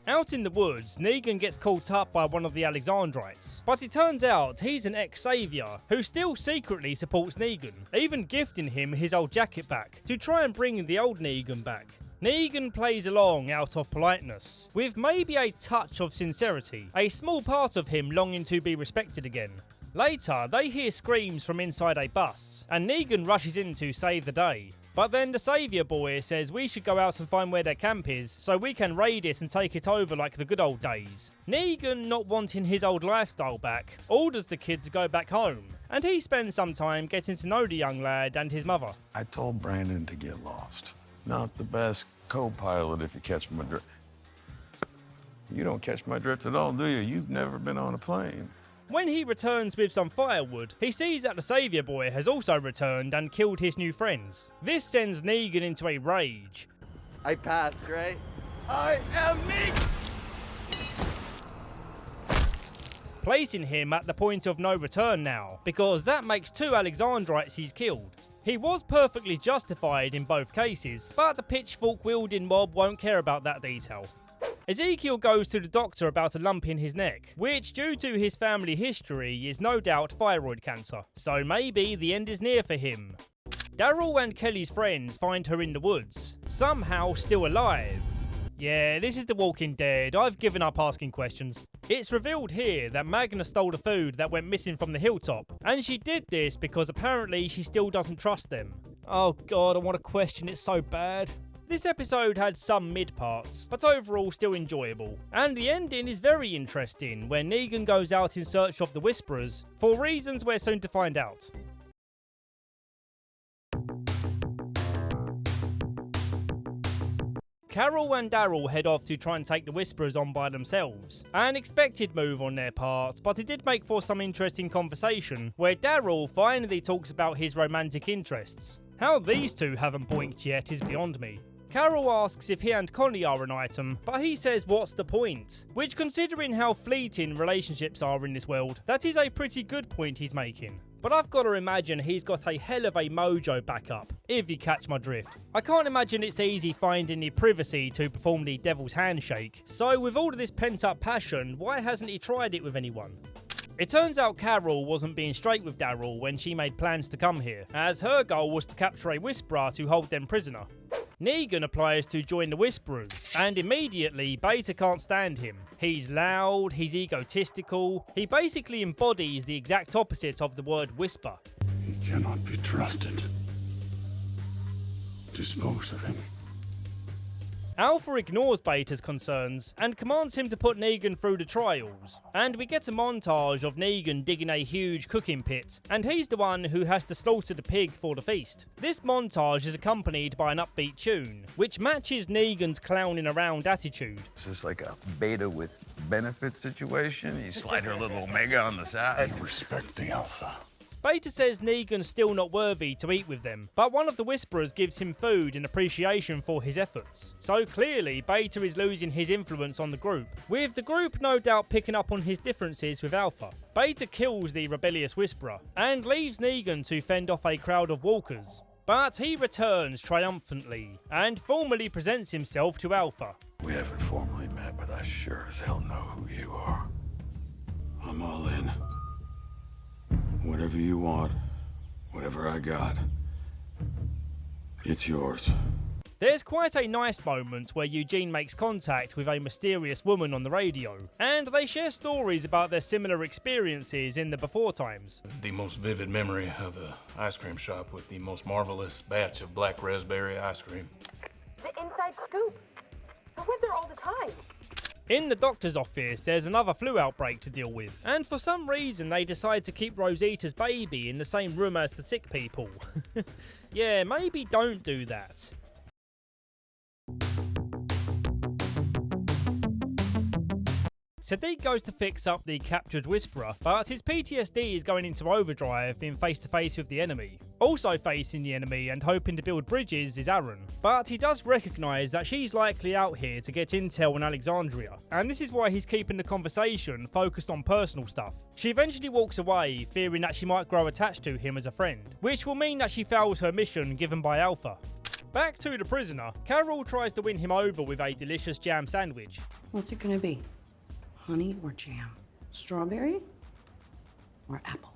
Out in the woods, Negan gets caught up by one of the Alexandrites, but it turns out he's an ex-savior who still secretly supports Negan, even gifting him his old jacket back to try and bring the old Negan back. Negan plays along out of politeness, with maybe a touch of sincerity, a small part of him longing to be respected again. Later, they hear screams from inside a bus, and Negan rushes in to save the day. But then the saviour boy says we should go out and find where their camp is, so we can raid it and take it over like the good old days. Negan, not wanting his old lifestyle back, orders the kid to go back home, and he spends some time getting to know the young lad and his mother. I told Brandon to get lost. Not the best co-pilot if you catch my drift. You don't catch my drift at all, do you? You've never been on a plane. When he returns with some firewood, he sees that the saviour boy has also returned and killed his new friends. This sends Negan into a rage. I passed, right? I am Negan! Placing him at the point of no return now, because that makes 2 Alexandrites he's killed. He was perfectly justified in both cases, but the pitchfork-wielding mob won't care about that detail. Ezekiel goes to the doctor about a lump in his neck, which due to his family history is no doubt thyroid cancer, so maybe the end is near for him. Daryl and Kelly's friends find her in the woods, somehow still alive. Yeah, this is The Walking Dead, I've given up asking questions. It's revealed here that Magna stole the food that went missing from the hilltop, and she did this because apparently she still doesn't trust them. Oh god, I want to question it so bad. This episode had some mid parts, but overall still enjoyable. And the ending is very interesting, where Negan goes out in search of the Whisperers, for reasons we're soon to find out. Carol and Daryl head off to try and take the Whisperers on by themselves. An expected move on their part, but it did make for some interesting conversation, where Daryl finally talks about his romantic interests. How these two haven't blinked yet is beyond me. Carol asks if he and Connie are an item, but he says what's the point? Which, considering how fleeting relationships are in this world, that is a pretty good point he's making. But I've got to imagine he's got a hell of a mojo backup, if you catch my drift. I can't imagine it's easy finding the privacy to perform the devil's handshake, so with all of this pent up passion, why hasn't he tried it with anyone? It turns out Carol wasn't being straight with Daryl when she made plans to come here, as her goal was to capture a Whisperer to hold them prisoner. Negan applies to join the Whisperers, and immediately Beta can't stand him. He's loud, he's egotistical, he basically embodies the exact opposite of the word whisper. He cannot be trusted. Dispose of him. Alpha ignores Beta's concerns and commands him to put Negan through the trials, and we get a montage of Negan digging a huge cooking pit, and he's the one who has to slaughter the pig for the feast. This montage is accompanied by an upbeat tune, which matches Negan's clowning around attitude. Is this like a Beta with benefit situation? You slide her little Omega on the side? Respect the Alpha. Beta says Negan's still not worthy to eat with them, but one of the Whisperers gives him food in appreciation for his efforts. So clearly, Beta is losing his influence on the group, with the group no doubt picking up on his differences with Alpha. Beta kills the rebellious Whisperer, and leaves Negan to fend off a crowd of walkers. But he returns triumphantly, and formally presents himself to Alpha. We haven't formally met, but I sure as hell know who you are. I'm all in. Whatever you want, whatever I got, it's yours. There's quite a nice moment where Eugene makes contact with a mysterious woman on the radio, and they share stories about their similar experiences in the before times. The most vivid memory of an ice cream shop with the most marvelous batch of black raspberry ice cream. The inside scoop. I went there all the time. In the doctor's office, there's another flu outbreak to deal with, and for some reason they decide to keep Rosita's baby in the same room as the sick people. Yeah, maybe don't do that. Sadiq goes to fix up the captured Whisperer, but his PTSD is going into overdrive, being face to face with the enemy. Also facing the enemy and hoping to build bridges is Aaron, but he does recognise that she's likely out here to get intel on Alexandria, and this is why he's keeping the conversation focused on personal stuff. She eventually walks away, fearing that she might grow attached to him as a friend, which will mean that she fails her mission given by Alpha. Back to the prisoner, Carol tries to win him over with a delicious jam sandwich. What's it gonna be? Honey or jam? Strawberry or apple?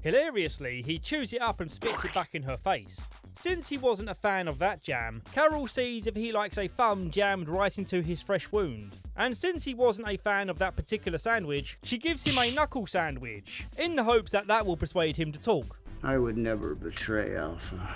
Hilariously, he chews it up and spits it back in her face. Since he wasn't a fan of that jam, Carol sees if he likes a thumb jammed right into his fresh wound. And since he wasn't a fan of that particular sandwich, she gives him a knuckle sandwich, in the hopes that that will persuade him to talk. I would never betray Alpha.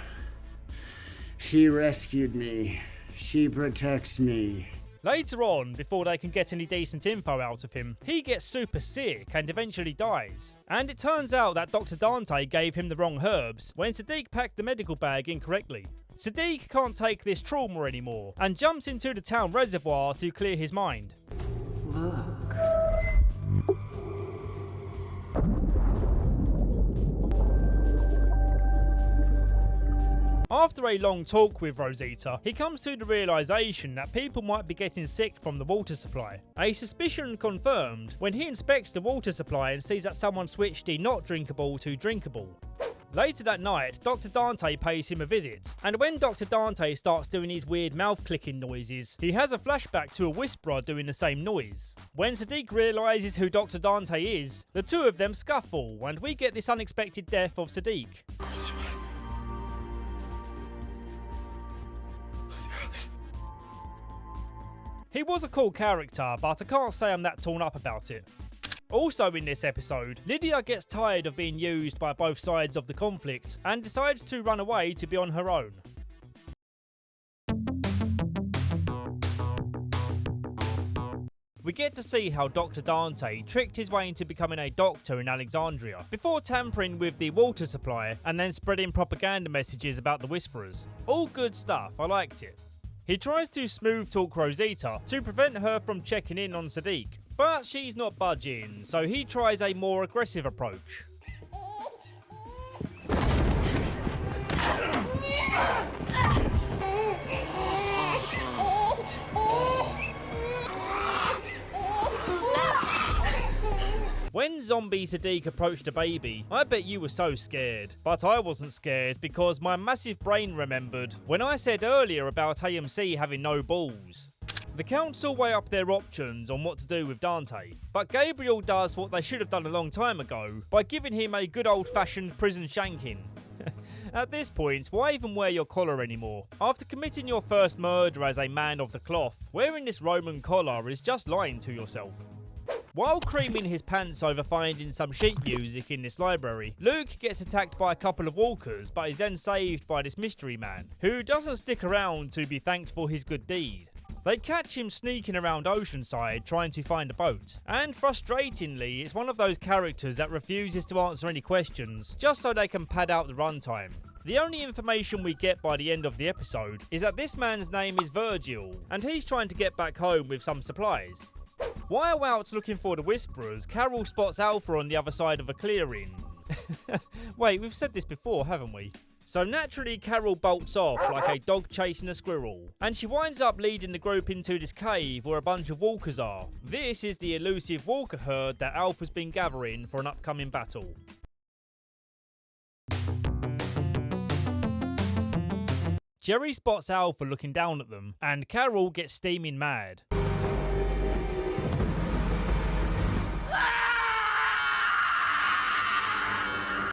She rescued me. She protects me. Later on, before they can get any decent info out of him, he gets super sick and eventually dies. And it turns out that Dr. Dante gave him the wrong herbs when Sadiq packed the medical bag incorrectly. Sadiq can't take this trauma anymore and jumps into the town reservoir to clear his mind. Look. After a long talk with Rosita, he comes to the realisation that people might be getting sick from the water supply. A suspicion confirmed when he inspects the water supply and sees that someone switched the not drinkable to drinkable. Later that night, Dr. Dante pays him a visit, and when Dr. Dante starts doing his weird mouth clicking noises, he has a flashback to a Whisperer doing the same noise. When Sadiq realises who Dr. Dante is, the two of them scuffle, and we get this unexpected death of Sadiq. He was a cool character, but I can't say I'm that torn up about it. Also in this episode, Lydia gets tired of being used by both sides of the conflict and decides to run away to be on her own. We get to see how Dr. Dante tricked his way into becoming a doctor in Alexandria, before tampering with the water supply and then spreading propaganda messages about the Whisperers. All good stuff, I liked it. He tries to smooth talk Rosita to prevent her from checking in on Sadiq, but she's not budging, so he tries a more aggressive approach. When zombie Sadiq approached the baby, I bet you were so scared. But I wasn't scared because my massive brain remembered when I said earlier about AMC having no balls. The council weigh up their options on what to do with Dante, but Gabriel does what they should have done a long time ago by giving him a good old-fashioned prison shanking. At this point, why even wear your collar anymore? After committing your first murder as a man of the cloth, wearing this Roman collar is just lying to yourself. While creaming his pants over finding some sheet music in this library, Luke gets attacked by a couple of walkers but is then saved by this mystery man, who doesn't stick around to be thanked for his good deed. They catch him sneaking around Oceanside trying to find a boat, and frustratingly, it's one of those characters that refuses to answer any questions just so they can pad out the runtime. The only information we get by the end of the episode is that this man's name is Virgil, and he's trying to get back home with some supplies. While out looking for the Whisperers, Carol spots Alpha on the other side of a clearing. Wait, we've said this before, haven't we? So naturally, Carol bolts off like a dog chasing a squirrel, and she winds up leading the group into this cave where a bunch of walkers are. This is the elusive walker herd that Alpha's been gathering for an upcoming battle. Jerry spots Alpha looking down at them, and Carol gets steaming mad.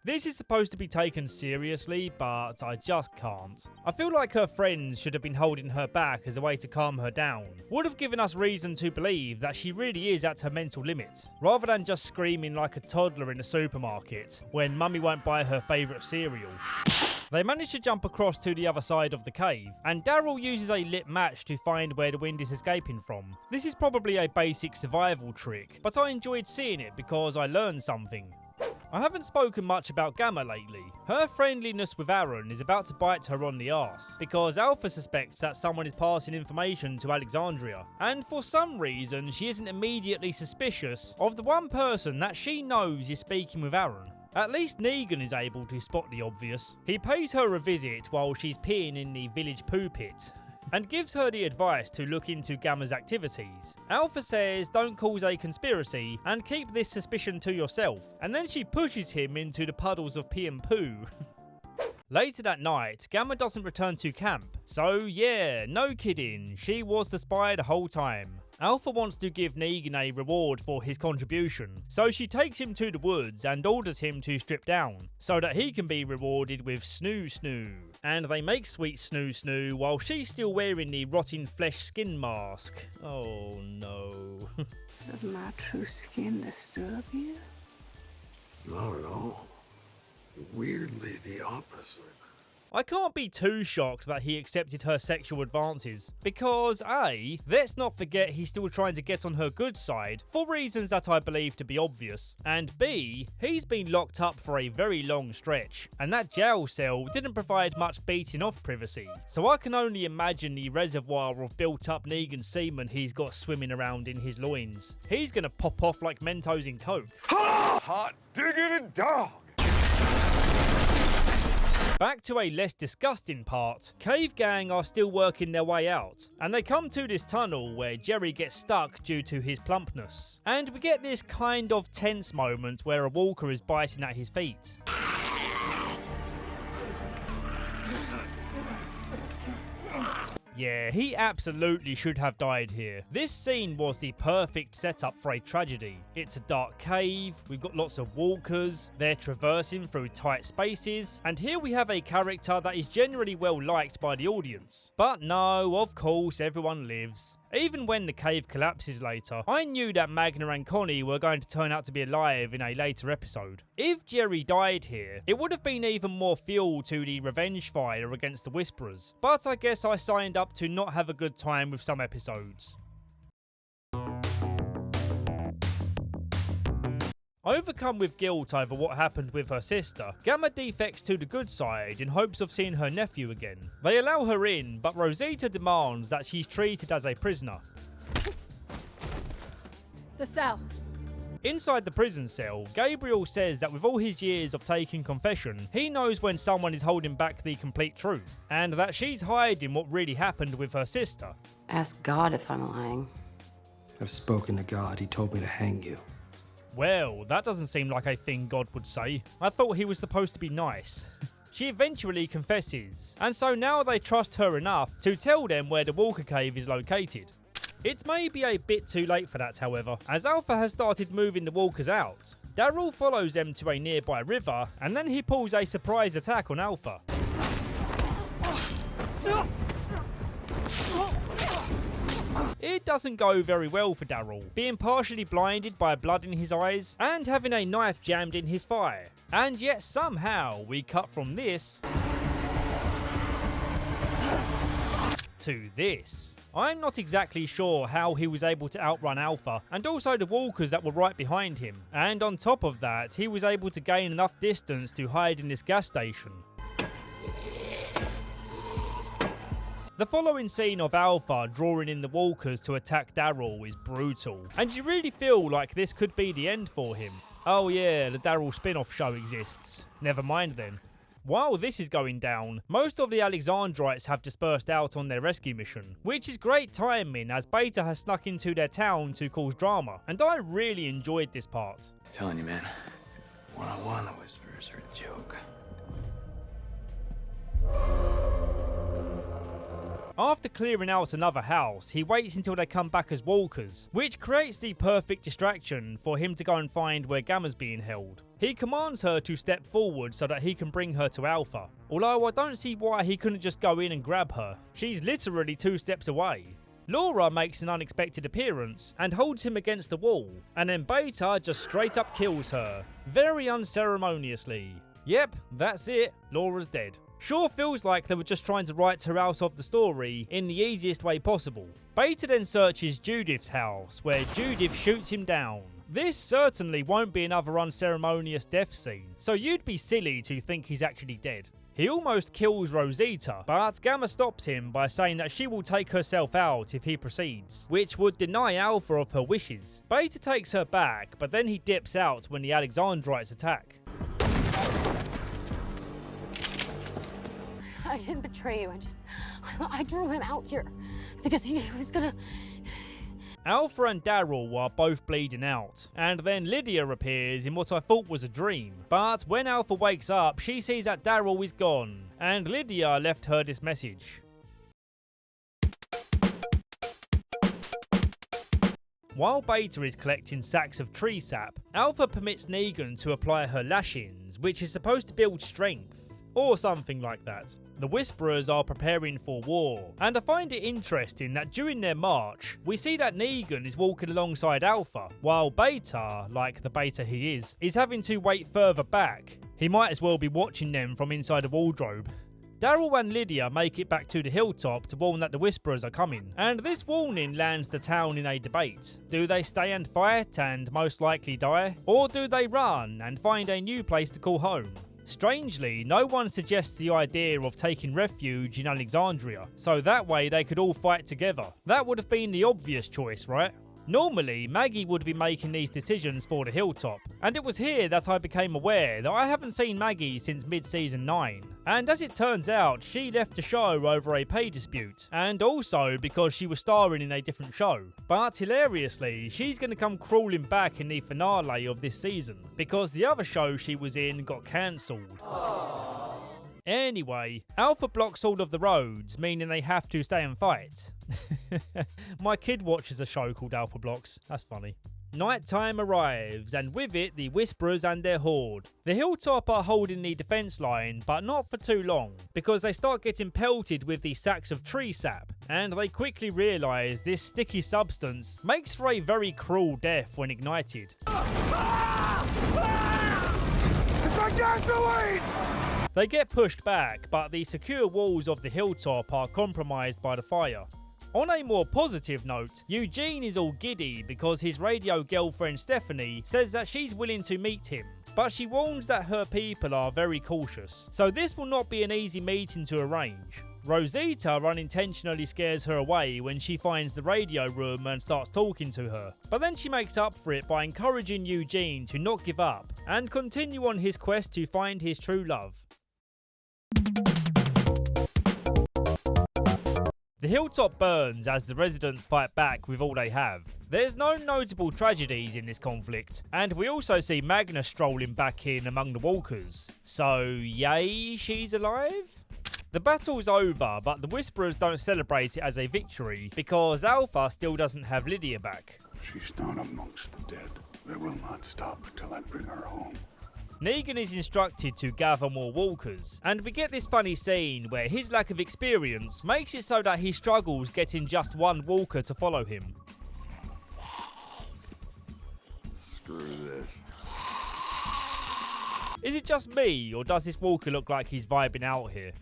This is supposed to be taken seriously, but I just can't. I feel like her friends should have been holding her back as a way to calm her down. Would have given us reason to believe that she really is at her mental limit, rather than just screaming like a toddler in a supermarket when mummy won't buy her favourite cereal. They manage to jump across to the other side of the cave, and Daryl uses a lit match to find where the wind is escaping from. This is probably a basic survival trick, but I enjoyed seeing it because I learned something. I haven't spoken much about Gamma lately. Her friendliness with Aaron is about to bite her on the arse, because Alpha suspects that someone is passing information to Alexandria, and for some reason she isn't immediately suspicious of the one person that she knows is speaking with Aaron. At least Negan is able to spot the obvious. He pays her a visit while she's peeing in the village poo pit, and gives her the advice to look into Gamma's activities. Alpha says don't cause a conspiracy and keep this suspicion to yourself, and then she pushes him into the puddles of pee and poo. Later that night, Gamma doesn't return to camp, so yeah, no kidding, she was the spy the whole time. Alpha wants to give Negan a reward for his contribution, so she takes him to the woods and orders him to strip down, so that he can be rewarded with Snoo Snoo. And they make sweet Snoo Snoo while she's still wearing the rotting flesh skin mask. Oh no. Does my true skin disturb you? Not at all. Weirdly the opposite. I can't be too shocked that he accepted her sexual advances, because A, let's not forget he's still trying to get on her good side, for reasons that I believe to be obvious, and B, he's been locked up for a very long stretch, and that jail cell didn't provide much beating off privacy, so I can only imagine the reservoir of built up Negan semen he's got swimming around in his loins. He's gonna pop off like Mentos in Coke. Hot diggity dog! Back to a less disgusting part, Cave Gang are still working their way out, and they come to this tunnel where Jerry gets stuck due to his plumpness. And we get this kind of tense moment where a walker is biting at his feet. Yeah, he absolutely should have died here. This scene was the perfect setup for a tragedy. It's a dark cave, we've got lots of walkers, they're traversing through tight spaces, and here we have a character that is generally well liked by the audience. But no, of course, everyone lives. Even when the cave collapses later, I knew that Magna and Connie were going to turn out to be alive in a later episode. If Jerry died here, it would have been even more fuel to the revenge fire against the Whisperers, but I guess I signed up to not have a good time with some episodes. Overcome with guilt over what happened with her sister, Gamma defects to the good side in hopes of seeing her nephew again. They allow her in, but Rosita demands that she's treated as a prisoner. The cell. Inside the prison cell, Gabriel says that with all his years of taking confession, he knows when someone is holding back the complete truth, and that she's hiding what really happened with her sister. Ask God if I'm lying. I've spoken to God. He told me to hang you. Well, that doesn't seem like a thing God would say. I thought he was supposed to be nice. She eventually confesses, and so now they trust her enough to tell them where the Walker Cave is located. It's maybe a bit too late for that, however, as Alpha has started moving the Walkers out. Daryl follows them to a nearby river, and then he pulls a surprise attack on Alpha. It doesn't go very well for Daryl, being partially blinded by blood in his eyes and having a knife jammed in his thigh. And yet somehow we cut from this to this. I'm not exactly sure how he was able to outrun Alpha and also the walkers that were right behind him. And on top of that, he was able to gain enough distance to hide in this gas station. The following scene of Alpha drawing in the walkers to attack Daryl is brutal, and you really feel like this could be the end for him. Oh yeah, the Daryl spin-off show exists. Never mind then. While this is going down, most of the Alexandrites have dispersed out on their rescue mission, which is great timing as Beta has snuck into their town to cause drama, and I really enjoyed this part. I'm telling you, man, one-on-one, the Whisperers are a joke. After clearing out another house, he waits until they come back as walkers, which creates the perfect distraction for him to go and find where Gamma's being held. He commands her to step forward so that he can bring her to Alpha, although I don't see why he couldn't just go in and grab her. She's literally 2 steps away. Laura makes an unexpected appearance and holds him against the wall, and then Beta just straight up kills her, very unceremoniously. Yep, that's it, Laura's dead. Sure feels like they were just trying to write her out of the story in the easiest way possible. Beta then searches Judith's house, where Judith shoots him down. This certainly won't be another unceremonious death scene, so you'd be silly to think he's actually dead. He almost kills Rosita, but Gamma stops him by saying that she will take herself out if he proceeds, which would deny Alpha of her wishes. Beta takes her back, but then he dips out when the Alexandrites attack. I didn't betray you, I drew him out here because he was gonna... Alpha and Daryl are both bleeding out, and then Lydia appears in what I thought was a dream. But when Alpha wakes up, she sees that Daryl is gone, and Lydia left her this message. While Beta is collecting sacks of tree sap, Alpha permits Negan to apply her lashings, which is supposed to build strength, or something like that. The Whisperers are preparing for war, and I find it interesting that during their march, we see that Negan is walking alongside Alpha, while Beta, like the Beta he is having to wait further back. He might as well be watching them from inside a wardrobe. Daryl and Lydia make it back to the hilltop to warn that the Whisperers are coming, and this warning lands the town in a debate. Do they stay and fight and most likely die, or do they run and find a new place to call home? Strangely, no one suggests the idea of taking refuge in Alexandria, so that way they could all fight together. That would have been the obvious choice, right? Normally, Maggie would be making these decisions for the hilltop, and it was here that I became aware that I haven't seen Maggie since mid-season 9. And as it turns out, she left the show over a pay dispute, and also because she was starring in a different show. But hilariously, she's going to come crawling back in the finale of this season, because the other show she was in got cancelled. Anyway, Alpha blocks all of the roads, meaning they have to stay and fight. My kid watches a show called Alpha Blocks, that's funny. Nighttime arrives, and with it the Whisperers and their horde. The hilltop are holding the defence line, but not for too long, because they start getting pelted with the sacks of tree sap, and they quickly realise this sticky substance makes for a very cruel death when ignited. They get pushed back, but the secure walls of the hilltop are compromised by the fire. On a more positive note, Eugene is all giddy because his radio girlfriend Stephanie says that she's willing to meet him, but she warns that her people are very cautious, so this will not be an easy meeting to arrange. Rosita unintentionally scares her away when she finds the radio room and starts talking to her, but then she makes up for it by encouraging Eugene to not give up and continue on his quest to find his true love. The hilltop burns as the residents fight back with all they have. There's no notable tragedies in this conflict, and we also see Magna strolling back in among the walkers. So, yay, she's alive? The battle's over, but the Whisperers don't celebrate it as a victory, because Alpha still doesn't have Lydia back. She's not amongst the dead. They will not stop until I bring her home. Negan is instructed to gather more walkers, and we get this funny scene where his lack of experience makes it so that he struggles getting just one walker to follow him. Screw this. Is it just me, or does this walker look like he's vibing out here?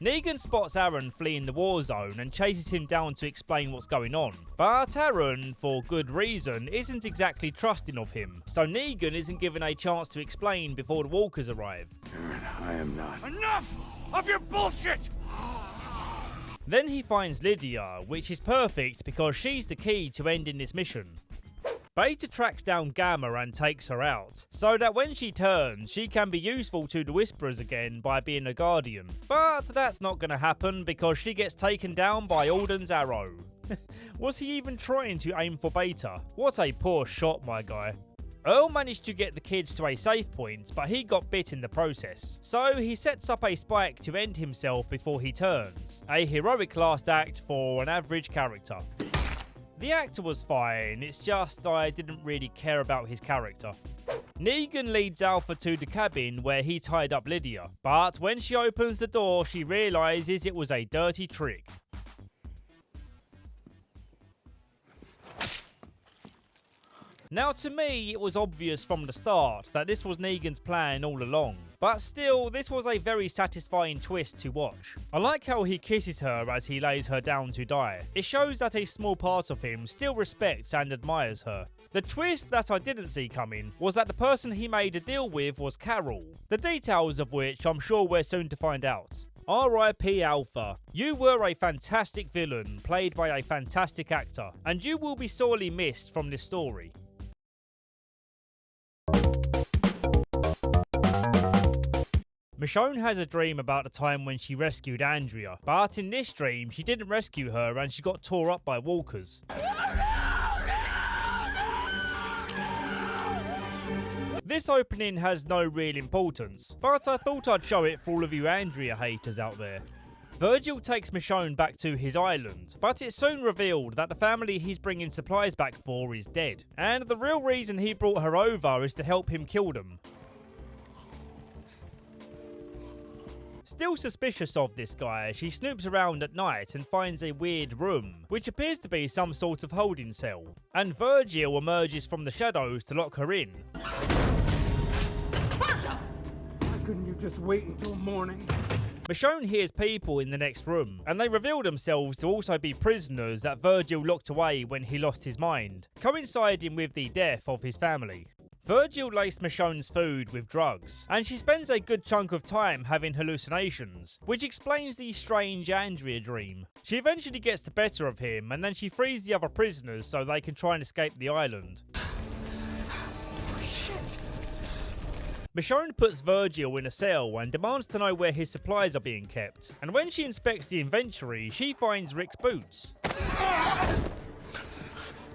Negan spots Aaron fleeing the war zone and chases him down to explain what's going on. But Aaron, for good reason, isn't exactly trusting of him, so Negan isn't given a chance to explain before the walkers arrive. Aaron, I am not. Enough of your bullshit! Then he finds Lydia, which is perfect because she's the key to ending this mission. Beta tracks down Gamma and takes her out, so that when she turns, she can be useful to the Whisperers again by being a guardian. But that's not going to happen because she gets taken down by Alden's arrow. Was he even trying to aim for Beta? What a poor shot, my guy. Earl managed to get the kids to a safe point, but he got bit in the process. So he sets up a spike to end himself before he turns. A heroic last act for an average character. The actor was fine, it's just I didn't really care about his character. Negan leads Alpha to the cabin where he tied up Lydia, but when she opens the door she realises it was a dirty trick. Now to me it was obvious from the start that this was Negan's plan all along. But still, this was a very satisfying twist to watch. I like how he kisses her as he lays her down to die. It shows that a small part of him still respects and admires her. The twist that I didn't see coming was that the person he made a deal with was Carol, the details of which I'm sure we're soon to find out. R.I.P. Alpha. You were a fantastic villain, played by a fantastic actor, and you will be sorely missed from this story. Michonne has a dream about the time when she rescued Andrea, but in this dream she didn't rescue her and she got tore up by walkers. This opening has no real importance, but I thought I'd show it for all of you Andrea haters out there. Virgil takes Michonne back to his island, but it's soon revealed that the family he's bringing supplies back for is dead, and the real reason he brought her over is to help him kill them. Still suspicious of this guy, she snoops around at night and finds a weird room, which appears to be some sort of holding cell, and Virgil emerges from the shadows to lock her in. Why couldn't you just wait until morning? Michonne hears people in the next room, and they reveal themselves to also be prisoners that Virgil locked away when he lost his mind, coinciding with the death of his family. Virgil laced Michonne's food with drugs, and she spends a good chunk of time having hallucinations, which explains the strange Andrea dream. She eventually gets the better of him, and then she frees the other prisoners so they can try and escape the island. Michonne puts Virgil in a cell and demands to know where his supplies are being kept, and when she inspects the inventory, she finds Rick's boots.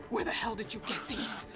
Where the hell did you get these?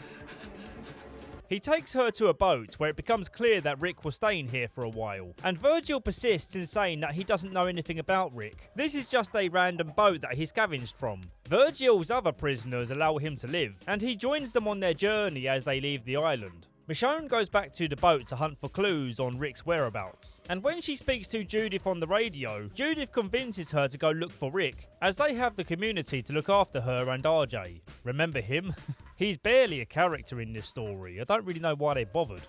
He takes her to a boat where it becomes clear that Rick was staying here for a while, and Virgil persists in saying that he doesn't know anything about Rick. This is just a random boat that he scavenged from. Virgil's other prisoners allow him to live, and he joins them on their journey as they leave the island. Michonne goes back to the boat to hunt for clues on Rick's whereabouts, and when she speaks to Judith on the radio, Judith convinces her to go look for Rick, as they have the community to look after her and RJ. Remember him? He's barely a character in this story. I don't really know why they bothered.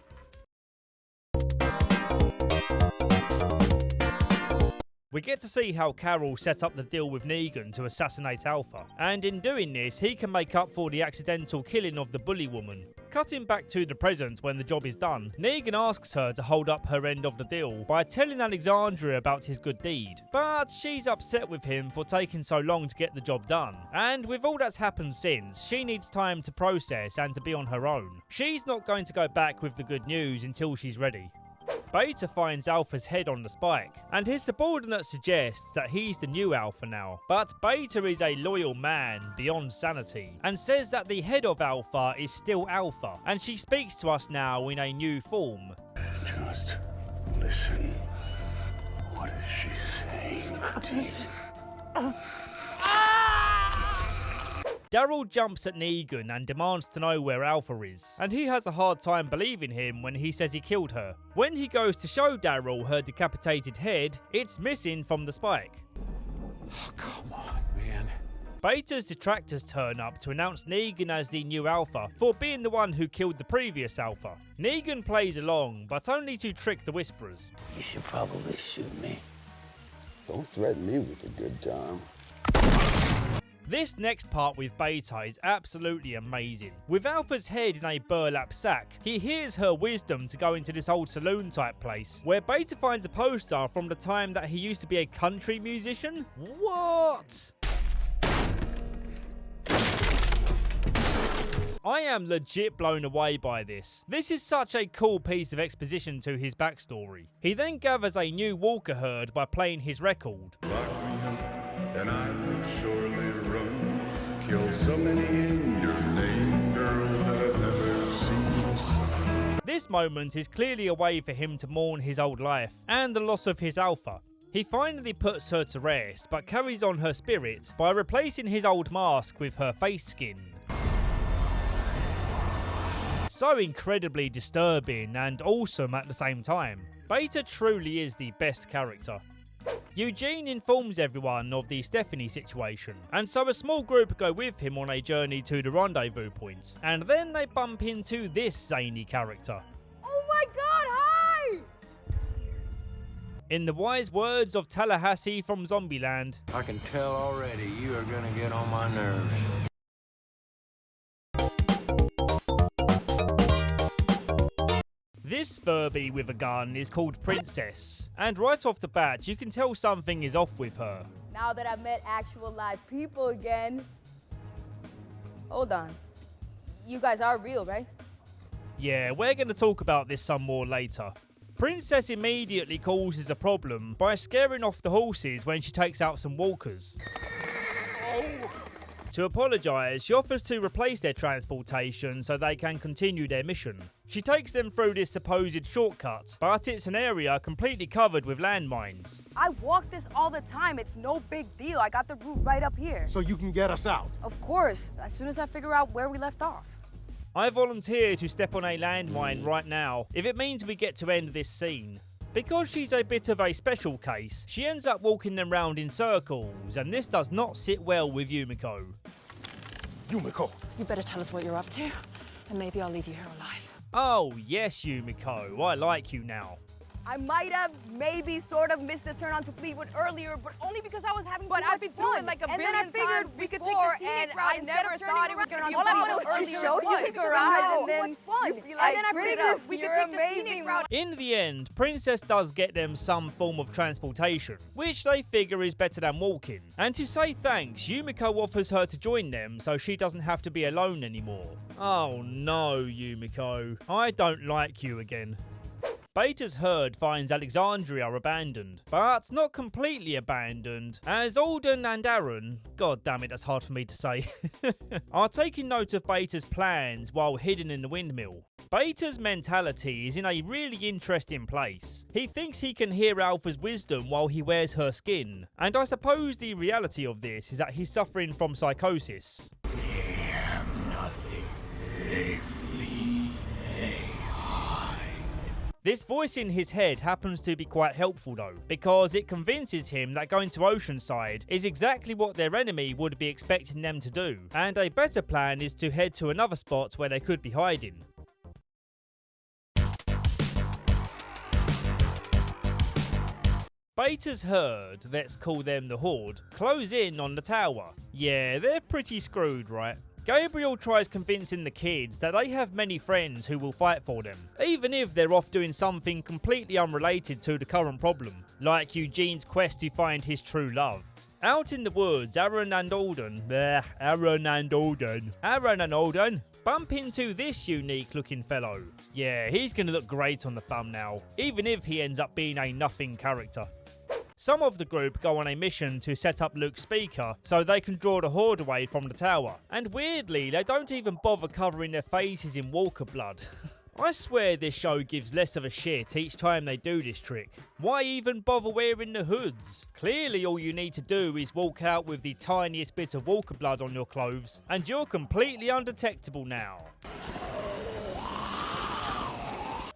We get to see how Carol set up the deal with Negan to assassinate Alpha, and in doing this, he can make up for the accidental killing of the bully woman. Cutting back to the present when the job is done, Negan asks her to hold up her end of the deal by telling Alexandria about his good deed, but she's upset with him for taking so long to get the job done, and with all that's happened since, she needs time to process and to be on her own. She's not going to go back with the good news until she's ready. Beta finds Alpha's head on the spike, and his subordinate suggests that he's the new Alpha now. But Beta is a loyal man beyond sanity, and says that the head of Alpha is still Alpha, and she speaks to us now in a new form. Just listen. What is she saying? Daryl jumps at Negan and demands to know where Alpha is, and he has a hard time believing him when he says he killed her. When he goes to show Daryl her decapitated head, it's missing from the spike. Oh, come on, man. Beta's detractors turn up to announce Negan as the new Alpha for being the one who killed the previous Alpha. Negan plays along, but only to trick the Whisperers. You should probably shoot me. Don't threaten me with a good time. This next part with Beta is absolutely amazing. With Alpha's head in a burlap sack, he hears her wisdom to go into this old saloon type place, where Beta finds a poster from the time that he used to be a country musician? What? I am legit blown away by this. This is such a cool piece of exposition to his backstory. He then gathers a new Walker herd by playing his record. And I would surely run, kill so many in your name, girl, that I've never seen the sun. This moment is clearly a way for him to mourn his old life and the loss of his Alpha. He finally puts her to rest, but carries on her spirit by replacing his old mask with her face skin. So incredibly disturbing and awesome at the same time. Beta truly is the best character. Eugene informs everyone of the Stephanie situation, and so a small group go with him on a journey to the rendezvous point, and then they bump into this zany character. Oh my god, hi! In the wise words of Tallahassee from Zombieland, I can tell already you are gonna get on my nerves. this Furby with a gun is called Princess, and right off the bat you can tell something is off with her. Now that I've met actual live people again. Hold on. You guys are real, right? Yeah, we're going to talk about this some more later. Princess immediately causes a problem by scaring off the horses when she takes out some walkers. To apologise, she offers to replace their transportation so they can continue their mission. She takes them through this supposed shortcut, but it's an area completely covered with landmines. I walk this all the time. It's no big deal. I got the route right up here. So you can get us out? Of course, as soon as I figure out where we left off. I volunteer to step on a landmine right now if it means we get to end this scene. Because she's a bit of a special case, she ends up walking them round in circles, and this does not sit well with Yumiko. Yumiko! You better tell us what you're up to, and maybe I'll leave you here alive. Oh, yes, Yumiko. I like you now. I might have maybe sort of missed the turn onto Fleetwood earlier, but only because I was having too much fun. Like a billion times we could take the scenic route and never thought it was going to be all I wanted was to show you the garage and then you'd be like, Princess, we could take the scenic route. In the end, Princess does get them some form of transportation, which they figure is better than walking. And to say thanks, Yumiko offers her to join them so she doesn't have to be alone anymore. Oh no, Yumiko. I don't like you again. Beta's herd finds Alexandria abandoned, but not completely abandoned, as Alden and Aaron, god damn it, that's hard for me to say, are taking note of Beta's plans while hidden in the windmill. Beta's mentality is in a really interesting place. He thinks he can hear Alpha's wisdom while he wears her skin, and I suppose the reality of this is that he's suffering from psychosis. They have nothing. They flee. They hide. This voice in his head happens to be quite helpful though, because it convinces him that going to Oceanside is exactly what their enemy would be expecting them to do, and a better plan is to head to another spot where they could be hiding. Beta's herd, let's call them the Horde, close in on the tower. Yeah, they're pretty screwed, right? Gabriel tries convincing the kids that they have many friends who will fight for them, even if they're off doing something completely unrelated to the current problem, like Eugene's quest to find his true love. Out in the woods, Aaron and Alden bump into this unique looking fellow. Yeah, he's gonna look great on the thumbnail, even if he ends up being a nothing character. Some of the group go on a mission to set up Luke's speaker so they can draw the Horde away from the tower. And weirdly, they don't even bother covering their faces in walker blood. I swear this show gives less of a shit each time they do this trick. Why even bother wearing the hoods? Clearly all you need to do is walk out with the tiniest bit of walker blood on your clothes and you're completely undetectable now.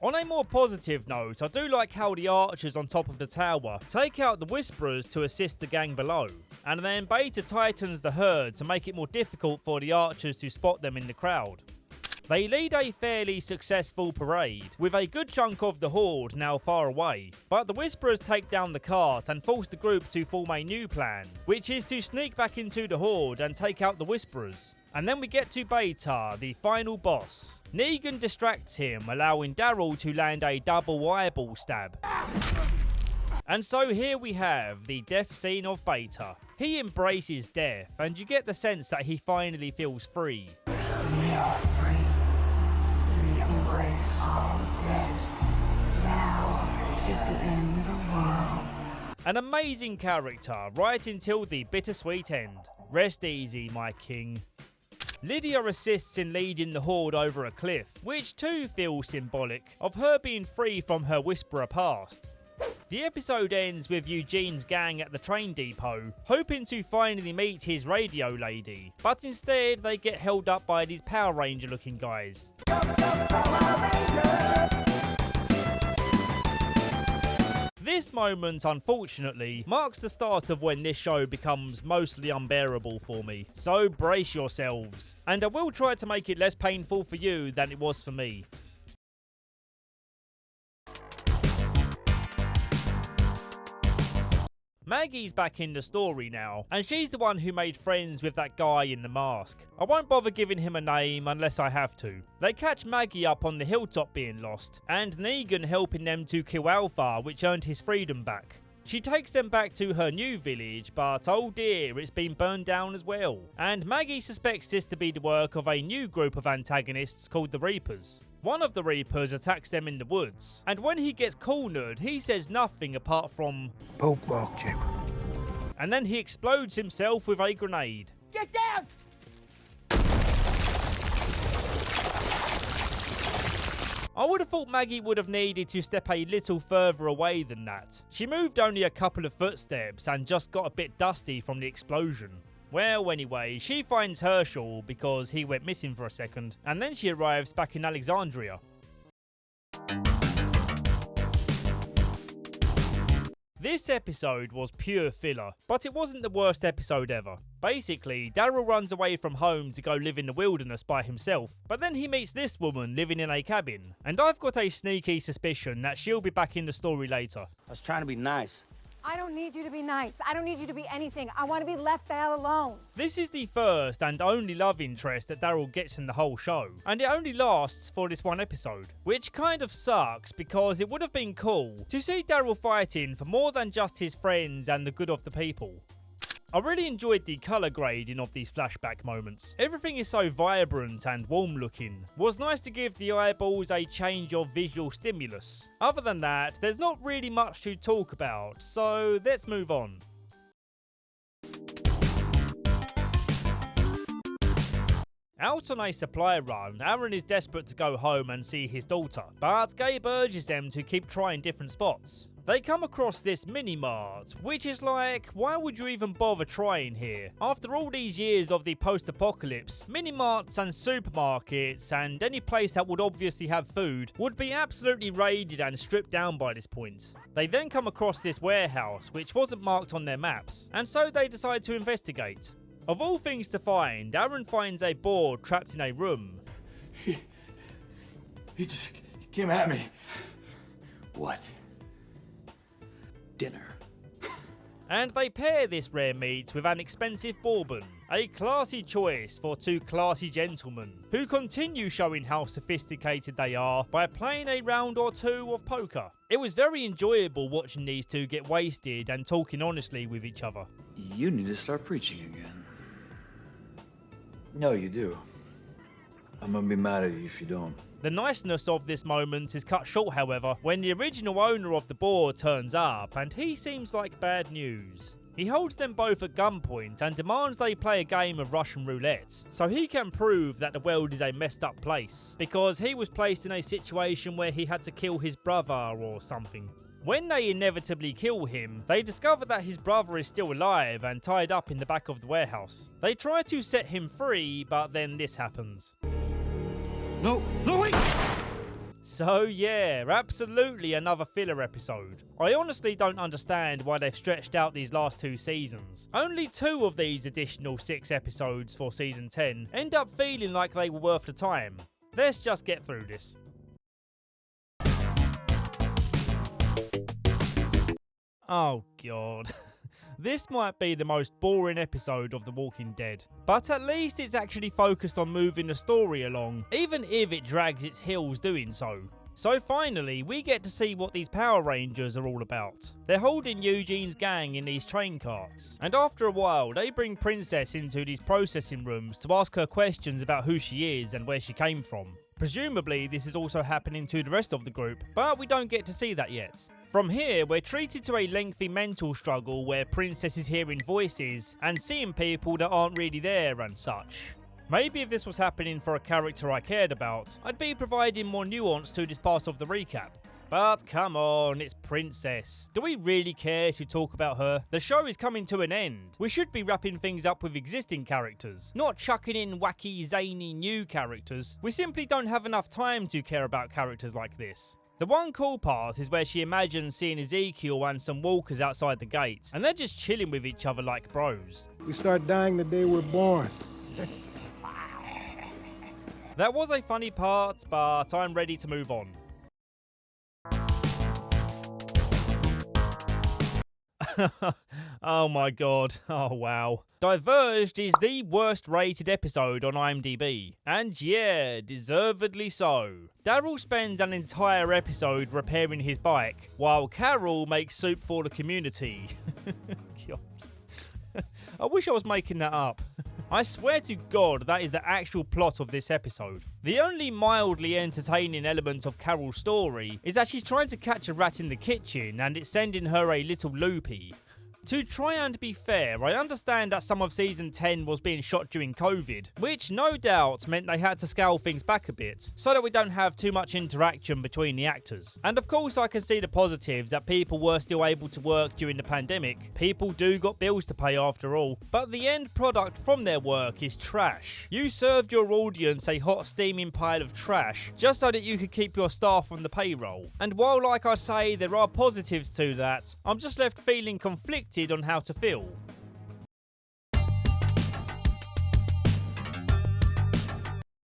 On a more positive note, I do like how the archers on top of the tower take out the Whisperers to assist the gang below, and then Beta tightens the herd to make it more difficult for the archers to spot them in the crowd. They lead a fairly successful parade, with a good chunk of the Horde now far away, but the Whisperers take down the cart and force the group to form a new plan, which is to sneak back into the Horde and take out the Whisperers. And then we get to Beta, the final boss. Negan distracts him, allowing Daryl to land a double eyeball stab. And so here we have the death scene of Beta. He embraces death, and you get the sense that he finally feels free. We are free. We embrace all death. Now is the end of the world. An amazing character, right until the bittersweet end. Rest easy, my king. Lydia assists in leading the Horde over a cliff, which too feels symbolic of her being free from her Whisperer past. The episode ends with Eugene's gang at the train depot, hoping to finally meet his radio lady, but instead they get held up by these Power Ranger looking guys. This moment, unfortunately, marks the start of when this show becomes mostly unbearable for me, so brace yourselves, and I will try to make it less painful for you than it was for me. Maggie's back in the story now, and she's the one who made friends with that guy in the mask. I won't bother giving him a name unless I have to. They catch Maggie up on the hilltop being lost, and Negan helping them to kill Alpha, which earned his freedom back. She takes them back to her new village, but oh dear, it's been burned down as well. And Maggie suspects this to be the work of a new group of antagonists called the Reapers. One of the Reapers attacks them in the woods, and when he gets cornered, he says nothing apart from "Pope walk, Chip." And then he explodes himself with a grenade. Get down! I would have thought Maggie would have needed to step a little further away than that. She moved only a couple of footsteps and just got a bit dusty from the explosion. Well, anyway, she finds Herschel because he went missing for a second, and then she arrives back in Alexandria. This episode was pure filler, but it wasn't the worst episode ever. Basically, Daryl runs away from home to go live in the wilderness by himself, but then he meets this woman living in a cabin, and I've got a sneaky suspicion that she'll be back in the story later. I was trying to be nice. I don't need you to be nice. I don't need you to be anything. I want to be left the hell alone. This is the first and only love interest that Daryl gets in the whole show, and it only lasts for this one episode, which kind of sucks because it would have been cool to see Daryl fighting for more than just his friends and the good of the people. I really enjoyed the colour grading of these flashback moments. Everything is so vibrant and warm looking. Was nice to give the eyeballs a change of visual stimulus. Other than that, there's not really much to talk about, so let's move on. Out on a supply run, Aaron is desperate to go home and see his daughter, but Gabe urges them to keep trying different spots. They come across this mini-mart, which is like, why would you even bother trying here? After all these years of the post-apocalypse, mini-marts and supermarkets and any place that would obviously have food would be absolutely raided and stripped down by this point. They then come across this warehouse, which wasn't marked on their maps, and so they decide to investigate. Of all things to find, Aaron finds a boar trapped in a room. He just came at me. What? Dinner. And they pair this rare meat with an expensive bourbon. A classy choice for two classy gentlemen, who continue showing how sophisticated they are by playing a round or two of poker. It was very enjoyable watching these two get wasted and talking honestly with each other. You need to start preaching again. No, you do. I'm gonna be mad at you if you don't. The niceness of this moment is cut short, however, when the original owner of the boar turns up and he seems like bad news. He holds them both at gunpoint and demands they play a game of Russian roulette, so he can prove that the world is a messed up place, because he was placed in a situation where he had to kill his brother or something. When they inevitably kill him, they discover that his brother is still alive and tied up in the back of the warehouse. They try to set him free, but then this happens. No, wait! So yeah, absolutely another filler episode. I honestly don't understand why they've stretched out these last 2 seasons. Only 2 of these additional 6 episodes for season 10 end up feeling like they were worth the time. Let's just get through this. Oh god. This might be the most boring episode of The Walking Dead, but at least it's actually focused on moving the story along, even if it drags its heels doing so. So finally, we get to see what these Power Rangers are all about. They're holding Eugene's gang in these train carts, and after a while they bring Princess into these processing rooms to ask her questions about who she is and where she came from. Presumably this is also happening to the rest of the group, but we don't get to see that yet. From here, we're treated to a lengthy mental struggle where Princess is hearing voices and seeing people that aren't really there and such. Maybe if this was happening for a character I cared about, I'd be providing more nuance to this part of the recap. But come on, it's Princess. Do we really care to talk about her? The show is coming to an end. We should be wrapping things up with existing characters, not chucking in wacky, zany new characters. We simply don't have enough time to care about characters like this. The one cool part is where she imagines seeing Ezekiel and some walkers outside the gate, and they're just chilling with each other like bros. We start dying the day we're born. That was a funny part, but I'm ready to move on. Oh my god. Oh wow. Diverged is the worst rated episode on IMDb. And yeah, deservedly so. Daryl spends an entire episode repairing his bike, while Carol makes soup for the community. God. I wish I was making that up. I swear to God that is the actual plot of this episode. The only mildly entertaining element of Carol's story is that she's trying to catch a rat in the kitchen and it's sending her a little loopy. To try and be fair, I understand that some of season 10 was being shot during COVID, which no doubt meant they had to scale things back a bit, so that we don't have too much interaction between the actors. And of course I can see the positives that people were still able to work during the pandemic. People do got bills to pay after all, but the end product from their work is trash. You served your audience a hot steaming pile of trash just so that you could keep your staff on the payroll. And while like I say there are positives to that, I'm just left feeling conflicted on how to feel.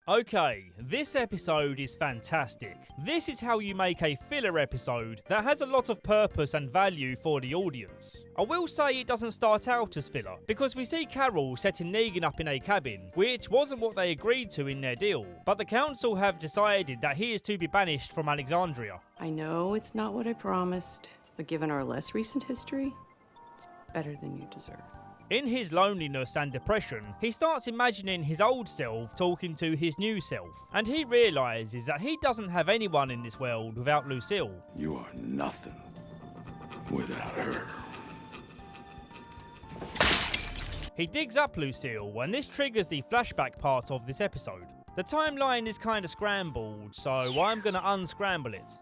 Okay, this episode is fantastic. This is how you make a filler episode that has a lot of purpose and value for the audience. I will say it doesn't start out as filler, because we see Carol setting Negan up in a cabin, which wasn't what they agreed to in their deal, but the council have decided that he is to be banished from Alexandria. I know it's not what I promised, but given our less recent history, it's better than you deserve. In his loneliness and depression, he starts imagining his old self talking to his new self, and he realises that he doesn't have anyone in this world without Lucille. You are nothing without her. He digs up Lucille, and this triggers the flashback part of this episode. The timeline is kind of scrambled, so I'm going to unscramble it.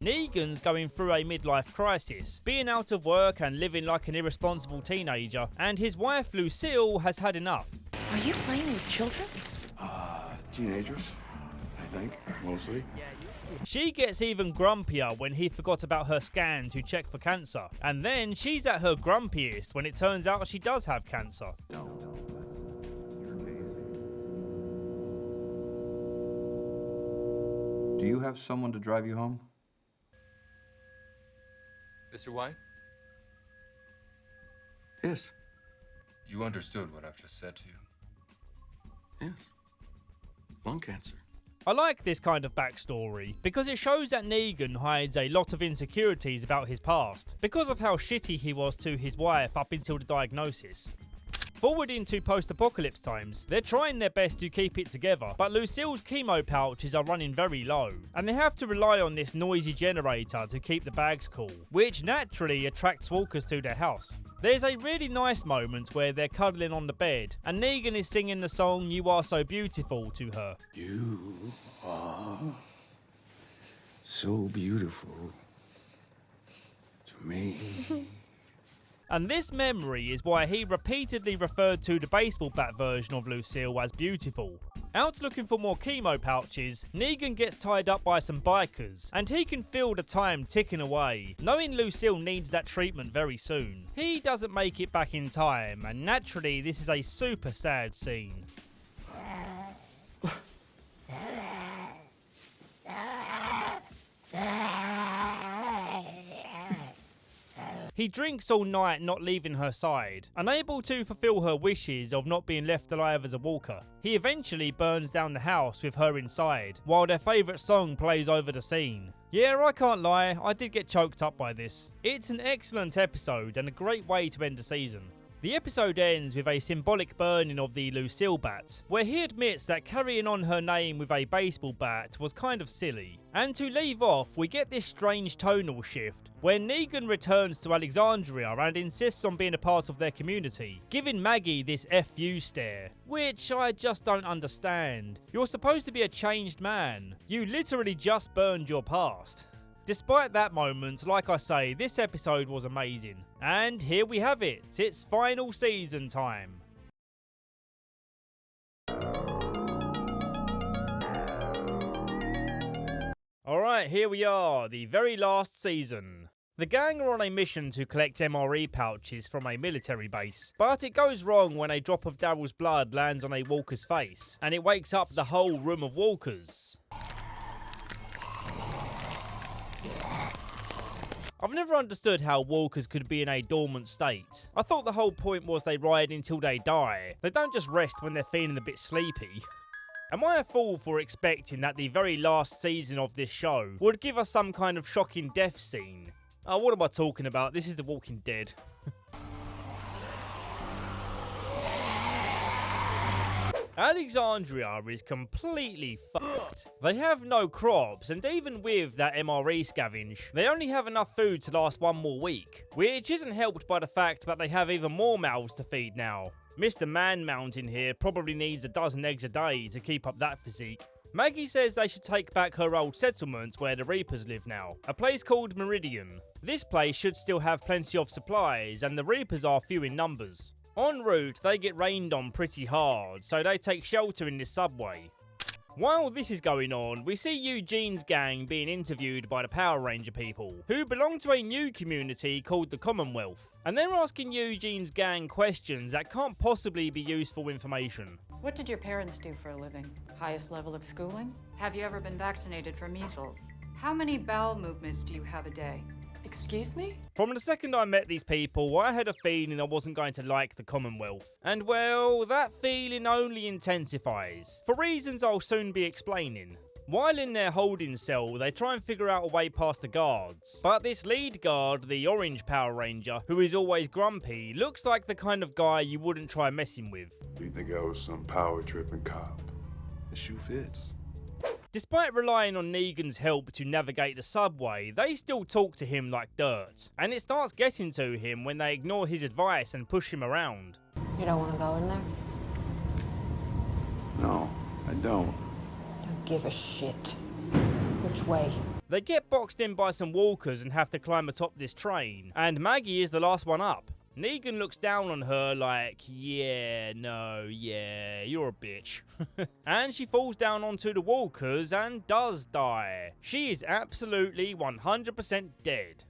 Negan's going through a midlife crisis, being out of work and living like an irresponsible teenager, and his wife Lucille has had enough. Are you playing with children? Teenagers, I think, mostly. She gets even grumpier when he forgot about her scan to check for cancer, and then she's at her grumpiest when it turns out she does have cancer. Do you have someone to drive you home? Mr. White? Yes. You understood what I've just said to you. Yes. Lung cancer. I like this kind of backstory because it shows that Negan hides a lot of insecurities about his past because of how shitty he was to his wife up until the diagnosis. Forwarding to post-apocalypse times, they're trying their best to keep it together, but Lucille's chemo pouches are running very low, and they have to rely on this noisy generator to keep the bags cool, which naturally attracts walkers to their house. There's a really nice moment where they're cuddling on the bed, and Negan is singing the song "You Are So Beautiful" to her. You are so beautiful to me. And this memory is why he repeatedly referred to the baseball bat version of Lucille as beautiful. Out looking for more chemo pouches, Negan gets tied up by some bikers, and he can feel the time ticking away, knowing Lucille needs that treatment very soon. He doesn't make it back in time, and naturally this is a super sad scene. He drinks all night, not leaving her side, unable to fulfill her wishes of not being left alive as a walker. He eventually burns down the house with her inside, while their favourite song plays over the scene. Yeah, I can't lie, I did get choked up by this. It's an excellent episode and a great way to end the season. The episode ends with a symbolic burning of the Lucille bat, where he admits that carrying on her name with a baseball bat was kind of silly. And to leave off, we get this strange tonal shift, where Negan returns to Alexandria and insists on being a part of their community, giving Maggie this F you stare, which I just don't understand. You're supposed to be a changed man. You literally just burned your past. Despite that moment, like I say, this episode was amazing. And here we have it, it's final season time. Alright, here we are, the very last season. The gang are on a mission to collect MRE pouches from a military base, but it goes wrong when a drop of Daryl's blood lands on a walker's face, and it wakes up the whole room of walkers. I've never understood how walkers could be in a dormant state. I thought the whole point was they ride until they die. They don't just rest when they're feeling a bit sleepy. Am I a fool for expecting that the very last season of this show would give us some kind of shocking death scene? Oh, what am I talking about? This is The Walking Dead. Alexandria is completely fucked. They have no crops, and even with that MRE scavenge, they only have enough food to last one more week, which isn't helped by the fact that they have even more mouths to feed now. Mr. Man Mountain here probably needs a dozen eggs a day to keep up that physique. Maggie says they should take back her old settlement where the Reapers live now, a place called Meridian. This place should still have plenty of supplies, and the Reapers are few in numbers. En route, they get rained on pretty hard, so they take shelter in this subway. While this is going on, we see Eugene's gang being interviewed by the Power Ranger people, who belong to a new community called the Commonwealth, and they're asking Eugene's gang questions that can't possibly be useful information. What did your parents do for a living? Highest level of schooling? Have you ever been vaccinated for measles? How many bowel movements do you have a day? Excuse me? From the second I met these people, I had a feeling I wasn't going to like the Commonwealth. And well, that feeling only intensifies, for reasons I'll soon be explaining. While in their holding cell, they try and figure out a way past the guards. But this lead guard, the orange Power Ranger, who is always grumpy, looks like the kind of guy you wouldn't try messing with. You think I was some power-tripping cop? The shoe fits. Despite relying on Negan's help to navigate the subway, they still talk to him like dirt. And it starts getting to him when they ignore his advice and push him around. You don't want to go in there? No, I don't. Don't give a shit. Which way? They get boxed in by some walkers and have to climb atop this train, and Maggie is the last one up. Negan looks down on her like, yeah, you're a bitch. And she falls down onto the walkers and does die. She is absolutely 100% dead.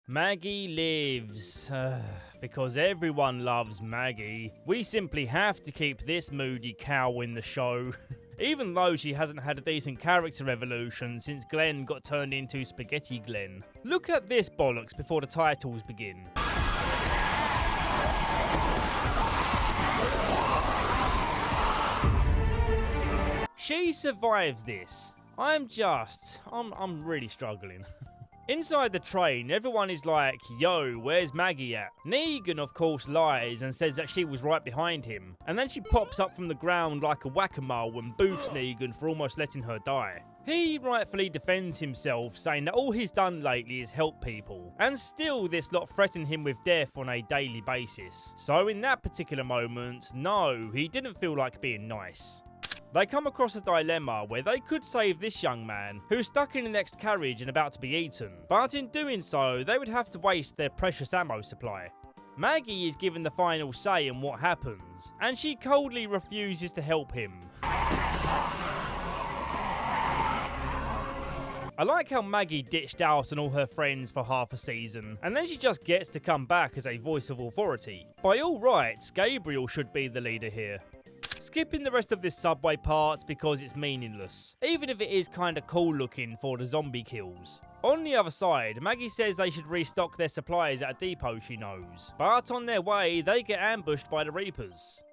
Maggie lives. Because everyone loves Maggie. We simply have to keep this moody cow in the show. Even though she hasn't had a decent character evolution since Glenn got turned into Spaghetti Glenn. Look at this bollocks before the titles begin. She survives this. I'm really struggling. Inside the train, everyone is like, yo, where's Maggie at? Negan, of course, lies and says that she was right behind him. And then she pops up from the ground like a whack-a-mole and boofs Negan for almost letting her die. He rightfully defends himself, saying that all he's done lately is help people. And still, this lot threaten him with death on a daily basis. So in that particular moment, no, he didn't feel like being nice. They come across a dilemma where they could save this young man, who's stuck in the next carriage and about to be eaten, but in doing so, they would have to waste their precious ammo supply. Maggie is given the final say in what happens, and she coldly refuses to help him. I like how Maggie ditched out on all her friends for half a season, and then she just gets to come back as a voice of authority. By all rights, Gabriel should be the leader here. Skipping the rest of this subway part because it's meaningless, even if it is kinda cool looking for the zombie kills. On the other side, Maggie says they should restock their supplies at a depot she knows, but on their way they get ambushed by the Reapers.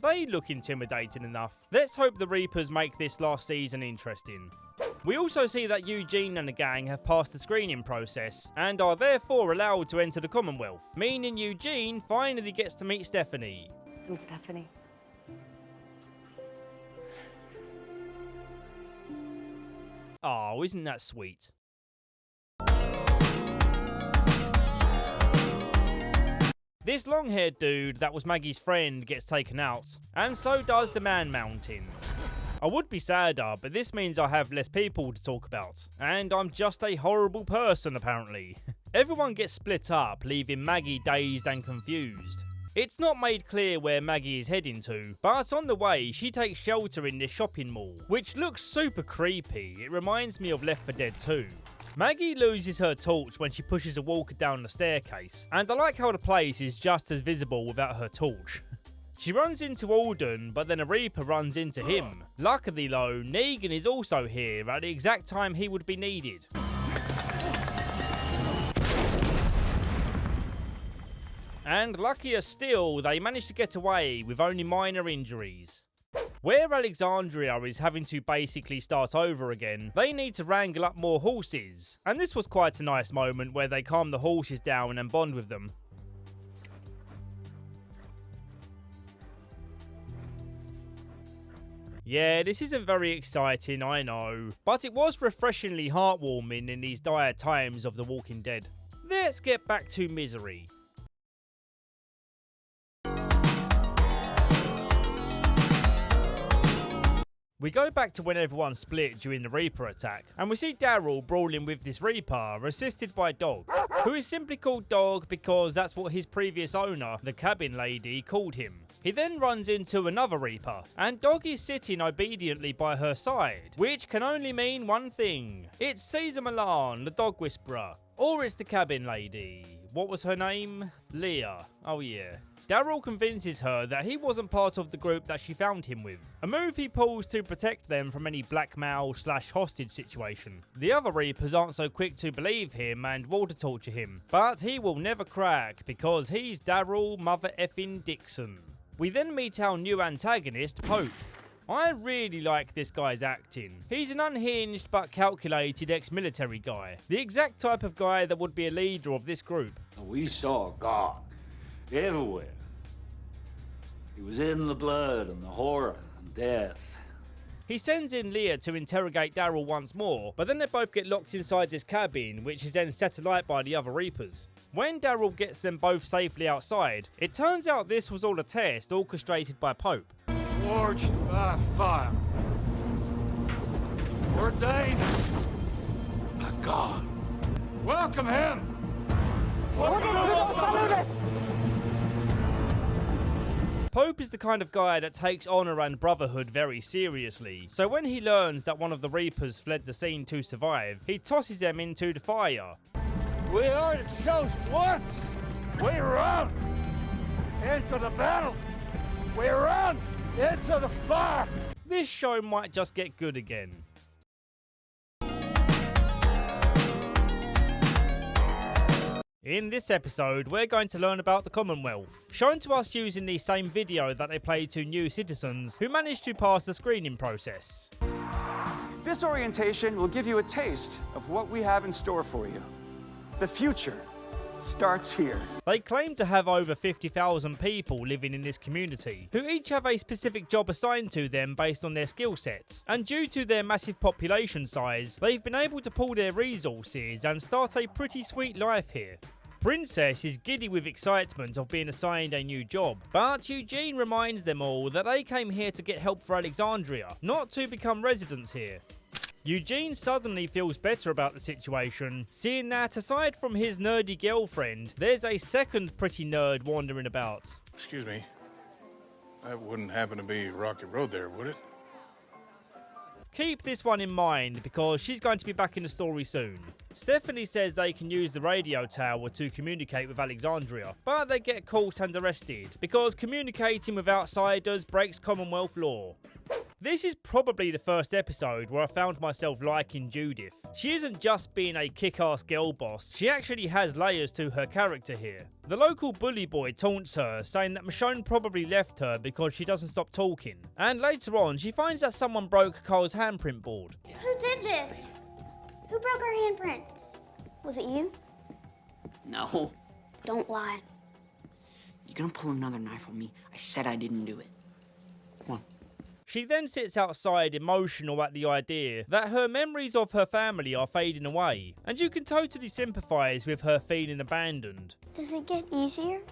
They look intimidating enough. Let's hope the Reapers make this last season interesting. We also see that Eugene and the gang have passed the screening process and are therefore allowed to enter the Commonwealth, meaning Eugene finally gets to meet Stephanie. I'm Stephanie. Oh, isn't that sweet? This long-haired dude that was Maggie's friend gets taken out, and so does the Man Mountain. I would be sadder, but this means I have less people to talk about, and I'm just a horrible person apparently. Everyone gets split up, leaving Maggie dazed and confused. It's not made clear where Maggie is heading to, but on the way she takes shelter in this shopping mall, which looks super creepy. It reminds me of Left 4 Dead 2. Maggie loses her torch when she pushes a walker down the staircase, and I like how the place is just as visible without her torch. She runs into Alden, but then a Reaper runs into him. Luckily though, Negan is also here at the exact time he would be needed. And luckier still, they managed to get away with only minor injuries. Where Alexandria is having to basically start over again, they need to wrangle up more horses. And this was quite a nice moment where they calm the horses down and bond with them. Yeah, this isn't very exciting, I know, but it was refreshingly heartwarming in these dire times of The Walking Dead. Let's get back to Misery. We go back to when everyone split during the Reaper attack, and we see Daryl brawling with this Reaper, assisted by Dog, who is simply called Dog because that's what his previous owner, the cabin lady, called him. He then runs into another Reaper, and Dog is sitting obediently by her side, which can only mean one thing. It's Caesar Milan, the Dog Whisperer, or it's the cabin lady. What was her name? Leah. Oh yeah. Daryl convinces her that he wasn't part of the group that she found him with, a move he pulls to protect them from any blackmail/hostage situation. The other Reapers aren't so quick to believe him and water torture him, but he will never crack because he's Daryl Mother Effin Dixon. We then meet our new antagonist, Pope. I really like this guy's acting. He's an unhinged but calculated ex-military guy, the exact type of guy that would be a leader of this group. We saw God everywhere. He was in the blood and the horror and death. He sends in Leah to interrogate Daryl once more, but then they both get locked inside this cabin, which is then set alight by the other Reapers. When Daryl gets them both safely outside, it turns out this was all a test orchestrated by Pope. Forged by fire. Ordained by God. Welcome him. Pope is the kind of guy that takes honour and brotherhood very seriously, so when he learns that one of the Reapers fled the scene to survive, he tosses them into the fire. We are the chosen ones. We run into the battle. We run into the fire. This show might just get good again. In this episode, we're going to learn about the Commonwealth, shown to us using the same video that they played to new citizens who managed to pass the screening process. This orientation will give you a taste of what we have in store for you. The future starts here. They claim to have over 50,000 people living in this community, who each have a specific job assigned to them based on their skill sets. And due to their massive population size, they've been able to pool their resources and start a pretty sweet life here. Princess is giddy with excitement of being assigned a new job, but Eugene reminds them all that they came here to get help for Alexandria, not to become residents here. Eugene suddenly feels better about the situation, seeing that aside from his nerdy girlfriend, there's a second pretty nerd wandering about. Excuse me. That wouldn't happen to be Rocky Road there, would it? Keep this one in mind because she's going to be back in the story soon. Stephanie says they can use the radio tower to communicate with Alexandria, but they get caught and arrested because communicating with outsiders breaks Commonwealth law. This is probably the first episode where I found myself liking Judith. She isn't just being a kick-ass girl boss, she actually has layers to her character here. The local bully boy taunts her, saying that Michonne probably left her because she doesn't stop talking. And later on, she finds that someone broke Carl's handprint board. Who did this? Who broke our handprints? Was it you? No. Don't lie. You gonna pull another knife on me? I said I didn't do it. Come on. She then sits outside emotional at the idea that her memories of her family are fading away, and you can totally sympathise with her feeling abandoned. Does it get easier?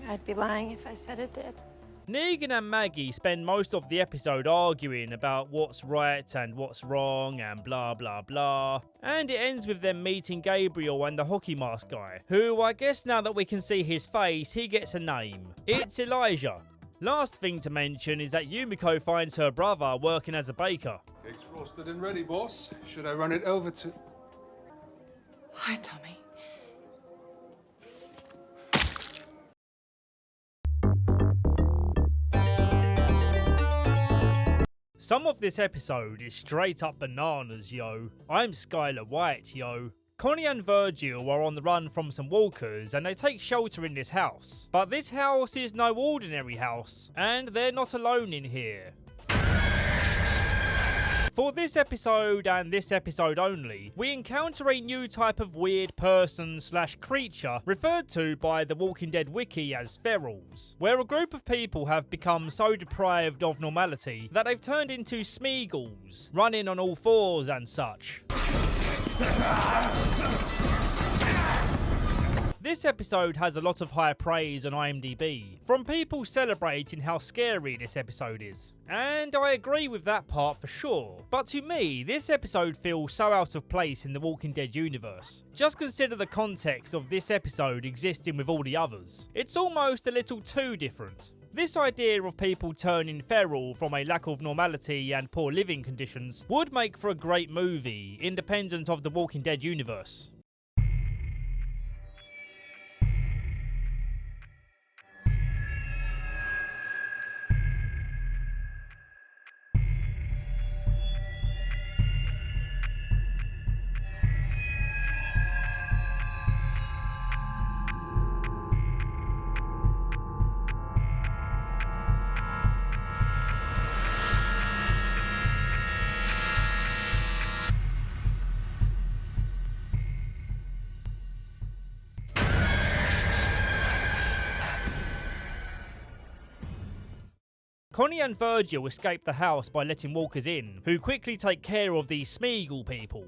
I'd be lying if I said it did. Negan and Maggie spend most of the episode arguing about what's right and what's wrong and blah blah blah, and it ends with them meeting Gabriel and the hockey mask guy, who I guess now that we can see his face, he gets a name. It's Elijah. Last thing to mention is that Yumiko finds her brother working as a baker. Eggs roasted and ready, boss. Should I run it over to... Hi, Tommy. Some of this episode is straight up bananas, yo. I'm Skylar White, yo. Connie and Virgil are on the run from some walkers and they take shelter in this house. But this house is no ordinary house, and they're not alone in here. For this episode and this episode only, we encounter a new type of weird person / creature referred to by the Walking Dead wiki as ferals, where a group of people have become so deprived of normality that they've turned into Smeagol's, running on all fours and such. This episode has a lot of high praise on IMDb, from people celebrating how scary this episode is. And I agree with that part for sure. But to me, this episode feels so out of place in the Walking Dead universe. Just consider the context of this episode existing with all the others. It's almost a little too different. This idea of people turning feral from a lack of normality and poor living conditions would make for a great movie, independent of the Walking Dead universe. Connie and Virgil escape the house by letting walkers in, who quickly take care of these Smeagol people.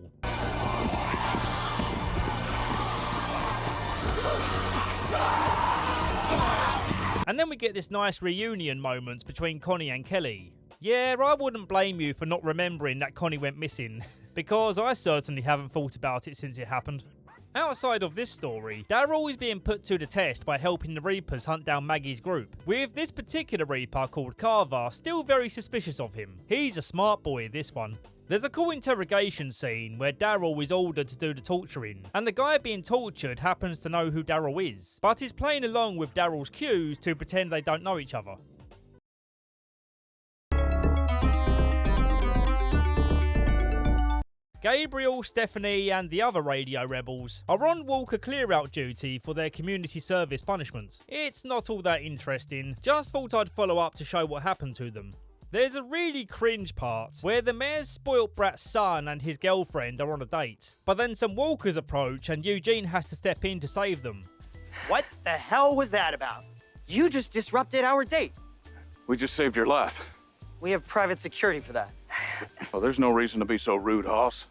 And then we get this nice reunion moment between Connie and Kelly. Yeah, I wouldn't blame you for not remembering that Connie went missing, because I certainly haven't thought about it since it happened. Outside of this story, Daryl is being put to the test by helping the Reapers hunt down Maggie's group, with this particular Reaper called Carver still very suspicious of him. He's a smart boy, this one. There's a cool interrogation scene where Daryl is ordered to do the torturing, and the guy being tortured happens to know who Daryl is, but is playing along with Daryl's cues to pretend they don't know each other. Gabriel, Stephanie and the other radio rebels are on walker clear-out duty for their community service punishment. It's not all that interesting, just thought I'd follow up to show what happened to them. There's a really cringe part where the mayor's spoilt brat son and his girlfriend are on a date, but then some walkers approach and Eugene has to step in to save them. What the hell was that about? You just disrupted our date. We just saved your life. We have private security for that. Well, there's no reason to be so rude, Hoss.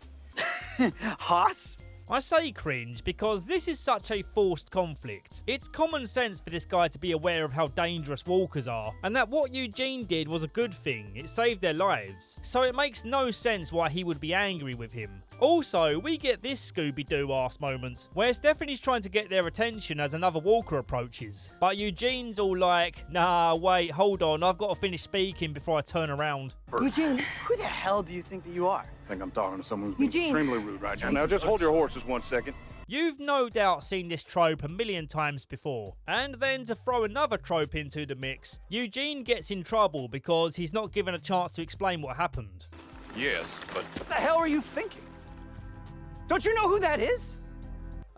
Hoss? I say cringe because this is such a forced conflict. It's common sense for this guy to be aware of how dangerous walkers are, and that what Eugene did was a good thing, it saved their lives. So it makes no sense why he would be angry with him. Also, we get this Scooby-Doo ass moment, where Stephanie's trying to get their attention as another walker approaches. But Eugene's all like, nah, wait, hold on, I've got to finish speaking before I turn around. Eugene, who the hell do you think that you are? I think I'm talking to someone who's being Eugene. extremely rude right now. Now just hold your horses 1 second. You've no doubt seen this trope a million times before. And then to throw another trope into the mix, Eugene gets in trouble because he's not given a chance to explain what happened. Yes, but... What the hell are you thinking? Don't you know who that is?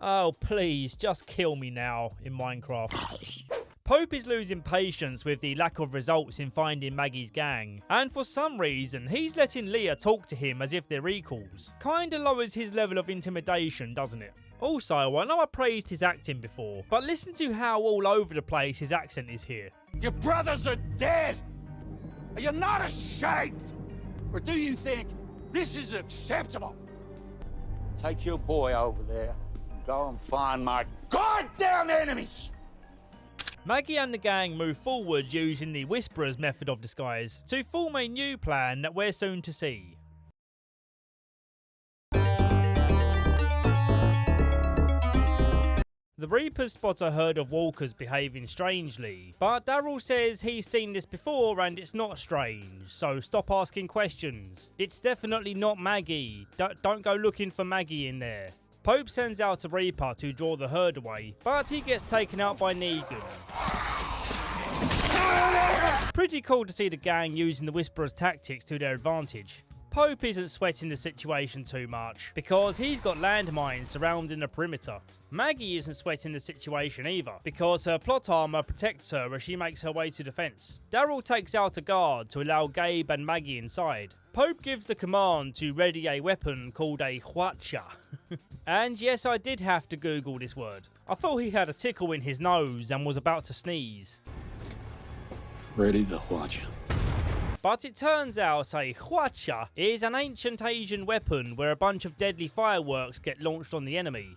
Oh, please, just kill me now in Minecraft. Pope is losing patience with the lack of results in finding Maggie's gang, and for some reason, he's letting Leah talk to him as if they're equals. Kinda lowers his level of intimidation, doesn't it? Also, I know I praised his acting before, but listen to how all over the place his accent is here. Your brothers are dead! Are you not ashamed? Or do you think this is acceptable? Take your boy over there and go and find my goddamn enemies! Maggie and the gang move forward using the Whisperer's method of disguise to form a new plan that we're soon to see. The Reapers spot a herd of walkers behaving strangely, but Daryl says he's seen this before and it's not strange, so stop asking questions. It's definitely not Maggie. Don't go looking for Maggie in there. Pope sends out a Reaper to draw the herd away, but he gets taken out by Negan. Pretty cool to see the gang using the Whisperer's tactics to their advantage. Pope isn't sweating the situation too much, because he's got landmines surrounding the perimeter. Maggie isn't sweating the situation either, because her plot armor protects her as she makes her way to the fence. Daryl takes out a guard to allow Gabe and Maggie inside. Pope gives the command to ready a weapon called a huacha. And yes, I did have to Google this word. I thought he had a tickle in his nose and was about to sneeze. Ready to huacha. But it turns out a huacha is an ancient Asian weapon where a bunch of deadly fireworks get launched on the enemy.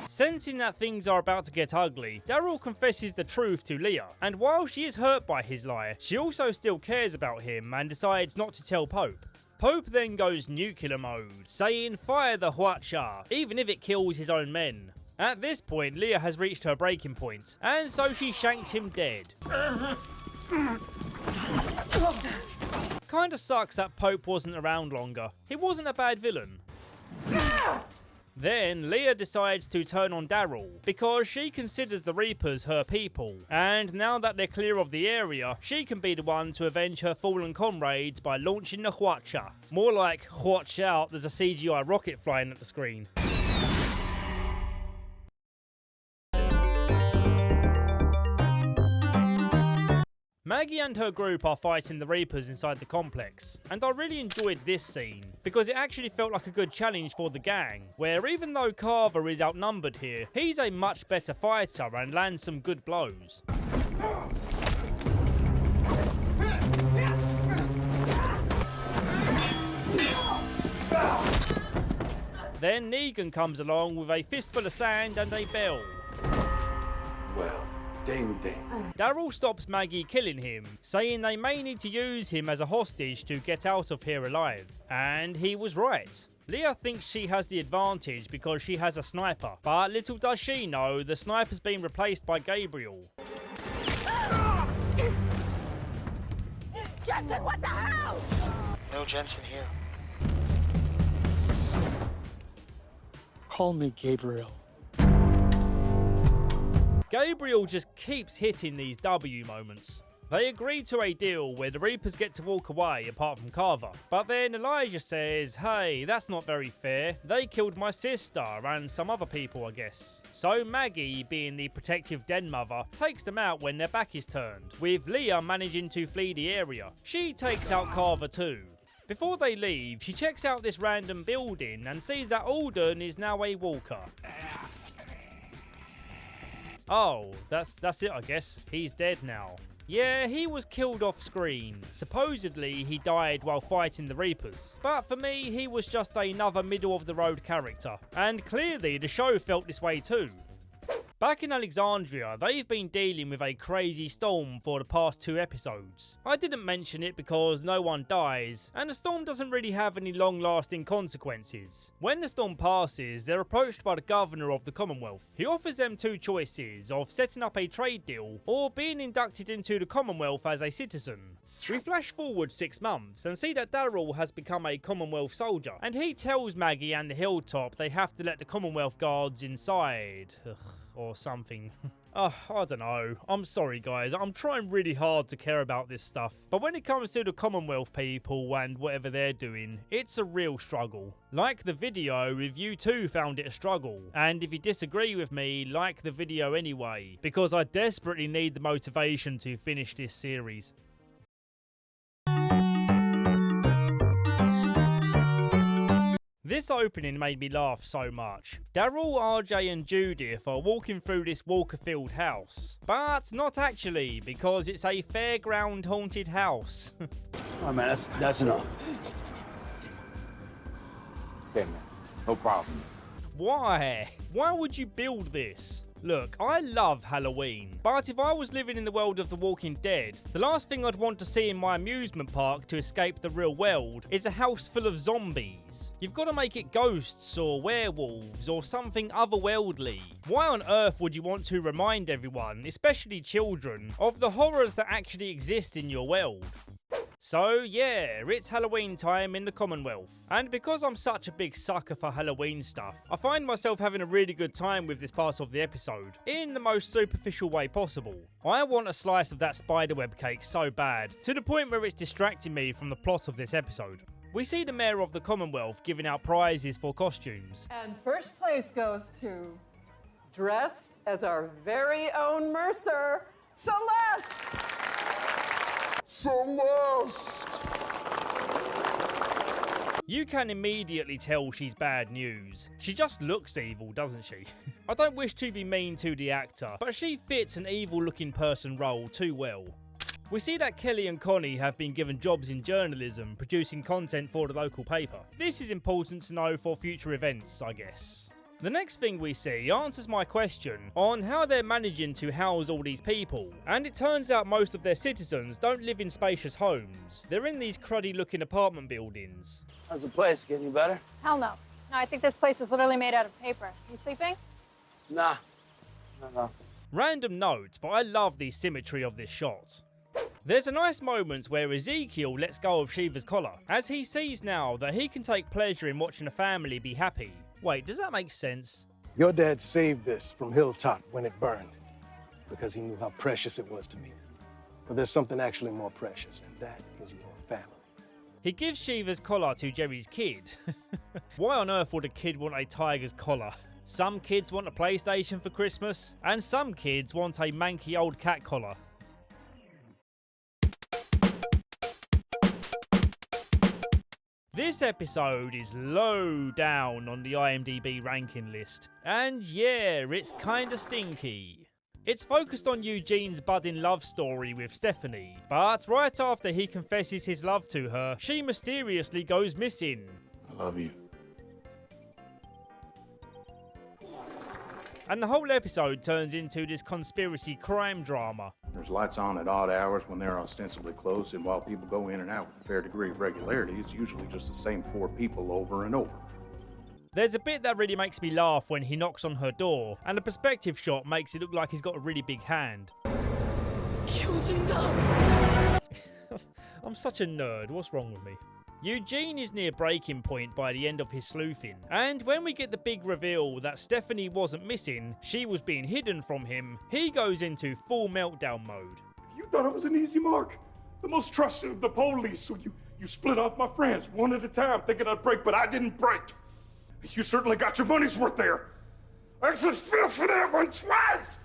Sensing that things are about to get ugly, Daryl confesses the truth to Leah, and while she is hurt by his lie, she also still cares about him and decides not to tell Pope. Pope then goes nuclear mode, saying fire the huacha, even if it kills his own men. At this point, Leah has reached her breaking point, and so she shanks him dead. Kinda sucks that Pope wasn't around longer. He wasn't a bad villain. Then Leah decides to turn on Daryl, because she considers the Reapers her people, and now that they're clear of the area, she can be the one to avenge her fallen comrades by launching the huacha. More like, watch out, there's a CGI rocket flying at the screen. Maggie and her group are fighting the Reapers inside the complex, and I really enjoyed this scene, because it actually felt like a good challenge for the gang, where even though Carver is outnumbered here, he's a much better fighter and lands some good blows. Then Negan comes along with a fistful of sand and a bell. Well, ding ding. Daryl stops Maggie killing him, saying they may need to use him as a hostage to get out of here alive. And he was right. Leah thinks she has the advantage because she has a sniper, but little does she know the sniper's been replaced by Gabriel. Jensen, what the hell? No Jensen here. Call me Gabriel. Gabriel just keeps hitting these W moments. They agree to a deal where the Reapers get to walk away apart from Carver. But then Elijah says, hey, that's not very fair. They killed my sister and some other people, I guess. So Maggie, being the protective den mother, takes them out when their back is turned, with Leah managing to flee the area. She takes out Carver too. Before they leave, she checks out this random building and sees that Alden is now a walker. Oh, that's it, I guess. He's dead now. Yeah, he was killed off screen. Supposedly, he died while fighting the Reapers. But for me, he was just another middle-of-the-road character. And clearly, the show felt this way too. Back in Alexandria, they've been dealing with a crazy storm for the past 2 episodes. I didn't mention it because no one dies, and the storm doesn't really have any long-lasting consequences. When the storm passes, they're approached by the governor of the Commonwealth. He offers them 2 choices of setting up a trade deal or being inducted into the Commonwealth as a citizen. We flash forward 6 months and see that Daryl has become a Commonwealth soldier, and he tells Maggie and the Hilltop they have to let the Commonwealth guards inside. Or something. I don't know. I'm sorry guys, I'm trying really hard to care about this stuff. But when it comes to the Commonwealth people and whatever they're doing, it's a real struggle. Like the video if you too found it a struggle. And if you disagree with me, like the video anyway. Because I desperately need the motivation to finish this series. This opening made me laugh so much. Daryl, RJ and Judith are walking through this Walker-filled house. But not actually, because it's a fairground haunted house. Oh man, that's enough. Okay man, no problem. Why? Why would you build this? Look, I love Halloween, but if I was living in the world of The Walking Dead, the last thing I'd want to see in my amusement park to escape the real world is a house full of zombies. You've got to make it ghosts or werewolves or something otherworldly. Why on earth would you want to remind everyone, especially children, of the horrors that actually exist in your world? So yeah, it's Halloween time in the Commonwealth. And because I'm such a big sucker for Halloween stuff, I find myself having a really good time with this part of the episode, in the most superficial way possible. I want a slice of that spiderweb cake so bad, to the point where it's distracting me from the plot of this episode. We see the Mayor of the Commonwealth giving out prizes for costumes. And first place goes to, dressed as our very own Mercer, Celeste! Celeste! You can immediately tell she's bad news. She just looks evil, doesn't she? I don't wish to be mean to the actor, but she fits an evil-looking person role too well. We see that Kelly and Connie have been given jobs in journalism, producing content for the local paper. This is important to know for future events, I guess. The next thing we see answers my question on how they're managing to house all these people, and it turns out most of their citizens don't live in spacious homes. They're in these cruddy looking apartment buildings. How's the place? Getting better? Hell no. No, I think this place is literally made out of paper. You sleeping? Nah. No. Random note, but I love the symmetry of this shot. There's a nice moment where Ezekiel lets go of Shiva's collar, as he sees now that he can take pleasure in watching a family be happy. Wait, does that make sense? Your dad saved this from Hilltop when it burned, because he knew how precious it was to me. But there's something actually more precious, and that is your family. He gives Shiva's collar to Jerry's kid. Why on earth would a kid want a tiger's collar? Some kids want a PlayStation for Christmas, and some kids want a manky old cat collar. This episode is low down on the IMDb ranking list, and yeah, it's kinda stinky. It's focused on Eugene's budding love story with Stephanie, but right after he confesses his love to her, she mysteriously goes missing. I love you. And the whole episode turns into this conspiracy crime drama. There's lights on at odd hours when they're ostensibly closed, and while people go in and out with a fair degree of regularity, it's usually just the same 4 people over and over. There's a bit that really makes me laugh when he knocks on her door, and the perspective shot makes it look like he's got a really big hand. I'm such a nerd, what's wrong with me? Eugene is near breaking point by the end of his sleuthing, and when we get the big reveal that Stephanie wasn't missing, she was being hidden from him, he goes into full meltdown mode. You thought it was an easy mark? The most trusted of the police, so you split off my friends one at a time thinking I'd break, but I didn't break. You certainly got your money's worth there. I actually fell for that one twice!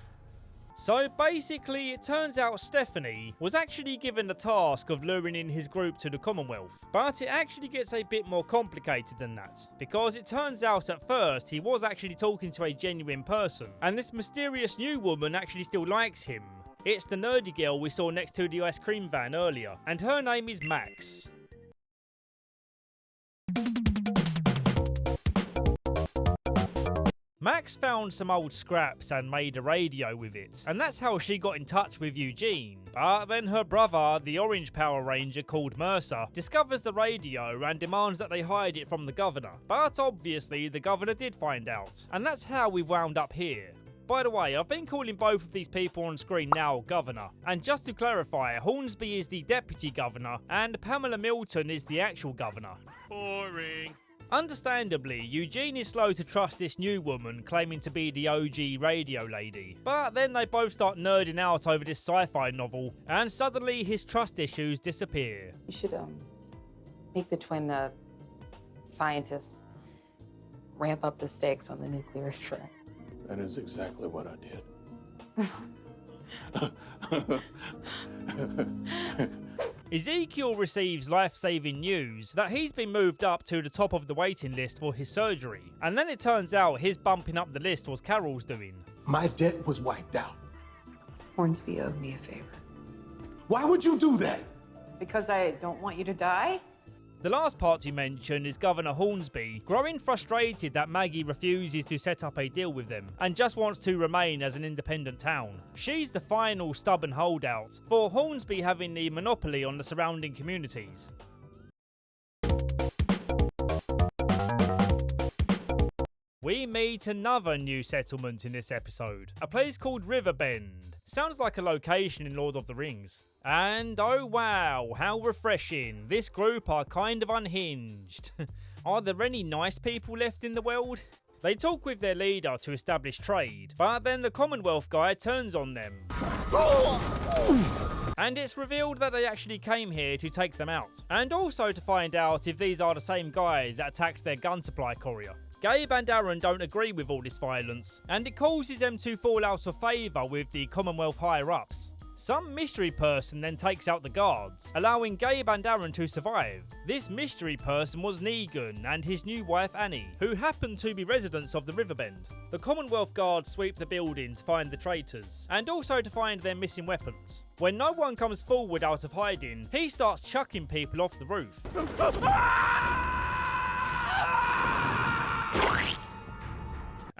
So basically, it turns out Stephanie was actually given the task of luring in his group to the Commonwealth. But it actually gets a bit more complicated than that, because it turns out at first he was actually talking to a genuine person, and this mysterious new woman actually still likes him. It's the nerdy girl we saw next to the ice cream van earlier, and her name is Max. Max found some old scraps and made a radio with it, and that's how she got in touch with Eugene. But then her brother, the Orange Power Ranger called Mercer, discovers the radio and demands that they hide it from the governor. But obviously the governor did find out, and that's how we've wound up here. By the way, I've been calling both of these people on screen now Governor, and just to clarify, Hornsby is the Deputy Governor, and Pamela Milton is the actual Governor. Boring. Understandably, Eugene is slow to trust this new woman claiming to be the OG radio lady, but then they both start nerding out over this sci-fi novel, and suddenly his trust issues disappear. You should make the twin scientists ramp up the stakes on the nuclear threat. That is exactly what I did. Ezekiel receives life-saving news that he's been moved up to the top of the waiting list for his surgery, and then it turns out his bumping up the list was Carol's doing. My debt was wiped out. Hornsby owed me a favor. Why would you do that? Because I don't want you to die? The last part you mentioned is Governor Hornsby, growing frustrated that Maggie refuses to set up a deal with them and just wants to remain as an independent town. She's the final stubborn holdout, for Hornsby having the monopoly on the surrounding communities. we meet another new settlement in this episode, a place called Riverbend. Sounds like a location in Lord of the Rings. And oh wow, how refreshing, this group are kind of unhinged. Are there any nice people left in the world? They talk with their leader to establish trade, but then the Commonwealth guy turns on them. And it's revealed that they actually came here to take them out, and also to find out if these are the same guys that attacked their gun supply courier. Gabe and Aaron don't agree with all this violence, and it causes them to fall out of favour with the Commonwealth higher-ups. Some mystery person then takes out the guards, allowing Gabe and Aaron to survive. This mystery person was Negan and his new wife Annie, who happened to be residents of the Riverbend. The Commonwealth guards sweep the building to find the traitors, and also to find their missing weapons. When no one comes forward out of hiding, he starts chucking people off the roof.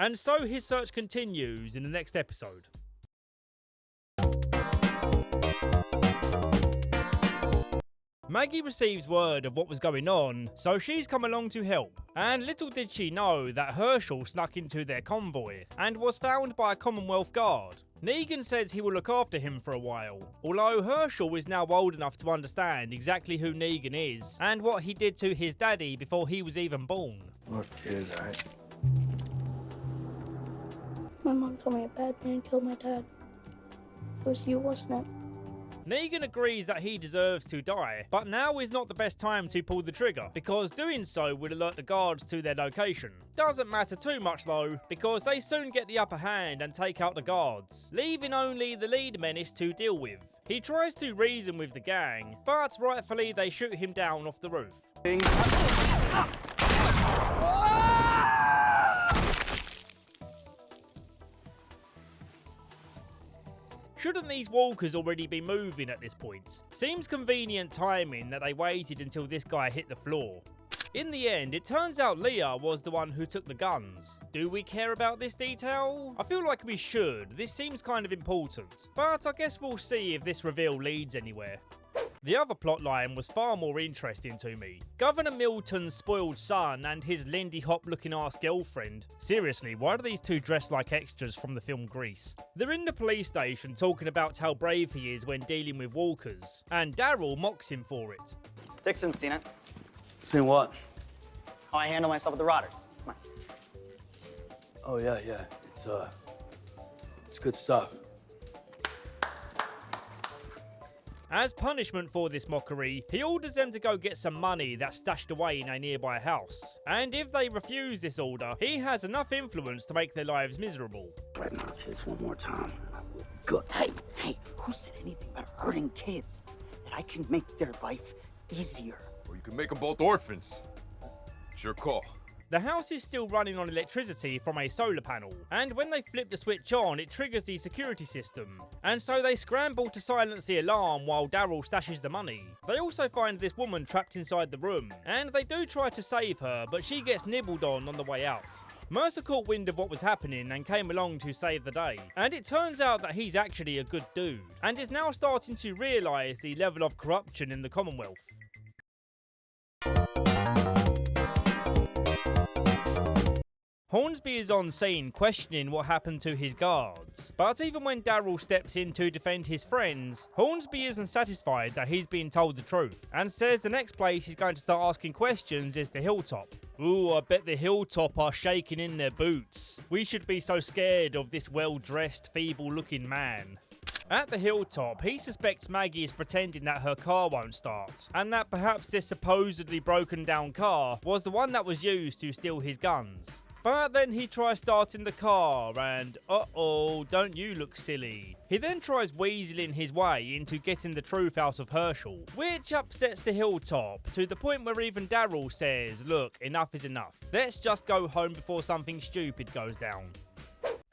And so his search continues in the next episode. Maggie receives word of what was going on, so she's come along to help. And little did she know that Herschel snuck into their convoy and was found by a Commonwealth guard. Negan says he will look after him for a while, although Herschel is now old enough to understand exactly who Negan is and what he did to his daddy before he was even born. Look, kid, My mom told me a bad man killed my dad. It was you, wasn't it? Negan agrees that he deserves to die, but now is not the best time to pull the trigger, because doing so would alert the guards to their location. Doesn't matter too much though, because they soon get the upper hand and take out the guards, leaving only the lead menace to deal with. He tries to reason with the gang, but rightfully they shoot him down off the roof. Shouldn't these walkers already be moving at this point? Seems convenient timing that they waited until this guy hit the floor. In the end, it turns out Leah was the one who took the guns. Do we care about this detail? I feel like we should. This seems kind of important. But I guess we'll see if this reveal leads anywhere. The other plotline was far more interesting to me. Governor Milton's spoiled son and his Lindy Hop looking ass girlfriend. Seriously, why do these two dress like extras from the film Grease? They're in the police station talking about how brave he is when dealing with walkers, and Daryl mocks him for it. Dixon's seen it. Seen what? How I handle myself with the rotters. Come on. Oh, yeah. It's good stuff. As punishment for this mockery, he orders them to go get some money that's stashed away in a nearby house. And if they refuse this order, he has enough influence to make their lives miserable. Threaten our kids one more time. Good. Hey, who said anything about hurting kids? That I can make their life easier. Or you can make them both orphans. It's your call. The house is still running on electricity from a solar panel, and when they flip the switch on, it triggers the security system. And so they scramble to silence the alarm while Daryl stashes the money. They also find this woman trapped inside the room, and they do try to save her, but she gets nibbled on the way out. Mercer caught wind of what was happening and came along to save the day. And it turns out that he's actually a good dude, and is now starting to realise the level of corruption in the Commonwealth. Hornsby is on scene questioning what happened to his guards, but even when Daryl steps in to defend his friends, Hornsby isn't satisfied that he's been told the truth, and says the next place he's going to start asking questions is the Hilltop. Ooh, I bet the Hilltop are shaking in their boots. We should be so scared of this well-dressed, feeble-looking man. At the Hilltop, he suspects Maggie is pretending that her car won't start, and that perhaps this supposedly broken down car was the one that was used to steal his guns. But then he tries starting the car and, uh-oh, don't you look silly. He then tries weaseling his way into getting the truth out of Herschel, which upsets the Hilltop to the point where even Daryl says, look, enough is enough. Let's just go home before something stupid goes down.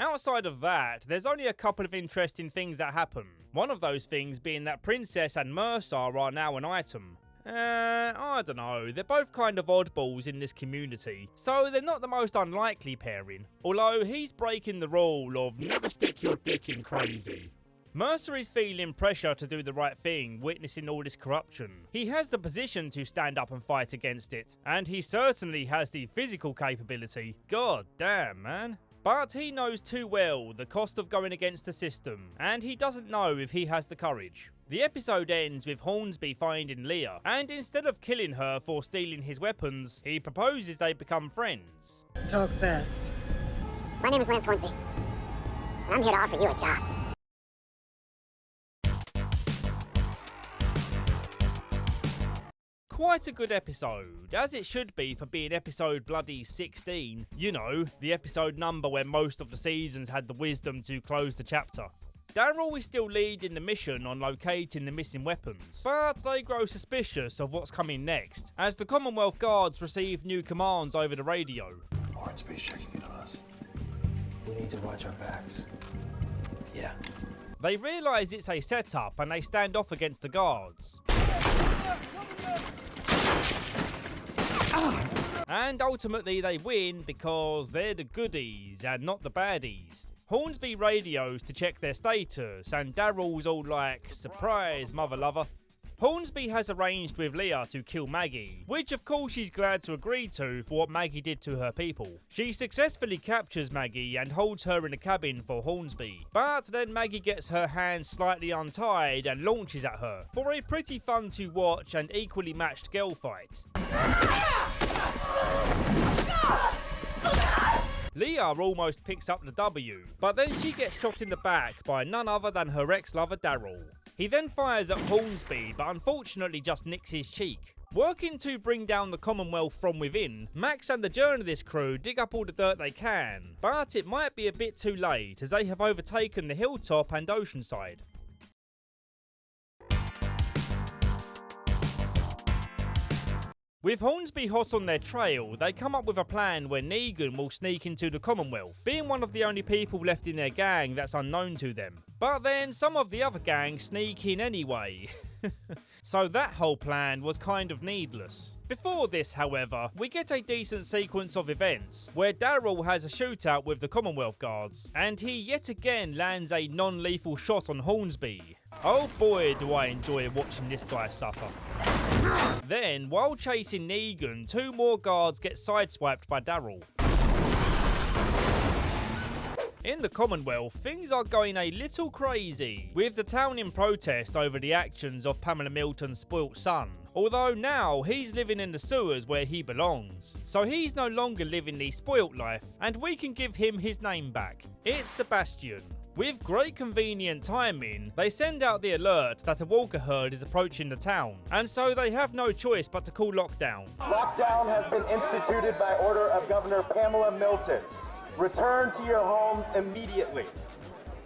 Outside of that, there's only a couple of interesting things that happen. One of those things being that Princess and Mercer are now an item. I don't know, they're both kind of oddballs in this community, so they're not the most unlikely pairing. Although he's breaking the rule of never stick your dick in crazy. Mercer is feeling pressure to do the right thing, witnessing all this corruption. He has the position to stand up and fight against it, and he certainly has the physical capability. God damn, man. But he knows too well the cost of going against the system, and he doesn't know if he has the courage. The episode ends with Hornsby finding Leah, and instead of killing her for stealing his weapons, he proposes they become friends. Talk fast. My name is Lance Hornsby, and I'm here to offer you a job. Quite a good episode, as it should be for being episode bloody 16. You know, the episode number where most of the seasons had the wisdom to close the chapter. Daryl is still leading the mission on locating the missing weapons, but they grow suspicious of what's coming next, as the Commonwealth Guards receive new commands over the radio. Hornsby's checking in on us. We need to watch our backs. Yeah. They realise it's a setup and they stand off against the guards. And ultimately they win because they're the goodies and not the baddies. Hornsby radios to check their status, and Daryl's all like, surprise, mother lover. Hornsby has arranged with Leah to kill Maggie, which of course she's glad to agree to for what Maggie did to her people. She successfully captures Maggie and holds her in a cabin for Hornsby, but then Maggie gets her hands slightly untied and launches at her for a pretty fun to watch and equally matched girl fight. Leah almost picks up the W, but then she gets shot in the back by none other than her ex-lover Daryl. He then fires at Hornsby, but unfortunately just nicks his cheek. Working to bring down the Commonwealth from within, Max and the journalist crew dig up all the dirt they can, but it might be a bit too late as they have overtaken the hilltop and Oceanside. With Hornsby hot on their trail, they come up with a plan where Negan will sneak into the Commonwealth, being one of the only people left in their gang that's unknown to them. But then some of the other gangs sneak in anyway. So that whole plan was kind of needless. Before this, however, we get a decent sequence of events where Daryl has a shootout with the Commonwealth Guards, and he yet again lands a non-lethal shot on Hornsby. Oh boy, do I enjoy watching this guy suffer. Then, while chasing Negan, two more guards get sideswiped by Daryl. In the Commonwealth, things are going a little crazy, with the town in protest over the actions of Pamela Milton's spoilt son. Although now, he's living in the sewers where he belongs. So he's no longer living the spoilt life, and we can give him his name back. It's Sebastian. With great convenient timing, they send out the alert that a walker herd is approaching the town, and so they have no choice but to call lockdown. Lockdown has been instituted by order of Governor Pamela Milton. Return to your homes immediately.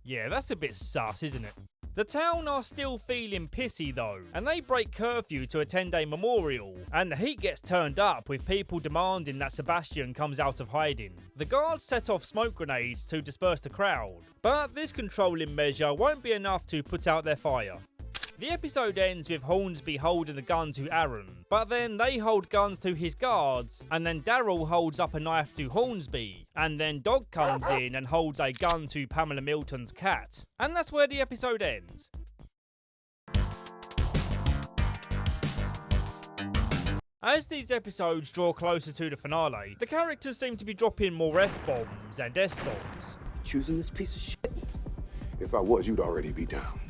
Yeah, that's a bit sus, isn't it? The town are still feeling pissy though, and they break curfew to attend a memorial, and the heat gets turned up with people demanding that Sebastian comes out of hiding. The guards set off smoke grenades to disperse the crowd, but this controlling measure won't be enough to put out their fire. The episode ends with Hornsby holding a gun to Aaron, but then they hold guns to his guards, and then Daryl holds up a knife to Hornsby, and then Dog comes in and holds a gun to Pamela Milton's cat. And that's where the episode ends. As these episodes draw closer to the finale, the characters seem to be dropping more F-bombs and S-bombs. Choosing this piece of shit? If I was, you'd already be down.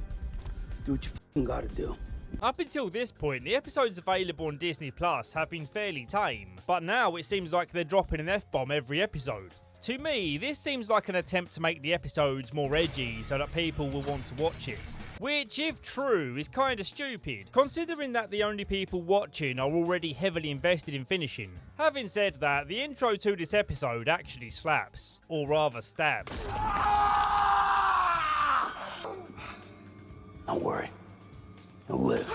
Do what you fucking gotta do. Up until this point, the episodes available on Disney Plus have been fairly tame, but now it seems like they're dropping an F-bomb every episode. To me, this seems like an attempt to make the episodes more edgy so that people will want to watch it. Which, if true, is kinda stupid, considering that the only people watching are already heavily invested in finishing. Having said that, the intro to this episode actually slaps, or rather stabs. Don't worry. He'll live.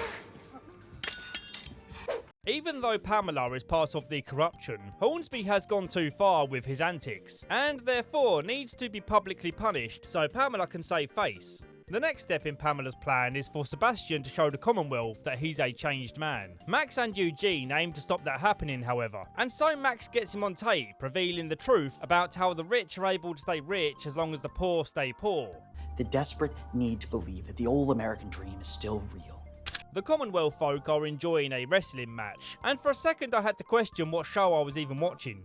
Even though Pamela is part of the corruption, Hornsby has gone too far with his antics, and therefore needs to be publicly punished so Pamela can save face. The next step in Pamela's plan is for Sebastian to show the Commonwealth that he's a changed man. Max and Eugene aim to stop that happening, however, and so Max gets him on tape, revealing the truth about how the rich are able to stay rich as long as the poor stay poor. The desperate need to believe that the old American dream is still real. The Commonwealth folk are enjoying a wrestling match, and for a second I had to question what show I was even watching.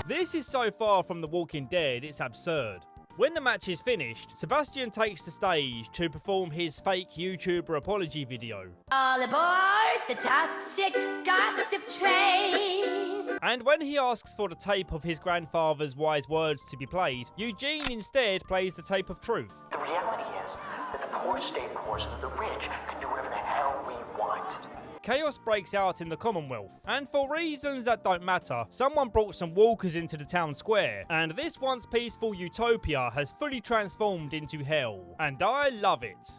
This is so far from The Walking Dead, it's absurd. When the match is finished, Sebastian takes the stage to perform his fake YouTuber apology video. All aboard the toxic gossip train. And when he asks for the tape of his grandfather's wise words to be played, Eugene instead plays the tape of truth. The reality is that the poor stay poor so that the rich can do whatever the hell we want. Chaos breaks out in the Commonwealth, and for reasons that don't matter, someone brought some walkers into the town square, and this once peaceful utopia has fully transformed into hell, and I love it.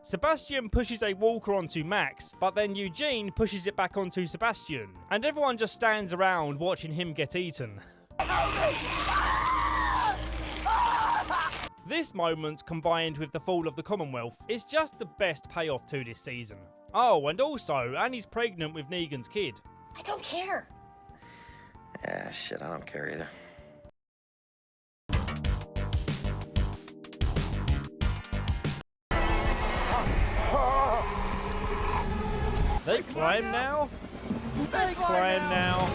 Sebastian pushes a walker onto Max, but then Eugene pushes it back onto Sebastian, and everyone just stands around watching him get eaten. This moment, combined with the fall of the Commonwealth, is just the best payoff to this season. Oh, and also, Annie's pregnant with Negan's kid. I don't care. Yeah, shit, I don't care either. They climb now? They climb now.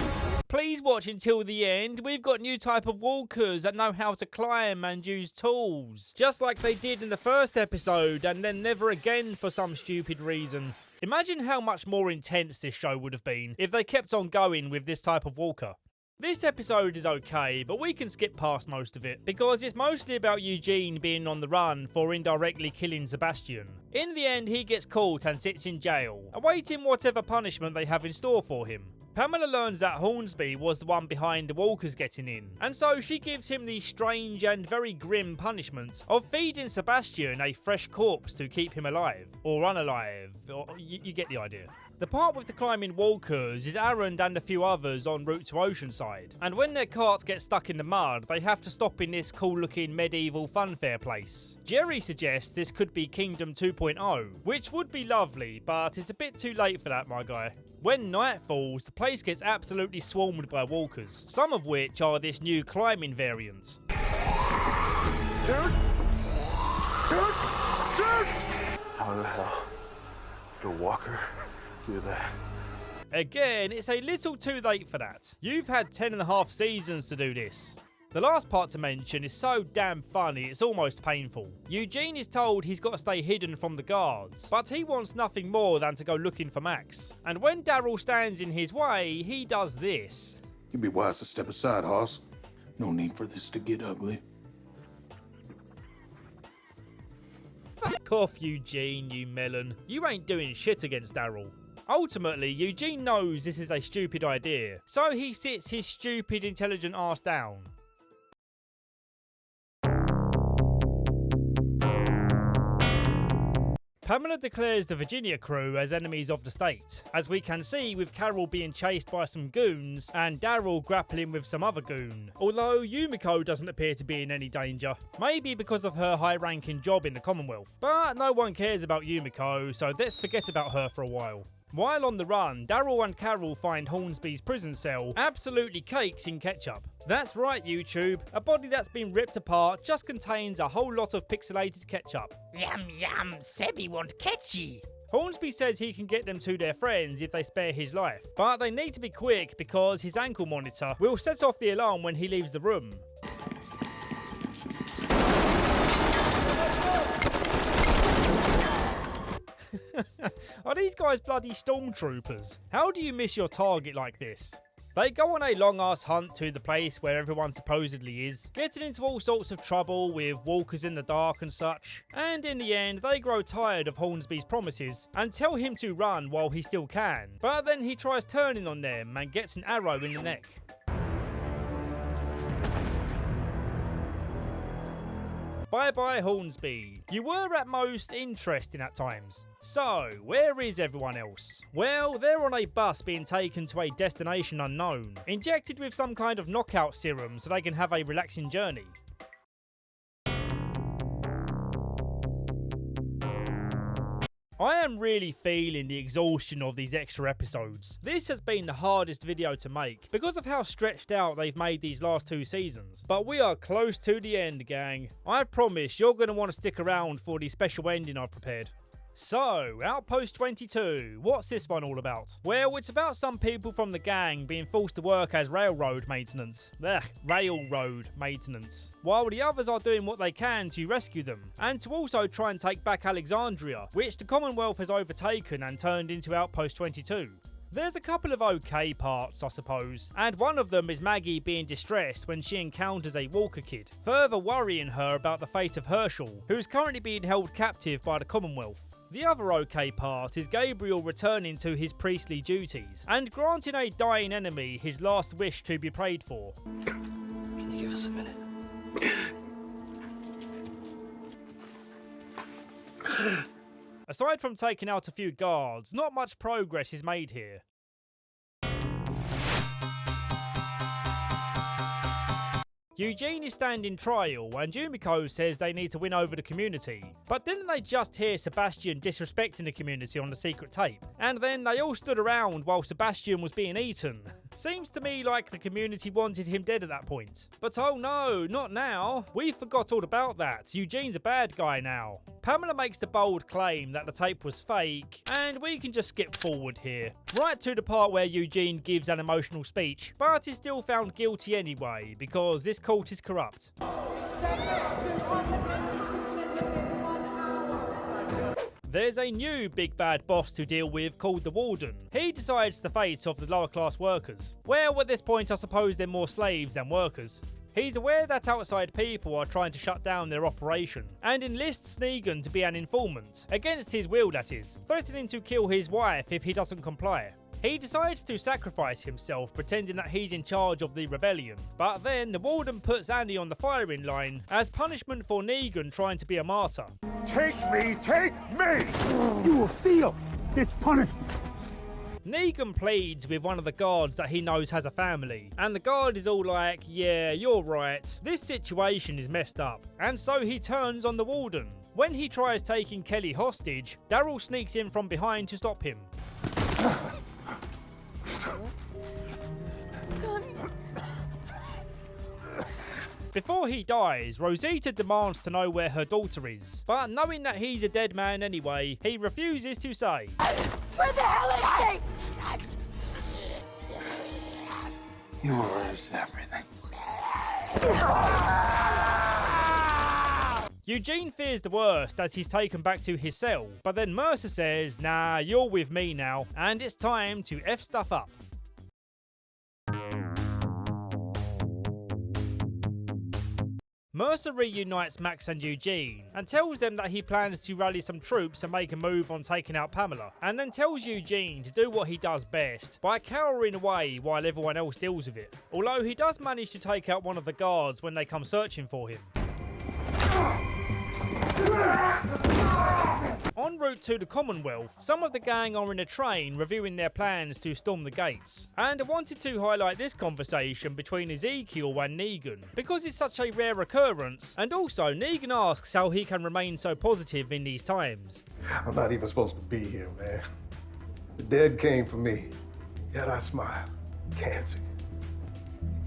Please watch until the end. We've got new type of walkers that know how to climb and use tools. Just like they did in the first episode and then never again for some stupid reason. Imagine how much more intense this show would have been if they kept on going with this type of walker. This episode is okay, but we can skip past most of it, because it's mostly about Eugene being on the run for indirectly killing Sebastian. In the end, he gets caught and sits in jail, awaiting whatever punishment they have in store for him. Pamela learns that Hornsby was the one behind the walkers getting in, and so she gives him the strange and very grim punishment of feeding Sebastian a fresh corpse to keep him alive, or unalive, or you get the idea. The part with the climbing walkers is Aaron and a few others en route to Oceanside, and when their carts get stuck in the mud, they have to stop in this cool looking medieval funfair place. Jerry suggests this could be Kingdom 2.0, which would be lovely, but it's a bit too late for that, my guy. When night falls, the place gets absolutely swarmed by walkers, some of which are this new climbing variant. Dude! How the hell did a walker do that? Again, it's a little too late for that. You've had 10.5 seasons to do this. The last part to mention is so damn funny it's almost painful. Eugene is told he's got to stay hidden from the guards, but he wants nothing more than to go looking for Max. And when Daryl stands in his way, he does this. You'd be wise to step aside, Hoss. No need for this to get ugly. Fuck off, Eugene, you melon. You ain't doing shit against Daryl. Ultimately, Eugene knows this is a stupid idea, so he sits his stupid, intelligent ass down. Pamela declares the Virginia crew as enemies of the state, as we can see with Carol being chased by some goons and Daryl grappling with some other goon, although Yumiko doesn't appear to be in any danger, maybe because of her high-ranking job in the Commonwealth. But no one cares about Yumiko, so let's forget about her for a while. While on the run, Daryl and Carol find Hornsby's prison cell absolutely caked in ketchup. That's right, YouTube. A body that's been ripped apart just contains a whole lot of pixelated ketchup. Yum yum, Sebby want ketchy. Hornsby says he can get them to their friends if they spare his life, but they need to be quick because his ankle monitor will set off the alarm when he leaves the room. Are these guys bloody stormtroopers? How do you miss your target like this? They go on a long-ass hunt to the place where everyone supposedly is, getting into all sorts of trouble with walkers in the dark and such. And in the end, they grow tired of Hornsby's promises and tell him to run while he still can. But then he tries turning on them and gets an arrow in the neck. Bye-bye, Hornsby. You were at most interesting at times. So, where is everyone else? Well, they're on a bus being taken to a destination unknown, injected with some kind of knockout serum so they can have a relaxing journey. I am really feeling the exhaustion of these extra episodes. This has been the hardest video to make because of how stretched out they've made these last 2 seasons. But we are close to the end, gang. I promise you're going to want to stick around for the special ending I've prepared. So, Outpost 22, what's this one all about? Well, it's about some people from the gang being forced to work as railroad maintenance, while the others are doing what they can to rescue them, and to also try and take back Alexandria, which the Commonwealth has overtaken and turned into Outpost 22. There's a couple of okay parts, I suppose, and one of them is Maggie being distressed when she encounters a Walker kid, further worrying her about the fate of Herschel, who's currently being held captive by the Commonwealth. The other okay part is Gabriel returning to his priestly duties and granting a dying enemy his last wish to be prayed for. Can you give us a minute? Aside from taking out a few guards, not much progress is made here. Eugene is standing trial and Yumiko says they need to win over the community. But didn't they just hear Sebastian disrespecting the community on the secret tape? And then they all stood around while Sebastian was being eaten. Seems to me like the community wanted him dead at that point. But oh no, not now. We forgot all about that. Eugene's a bad guy now. Pamela makes the bold claim that the tape was fake, and we can just skip forward here. Right to the part where Eugene gives an emotional speech, but is still found guilty anyway, because this court is corrupt. There's a new big bad boss to deal with called the Warden. He decides the fate of the lower class workers. Well, at this point I suppose they're more slaves than workers. He's aware that outside people are trying to shut down their operation, and enlists Negan to be an informant, against his will that is, threatening to kill his wife if he doesn't comply. He decides to sacrifice himself, pretending that he's in charge of the rebellion, but then the Warden puts Annie on the firing line as punishment for Negan trying to be a martyr. Take me! Take me! You will feel this punishment! Negan pleads with one of the guards that he knows has a family, and the guard is all like, yeah, you're right, this situation is messed up, and so he turns on the Warden. When he tries taking Kelly hostage, Daryl sneaks in from behind to stop him. Before he dies, Rosita demands to know where her daughter is, but knowing that he's a dead man anyway, he refuses to say. Where the hell is she? Yours, everything. Eugene fears the worst as he's taken back to his cell, but then Mercer says, nah, you're with me now, and it's time to F stuff up. Mercer reunites Max and Eugene and tells them that he plans to rally some troops and make a move on taking out Pamela, and then tells Eugene to do what he does best by cowering away while everyone else deals with it. Although he does manage to take out one of the guards when they come searching for him. En route to the Commonwealth, some of the gang are in a train reviewing their plans to storm the gates. And I wanted to highlight this conversation between Ezekiel and Negan, because it's such a rare occurrence, and also Negan asks how he can remain so positive in these times. I'm not even supposed to be here, man. The dead came for me, yet I smile. Cancer,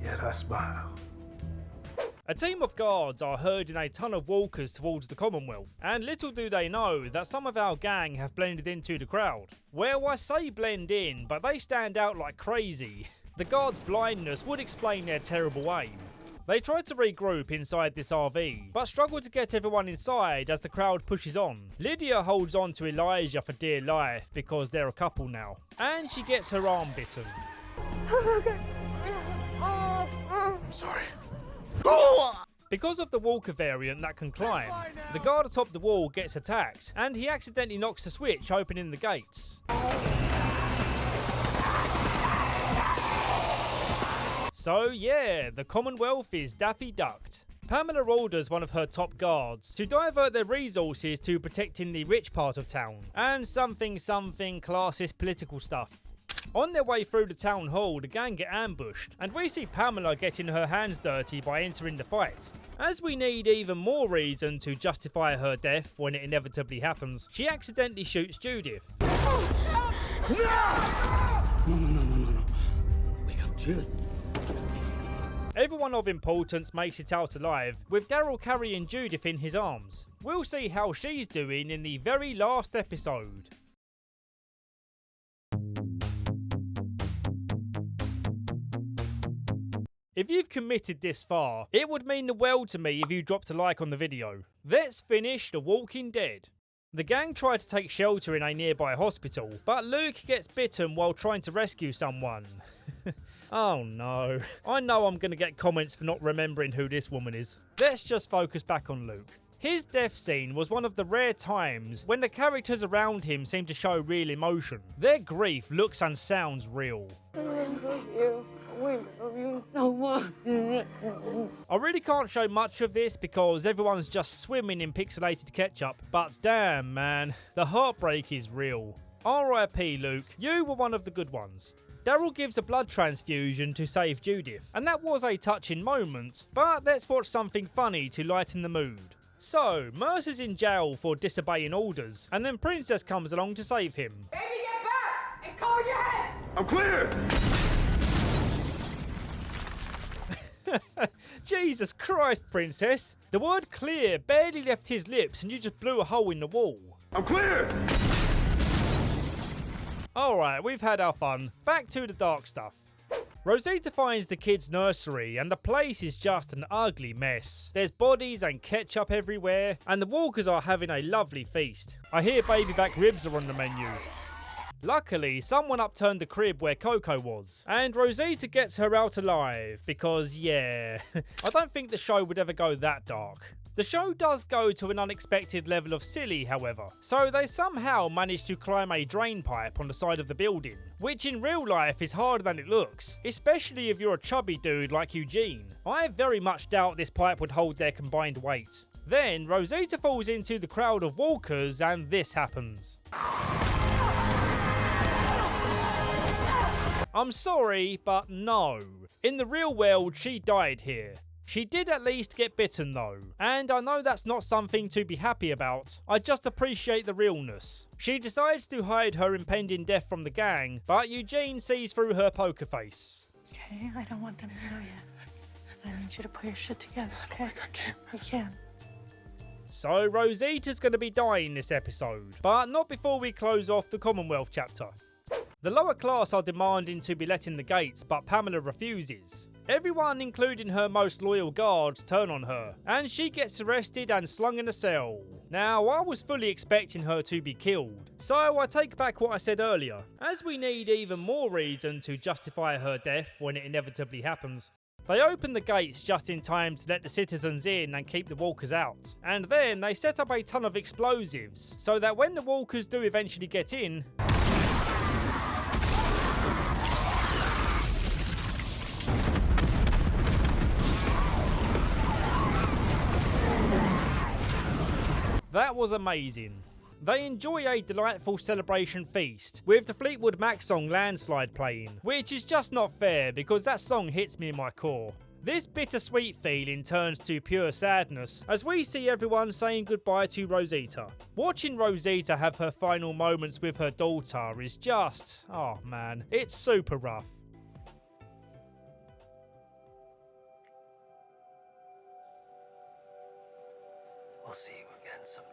yet I smile. A team of guards are herding a ton of walkers towards the Commonwealth, and little do they know that some of our gang have blended into the crowd. Well, I say blend in, but they stand out like crazy. The guards' blindness would explain their terrible aim. They try to regroup inside this RV, but struggle to get everyone inside as the crowd pushes on. Lydia holds on to Elijah for dear life because they're a couple now, and she gets her arm bitten. I'm sorry. Because of the walker variant that can climb, the guard atop the wall gets attacked, and he accidentally knocks the switch, opening the gates. So yeah, the Commonwealth is Daffy Ducked. Pamela orders one of her top guards to divert their resources to protecting the rich part of town, and something classist political stuff. On their way through the town hall, the gang get ambushed, and we see Pamela getting her hands dirty by entering the fight. As we need even more reason to justify her death when it inevitably happens, she accidentally shoots Judith. No. Wake up, Judith. Everyone of importance makes it out alive, with Daryl carrying Judith in his arms. We'll see how she's doing in the very last episode. If you've committed this far, it would mean the world to me if you dropped a like on the video. Let's finish The Walking Dead. The gang try to take shelter in a nearby hospital, but Luke gets bitten while trying to rescue someone. Oh no. I know I'm going to get comments for not remembering who this woman is. Let's just focus back on Luke. His death scene was one of the rare times when the characters around him seem to show real emotion. Their grief looks and sounds real. I love you. We love you so much. I really can't show much of this because everyone's just swimming in pixelated ketchup, but damn man, the heartbreak is real. R.I.P. Luke, you were one of the good ones. Daryl gives a blood transfusion to save Judith, and that was a touching moment, but let's watch something funny to lighten the mood. So, Mercer's in jail for disobeying orders, and then Princess comes along to save him. Baby, get back and cover your head. I'm clear! Jesus Christ, Princess. The word clear barely left his lips and you just blew a hole in the wall. I'm clear! Alright, we've had our fun. Back to the dark stuff. Rosita finds the kids' nursery and the place is just an ugly mess. There's bodies and ketchup everywhere, and the walkers are having a lovely feast. I hear baby back ribs are on the menu. Luckily, someone upturned the crib where Coco was, and Rosita gets her out alive because, yeah, I don't think the show would ever go that dark. The show does go to an unexpected level of silly, however, so they somehow manage to climb a drain pipe on the side of the building, which in real life is harder than it looks, especially if you're a chubby dude like Eugene. I very much doubt this pipe would hold their combined weight. Then, Rosita falls into the crowd of walkers and this happens. I'm sorry, but no. In the real world, she died here. She did at least get bitten though, and I know that's not something to be happy about. I just appreciate the realness. She decides to hide her impending death from the gang, but Eugene sees through her poker face. Okay, I don't want them to know yet. I need you to put your shit together, okay? I can't. I can. So Rosita's going to be dying this episode, but not before we close off the Commonwealth chapter. The lower class are demanding to be let in the gates, but Pamela refuses. Everyone, including her most loyal guards, turn on her, and she gets arrested and slung in a cell. Now, I was fully expecting her to be killed, so I take back what I said earlier, as we need even more reason to justify her death when it inevitably happens. They open the gates just in time to let the citizens in and keep the walkers out, and then they set up a ton of explosives, so that when the walkers do eventually get in, that was amazing. They enjoy a delightful celebration feast, with the Fleetwood Mac song Landslide playing, which is just not fair because that song hits me in my core. This bittersweet feeling turns to pure sadness as we see everyone saying goodbye to Rosita. Watching Rosita have her final moments with her daughter is just, oh man, it's super rough. We'll see you again someday.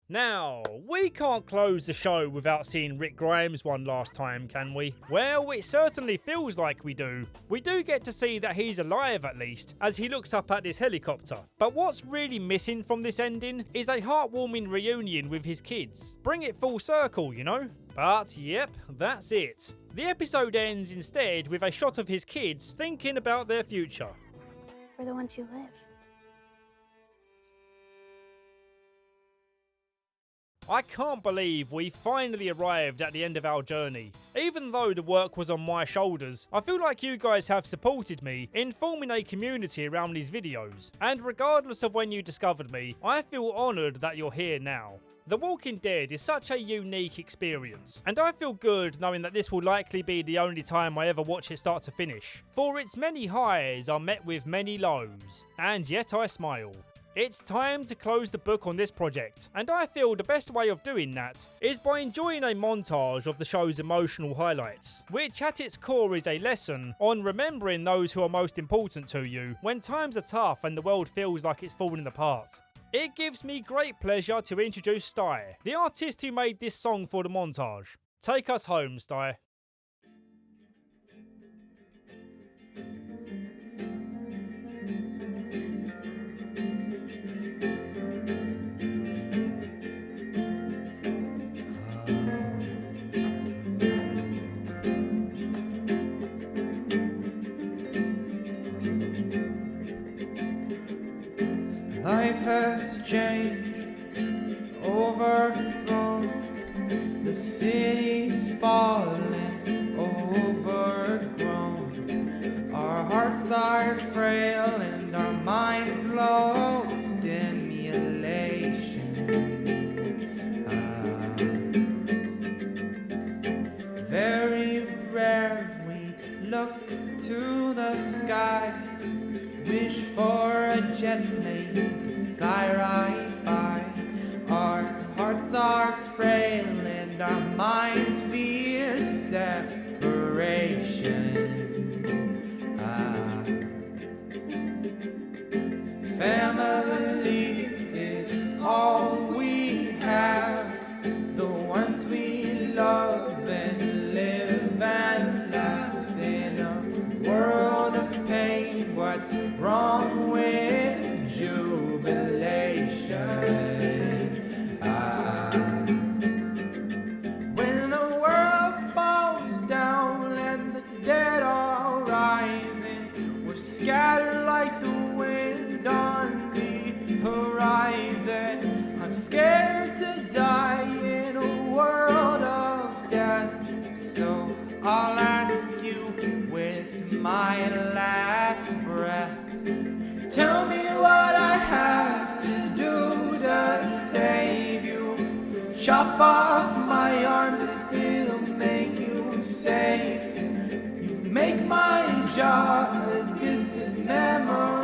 Now, we can't close the show without seeing Rick Grimes one last time, can we? Well, it certainly feels like we do. We do get to see that he's alive at least, as he looks up at this helicopter. But what's really missing from this ending is a heartwarming reunion with his kids. Bring it full circle, you know? But yep, that's it. The episode ends instead with a shot of his kids thinking about their future. We're the ones who live. I can't believe we finally arrived at the end of our journey. Even though the work was on my shoulders, I feel like you guys have supported me in forming a community around these videos, and regardless of when you discovered me, I feel honoured that you're here now. The Walking Dead is such a unique experience, and I feel good knowing that this will likely be the only time I ever watch it start to finish, for its many highs are met with many lows, and yet I smile. It's time to close the book on this project, and I feel the best way of doing that is by enjoying a montage of the show's emotional highlights, which at its core is a lesson on remembering those who are most important to you when times are tough and the world feels like it's falling apart. It gives me great pleasure to introduce Sty, the artist who made this song for the montage. Take us home, Sty. Life has changed, overthrown. The city's fallen, overgrown. Our hearts are frail and our minds low. Stimulation. Very rare we look to the sky. Wish for a jet plane to fly right by. Our hearts are frail and our minds fear separation. Family is all we have. The ones we love and live and laugh in a world of pain. What's wrong with jubilation? When the world falls down and the dead are rising, we're scattered like the wind on the horizon. I'm scared to die in a world of death, so I'll ask you with my last breath. Tell me what I have to do to save you. Chop off my arms if it'll make you safe. You make my jaw a distant memory.